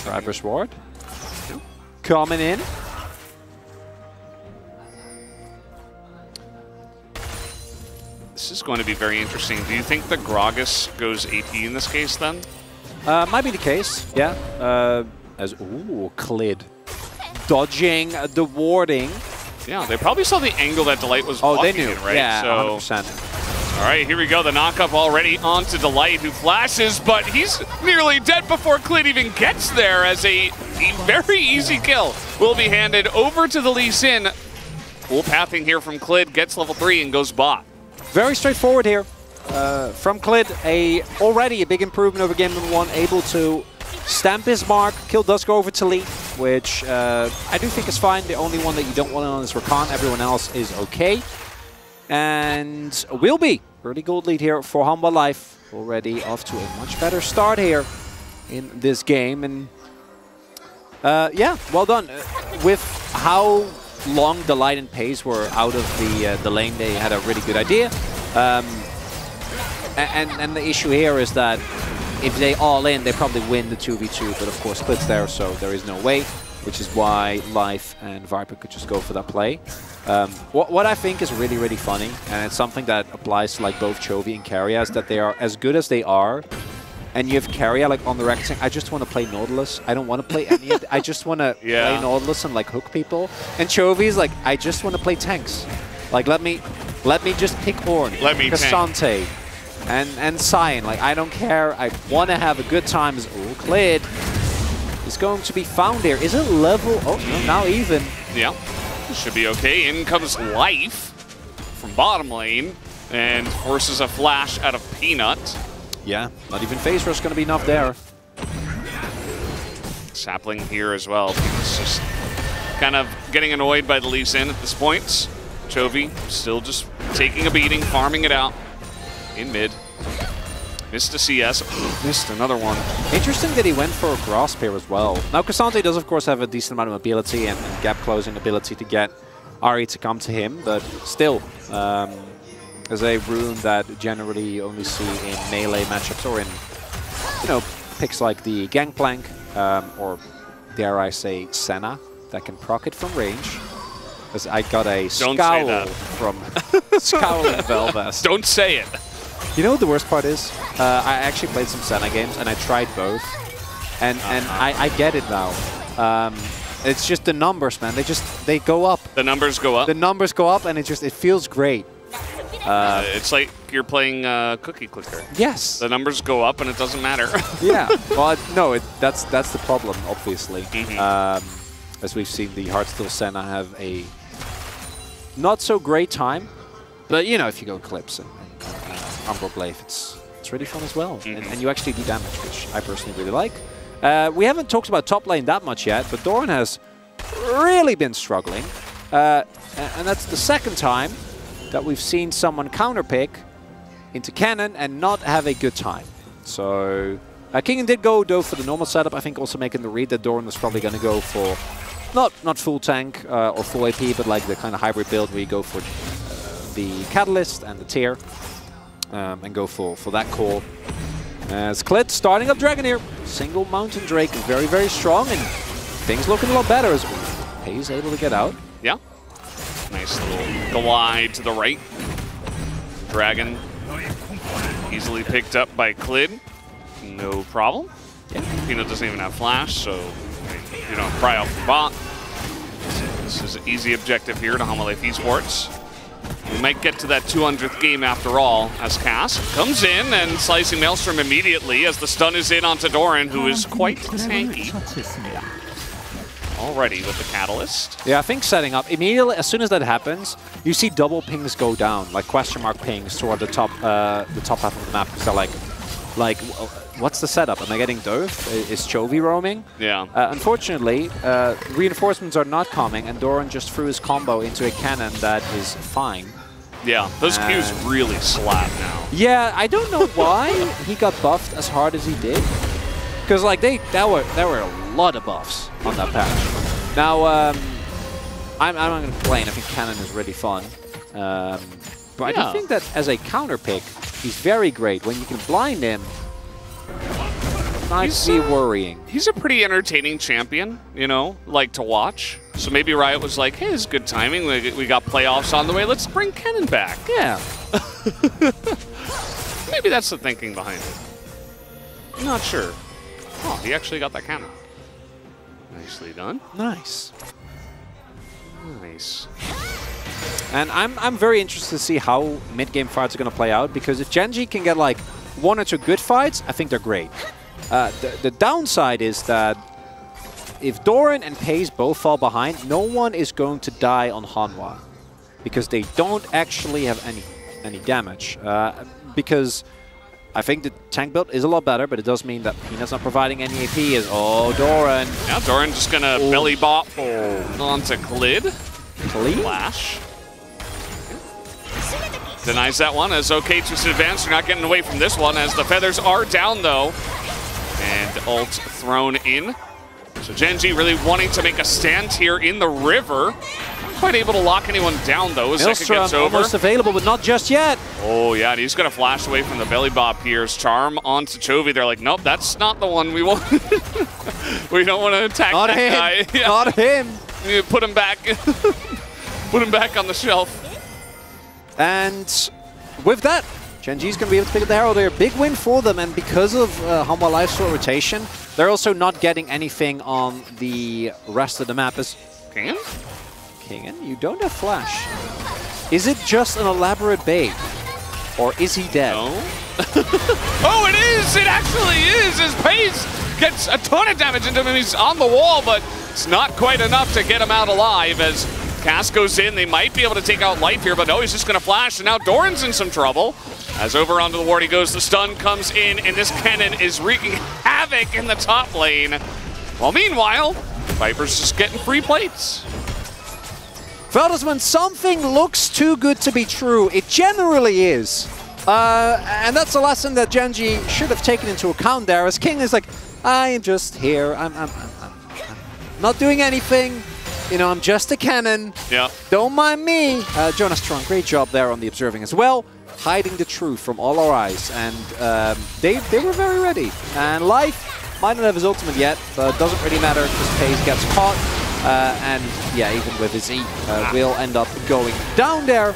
Driver's Ward coming in. This is going to be very interesting. Do you think the Gragas goes AT in this case then? Might be the case, yeah. As ooh, Klid dodging the warding. Yeah, they probably saw the angle that Delight was they walking knew, in, right? Yeah, so, 100%. All right, here we go. The knockup already onto Delight, who flashes, but he's nearly dead before Klid even gets there, as a very easy kill will be handed over to the Lee Sin. Full pathing here from Klid, gets level 3 and goes bot. Very straightforward here from Klid. Already a big improvement over game number 1, able to stamp his mark. Kill does go over to Lee, which I do think is fine. The only one that you don't want on is Rakan. Everyone else is okay. And will be early gold lead here for Hanwha Life. Already off to a much better start here in this game. And yeah, well done. With how long the Light and Pace were out of the lane, they had a really good idea. And the issue here is that if they all in, they probably win the 2v2, but of course Klid's there, so there is no way, which is why Life and Viper could just go for that play. What I think is really, really funny, and it's something that applies to like both Chovy and Keria, is that they are as good as they are, and you have Keria like on the record saying, I just want to play Nautilus. I don't want to play any of I just want to play Nautilus and like hook people. And Chovy's like, I just want to play tanks. Like let me just pick Ornn, Cassante, and Cyan. Like I don't care. I want to have a good time. Oh, Klid is going to be found here. Is it level? Oh no, now even. Yeah, should be okay. In comes Life from bottom lane and forces a flash out of Peanut. Yeah, not even phase rush going to be enough there. Sapling here as well. It's just kind of getting annoyed by the Lee Sin at this point. Chovy still just taking a beating, farming it out in mid. Missed a CS. Missed another one. Interesting that he went for a grasp here as well. Now, Cassante does, of course, have a decent amount of mobility and gap closing ability to get Ahri to come to him, but still, as a rune that generally you only see in melee matchups or in, you know, picks like the Gangplank or, dare I say, Senna that can proc it from range. As I got a scowl from Scowling Velvest. Don't say it. You know what the worst part is? I actually played some Senna games and I tried both, and I get it now. It's just the numbers, man. They go up. The numbers go up. The numbers go up, and it feels great. It's like you're playing Cookie Clicker. Yes. The numbers go up and it doesn't matter. Yeah. Well, no, that's the problem, obviously. As we've seen, the Heartsteel Senna have a not so great time, but you know, if you go Clips and Umbral Glaive, it's really fun as well, and you actually do damage, which I personally really like. We haven't talked about top lane that much yet, but Doran has really been struggling, and that's the second time that we've seen someone counterpick into Cannon and not have a good time. So Kingen did go, though, for the normal setup. I think also making the read that Doran was probably going to go for not full tank or full AP, but like the kind of hybrid build where you go for the Catalyst and the Tear and go for that core. As Clit starting up Dragon here. Single Mountain Drake, very, very strong, and things looking a lot better as He's able to get out. Yeah. Nice little glide to the right. Dragon easily picked up by Clid. No problem. Yeah. Peanut doesn't even have flash, so you don't pry off the bot. This is an easy objective here to Hanwha Life Esports. We might get to that 200th game after all, as Cass comes in and slicing Maelstrom immediately as the stun is in onto Doran, who is quite tanky. Already with the Catalyst. Yeah, I think setting up, immediately, as soon as that happens, you see double pings go down, like question mark pings toward the top half of the map. So like, what's the setup? Am I getting Dove? Is Chovy roaming? Yeah. Unfortunately, reinforcements are not coming, and Doran just threw his combo into a cannon that is fine. Yeah, those Qs really slap now. Yeah, I don't know why he got buffed as hard as he did. Because like there were a lot of buffs on that patch. Now, I'm not going to complain. I think cannon is really fun. But I do think that as a counter pick, he's very great. When you can blind him, might be worrying. He's a pretty entertaining champion, you know, like to watch. So maybe Riot was like, hey, this is good timing. We got playoffs on the way. Let's bring Cannon back. Yeah. Maybe that's the thinking behind it. I'm not sure. Oh, he actually got that cannon. Nicely done. Nice. Nice. And I'm very interested to see how mid-game fights are going to play out, because if Genji can get like 1 or 2 good fights, I think they're great. The downside is that if Doran and Paze both fall behind, no one is going to die on Hanwha, because they don't actually have any damage. Because I think the tank build is a lot better, but it does mean that Peanut's not providing any AP. Doran. Yeah, Doran just going to belly bop onto Clid. Clid? Flash. Denies that one as OK to advance. You're not getting away from this one as the feathers are down, though. And ult thrown in. So Genji really wanting to make a stand here in the river. Not quite able to lock anyone down, though, as Zeka gets over. Almost available, but not just yet. Oh, yeah, and he's going to flash away from the belly bop here. Charm onto Chovy. They're like, nope, that's not the one we want. We don't want to attack not that him. guy. Yeah. Not him. You put him back. Put him back on the shelf. And with that, Genji's going to be able to pick up the Herald here. Big win for them, and because of Hanwha Life's short rotation, they're also not getting anything on the rest of the map. Kingen? Kingen, you don't have flash. Is it just an elaborate bait? Or is he dead? No. Oh, it is! It actually is! His Pace gets a ton of damage into him. He's on the wall, but it's not quite enough to get him out alive as Cass goes in. They might be able to take out Life here, but no, he's just going to flash, and now Doran's in some trouble. As over onto the ward he goes, the stun comes in, and this cannon is wreaking havoc in the top lane. Well, meanwhile, Viper's just getting free plates. Fellas, when something looks too good to be true, it generally is. And that's a lesson that Genji should have taken into account there, as King is like, I am just here, I'm not doing anything. You know, I'm just a cannon. Yeah. Don't mind me. Jonas Strong, great job there on the observing as well. Hiding the truth from all our eyes. And they were very ready. And Life might not have his ultimate yet, but it doesn't really matter because Paze gets caught. And yeah, even with his E, will end up going down there.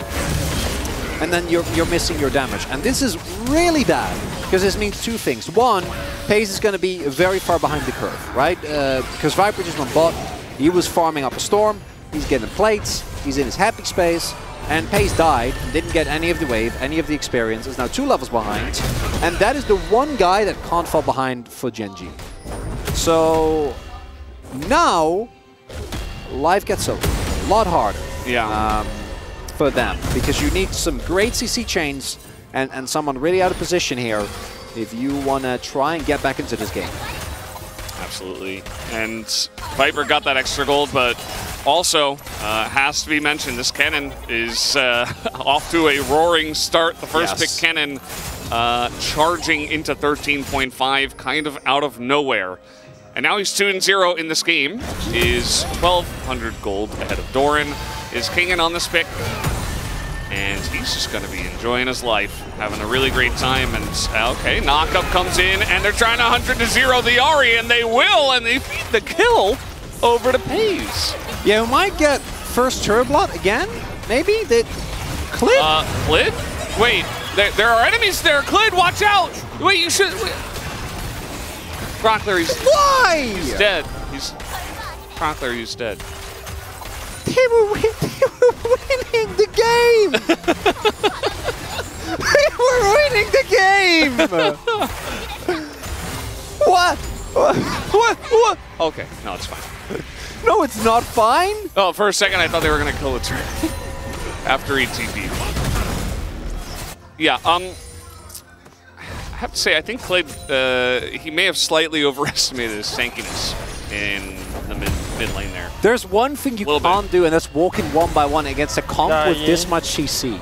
And then you're missing your damage. And this is really bad, because this means 2 things. One, Paze is going to be very far behind the curve, right? Because Viper just went bot. He was farming up a storm, he's getting plates, he's in his happy space, and Pace died and didn't get any of the wave, any of the experience, is now 2 levels behind, and that is the one guy that can't fall behind for Genji. So now, life gets a lot harder for them, because you need some great CC chains and someone really out of position here if you want to try and get back into this game. Absolutely. And Viper got that extra gold, but Also, has to be mentioned, this Kennen is off to a roaring start. The first pick Kennen charging into 13.5, kind of out of nowhere. And now he's 2-0 in this game. Is 1,200 gold ahead of Doran. Is Kingen on this pick. And he's just going to be enjoying his life, having a really great time. And okay, knockup comes in, and they're trying to 100-0 the Ahri, and they will, and they feed the kill over to Paze. Yeah, we might get first Turbot again, maybe? Clid? Clid? Wait, there are enemies there. Clid, watch out! Wait, you should... Crockler, he's dead. Crockler, he's dead. They were winning the game! They were winning the game! What? Okay, no, it's fine. No, it's not fine? Oh, for a second I thought they were going to kill the turret after ETP. Yeah, I have to say, I think Clid, he may have slightly overestimated his tankiness in the mid lane there. There's one thing you can't do, and that's walking one by one against a comp with this much CC.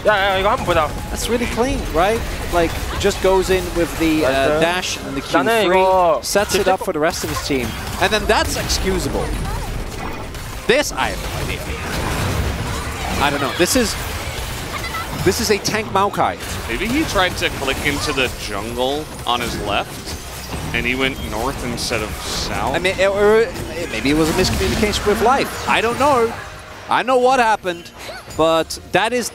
That's really clean, right? Like, just goes in with the dash and the Q3, sets it up for the rest of his team. And then that's excusable. This, I have no idea. I don't know. This is a tank Maokai. Maybe he tried to click into the jungle on his left, and he went north instead of south. I mean, maybe it was a miscommunication with life. I don't know. I know what happened, but it's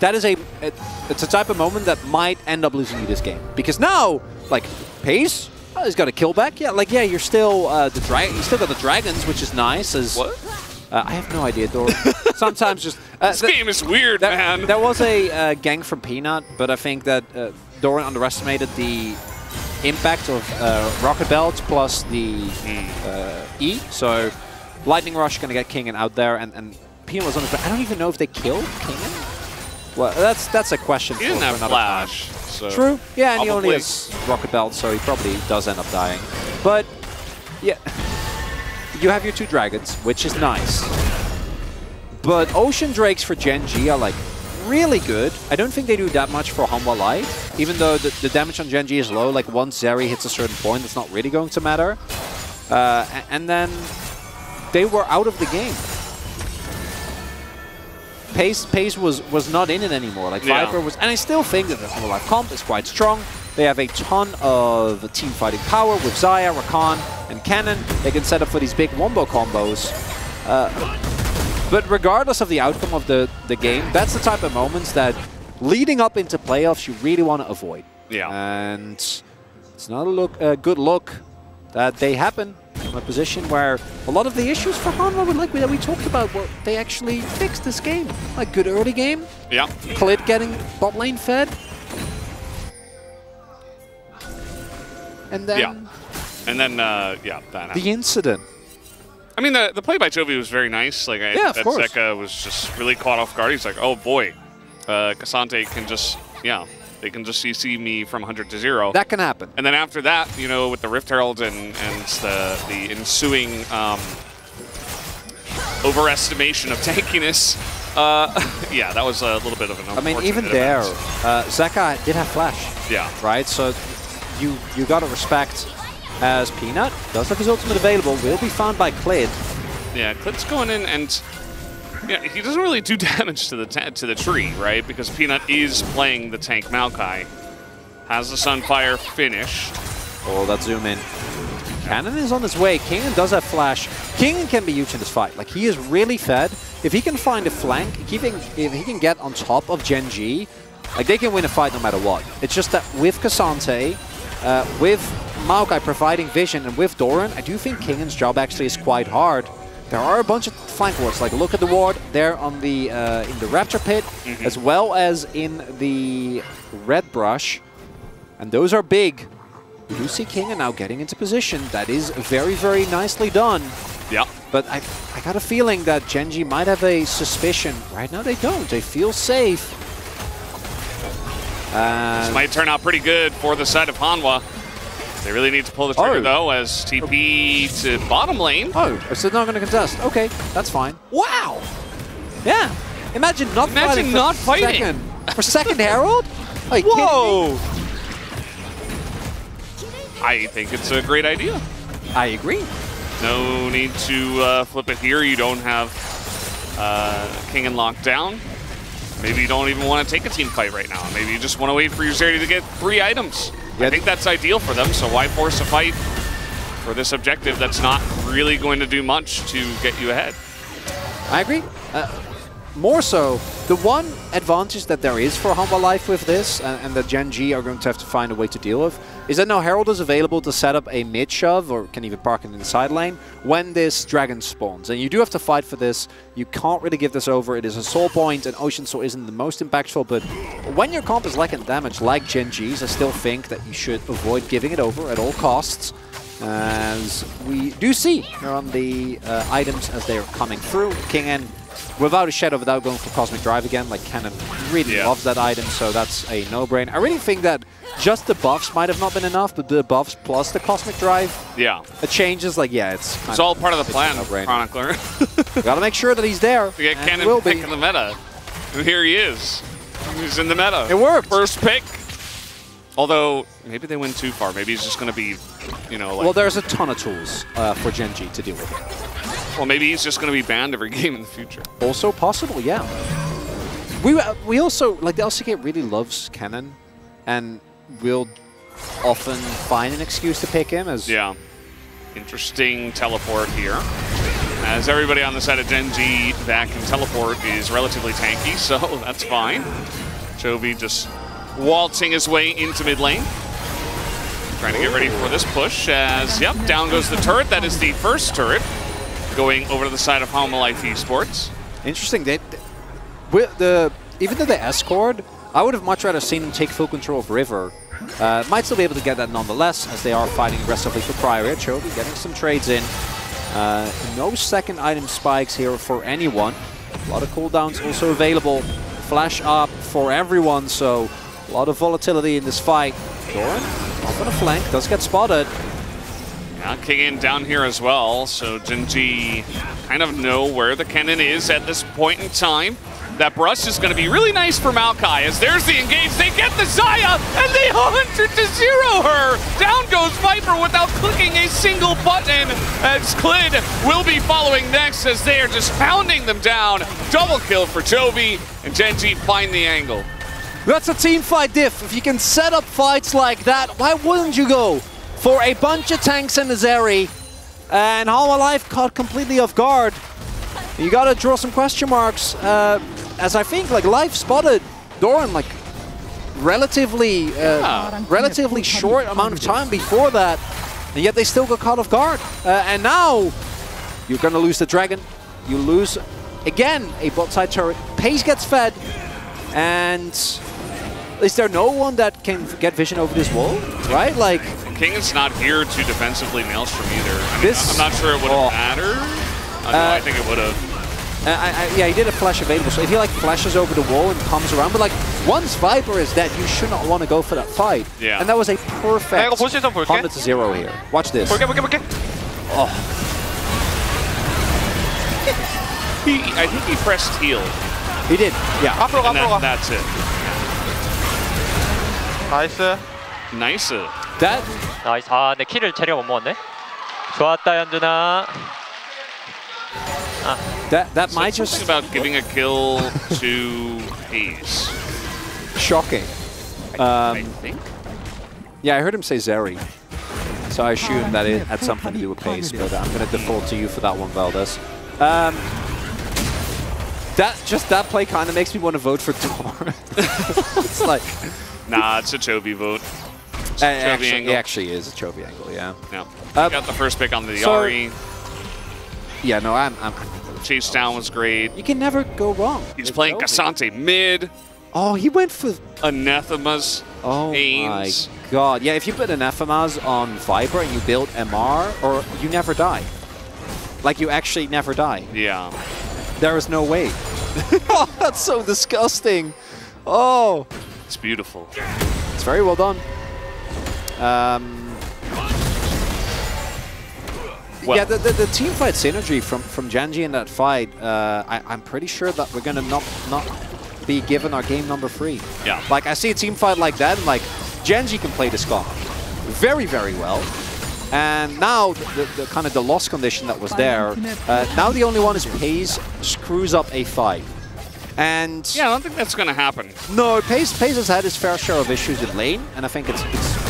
a type of moment that might end up losing you this game, because now, like, Pace, he's got a kill back. Yeah, like, yeah, you're still you still got the dragons, which is nice. What? I have no idea, Dor. Sometimes just this game is weird, man. There was a gank from Peanut, but I think that Doran underestimated the impact of Rocket Belt plus the E. So Lightning Rush gonna get Kingen out there, and Peanut was on his back. I don't even know if they killed Kingen. Well, that's a question. He didn't have flash. So true. Yeah, and he only has Rocket Belt, so he probably does end up dying. But yeah. You have your two dragons, which is nice. But Ocean Drakes for Gen G are like really good. I don't think they do that much for Hanwha Light, even though the damage on Gen G is low. Like once Zeri hits a certain point, it's not really going to matter. And then they were out of the game. Pace was not in it anymore. Like Viper was, and I still think that the Hanwha Light comp is quite strong. They have a ton of team fighting power with Xayah, Rakan, and Kennen. They can set up for these big wombo combos. But regardless of the outcome of the game, that's the type of moments that leading up into playoffs you really want to avoid. Yeah. And it's not a good look that they happen from a position where a lot of the issues for Hanwha that we talked about, well, they actually fixed this game. Like good early game. Yeah. Clid getting bot lane fed. And then, that happened. The incident. I mean, the play by Jovi was very nice. Like, of course. Zeka was just really caught off guard. He's like, oh boy, Cassante can just, they can just CC me from 100-0. That can happen. And then after that, you know, with the Rift Herald and the ensuing overestimation of tankiness, yeah, that was a little bit of an unfortunate I mean, even there, Zeka did have flash. Yeah. Right? So you got to respect as Peanut does have his ultimate available, will be found by Clid. Yeah, Clid's going in, and yeah, he doesn't really do damage to the tree, right? Because Peanut is playing the tank Maokai. Has the Sunfire finished. Oh, that zoom in. Cannon is on his way. Kingen does have flash. Kingen can be huge in this fight. Like, he is really fed. If he can find a flank, if he can get on top of Gen G, like, they can win a fight no matter what. It's just that with Cassante, with Maokai providing vision, and with Doran, I do think Kingen's job actually is quite hard. There are a bunch of flank wards. Like, look at the ward there on the in the Raptor Pit, as well as in the Red Brush, and those are big. We do see Kingen now getting into position. That is very, very nicely done. Yeah. But I got a feeling that Gen G might have a suspicion. Right now they don't. They feel safe. This might turn out pretty good for the side of Hanwha. They really need to pull the trigger, though, as TP to bottom lane. Oh, so they're not going to contest. Okay, that's fine. Wow! Yeah. Imagine not fighting. For second Herald? Like, whoa! I think it's a great idea. I agree. No need to flip it here. You don't have King in lockdown. Maybe you don't even want to take a team fight right now. Maybe you just want to wait for your Zeri to get 3 items. I think that's ideal for them, so why force a fight for this objective that's not really going to do much to get you ahead? I agree. More so, the one advantage that there is for Hanwha Life with this, and that Gen G are going to have to find a way to deal with, is that now Herald is available to set up a mid-shove, or can even park in the side lane, when this dragon spawns. And you do have to fight for this. You can't really give this over. It is a soul point, and Ocean Soul isn't the most impactful, but when your comp is lacking damage, like Gen G's, I still think that you should avoid giving it over at all costs. As we do see on the items as they are coming through. King N, without a shadow, without going for Cosmic Drive again, like Cannon really loves that item, so that's a no-brainer. I really think that just the buffs might have not been enough, but the buffs plus the Cosmic Drive, it changes, like, it's all part of the plan, Chronicler. Gotta make sure that he's there. To get Cannon pick in the meta. And here he is. He's in the meta. It worked. First pick. Although, maybe they went too far. Maybe he's just going to be, you know, like... Well, there's a ton of tools for Gen G to deal with it. Well, maybe he's just going to be banned every game in the future. Also possible, yeah. We also, like, the LCK really loves Cannon, and we'll often find an excuse to pick him as... Yeah. Interesting teleport here. As everybody on the side of Gen G that can teleport is relatively tanky, so that's fine. Chovy just waltzing his way into mid lane. Trying to get ready for this push as, yep, down goes the turret. That is the first turret going over to the side of Hanwha Life Esports. Interesting. Even though they escort, I would have much rather seen them take full control of River. Might still be able to get that nonetheless, as they are fighting aggressively for prior. Chovy getting some trades in. No second item spikes here for anyone. A lot of cooldowns also available. Flash up for everyone, so a lot of volatility in this fight. Doran, off on a flank, does get spotted. Yeah, King in down here as well, so Gen G kind of know where the cannon is at this point in time. That brush is going to be really nice for Maokai, as there's the engage. They get the Xayah, and they 100-0 her! Down goes Viper without clicking a single button, as Clid will be following next, as they are just pounding them down. Double kill for Chovy, and Gen G find the angle. That's a team fight diff. If you can set up fights like that, why wouldn't you go for a bunch of tanks and a Zeri? And Hanwha Life caught completely off guard. You gotta draw some question marks. As I think, like, Life spotted Doran, like, relatively short amount of time before that, and yet they still got caught off guard. And now you're gonna lose the Dragon. You lose again a bot side turret. Pace gets fed, and is there no one that can get vision over this wall? Right, like King is not here to defensively Maelstrom either. I mean, I'm not sure it would have mattered. I think it would have. Yeah, he did a flash available, so if he like flashes over the wall and comes around, but like once Viper is dead, you should not want to go for that fight. Yeah. And that was a perfect 100-0 here. Watch this. Oh. I think he pressed heal. He did, yeah. That's it. 나이스. Nice. That. 나이스. 아, 내 킬을 제리가 못 먹었네. 좋았다, 연준아. That might just about giving a kill to Pace. Shocking. I think. Yeah, I heard him say Zeri, so I assume that it had something to do with Pace. But I'm going to default to you for that one, Valdez. That play kind of makes me want to vote for Doran. It's like, nah, it's a Chovy vote. It actually is a Chovy angle, yeah. Yeah. Got the first pick on the Ahri. Yeah, no, I'm Chase down was great. You can never go wrong. He's playing Cassante mid. Oh, he went for Anathemas. Oh Ains. My god. Yeah, if you put Anathemas on Viper and you build MR, or you never die. Like, you actually never die. Yeah. There is no way. Oh, that's so disgusting. Oh. It's beautiful. It's very well done. well. Yeah, the team fight synergy from Genji in that fight, I'm pretty sure that we're going to not be given our game number 3. Yeah. Like, I see a team fight like that, and like, Genji can play this comp very, very well. And now, the kind of the loss condition that was there, now the only one is FaZe screws up A5. And yeah, I don't think that's going to happen. No, FaZe has had his fair share of issues in lane, and I think it's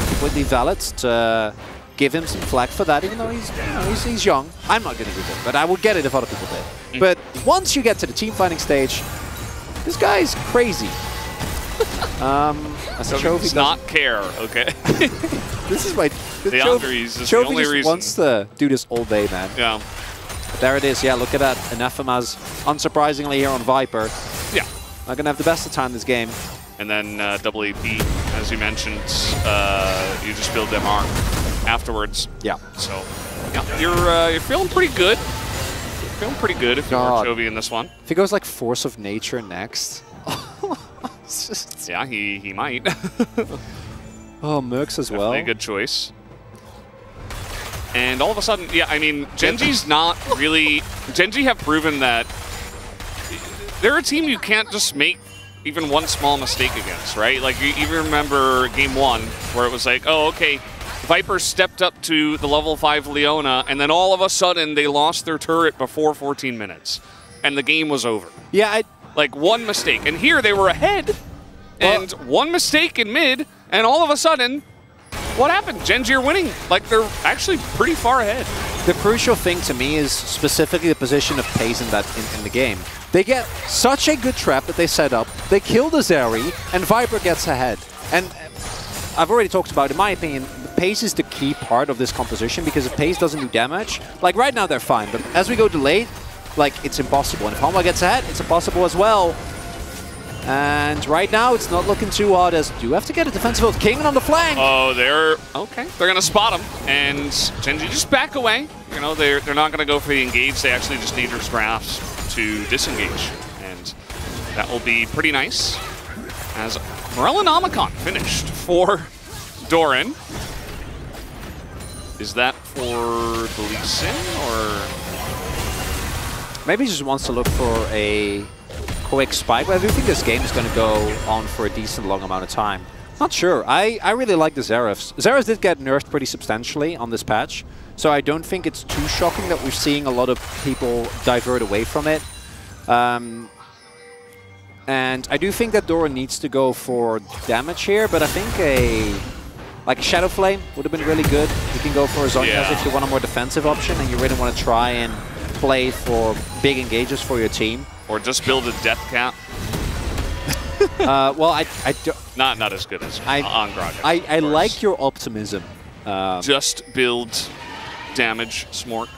completely valid to give him some flack for that, even though he's young. I'm not going to give it, but I would get it if other people did. But once you get to the team fighting stage, this guy's crazy. So does not care, okay? This is my... The injuries is the only reason. Wants to do this all day, man. Yeah. There it is. Yeah, look at that. Anathema's unsurprisingly here on Viper. Yeah. Not going to have the best of time this game. And then double AP, as you mentioned, you just build MR afterwards. Yeah. So yeah, you're feeling pretty good. You're feeling pretty good if you're Chovy in this one. If he goes like Force of Nature next. Yeah, he might. Oh, Mercs as well. Definitely a good choice. And all of a sudden, yeah, I mean, Genji's not really... Genji have proven that they're a team you can't just make even one small mistake against, right? Like, you even remember Game 1, where it was like, oh, okay, Viper stepped up to the level 5 Leona, and then all of a sudden they lost their turret before 14 minutes. And the game was over. Yeah, like, one mistake. And here they were ahead, and one mistake in mid, and all of a sudden, what happened? Genji are winning. Like, they're actually pretty far ahead. The crucial thing to me is specifically the position of FaZe in the game. They get such a good trap that they set up, they kill the Zeri, and Viper gets ahead. And I've already talked about, in my opinion, pace is the key part of this composition, because if pace doesn't do damage, like right now they're fine, but as we go to late, like, it's impossible. And if Hanwha gets ahead, it's impossible as well. And right now, it's not looking too hard, as do have to get a defensive ult. King on the flank. Oh, they're okay. They're gonna spot him, and Genji just back away. You know, they're not gonna go for the engage. They actually just need their drafts to disengage, and that will be pretty nice. As Morellonomicon finished for Doran. Is that for the Lee Sin, or maybe he just wants to look for a quick spike, but I do think this game is going to go on for a decent long amount of time. Not sure. I really like the Zerefs. Zerefs did get nerfed pretty substantially on this patch, so I don't think it's too shocking that we're seeing a lot of people divert away from it. And I do think that Dora needs to go for damage here, but I think like a Shadow Flame would have been really good. You can go for a Zhonya's if you want a more defensive option and you really want to try and play for big engages for your team. Or just build a death cap. Well, I don't... Not as good as on Gragas. I like your optimism. Just build damage, Smork.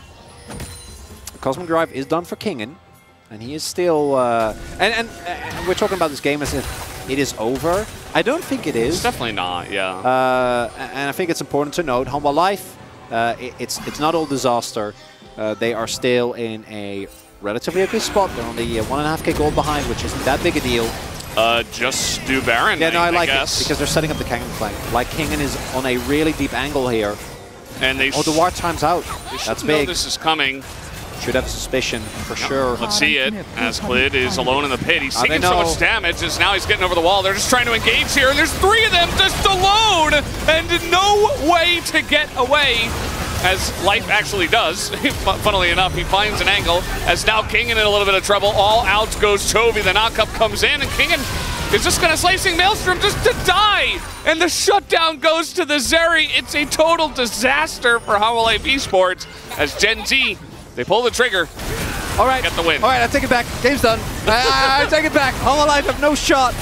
Cosmic Drive is done for Kingen, and he is still... and we're talking about this game as if it is over. I don't think it is. It's definitely not, yeah. And I think it's important to note, Hanwha Life, it's not all disaster. They are still in a relatively okay spot. They're only 1.5k gold behind, which isn't that big a deal. Just do Baron. Yeah, no, I like guess. it because they're setting up the Kingen flank. Like, Kingen is on a really deep angle here. And they the ward time's out. That's big. This is coming. Should have suspicion for sure. Let's see it as Klid is alone in the pit. He's taking so much damage as now he's getting over the wall. They're just trying to engage here, and there's 3 of them just alone, and no way to get away. As Life actually does. Funnily enough, he finds an angle, as now Kingen in a little bit of trouble. All out goes Chovy. The knockup comes in, and Kingen is just going to Slicing Maelstrom just to die. And the shutdown goes to the Zeri. It's a total disaster for Hanwha Life Esports as Gen Z, they pull the trigger. All right. Get the win. All right, I take it back. Game's done. I take it back. Hanwha Life have no shot.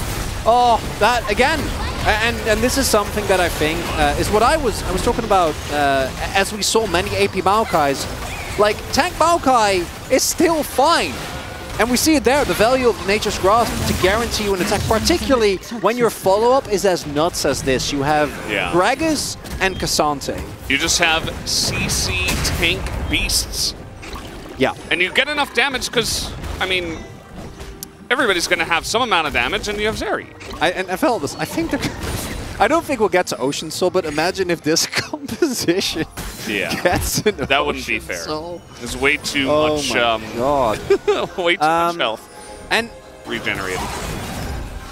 Oh, that again. And this is something that I think is what I was talking about as we saw many AP Maokais. Like, tank Maokai is still fine. And we see it there, the value of Nature's Grasp to guarantee you an attack, particularly when your follow-up is as nuts as this. You have Gragas and Cassante. You just have CC tank beasts. Yeah. And you get enough damage because, I mean, everybody's going to have some amount of damage, and you have Zeri. I felt this. I think I don't think we'll get to Ocean Soul, but imagine if this composition gets an that wouldn't be Ocean fair. Soul. There's way too Oh much. my God. way too much health. And regenerated.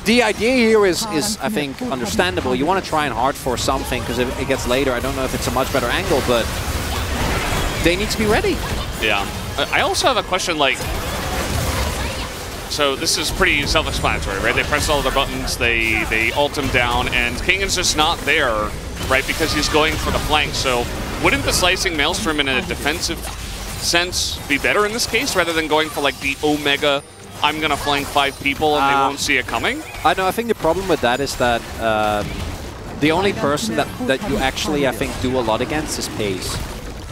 the idea here is I think, understandable. You want to try and hard force something because if it gets later, I don't know if it's a much better angle, but they need to be ready. Yeah. I also have a question, like, so this is pretty self-explanatory, right? They press all their buttons, they ult him down, and King is just not there, right? Because he's going for the flank. So wouldn't the slicing Maelstrom in a defensive sense be better in this case, rather than going for like the Omega, I'm going to flank 5 people and they won't see it coming? I know, I think the problem with that is that the only person that you actually, I think, do a lot against is Pace,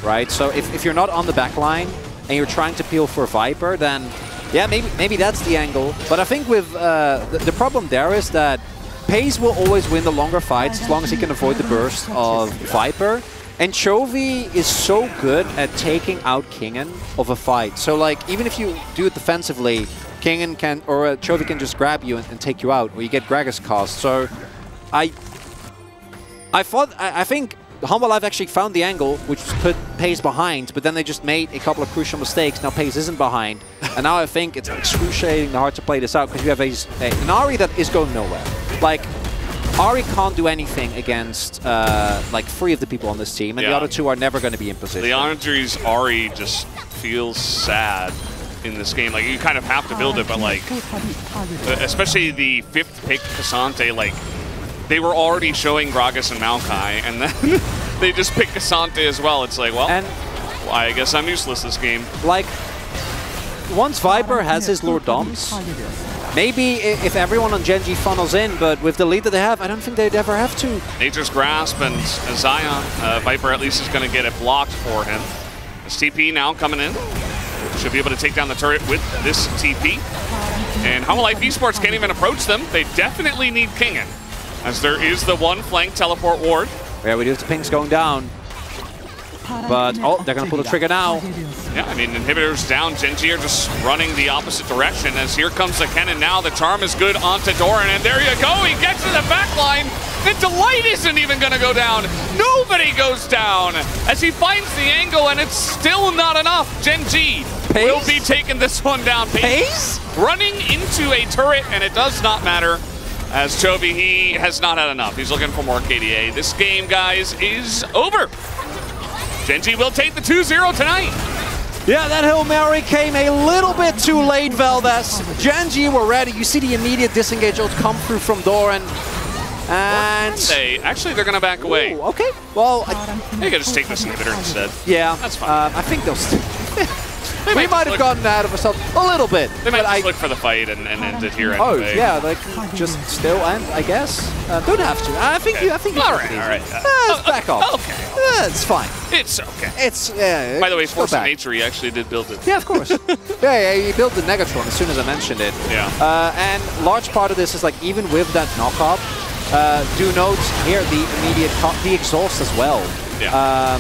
right? So if you're not on the back line and you're trying to peel for Viper, then yeah, maybe that's the angle. But I think with the problem there is that Pace will always win the longer fights as long as he can avoid the burst of Viper. And Chovy is so good at taking out Kingen of a fight. So like, even if you do it defensively, Kingen can, or Chovy can just grab you and take you out, or you get Gragas cost. So I think Humble Life actually found the angle, which put Pace behind, but then they just made a couple of crucial mistakes. Now Pace isn't behind, and now I think it's excruciating hard to play this out because you have an Ahri that is going nowhere. Like, Ahri can't do anything against like 3 of the people on this team, and the other 2 are never going to be in position. Leandri's Ahri just feels sad in this game. Like, you kind of have to build it, but like, especially the 5th pick Cassante, like, they were already showing Gragas and Maokai, and then they just pick Cassante as well. It's like, well, I guess I'm useless this game. Like, once Viper has his Lord Doms, maybe if everyone on Gen G funnels in, but with the lead that they have, I don't think they'd ever have to. Nature's Grasp and Zion, Viper at least is going to get it blocked for him. This TP now coming in. Should be able to take down the turret with this TP. And Humble Life Esports can't even approach them. They definitely need Kingen, as there is the 1 flank teleport ward. Yeah, we do have the pings going down. But, oh, they're going to pull the trigger now. Yeah, I mean, inhibitors down. Gen G are just running the opposite direction, as here comes the cannon now. The charm is good onto Doran, and there you go. He gets to the back line. The Delight isn't even going to go down. Nobody goes down as he finds the angle, and it's still not enough. Gen G will be taking this one down. Pace running into a turret, and it does not matter. As Chovy, he has not had enough. He's looking for more KDA. This game, guys, is over. Gen G will take the 2-0 tonight. Yeah, that Hail Mary came a little bit too late, Valdez. Gen G were ready. You see the immediate disengage ult come through from Doran. And they're going to back away. Ooh, okay, well, they could just take this inhibitor instead. Yeah, that's fine. I think they'll we might have gotten out of ourselves a little bit. They might just look for the fight and end it here anyway. Oh yeah, like just still end, I guess. Don't have to. I think you. All right. Let's back off. Okay. It's fine. It's okay. It's By the way, Force of Nature, he actually did build it. Yeah, of course. yeah, he built the Negatron as soon as I mentioned it. Yeah. And large part of this is like even with that knockoff, do note here the exhaust as well. Yeah.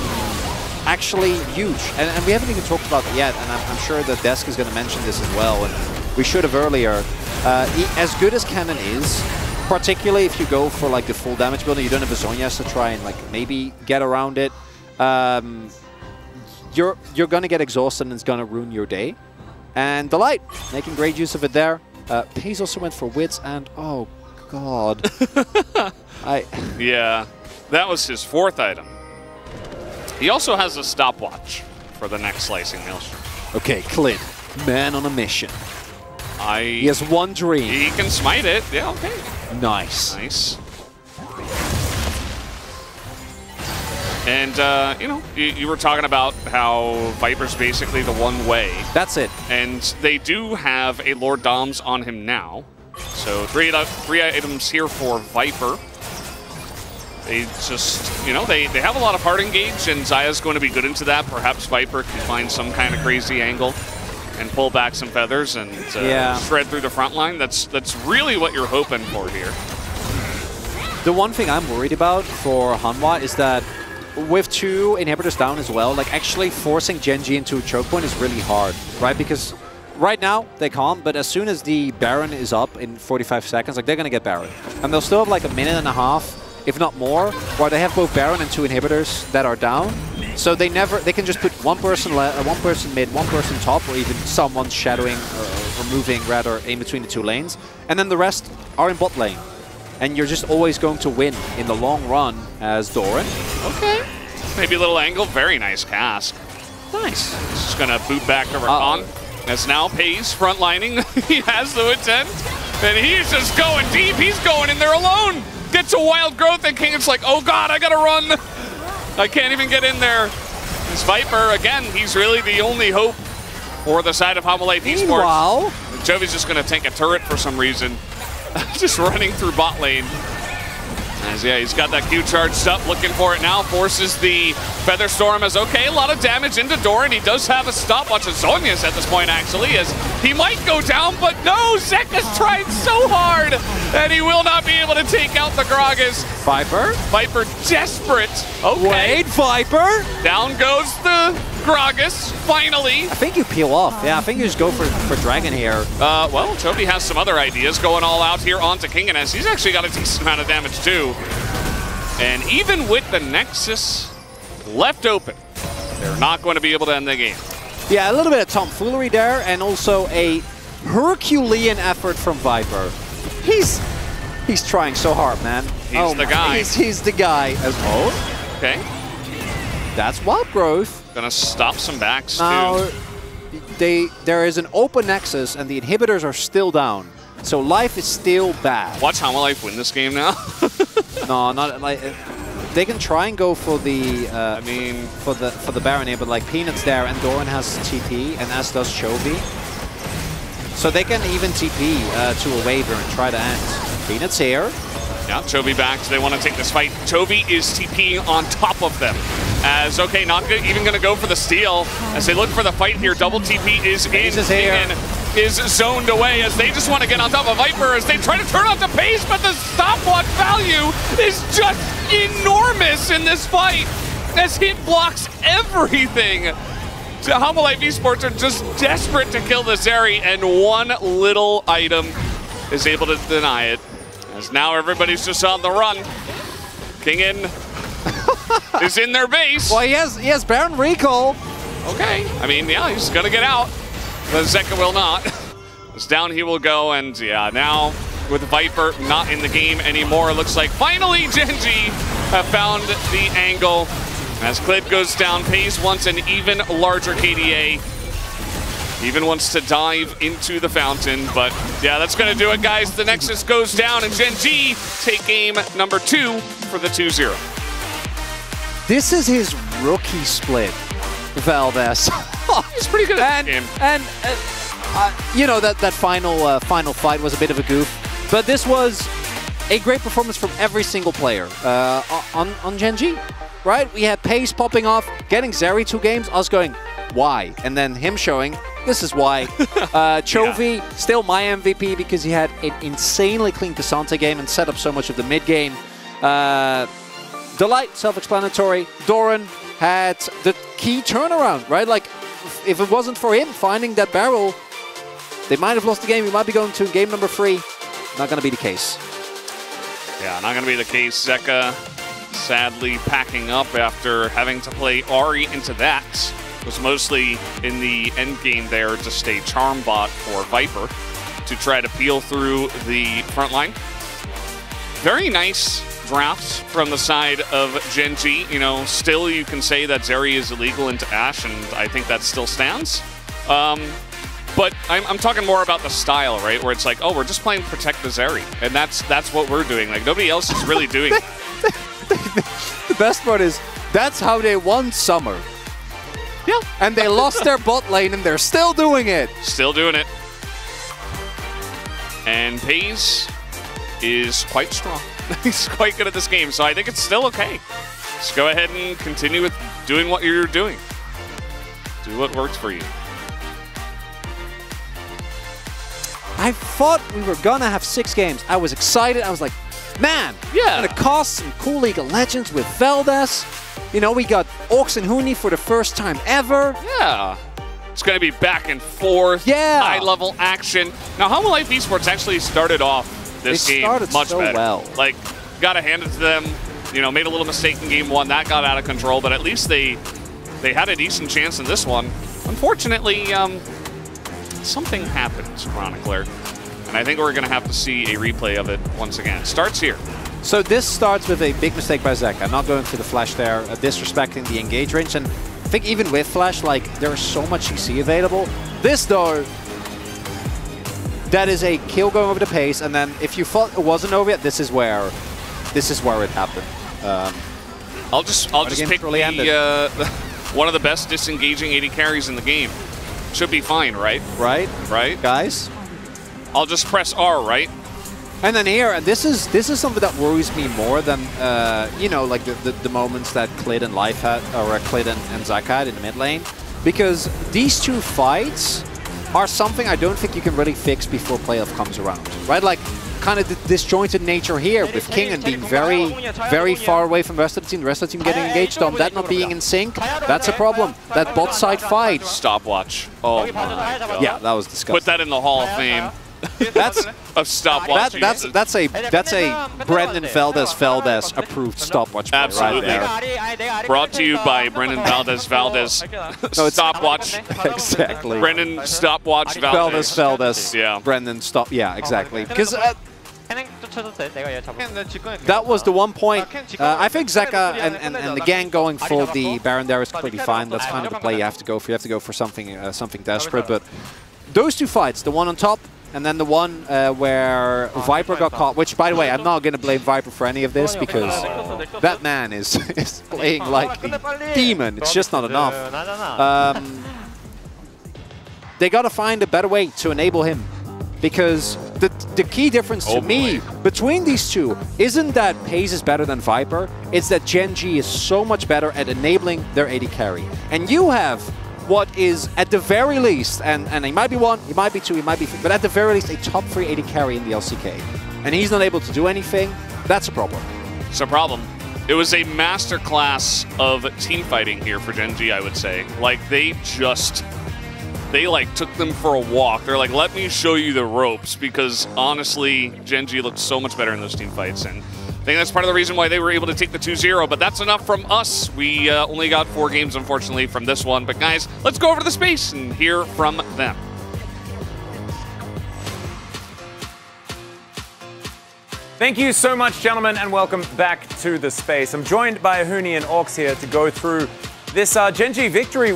Actually huge, and we haven't even talked about it yet, and I'm sure the desk is going to mention this as well, and we should have earlier. As good as Cannon is, particularly if you go for like the full damage build and you don't have a Zhonya's to try and like maybe get around it, you're going to get exhausted and it's going to ruin your day. And Delight, making great use of it there. Pace also went for Wits, and oh god. Yeah, that was his 4th item. He also has a stopwatch for the next slicing Maelstrom. Okay, Clid, man on a mission. He has one dream. He can smite it. Yeah, okay. Nice. Nice. And, you know, you were talking about how Viper's basically the one way. That's it. And they do have a Lord Doms on him now. So 3 items here for Viper. They just, you know, they have a lot of hard engage, and Zaya's going to be good into that. Perhaps Viper can find some kind of crazy angle and pull back some feathers and shred through the front line. That's really what you're hoping for here. The one thing I'm worried about for Hanwha is that with 2 inhibitors down as well, like actually forcing Gen G into a choke point is really hard, right? Because right now they can't, but as soon as the Baron is up in 45 seconds, like they're going to get Baron. And they'll still have like a minute and a half, if not more, where they have both Baron and 2 inhibitors that are down. So they can just put one person mid, one person top, or even someone shadowing or moving rather in between the two lanes, and then the rest are in bot lane. And you're just always going to win in the long run as Doran. Okay. Maybe a little angle. Very nice cask. Nice. Just going to boot back to Rakan. As now Pays frontlining. He has the intent. And he's just going deep. He's going in there alone. Gets a wild growth and King's like, oh god, I got to run. I can't even get in there. This Viper, again, he's really the only hope for the side of Homolife Esports. Wow. Jovi's just going to tank a turret for some reason. Just running through bot lane. As yeah, he's got that Q charged up, looking for it now. Forces the Feather Storm as okay, a lot of damage into Doran. He does have a stopwatch of Zhonya's at this point, actually, as he might go down, but no, Zeka's tried so hard, and he will not be able to take out the Gragas. Viper? Viper desperate. Okay. Wait, Viper? Down goes the Gragas, finally. I think you peel off. Yeah, I think you just go for Dragon here. Well, Toby has some other ideas going all out here onto King, and as he's actually got a decent amount of damage too. And even with the Nexus left open, they're not going to be able to end the game. Yeah, a little bit of tomfoolery there, and also a Herculean effort from Viper. He's trying so hard, man. He's the guy. He's the guy. Oh, okay. That's wild growth. Gonna stop some backs now, too. There is an open Nexus, and the inhibitors are still down. So life is still bad. Watch Homolife win this game now. No, not like they can try and go for the. I mean, for the Baron here, but like Peanut's there, and Doran has TP, and as does Chovy. So they can even TP to a waiver and try to end. Peanut's here. Yeah, Chovy back. So they want to take this fight. Chovy is TPing on top of them. As okay, not even going to go for the steal. As they look for the fight here, double TP is in. Is zoned away as they just want to get on top of Viper as they try to turn off the pace, but the stopwatch value is just enormous in this fight as hit blocks everything. So Homolife Esports are just desperate to kill the Zeri, and one little item is able to deny it. As now everybody's just on the run. Kingin is in their base. Well, he has Baron recall. Okay, I mean, yeah, he's gonna get out. But Zeka will not. As down he will go, and yeah, now with Viper not in the game anymore, it looks like finally Genji have found the angle. As Clid goes down, Pays wants an even larger KDA. Even wants to dive into the fountain, but yeah, that's gonna do it, guys. The Nexus goes down, and Genji take game number 2 for the 2-0. This is his rookie split, Valdez. He's pretty good at this game. And you know, that final fight was a bit of a goof, but this was a great performance from every single player on Genji, right? We had Pace popping off, getting Zeri 2 games, us going, why? And then him showing, this is why. Chovy, still my MVP because he had an insanely clean Cassandra game and set up so much of the mid game. Delight, self-explanatory. Doran had the key turnaround, right? Like, if it wasn't for him finding that barrel, they might have lost the game. We might be going to game number 3. Not going to be the case. Yeah, not going to be the case. Zeka sadly packing up after having to play Ahri into that. Was mostly in the end game there to stay charm bot for Viper to try to peel through the front line. Very nice drafts from the side of Genji. You know, still you can say that Zeri is illegal into Ashe, and I think that still stands. But I'm talking more about the style, right? Where it's like, oh, we're just playing Protect the Zeri, and that's what we're doing. Like, nobody else is really doing it. The best part is, that's how they won Summer. Yeah. And they lost their bot lane, and they're still doing it. Still doing it. And Pays is quite strong. He's quite good at this game, so I think it's still okay. Just go ahead and continue with doing what you're doing. Do what works for you. I thought we were gonna have 6 games. I was excited. I was like, man, yeah, gonna cause some cool League of Legends with Valdez. You know, we got Orcs and Huni for the first time ever. Yeah. It's going to be back and forth, high-level action. Now, Homolife Esports actually started off this game much better. Well. Like, got to hand it to them. You know, made a little mistake in game 1. That got out of control, but at least they they had a decent chance in this one. Unfortunately, something happened, Chronicler, and I think we're going to have to see a replay of it once again. It starts here. So this starts with a big mistake by Zeka, not going for the flash there, disrespecting the engage range, and I think even with flash, like, there's so much CC available. This, though, that is a kill going over the pace, and then if you thought it wasn't over yet, this is where it happened. I'll just pick the, one of the best disengaging AD carries in the game. Should be fine, right? Right, guys. I'll just press R, right? And then here, and this is something that worries me more than you know, like the moments that Clid and Life had, or Clid and Zaka had in the mid lane, because these two fights are something I don't think you can really fix before playoff comes around, right? Like, kind of the disjointed nature here with Kingen being very far away from the rest of the team getting engaged on, that not being in sync, that's a problem. That bot side fight. Stopwatch. Oh my God. Yeah, that was disgusting. Put that in the Hall of Fame. That's a stopwatch. That's a Brendan Valdez approved stopwatch play. Absolutely. Right there. Brought to you by Brendan Valdez. No, stopwatch. Exactly. Brendan stopwatch Valdez. Yeah. Brendan stop. Yeah, exactly. Because that was the one point. I think Zeka and the gang going for the Baron there is completely fine. That's kind of the play you have to go for. You have to go for something something desperate. But those two fights, the one on top, and then the one where Viper got caught, which, by the way, I'm not going to blame Viper for any of this, because that man is playing like a demon. It's just not enough. They got to find a better way to enable him, because the key difference to me between these two isn't that Paze is better than Viper, it's that Gen G is so much better at enabling their AD carry. And you have what is, at the very least, and he might be one, he might be two, he might be three, but at the very least, a top 3 AD carry in the LCK. And he's not able to do anything. That's a problem. It's a problem. It was a masterclass of team fighting here for Gen G, I would say. Like, they like took them for a walk. They're like, let me show you the ropes, because honestly, Gen G looked so much better in those team fights. And I think that's part of the reason why they were able to take the 2-0, but that's enough from us. We only got 4 games, unfortunately, from this one. But guys, let's go over to the space and hear from them. Thank you so much, gentlemen, and welcome back to the space. I'm joined by Ahuni and Orcs here to go through this Gen G victory.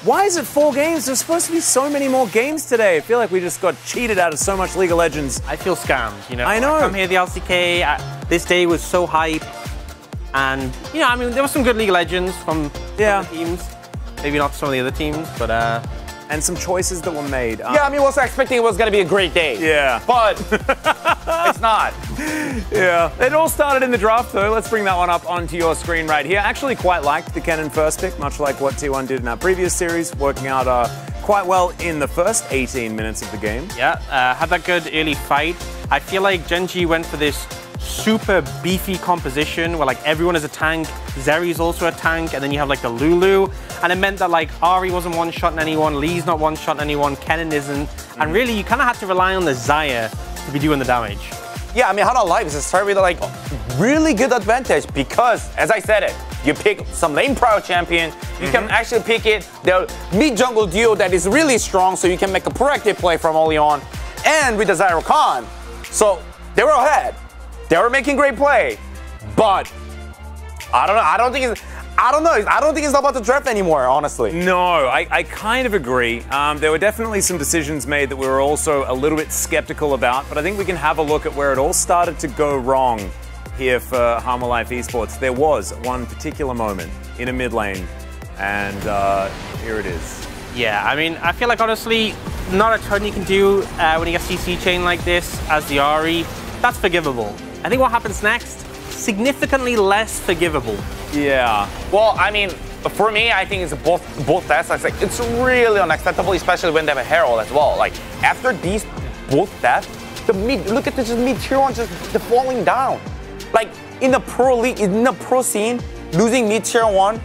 Why is it 4 games? There's supposed to be so many more games today. I feel like we just got cheated out of so much League of Legends. I feel scammed, you know. I know. I come here, the LCK, this day was so hype. And, you know, I mean, there were some good League of Legends from the teams. Maybe not some of the other teams, but... and some choices that were made. Yeah, I mean, I was expecting it was going to be a great day. Yeah. But it's not. Yeah. It all started in the draft, though. Let's bring that one up onto your screen right here. Actually quite liked the Kennen first pick, much like what T1 did in our previous series, working out quite well in the first 18 minutes of the game. Yeah, had that good early fight. I feel like Gen G went for this super beefy composition where like everyone is a tank, Zeri's also a tank, and then you have like the Lulu, and it meant that like Ari wasn't one-shotting anyone, Lee's not one-shotting anyone, Kennen isn't, and really you kind of had to rely on the Xayah to be doing the damage. Yeah, I mean, how to live is start with like really good advantage because, as I said it, you pick some lane prio champion, you can actually pick the mid-jungle duo that is really strong, so you can make a proactive play from early on, and with the Xayah Rakan, so they were ahead. They were making great play, but I don't know. I don't think it's about the draft anymore, honestly. No, I kind of agree. There were definitely some decisions made that we were also a little bit skeptical about, but I think we can have a look at where it all started to go wrong here for Harma Life Esports. There was one particular moment in a mid lane, and here it is. Yeah, I mean, I feel like honestly, not a ton you can do when you get CC chain like this as the Ari. That's forgivable. I think what happens next, significantly less forgivable. Yeah. Well, I mean, for me, I think it's both deaths. Like, it's really unacceptable, especially when they have a Herald as well. Like, after these both deaths, look at this mid tier 1 just falling down. Like, in the pro league, in the pro scene, losing mid tier 1,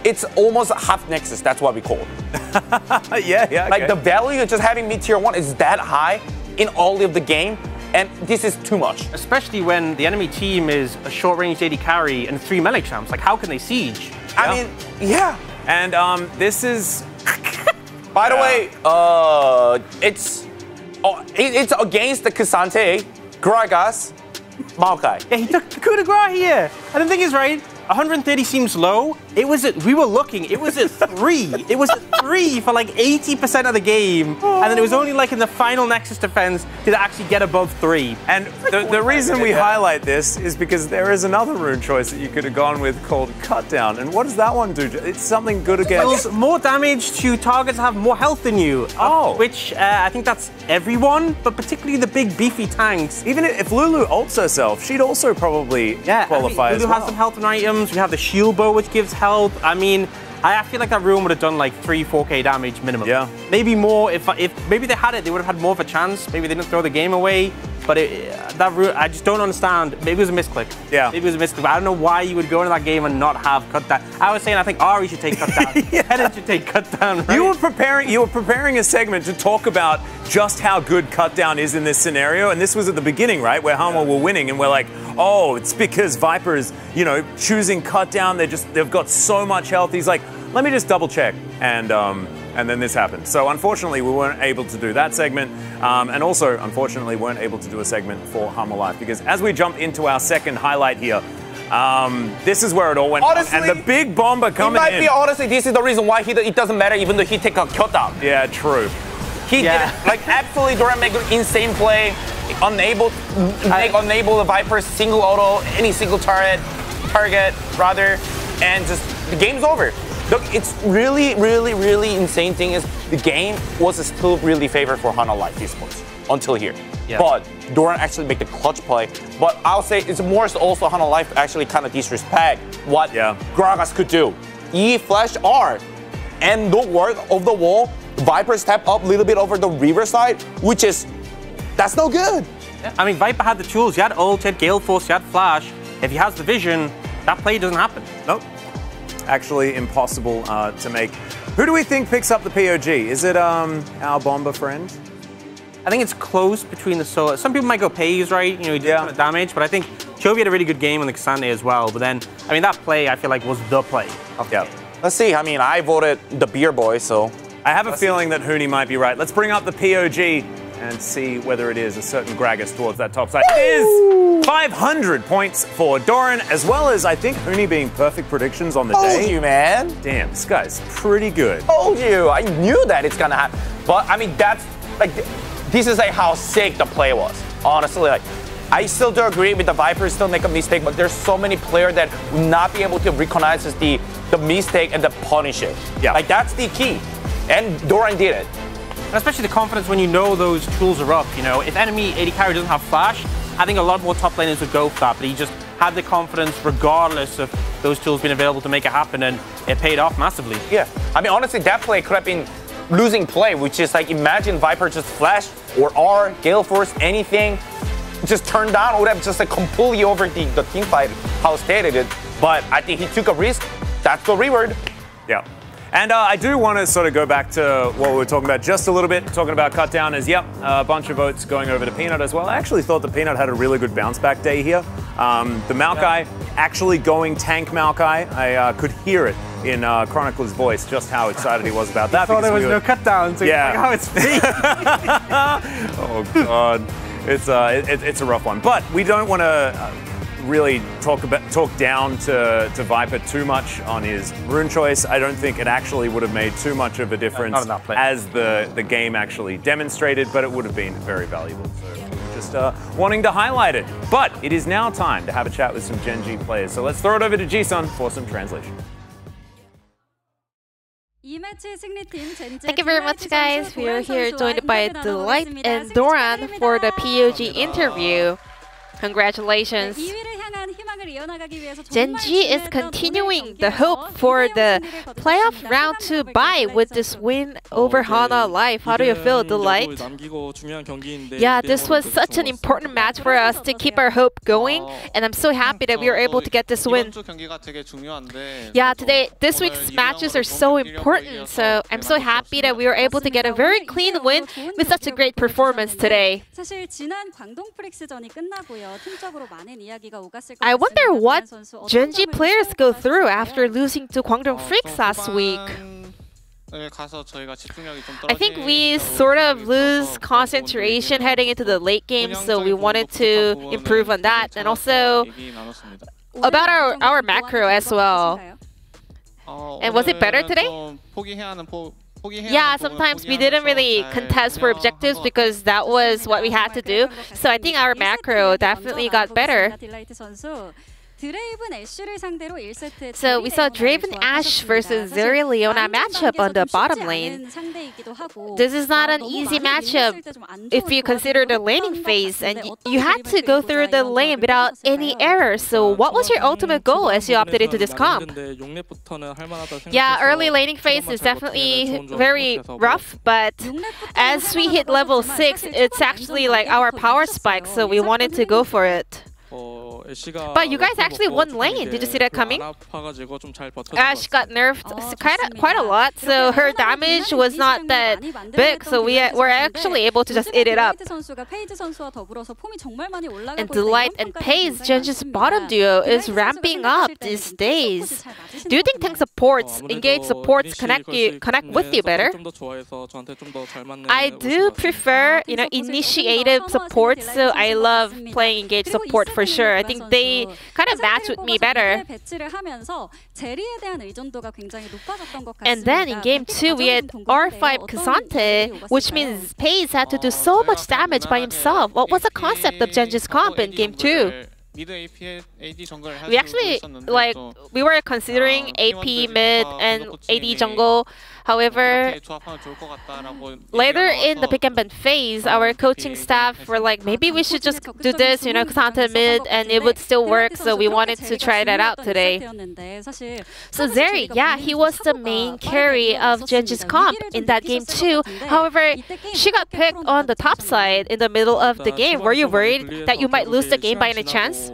it's almost half Nexus. That's what we call it. Yeah. Okay. Like, the value of just having mid tier 1 is that high in all of the game. And this is too much. Especially when the enemy team is a short-range AD carry and 3 melee champs. Like, how can they siege? I mean, yeah. And this is... By the way, it's against the Ksante, Gragas, Maokai. Yeah, he took the coup de grace here. And the thing is, right, 130 seems low. We were looking, it was at 3. It was at 3 for like 80% of the game. And then it was only like in the final Nexus defense did it actually get above 3. And the reason we highlight this is because there is another rune choice that you could have gone with called Cut Down. And what does that one do? It's something good against... Deals more damage to targets that have more health than you. Oh. Which I think that's everyone, but particularly the big beefy tanks. Even if Lulu ults herself, she'd also probably qualify as well. Lulu has some health and items. We have the shield bow, which gives health. I mean, I feel like that rune would have done like 3-4k damage minimum. Yeah. Maybe more if maybe they had it, they would have had more of a chance. Maybe they didn't throw the game away. But that rune, I just don't understand. Maybe it was a misclick. Yeah. Maybe it was a misclick. I don't know why you would go into that game and not have cut down. I was saying I think Ari should take cut down. Kennen should take cut down. Right? You were preparing a segment to talk about just how good cut down is in this scenario, and this was at the beginning, right, where Hanwha were winning, and we're like, oh, it's because Viper's, choosing cut down. They've got so much health. He's like, let me just double check, and then this happened. So unfortunately, we weren't able to do that segment, and also unfortunately weren't able to do a segment for Hanwha Life, because as we jump into our second highlight here, this is where it all went honestly, wrong. And the big bomber coming in. Honestly, this is the reason why it doesn't matter even though he take a cut down. Yeah, true. He did absolutely Doran make an insane play, unable the Viper's single auto, any single target rather, and just the game's over. Look, it's really, really, really insane thing is the game was still really favored for Hanwha Life Esports until here. Yeah. But Doran actually make the clutch play. But I'll say it's more so also Hanwha Life actually kind of disrespect what Gragas could do. E flash R and no work of the wall. Viper step up a little bit over the river side, that's no good. Yeah. I mean, Viper had the tools. He had ult, he had Gale Force, he had flash. If he has the vision, that play doesn't happen. Nope. Actually impossible to make. Who do we think picks up the POG? Is it our bomber friend? I think it's close between the solo. Some people might go Pays, right? He did a ton of damage, but I think Chovy had a really good game on the Ksante as well. But then, I mean, that play I feel like was the play of the game. Let's see. I mean, I voted the beer boy, so. I have a feeling that Huni might be right. Let's bring up the POG and see whether it is a certain Gragas towards that top side. It is 500 points for Doran, as well as, I think, Huni being perfect predictions on the day. Told you, man. Damn, this guy's pretty good. Told you. I knew that it's gonna happen. But, I mean, that's, like, this is, like, how sick the play was. Honestly, like, I still do agree with the Vipers still make a mistake, but there's so many players that will not be able to recognize the mistake and punish it. Yeah. Like, that's the key. And Doran did it. And especially the confidence when you know those tools are up. If enemy AD carry doesn't have flash, I think a lot more top laners would go for that. But he just had the confidence regardless of those tools being available to make it happen, and it paid off massively. Yeah. I mean, honestly, that play could have been losing play, which is like, imagine Viper just flash or R, Gale Force, anything, just turned down, would have just like completely over the team fight, how stated it. But I think he took a risk. That's the reward. Yeah. And I do want to sort of go back to what we were talking about just a little bit, talking about cut down is, a bunch of votes going over to Peanut as well. I actually thought the Peanut had a really good bounce back day here. The Maokai actually going tank Maokai. I could hear it in Chronicler's voice just how excited he was about that. I thought there was no cut down, so like, how it's fake. Oh, God. It's a rough one. But we don't want to really talk down to Viper too much on his rune choice. I don't think it actually would have made too much of a difference as the game actually demonstrated, but it would have been very valuable. So just wanting to highlight it. But it is now time to have a chat with some Gen G players. So let's throw it over to Jisun for some translation. Thank you very much, guys. We are here joined by Delight and Doran for the POG interview. Congratulations. Gen G is continuing the hope for the playoff round 2 bye with this win over Hanwha Life. How do you feel, Delight? Yeah, this was such an important match for us to keep our hope going, and I'm so happy that we were able to get this win. Yeah, this week's matches are so important, so I'm so happy that we were able to get a very clean win with such a great performance today. I wonder wonder what Genji players go through after losing to Guangdong Freaks last week. I think we sort of lose concentration heading into the late game, so we wanted to improve on that. And also about our macro as well. And was it better today? Yeah, sometimes we didn't really contest for objectives because that was what we had to do. So I think our macro definitely got better. So we saw Draven Ashe versus Zeri Leona matchup on the bottom lane. This is not an easy matchup if you consider the laning phase, and you had to go through the lane without any errors. So what was your ultimate goal as you opted into this comp? Yeah, early laning phase is definitely very rough, but as we hit level 6, it's actually like our power spike, so we wanted to go for it. But you guys actually won lane. Did you see that coming? Ashe got nerfed quite a lot, so her damage was not that big, so we were actually able to just eat it up. And Delight and Paze, Genji's bottom duo, is ramping up these days. Do you think tank supports, engage supports connect with you better? I do prefer, initiative supports, so I love playing engage support for sure. I think they kind of match with me better. And then in game 2, we had R5 K'Sante, which means Paze had to do so much damage by himself. What was the concept of Genji's comp in game 2? We actually, we were considering AP mid and AD jungle. However, later in the pick and ban phase, our coaching staff were like, maybe we should just do this, K'Sante mid, and it would still work. So we wanted to try that out today. So Zeri, yeah, he was the main carry of Genji's comp in that game too. However, she got picked on the top side in the middle of the game. Were you worried that you might lose the game by any chance?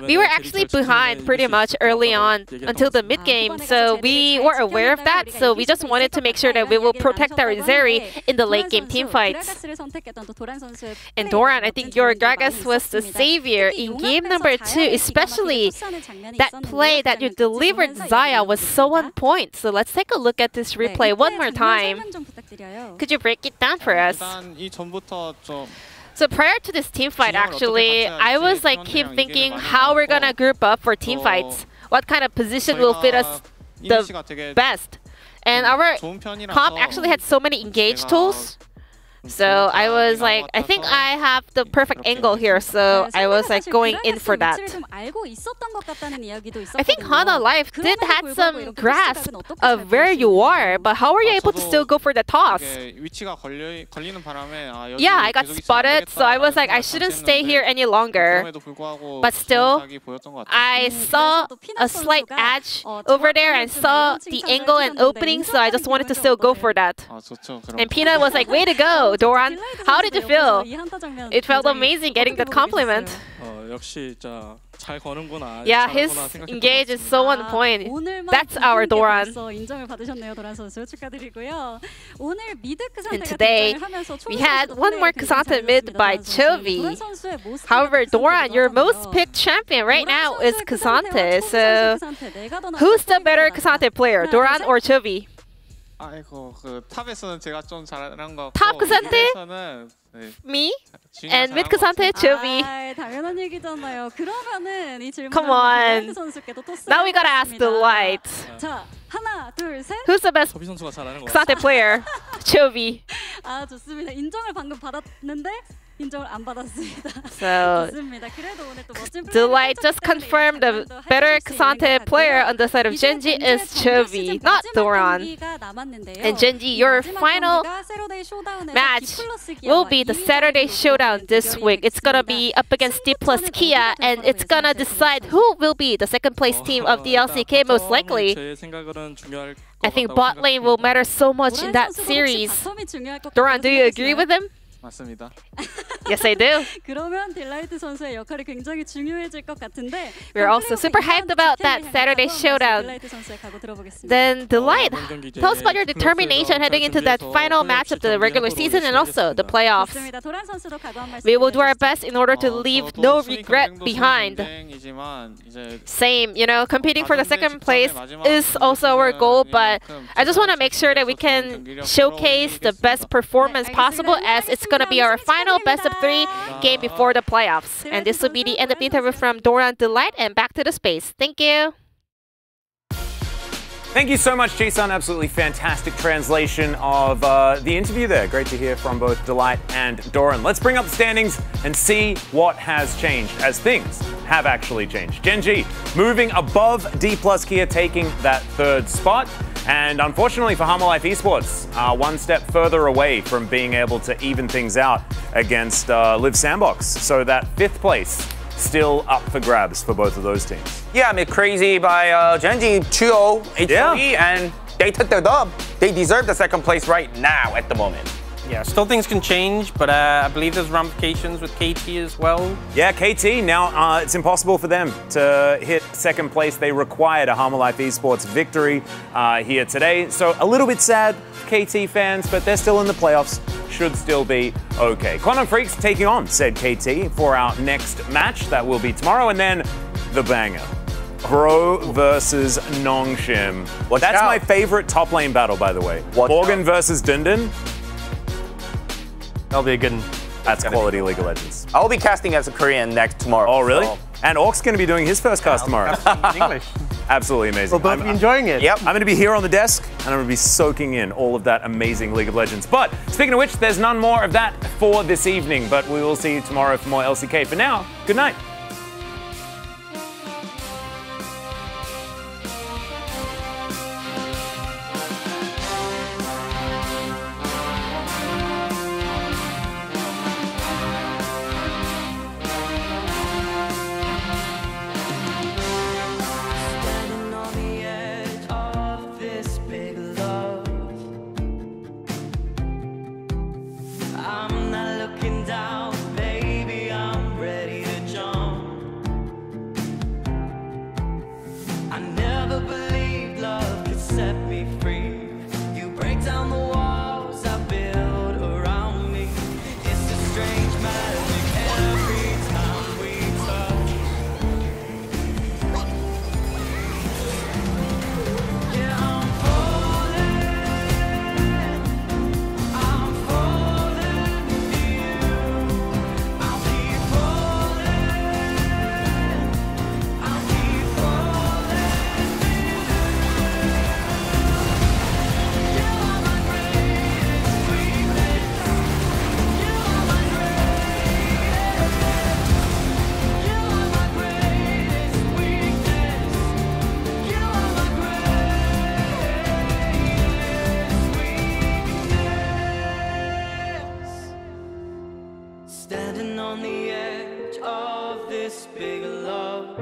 We were actually behind pretty much early on until the mid-game, so we were aware of that, so we just wanted to make sure that we will protect our Zeri in the late-game teamfights. And Doran, I think your Gragas was the savior in game number 2, especially that play that you delivered Xayah was so on point. So let's take a look at this replay one more time. Could you break it down for us? So prior to this team fight, actually, I was keep thinking how we're gonna group up for team fights. What kind of position will fit us the best? And our comp actually had so many engage tools. So I was like, I think I have the perfect angle here, so I was going in for that. I think Hana Life did have some grasp of where you are, but how were you able to still go for the toss? Yeah, I got spotted, so I was like, I shouldn't stay here any longer. But still, I saw a slight edge over there and saw the angle and opening, so I just wanted to still go for that. And Pina was like, way to go, Doran. How did you feel? It felt amazing getting that compliment. Yeah, his engage is so on point. That's our Doran. And today, we had one more K'Sante mid by Chovy. However, Doran, your most picked champion right now is K'Sante. So, who's the better K'Sante player, Doran or Chovy? Top K'Sante? Me? And mid K'Sante, Chovy. Come on. Now we gotta ask Delight. Who's the best K'Sante player? Chovy. So, Delight just confirmed the better K'Sante player on the side of Genji is Chovy, not Doran. And Genji, your final match will be the Saturday Showdown this week. It's gonna be up against D plus Kia, and it's gonna decide who will be the second place team of the LCK most likely. I think bot lane will matter so much in that series. Doran, do you agree with him? 맞습니다. Yes, I do. 그러면 딜라이트 선수의 역할이 굉장히 중요해질 것 같은데. We're also super hyped about that Saturday showdown. 딜라이트 선수의 각오 들어보겠습니다. Then Delight, tell us about your determination heading into that final match of the regular season and also the playoffs. 좋습니다. 도란 선수도 각오 한 말씀. We will do our best in order to leave no regret behind. Same, you know, competing for the second place is also our goal, but I just want to make sure that we can showcase the best performance possible as it's going to be our final best of 3 game before the playoffs. And this will be the end of the interview from Doran Delight, and back to the space. Thank you. Thank you so much, Jason. Absolutely fantastic translation of the interview there. Great to hear from both Delight and Doran. Let's bring up the standings and see what has changed, as things have actually changed. Genji moving above D+ Kia, taking that 3rd spot. And unfortunately for Harmolife Esports, one step further away from being able to even things out against Live Sandbox. So that 5th place still up for grabs for both of those teams. Yeah, I mean, crazy by Genji 2-0 HLE, and they took the dub. They deserve the 2nd place right now at the moment. Yeah, still things can change, but I believe there's ramifications with KT as well. Yeah, KT, now it's impossible for them to hit 2nd place. They required a Harmolife Esports victory here today. So a little bit sad, KT fans, but they're still in the playoffs. Should still be okay. Quantum Freaks taking on said KT for our next match. That will be tomorrow. And then the banger. Pro versus Nongshim. That's my favorite top lane battle, by the way. Morgan versus Dundun. That'll be a good one. That's quality League of Legends. I'll be casting as a Korean next tomorrow. Oh, really? So. And Orc's going to be doing his first cast tomorrow. In English. Absolutely amazing. We'll both be enjoying it. Yep. I'm going to be here on the desk, and I'm going to be soaking in all of that amazing League of Legends. But speaking of which, there's none more of that for this evening, but we will see you tomorrow for more LCK. For now, good night. Standing on the edge of this big love.